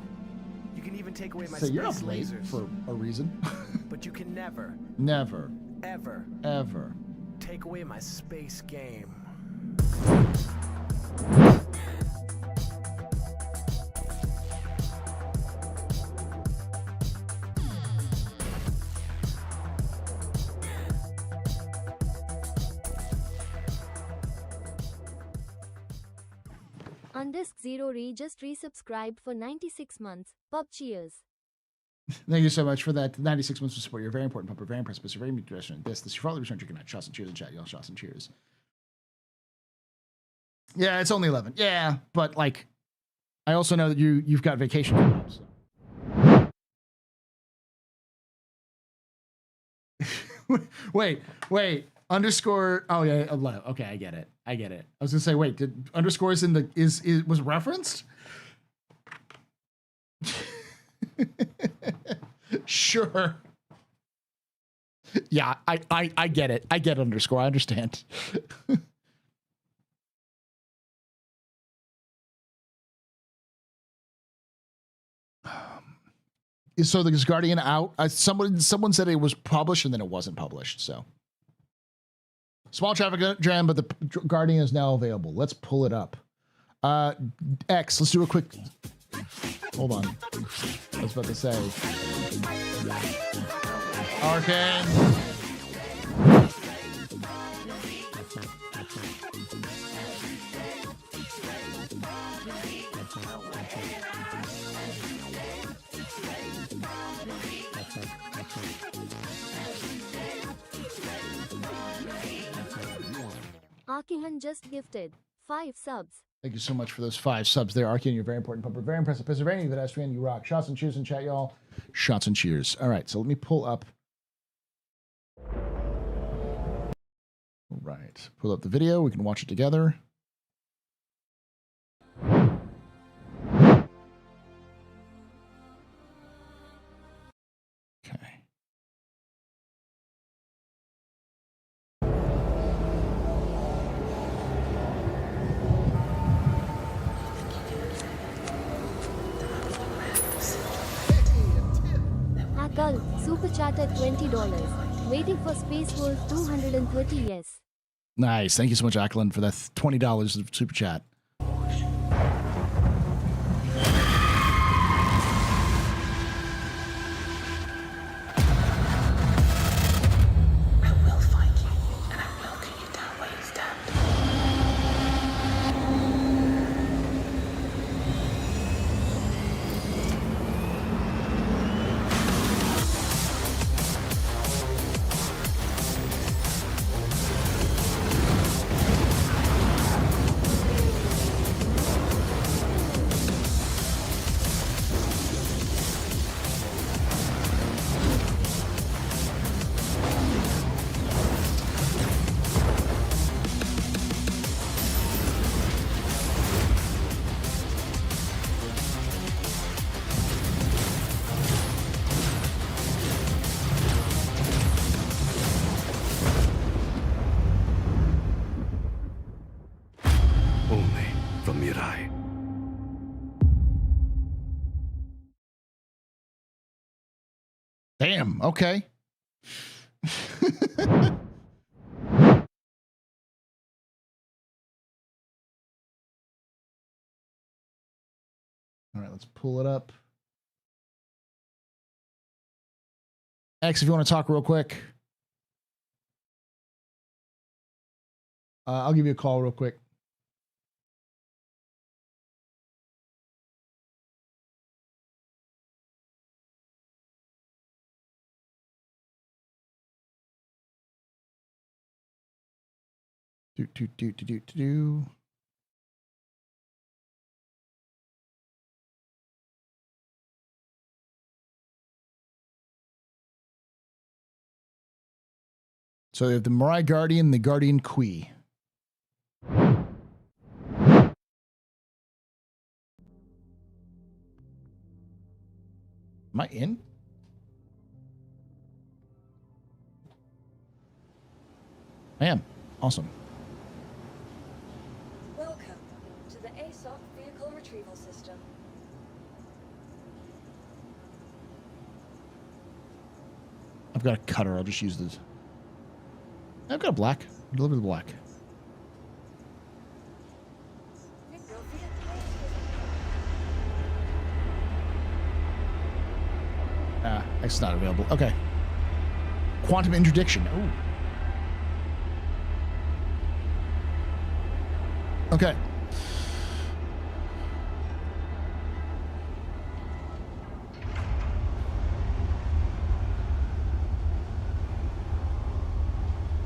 B: You can even take away my
A: So
B: space
A: you're up late
B: lasers.
A: for a reason.
B: But you can never,
A: Never,
B: ever
A: ever.
B: take away my space game.
C: Undisk Zero just resubscribed for 96 months. Pub cheers.
A: Thank you so much for that 96 months of support. You're very important, Pumper. Very impressive. You're very interesting. This is probably return. Good night. Shots and cheers in chat. Y'all shots and cheers. Yeah, it's only 11. Yeah, but like, I also know that you've got vacation coming up. So. wait. Underscore. Oh yeah. Okay, I get it. I was gonna say, wait, did underscores in the was referenced? Sure. Yeah, I get it. I get underscore. I understand. So the Guardian out? Someone said it was published and then it wasn't published. So small traffic jam, but the Guardian is now available. Let's pull it up. X. Let's do a quick. Hold on. I was about to say. Arcane.
C: Arkihan just gifted 5 subs.
A: Thank you so much for those 5 subs there, Arkian. You're very important, Pumper. Very impressive. Pennsylvania, TheAstroPub, you rock. Shots and cheers in chat, y'all. Shots and cheers. All right, so let me pull up. All right, pull up the video. We can watch it together. Okay.
C: Akal, super chat at $20. Waiting for Space Wolf 230 yes.
A: Nice. Thank you so much, Ackland, for that $20 of super chat.
F: I will find you, and I will cut you down where you stand.
G: from Mirai.
A: Damn, okay. All right, let's pull it up. X, if you want to talk real quick. I'll give you a call real quick. Do. So they have the Mirai Guardian, the Guardian Kui. Am I in? I am. Awesome.
E: Welcome to the ASOC Vehicle Retrieval System.
A: I've got a cutter. I'll just use this. I've got a black. Deliver the black.
E: Your vehicle
A: X is not available. Okay. Quantum interdiction. Oh. Okay.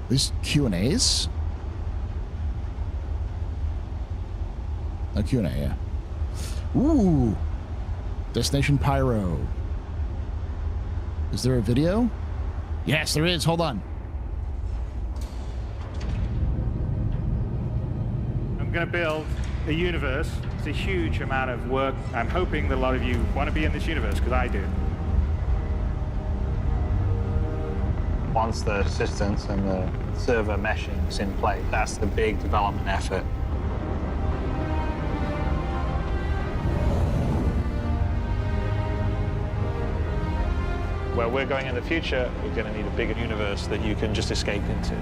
A: These Q&As? No Q&A, yeah. Ooh. Destination Pyro. Is there a video? Yes, there is. Hold on.
H: I'm going to build a universe. It's a huge amount of work. I'm hoping that a lot of you want to be in this universe, because I do.
I: Once the systems and the server meshing is in place, that's the big development effort. Where we're going in the future, we're going to need a bigger universe that you can just escape into.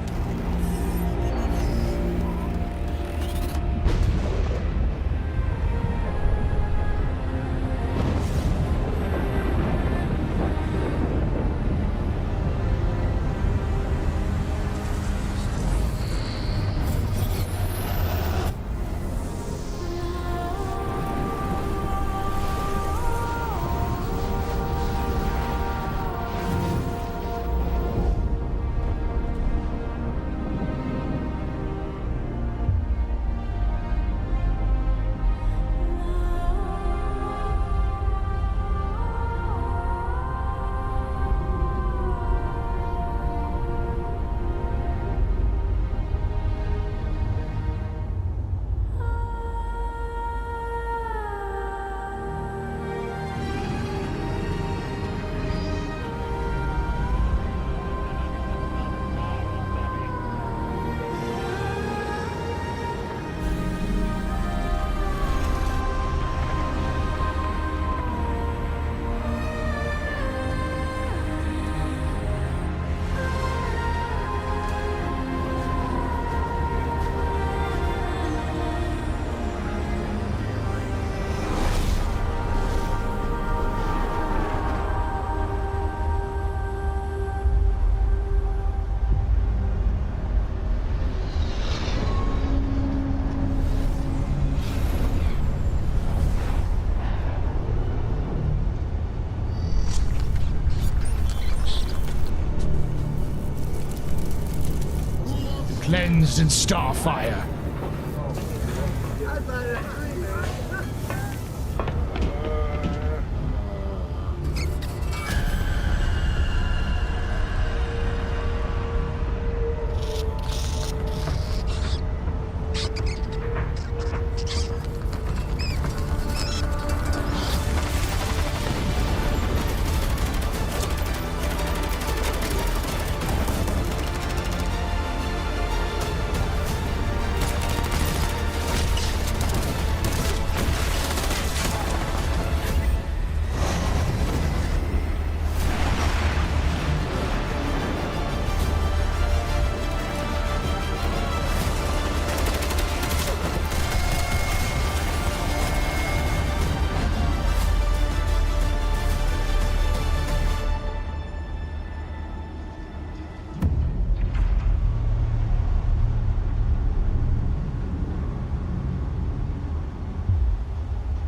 A: Cleansed in starfire.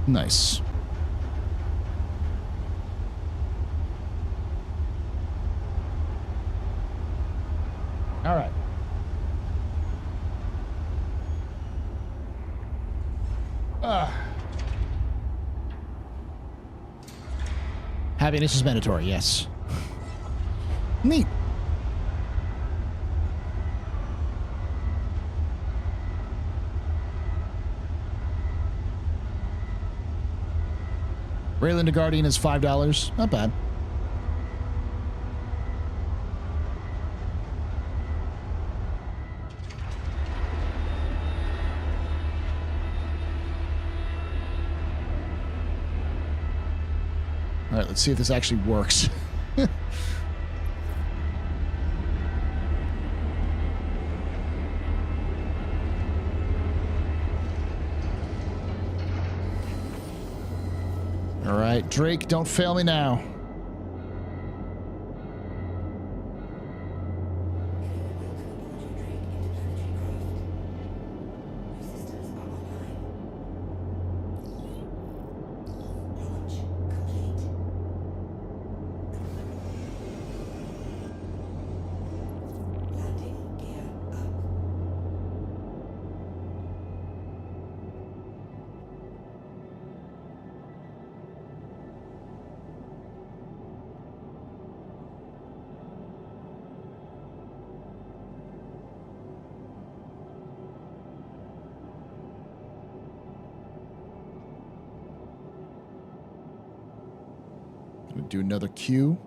A: Nice. All right. Happiness is mandatory, yes. Neat. Raylan the Guardian is $5. Not bad. All right, let's see if this actually works. All right, Drake, don't fail me now. Do another queue.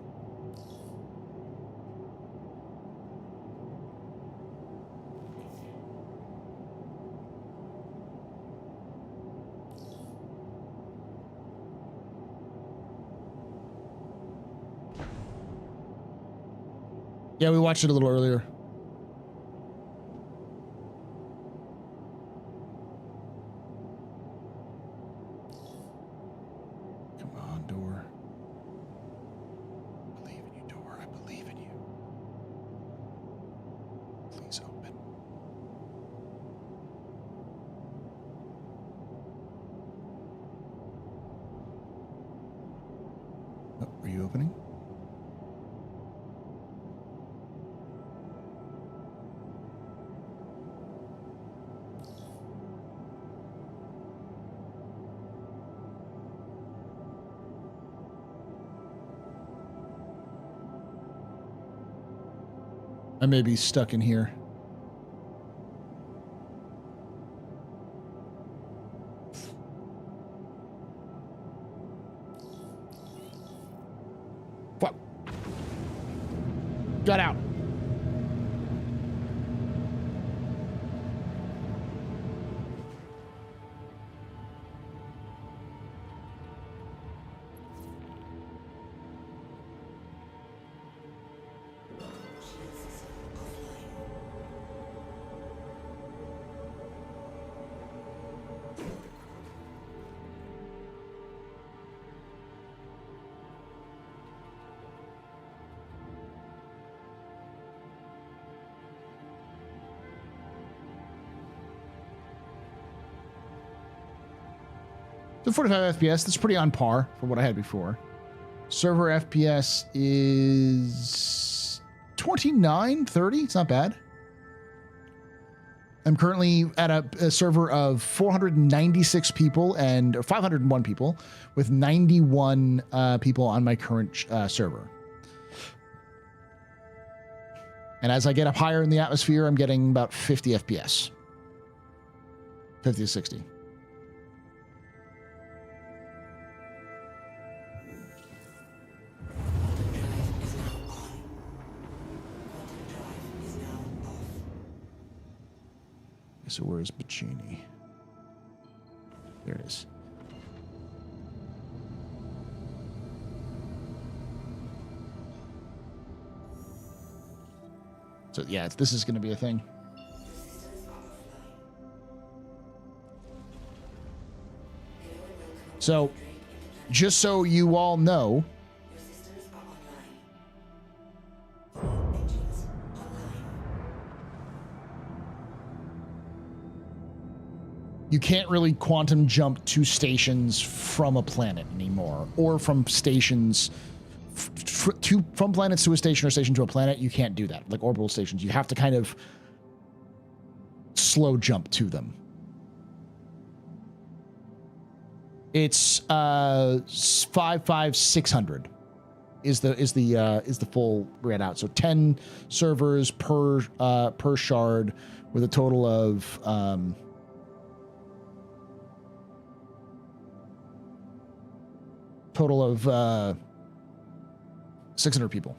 A: Yeah, we watched it a little earlier. Come on, door. I believe in you, door. I believe in you. Please open. Oh, are you opening? I may be stuck in here. Fuck. Got out. So 45 FPS, that's pretty on par for what I had before. Server FPS is 29, 30. It's not bad. I'm currently at a server of 496 people and or 501 people with 91 people on my current server. And as I get up higher in the atmosphere, I'm getting about 50 FPS. 50 to 60. So where's Bacini? There it is. So yeah, this is going to be a thing. So, just so you all know, you can't really quantum jump to stations from a planet anymore, or from stations from planets to a station or station to a planet. You can't do that, like orbital stations. You have to kind of slow jump to them. It's 600 is the full read out. So 10 servers per shard, with a total of 600 people.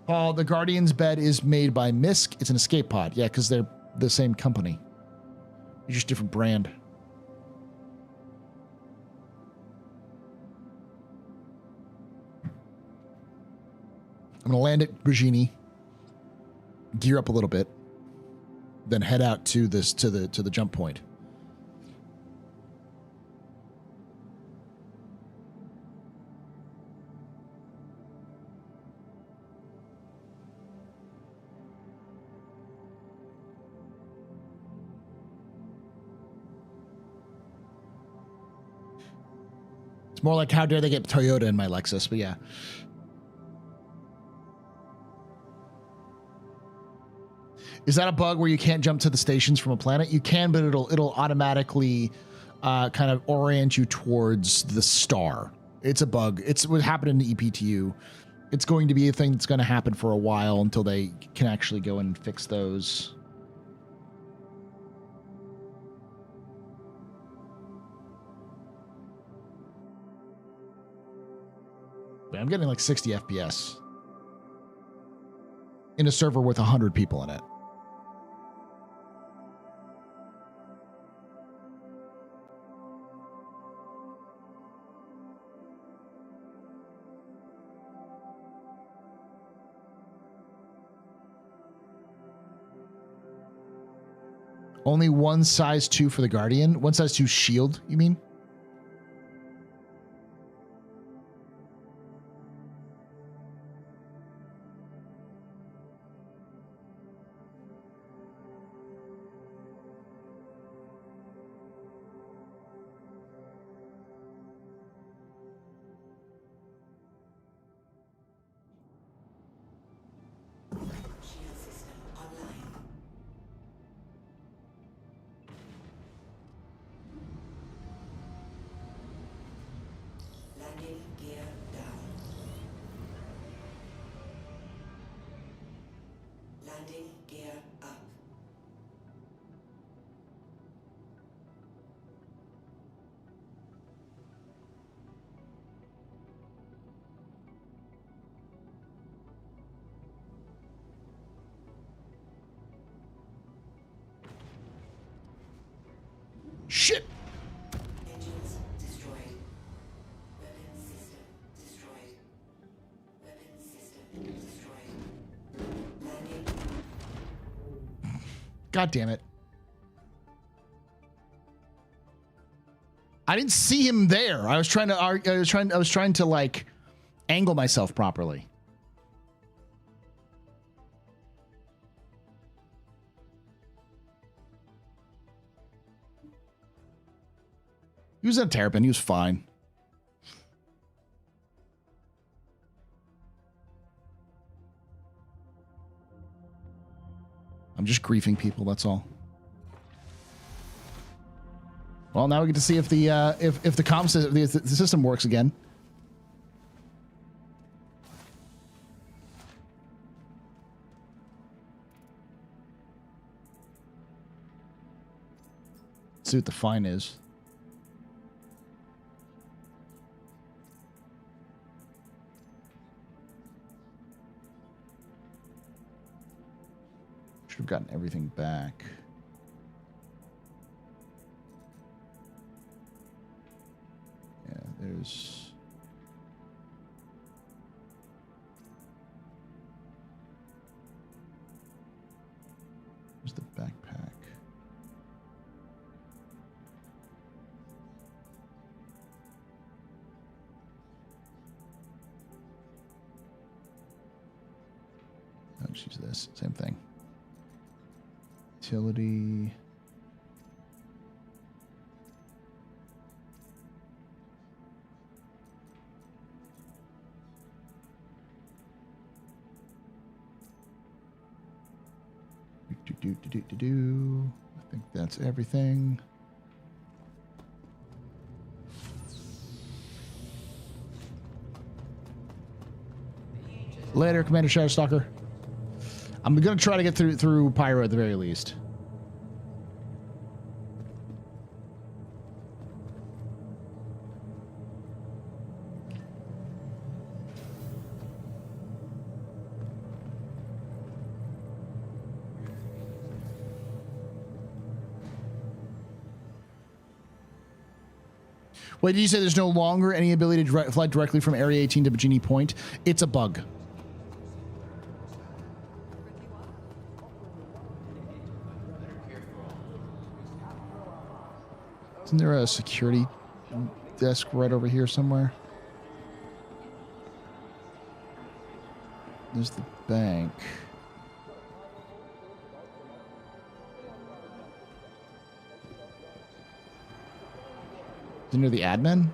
A: Paul, the Guardian's bed is made by Misk. It's an escape pod. Yeah, because they're the same company. It's just different brand. I'm gonna land at Brigini, gear up a little bit, then head out to this to the jump point. It's more like, how dare they get Toyota in my Lexus, but yeah. Is that a bug where you can't jump to the stations from a planet? You can, but it'll automatically kind of orient you towards the star. It's a bug. It's what happened in the EPTU. It's going to be a thing that's going to happen for a while until they can actually go and fix those. I'm getting like 60 FPS in a server with 100 people in it. Only one size 2 for the Guardian? One size 2 shield, you mean? Shit!
F: Engines destroyed. Weapon system destroyed. Weapon system destroyed. Landing.
A: God damn it. I didn't see him there. I was trying to like angle myself properly. He was in a terrapin. He was fine. I'm just griefing people. That's all. Well, now we get to see if the if the comm system, the system works again. Let's see what the fine is. Should have gotten everything back. Yeah, there's... Where's the backpack? Let's use this. Same thing. Utility. I think that's everything. Later, Commander Shadowstalker. I'm gonna try to get through Pyro at the very least. Wait, did you say there's no longer any ability to fly directly from Area 18 to Bikini Point? It's a bug. Isn't there a security desk right over here somewhere? There's the bank. Is it near the admin?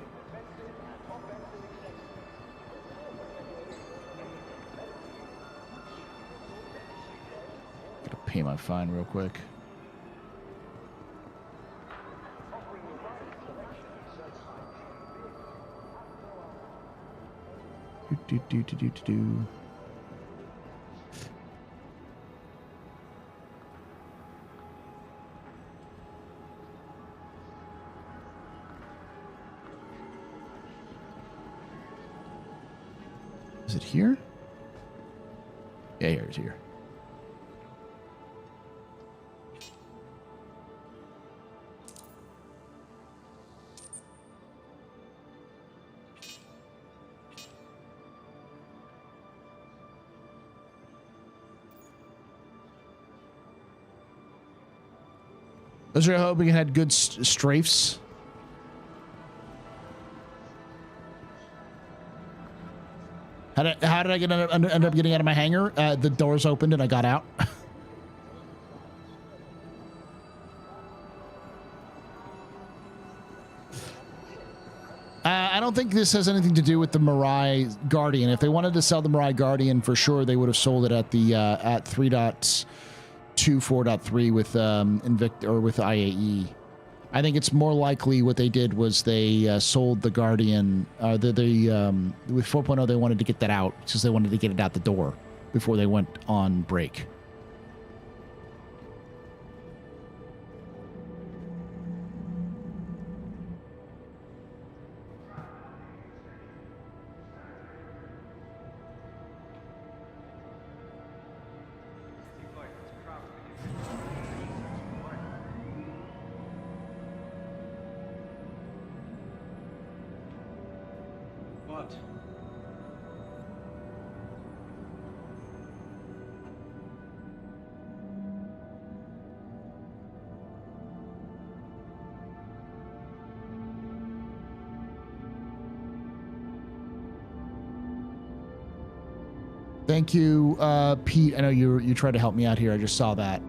A: Gotta pay my fine real quick. Do. Is it here? Yeah, here it's here. I was really hoping it had good strafes. How did I end up getting out of my hangar? The doors opened and I got out. I don't think this has anything to do with the Mirai Guardian. If they wanted to sell the Mirai Guardian, for sure they would have sold it at the at 3.24.3 with Invicta or with IAE. I think it's more likely what they did was they sold the Guardian. With 4.0 they wanted to get that out because they wanted to get it out the door before they went on break. Thank you, Pete. I know you tried to help me out here. I just saw that.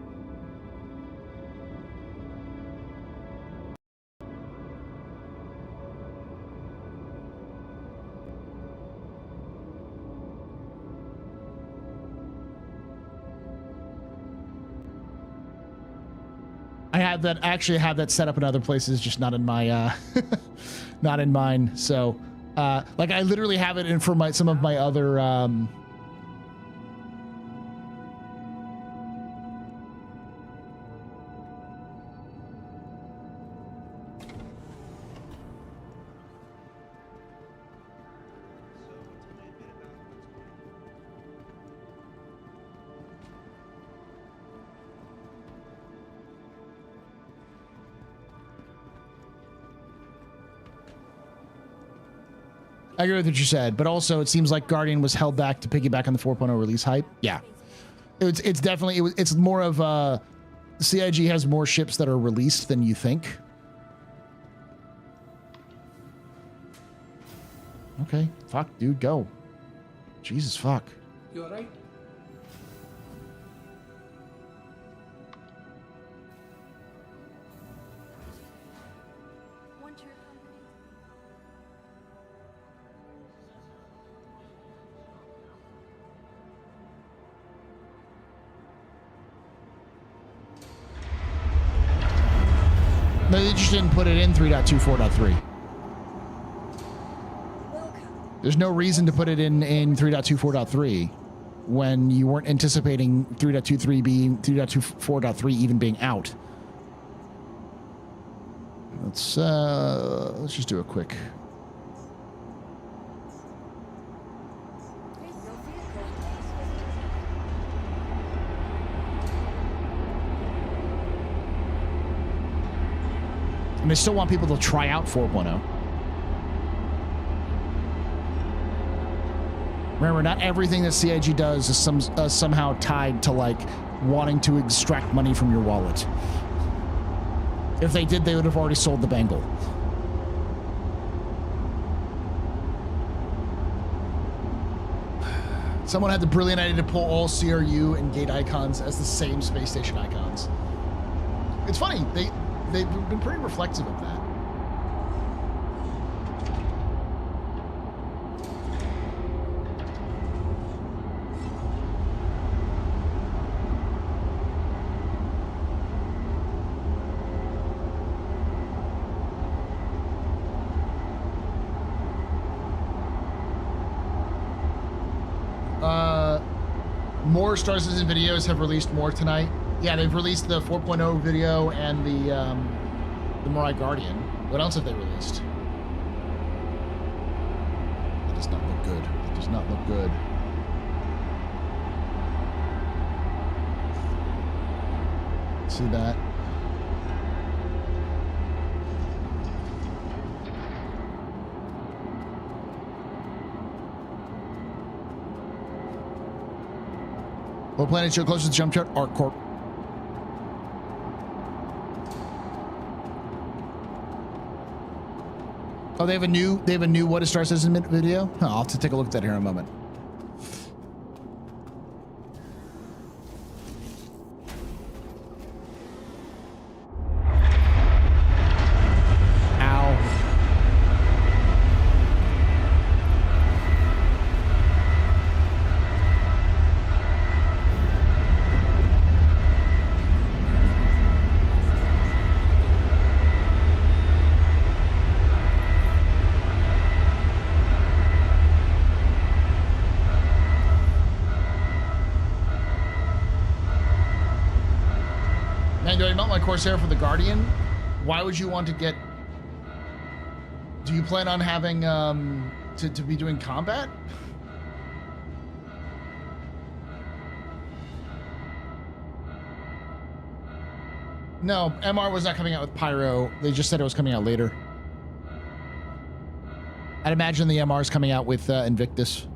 A: I have that set up in other places, just not in my not in mine. So like I literally have it in for some of my other I agree with what you said, but also it seems like Guardian was held back to piggyback on the 4.0 release hype. Yeah, it's definitely it's more of CIG has more ships that are released than you think. Okay, fuck, dude, go. Jesus, fuck.
F: You alright?
A: No, they just didn't put it in 3.2.4.3. There's no reason to put it in 3.2.4.3 when you weren't anticipating 3.4.3 even being out. Let's just do a quick. And they still want people to try out 4.0. Remember, not everything that CIG does is somehow tied to like wanting to extract money from your wallet. If they did, they would have already sold the bangle. Someone had the brilliant idea to pull all CRU and gate icons as the same space station icons. It's funny, they've been pretty reflexive of that. More Star Citizen videos have released more tonight. Yeah, they've released the 4.0 video and the Morai Guardian. What else have they released? That does not look good. That does not look good. See that? What planet show closest to jump chart? ArcCorp. Oh, they have a new What is Star Citizen video? Oh, I'll have to take a look at that here in a moment. Do I mount my Corsair for the Guardian? Why would you want to get... Do you plan on having, to be doing combat? No, MR was not coming out with Pyro. They just said it was coming out later. I'd imagine the MR is coming out with Invictus.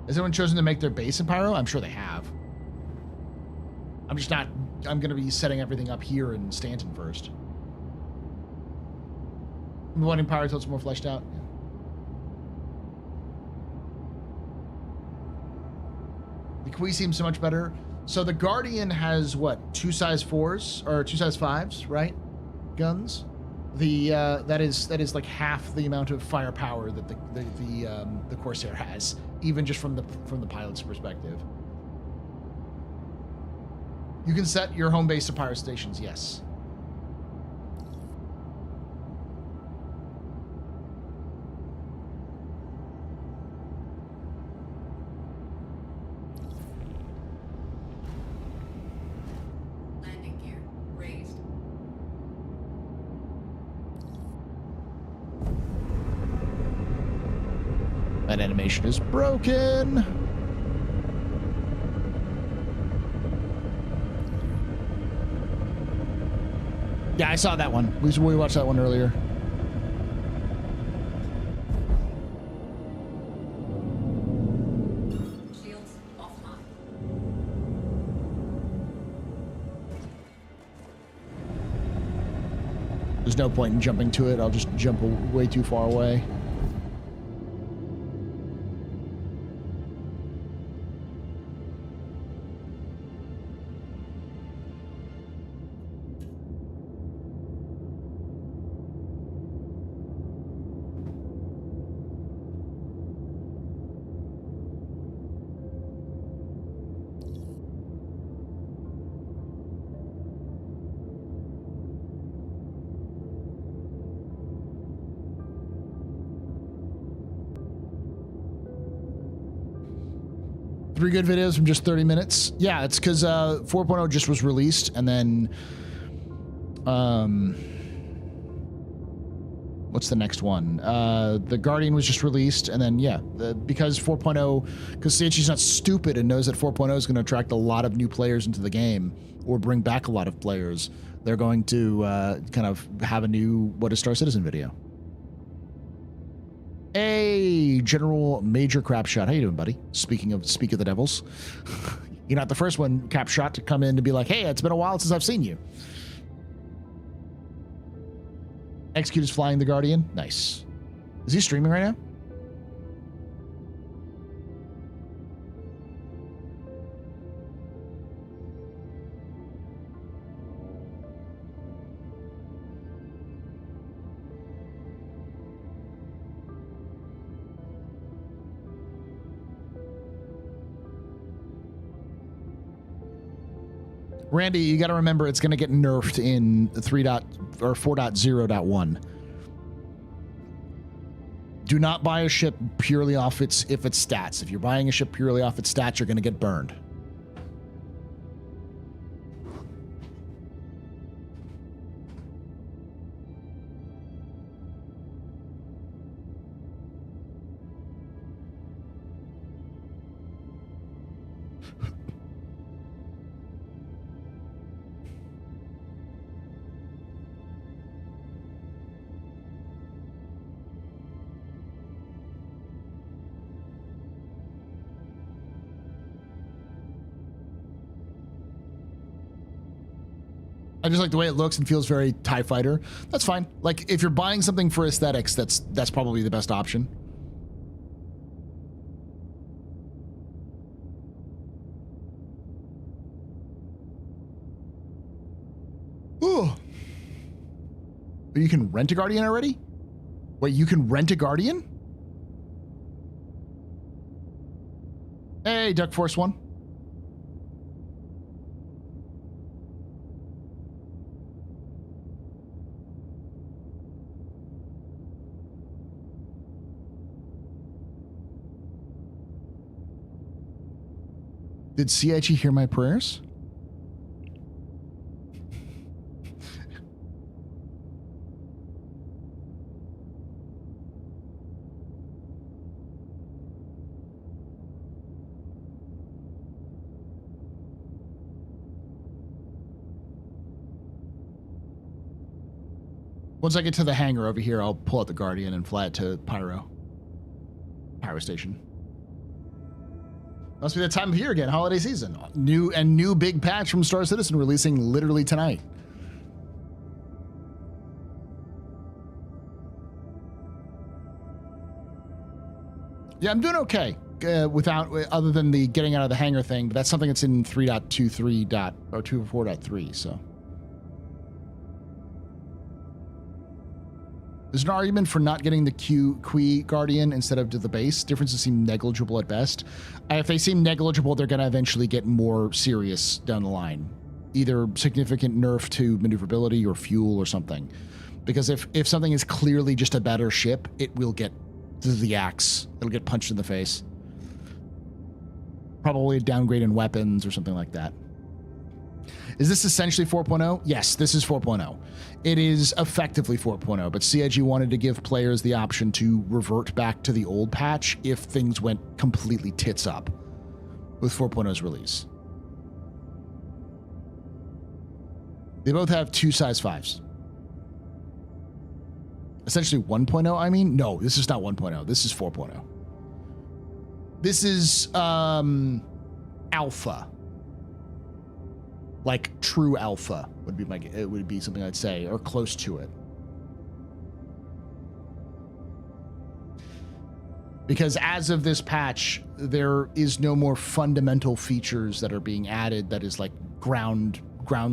A: Has anyone chosen to make their base in Pyro? I'm sure they have. I'm just not... I'm going to be setting everything up here in Stanton first. I'm wanting Pyro until it's more fleshed out. Yeah. The Kui seems so much better. So the Guardian has, what, 2 size 4s? Or 2 size 5s, right? Guns? The that is like half the amount of firepower that the Corsair has, even just from the pilot's perspective. You can set your home base to Pyro stations, yes.
F: Landing gear raised.
A: That animation is broken. Yeah, I saw that one. We watched that one earlier.
F: Shields offline.
A: There's no point in jumping to it. I'll just jump way too far away. 3 good videos from just 30 minutes. Yeah, it's because 4.0 just was released, and then what's the next one? The Guardian was just released, and then yeah, because 4.0, because CHG's not stupid and knows that 4.0 is going to attract a lot of new players into the game or bring back a lot of players. They're going to kind of have a new What is Star Citizen video. Hey, General Major Crapshot, how you doing, buddy? Speak of the Devils, you're not the first one, Crapshot, to come in to be like, hey, it's been a while since I've seen you. Execute is flying the Guardian. Nice. Is he streaming right now? Randy, you got to remember it's going to get nerfed in 4.0.1. Do not buy a ship purely off its stats. If you're buying a ship purely off its stats, you're going to get burned. I just like the way it looks and feels very TIE Fighter. That's fine. Like, if you're buying something for aesthetics, that's probably the best option. Ooh. But you can rent a Guardian already? Wait, you can rent a Guardian? Hey, Duck Force 1. Did CIG hear my prayers? Once I get to the hangar over here, I'll pull out the Guardian and fly it to Pyro Station. Must be that time of year again, holiday season. New big patch from Star Citizen releasing literally tonight. Yeah, I'm doing okay other than the getting out of the hangar thing, but that's something that's in 3.23 or 2.4.3, so. There's an argument for not getting the Qui Guardian instead of to the base. Differences seem negligible at best. If they seem negligible, they're going to eventually get more serious down the line. Either significant nerf to maneuverability or fuel or something. Because if something is clearly just a better ship, it will get the axe. It'll get punched in the face. Probably a downgrade in weapons or something like that. Is this essentially 4.0? Yes, this is 4.0. It is effectively 4.0, but CIG wanted to give players the option to revert back to the old patch if things went completely tits up with 4.0's release. They both have 2 size 5s. Essentially 1.0, I mean? No, this is not 1.0. This is 4.0. This is alpha. Like true alpha would be something I'd say, or close to it. Because as of this patch, there is no more fundamental features that are being added that is like ground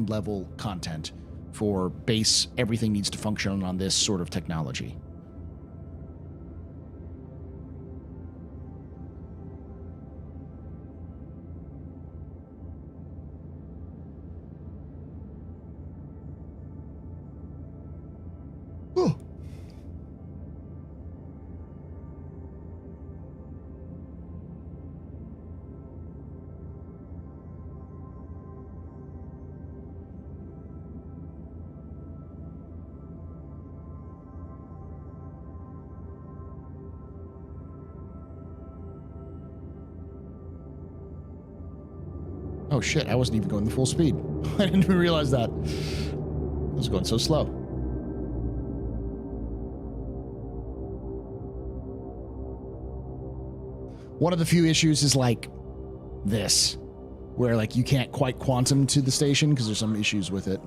A: level content for base. Everything needs to function on this sort of technology. Ooh. Oh shit, I wasn't even going the full speed. I didn't even realize that. I was going so slow. One of the few issues is like this, where like you can't quite quantum to the station because there's some issues with it.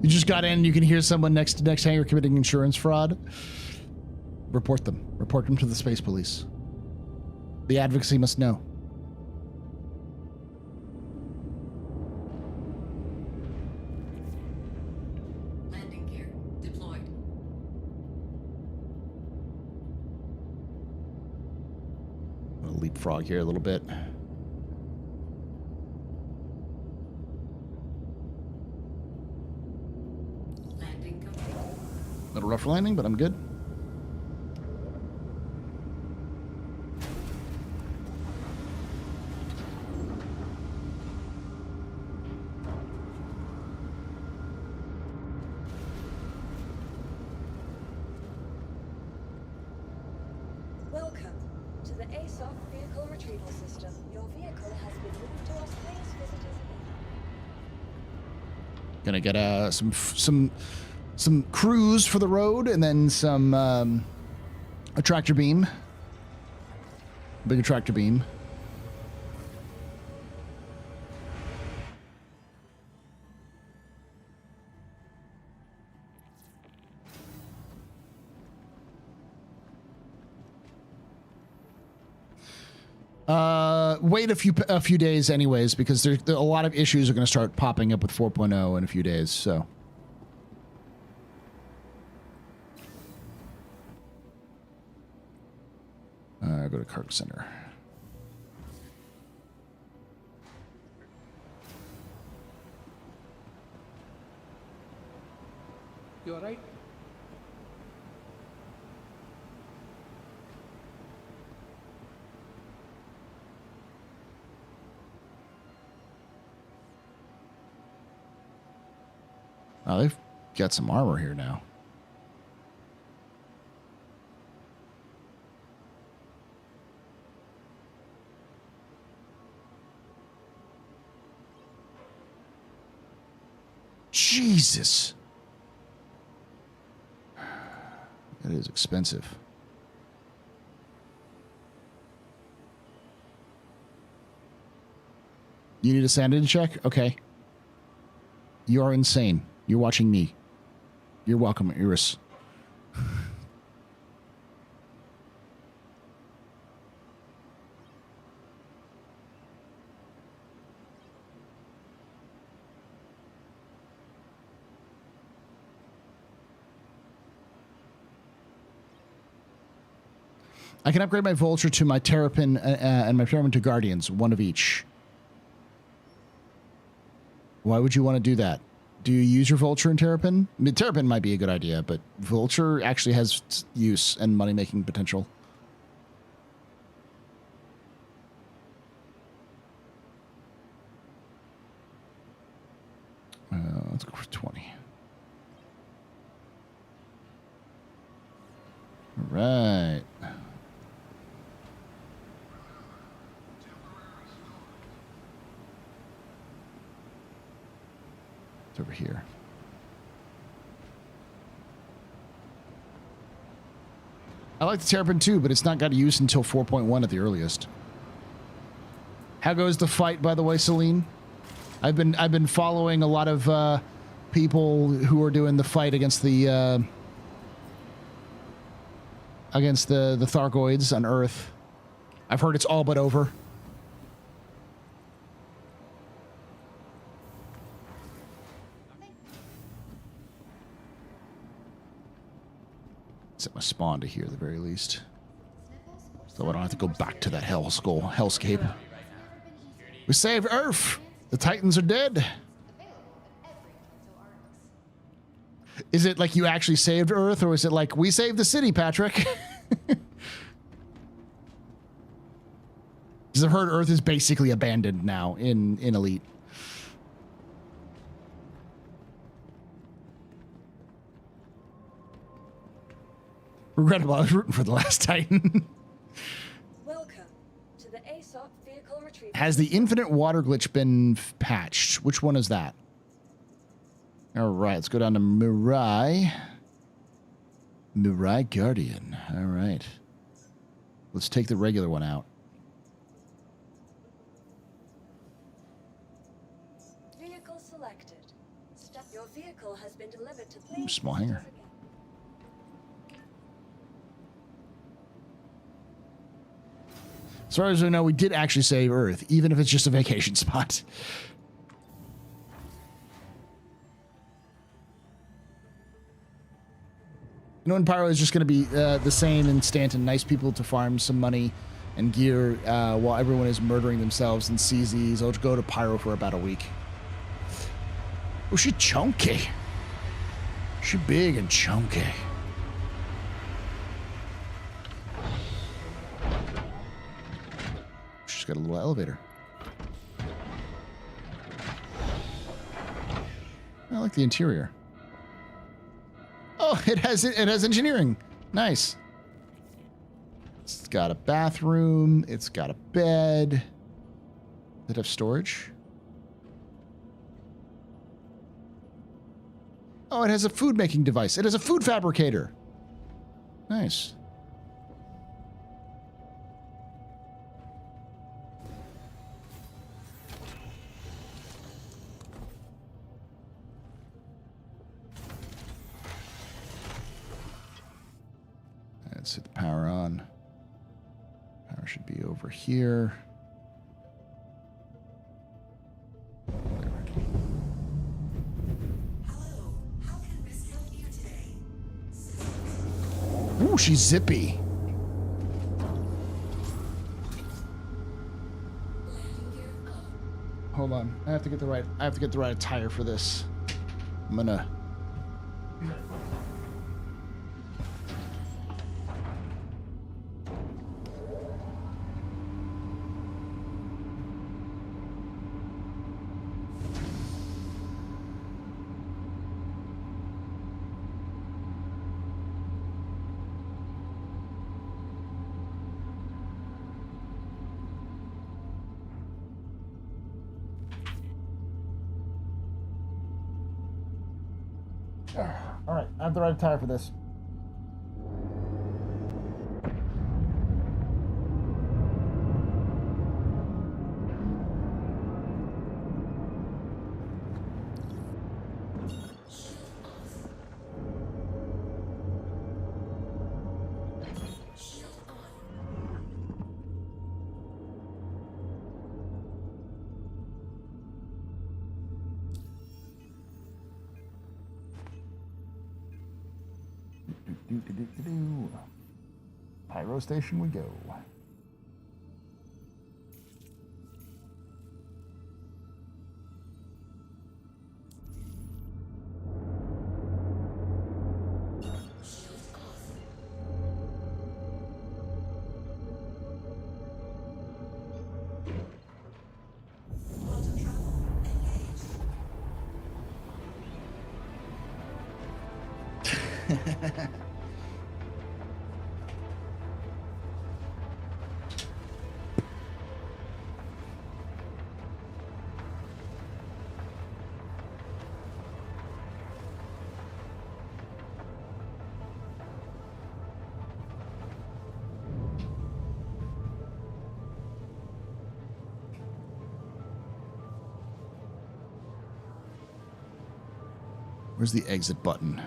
A: You just got in, you can hear someone next hangar committing insurance fraud. Report them. Report them to the space police. The advocacy must know.
F: Landing gear deployed.
A: I'm gonna leapfrog here a little bit. Little rough landing, but I'm good.
E: Welcome to the ASOC vehicle retrieval system. Your vehicle has been moved to our space visitors.
A: Gonna get some crews for the road, and then some a tractor beam, bigger tractor beam. Wait a few days, anyways, because there a lot of issues are going to start popping up with 4.0 in a few days. So. Go to Cargo Center.
G: You all right?
A: Oh, they've got some armor here now. Jesus. That is expensive. You need a sanity check? Okay. You are insane. You're watching me. You're welcome, Iris. I can upgrade my Vulture to my Terrapin and my Terrapin to Guardians, one of each. Why would you want to do that? Do you use your Vulture and Terrapin? I mean, Terrapin might be a good idea, but Vulture actually has use and money-making potential. Let's go for 20. All right. It's over here. I like the Terrapin too, but it's not got use until 4.1 at the earliest. How goes the fight, by the way, Celine? I've been following a lot of people who are doing the fight against the Thargoids on Earth. I've heard it's all but over. Set my spawn to here at the very least. So I don't have to go back to that hellscape. We saved Earth. The Titans are dead. Is it like you actually saved Earth, or is it like we saved the city, Patrick? Because I've heard Earth is basically abandoned now in Elite. Regrettable, I was rooting for the last Titan.
E: Welcome to the ASOP vehicle retrieval.
A: Has the infinite water glitch been patched? Which one is that? All right, let's go down to Mirai. Mirai Guardian. All right. Let's take the regular one out.
E: Vehicle selected. Your vehicle has been delivered to Plains
A: Small hanger.
E: Systems again.
A: As far as I know, we did actually save Earth, even if it's just a vacation spot. You know, when Pyro is just going to be the same in Stanton, nice people to farm some money and gear while everyone is murdering themselves in CZs. I'll go to Pyro for about a week. Oh, she's chunky. She's big and chunky. She's got a little elevator. I like the interior. Oh, it has engineering. Nice. It's got a bathroom. It's got a bed. Does it have storage? Oh, it has a food making device. It has a food fabricator. Nice. Let's hit the power on. Power should be over here.
F: Hello, how can this help you today?
A: Ooh, she's zippy. Hold on. I have to get the right attire for this. I'm gonna all right, I have the right attire for this. Pyro station we go. Where's the exit button?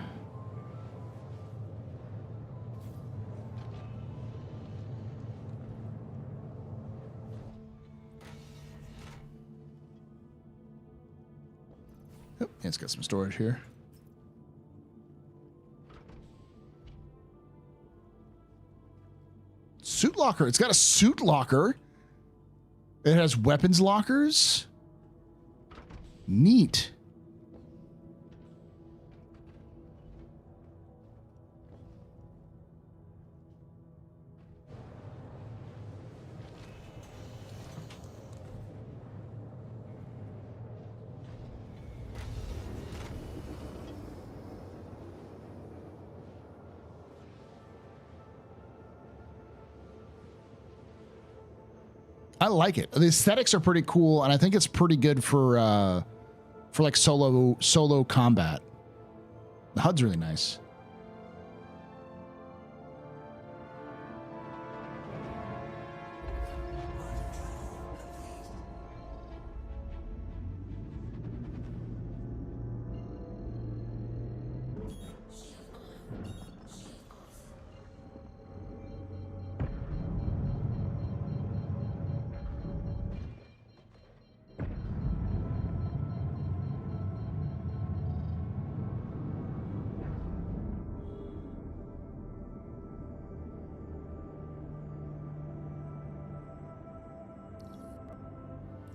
A: Oh, yeah, it's got some storage here. suit locker. It's got a suit locker. It has weapons lockers. Neat. I like it. The aesthetics are pretty cool, and I think it's pretty good for like solo combat. The HUD's really nice.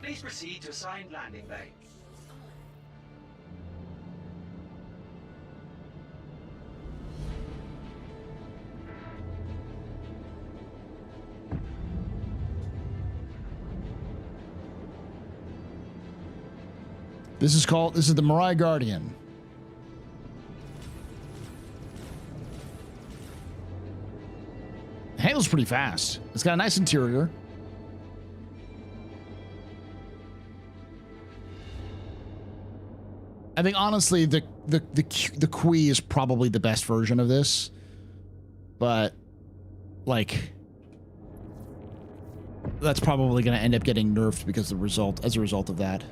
G: Please proceed to assigned landing bay.
A: This is the Mirai Guardian. It handles pretty fast. It's got a nice interior. I think honestly the Kui is probably the best version of this, but like that's probably going to end up getting nerfed because as a result of that.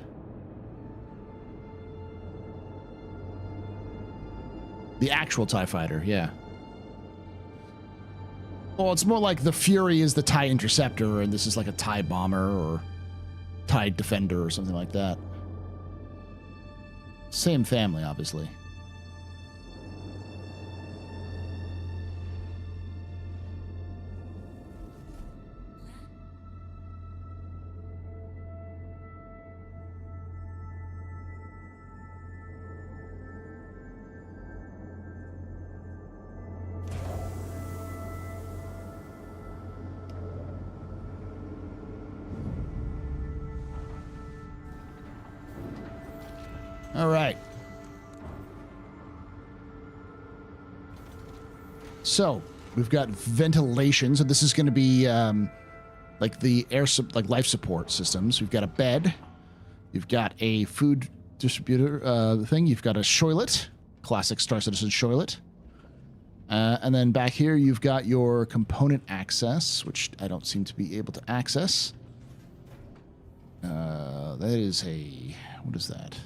A: The actual TIE fighter, yeah. Well, it's more like the Fury is the TIE Interceptor, and this is like a TIE Bomber or TIE Defender or something like that. Same family, obviously. All right. So we've got ventilation. So this is going to be like the like life support systems. We've got a bed. You've got a food distributor thing. You've got a shoilet, classic Star Citizen shoilet. And then back here, you've got your component access, which I don't seem to be able to access. That is a, what is that?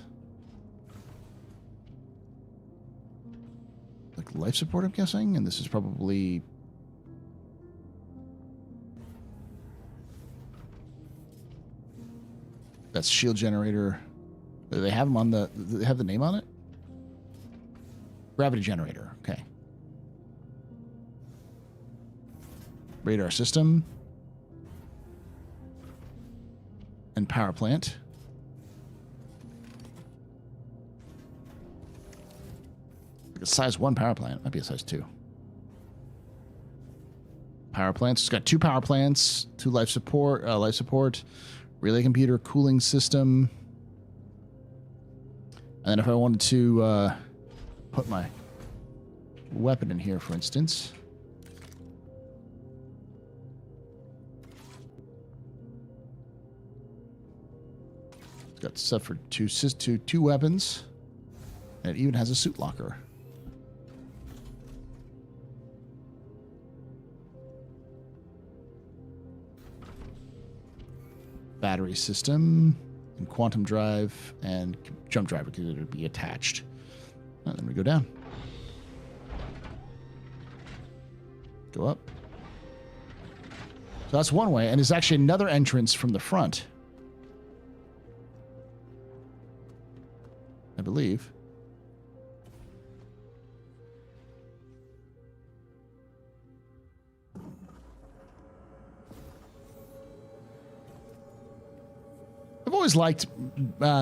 A: Like life support, I'm guessing, and this is probably that's shield generator. Do they have them on the? Do they have the name on it? Gravity generator. Okay. Radar system and power plant. A size 1 power plant. Might be a size 2. Power plants. It's got 2 power plants, 2 life support, relay computer, cooling system. And then if I wanted to put my weapon in here, for instance. It's got stuff for two weapons. And it even has a suit locker. Battery system, and quantum drive, and jump drive because it would be attached. And then we go down. Go up. So that's one way, and there's actually another entrance from the front. I believe. always liked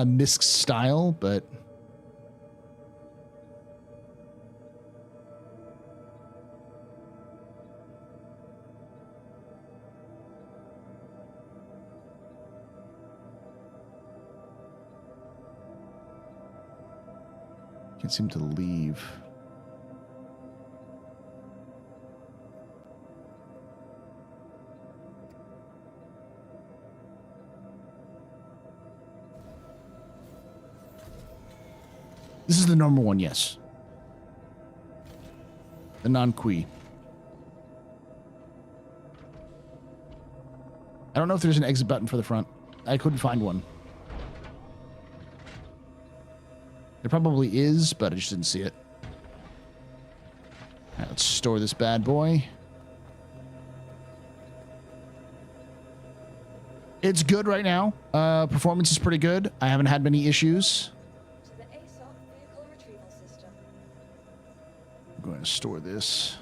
A: Misk's style, but can't seem to leave. This is the normal one, yes. The non-Qui. I don't know if there's an exit button for the front. I couldn't find one. There probably is, but I just didn't see it. All right, let's store this bad boy. It's good right now. Performance is pretty good. I haven't had many issues.
E: To the ASOP vehicle retrieval system.
A: I'm going to store this.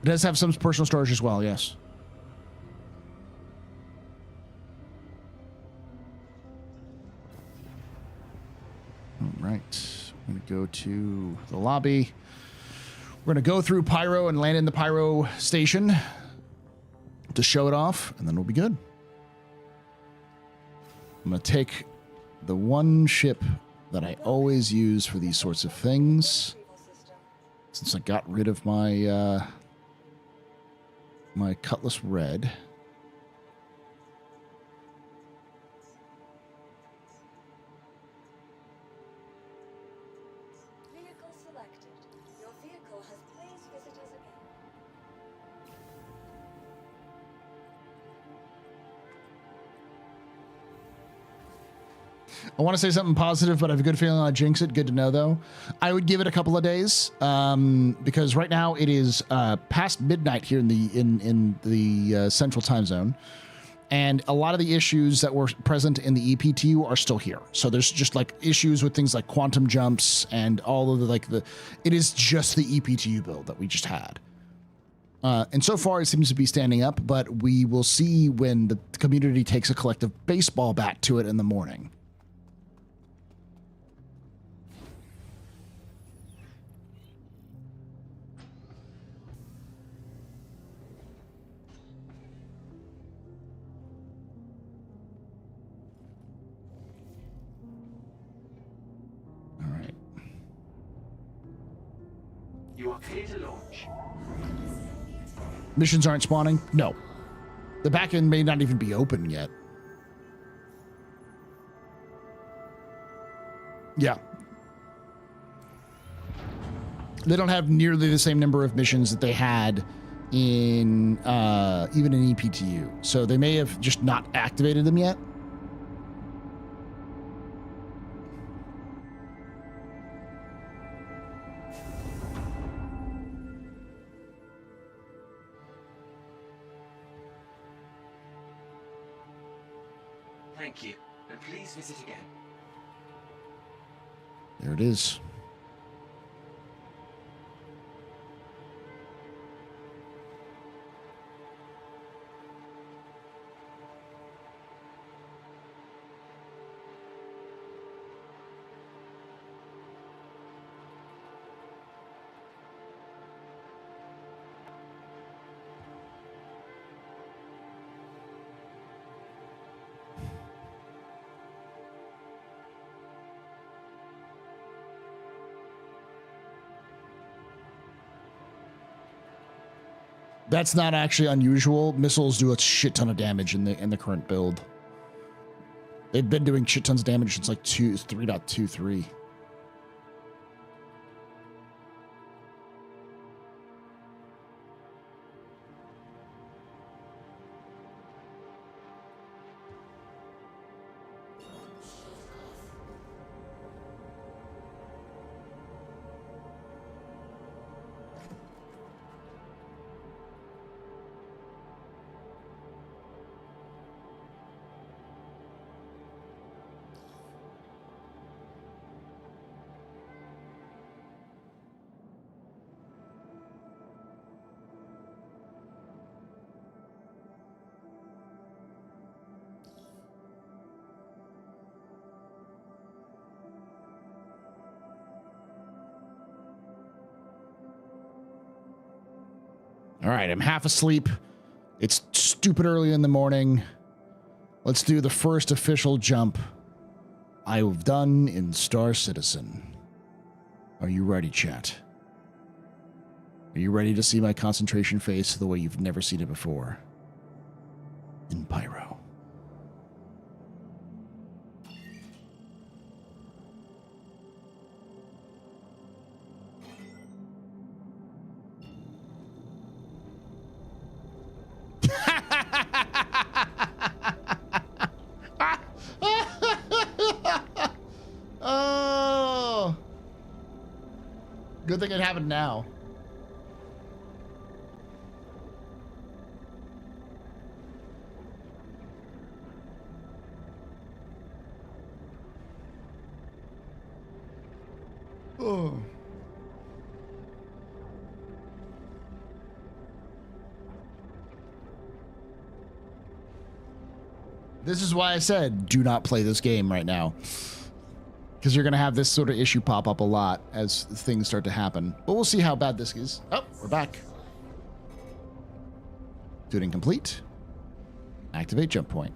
A: It does have some personal storage as well, yes. All right, I'm going to go to the lobby. We're going to go through Pyro and land in the Pyro station to show it off, and then we'll be good. I'm going to take the one ship that I always use for these sorts of things, since I got rid of my my Cutlass Red.
E: Vehicle selected. Your vehicle has please visit us again.
A: I want to say something positive, but I have a good feeling I'll jinx it. Good to know, though. I would give it a couple of days, because right now it is past midnight here in the Central Time Zone, and a lot of the issues that were present in the EPTU are still here. So there's just like issues with things like quantum jumps and all of the it is just the EPTU build that we just had. And so far it seems to be standing up, but we will see when the community takes a collective baseball bat to it in the morning.
G: You are clear to launch.
A: Missions aren't spawning? No. The back end may not even be open yet. Yeah. They don't have nearly the same number of missions that they had in even in EPTU. So they may have just not activated them yet.
G: Thank you, and please visit again.
A: There it is. That's not actually unusual. Missiles do a shit ton of damage in the current build. They've been doing shit tons of damage since like 3.23. All right, I'm half asleep. It's stupid early in the morning. Let's do the first official jump I've done in Star Citizen. Are you ready, chat? Are you ready to see my concentration face the way you've never seen it before? In Pyro. Oh, good thing it happened now. Oh. This is why I said do not play this game right now. Because you're going to have this sort of issue pop up a lot as things start to happen. But we'll see how bad this is. Oh, we're back. Tuning complete. Activate jump point.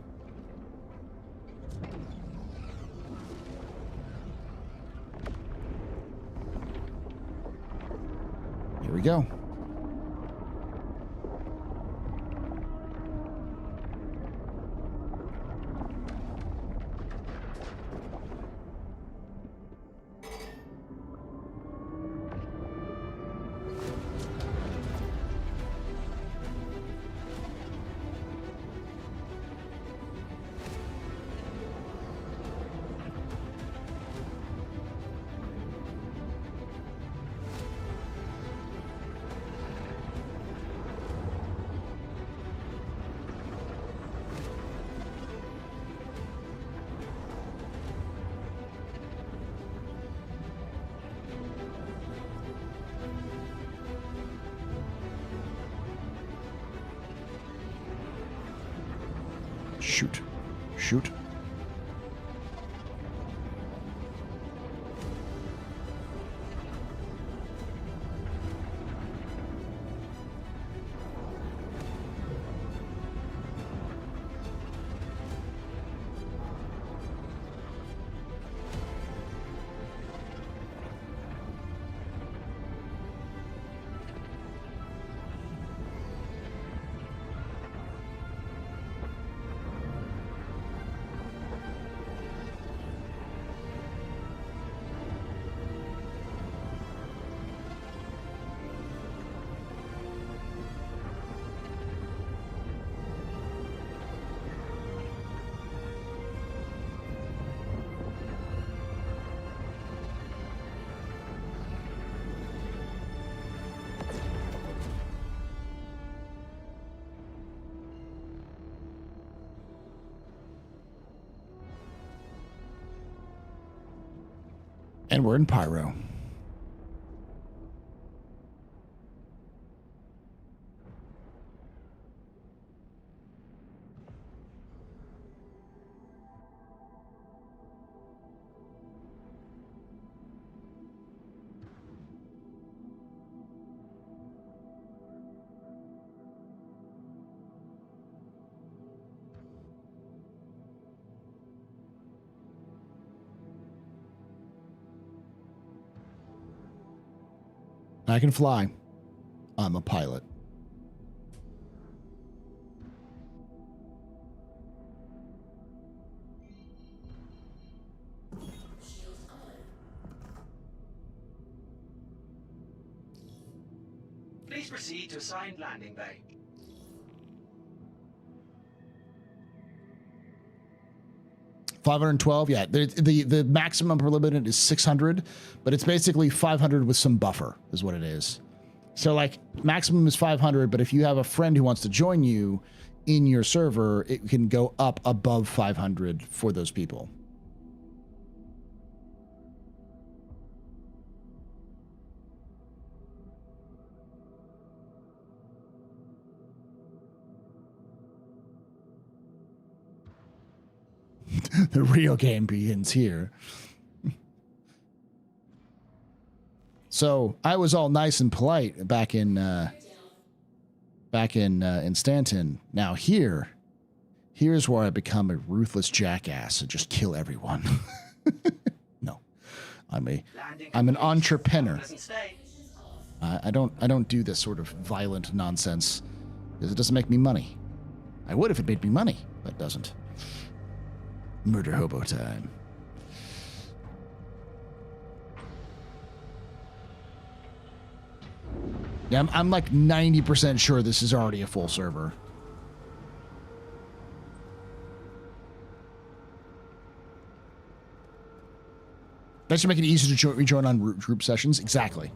A: Here we go. Shoot. Shoot. And we're in Pyro. I can fly. I'm a pilot.
G: Please proceed to assigned landing bay.
A: $512, yeah. The maximum upper limit is 600, but it's basically 500 with some buffer, is what it is. So, like, maximum is 500, but if you have a friend who wants to join you in your server, it can go up above 500 for those people. The real game begins here. So I was all nice and polite back in back in Stanton. Now here's where I become a ruthless jackass and just kill everyone. No, I'm an entrepreneur. I don't do this sort of violent nonsense because it doesn't make me money. I would if it made me money, but it doesn't. Murder hobo time. Yeah, I'm like 90% sure this is already a full server. That should make it easier to rejoin on group sessions. Exactly.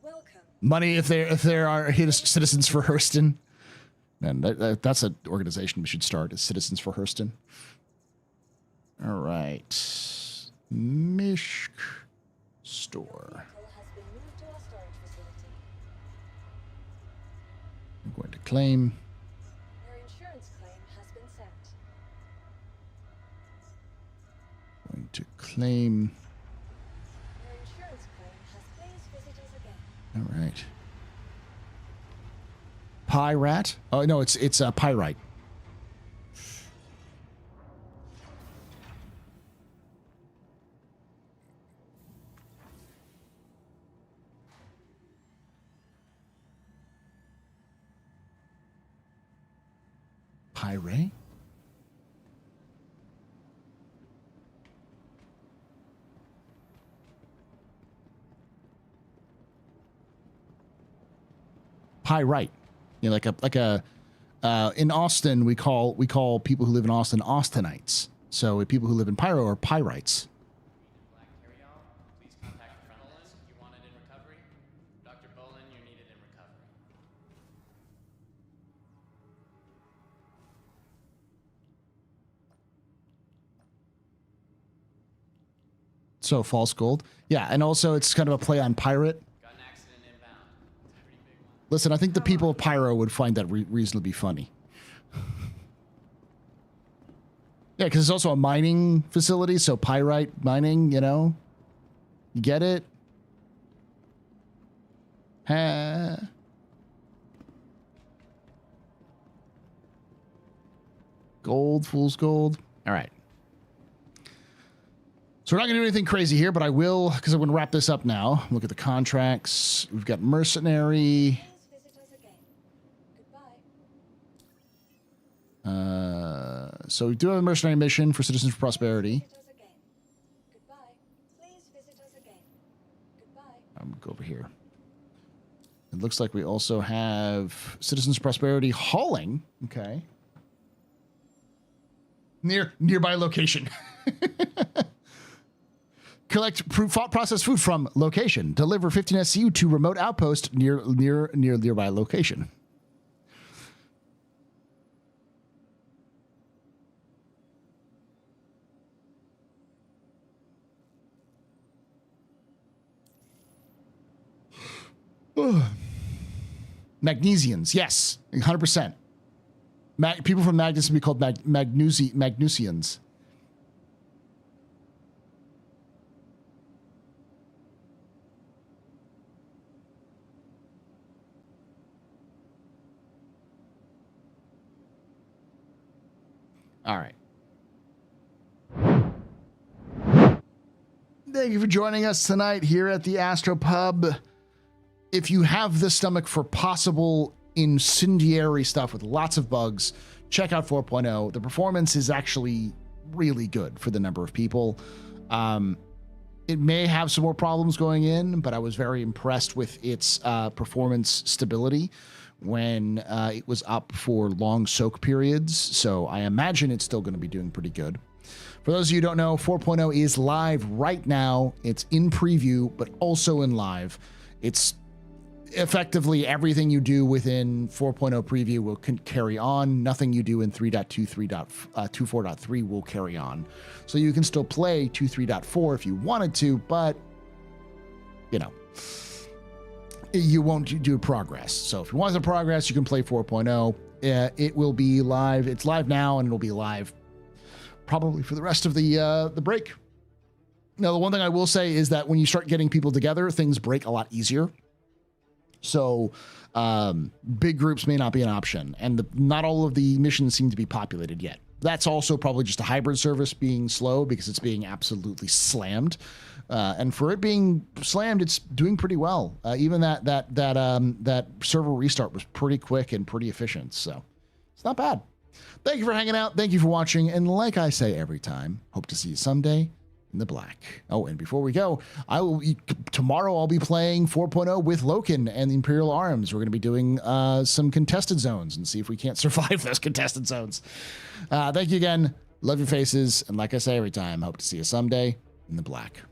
E: Welcome.
A: Money if there are citizens for Hurston. And that's an organization we should start, is Citizens for Hurston. All right. Mishk store.
E: Vehicle has been moved to our storage facility.
A: I'm going to claim.
E: Your insurance claim has been sent.
A: Going to claim.
E: Your insurance claim has please visit us again.
A: All right. Pyrat? Oh no, it's pyrite. Pyrite? Pyrite. You know, in Austin, we call people who live in Austin Austinites. So people who live in Pyro are pyrites.
J: Please contact the frontal list. You wanted in recovery. Dr. Bolin, you're needed in recovery.
A: So false gold. Yeah, and also it's kind of a play on pirate.
J: Got an accident inbound. It's a pretty big one.
A: Listen, I think the people of Pyro would find that reasonably funny. Yeah, because it's also a mining facility, so pyrite mining, you know? You get it? Ha. Gold, fool's gold. All right. So we're not going to do anything crazy here, but I will, because I'm going to wrap this up now. Look at the contracts. We've got mercenary.
E: Please visit us again. Goodbye.
A: So we do have a mercenary mission for Citizens for Prosperity.
E: Visit us again. Goodbye. Please visit us again. Goodbye.
A: I'm going to go over here. It looks like we also have Citizens for Prosperity hauling. Okay. Nearby location. Collect processed food from location. Deliver 15 SCU to remote outpost near nearby location. Magnesians, yes, 100%. People from Magnus would be called Magnusians. All right. Thank you for joining us tonight here at the AstroPub. If you have the stomach for possible incendiary stuff with lots of bugs, check out 4.0. The performance is actually really good for the number of people. It may have some more problems going in, but I was very impressed with its performance stability when it was up for long soak periods. So I imagine it's still going to be doing pretty good. For those of you who don't know, 4.0 is live right now. It's in preview, but also in live. It's effectively everything you do within 4.0 preview will carry on. Nothing you do in 3.24.3 will carry on. So you can still play 2.3.4 if you wanted to, but you know, you won't do progress. So if you want to progress, you can play 4.0. It will be live. It's live now, and it'll be live probably for the rest of the break. Now, the one thing I will say is that when you start getting people together, things break a lot easier. So big groups may not be an option, and not all of the missions seem to be populated yet. That's also probably just a hybrid service being slow because it's being absolutely slammed. And for it being slammed, it's doing pretty well. Even that server restart was pretty quick and pretty efficient. So it's not bad. Thank you for hanging out. Thank you for watching. And like I say every time, hope to see you someday in the black. Oh, and before we go, tomorrow I'll be playing 4.0 with Loken and the Imperial Arms. We're going to be doing some contested zones and see if we can't survive those contested zones. Thank you again. Love your faces. And like I say every time, hope to see you someday in the black.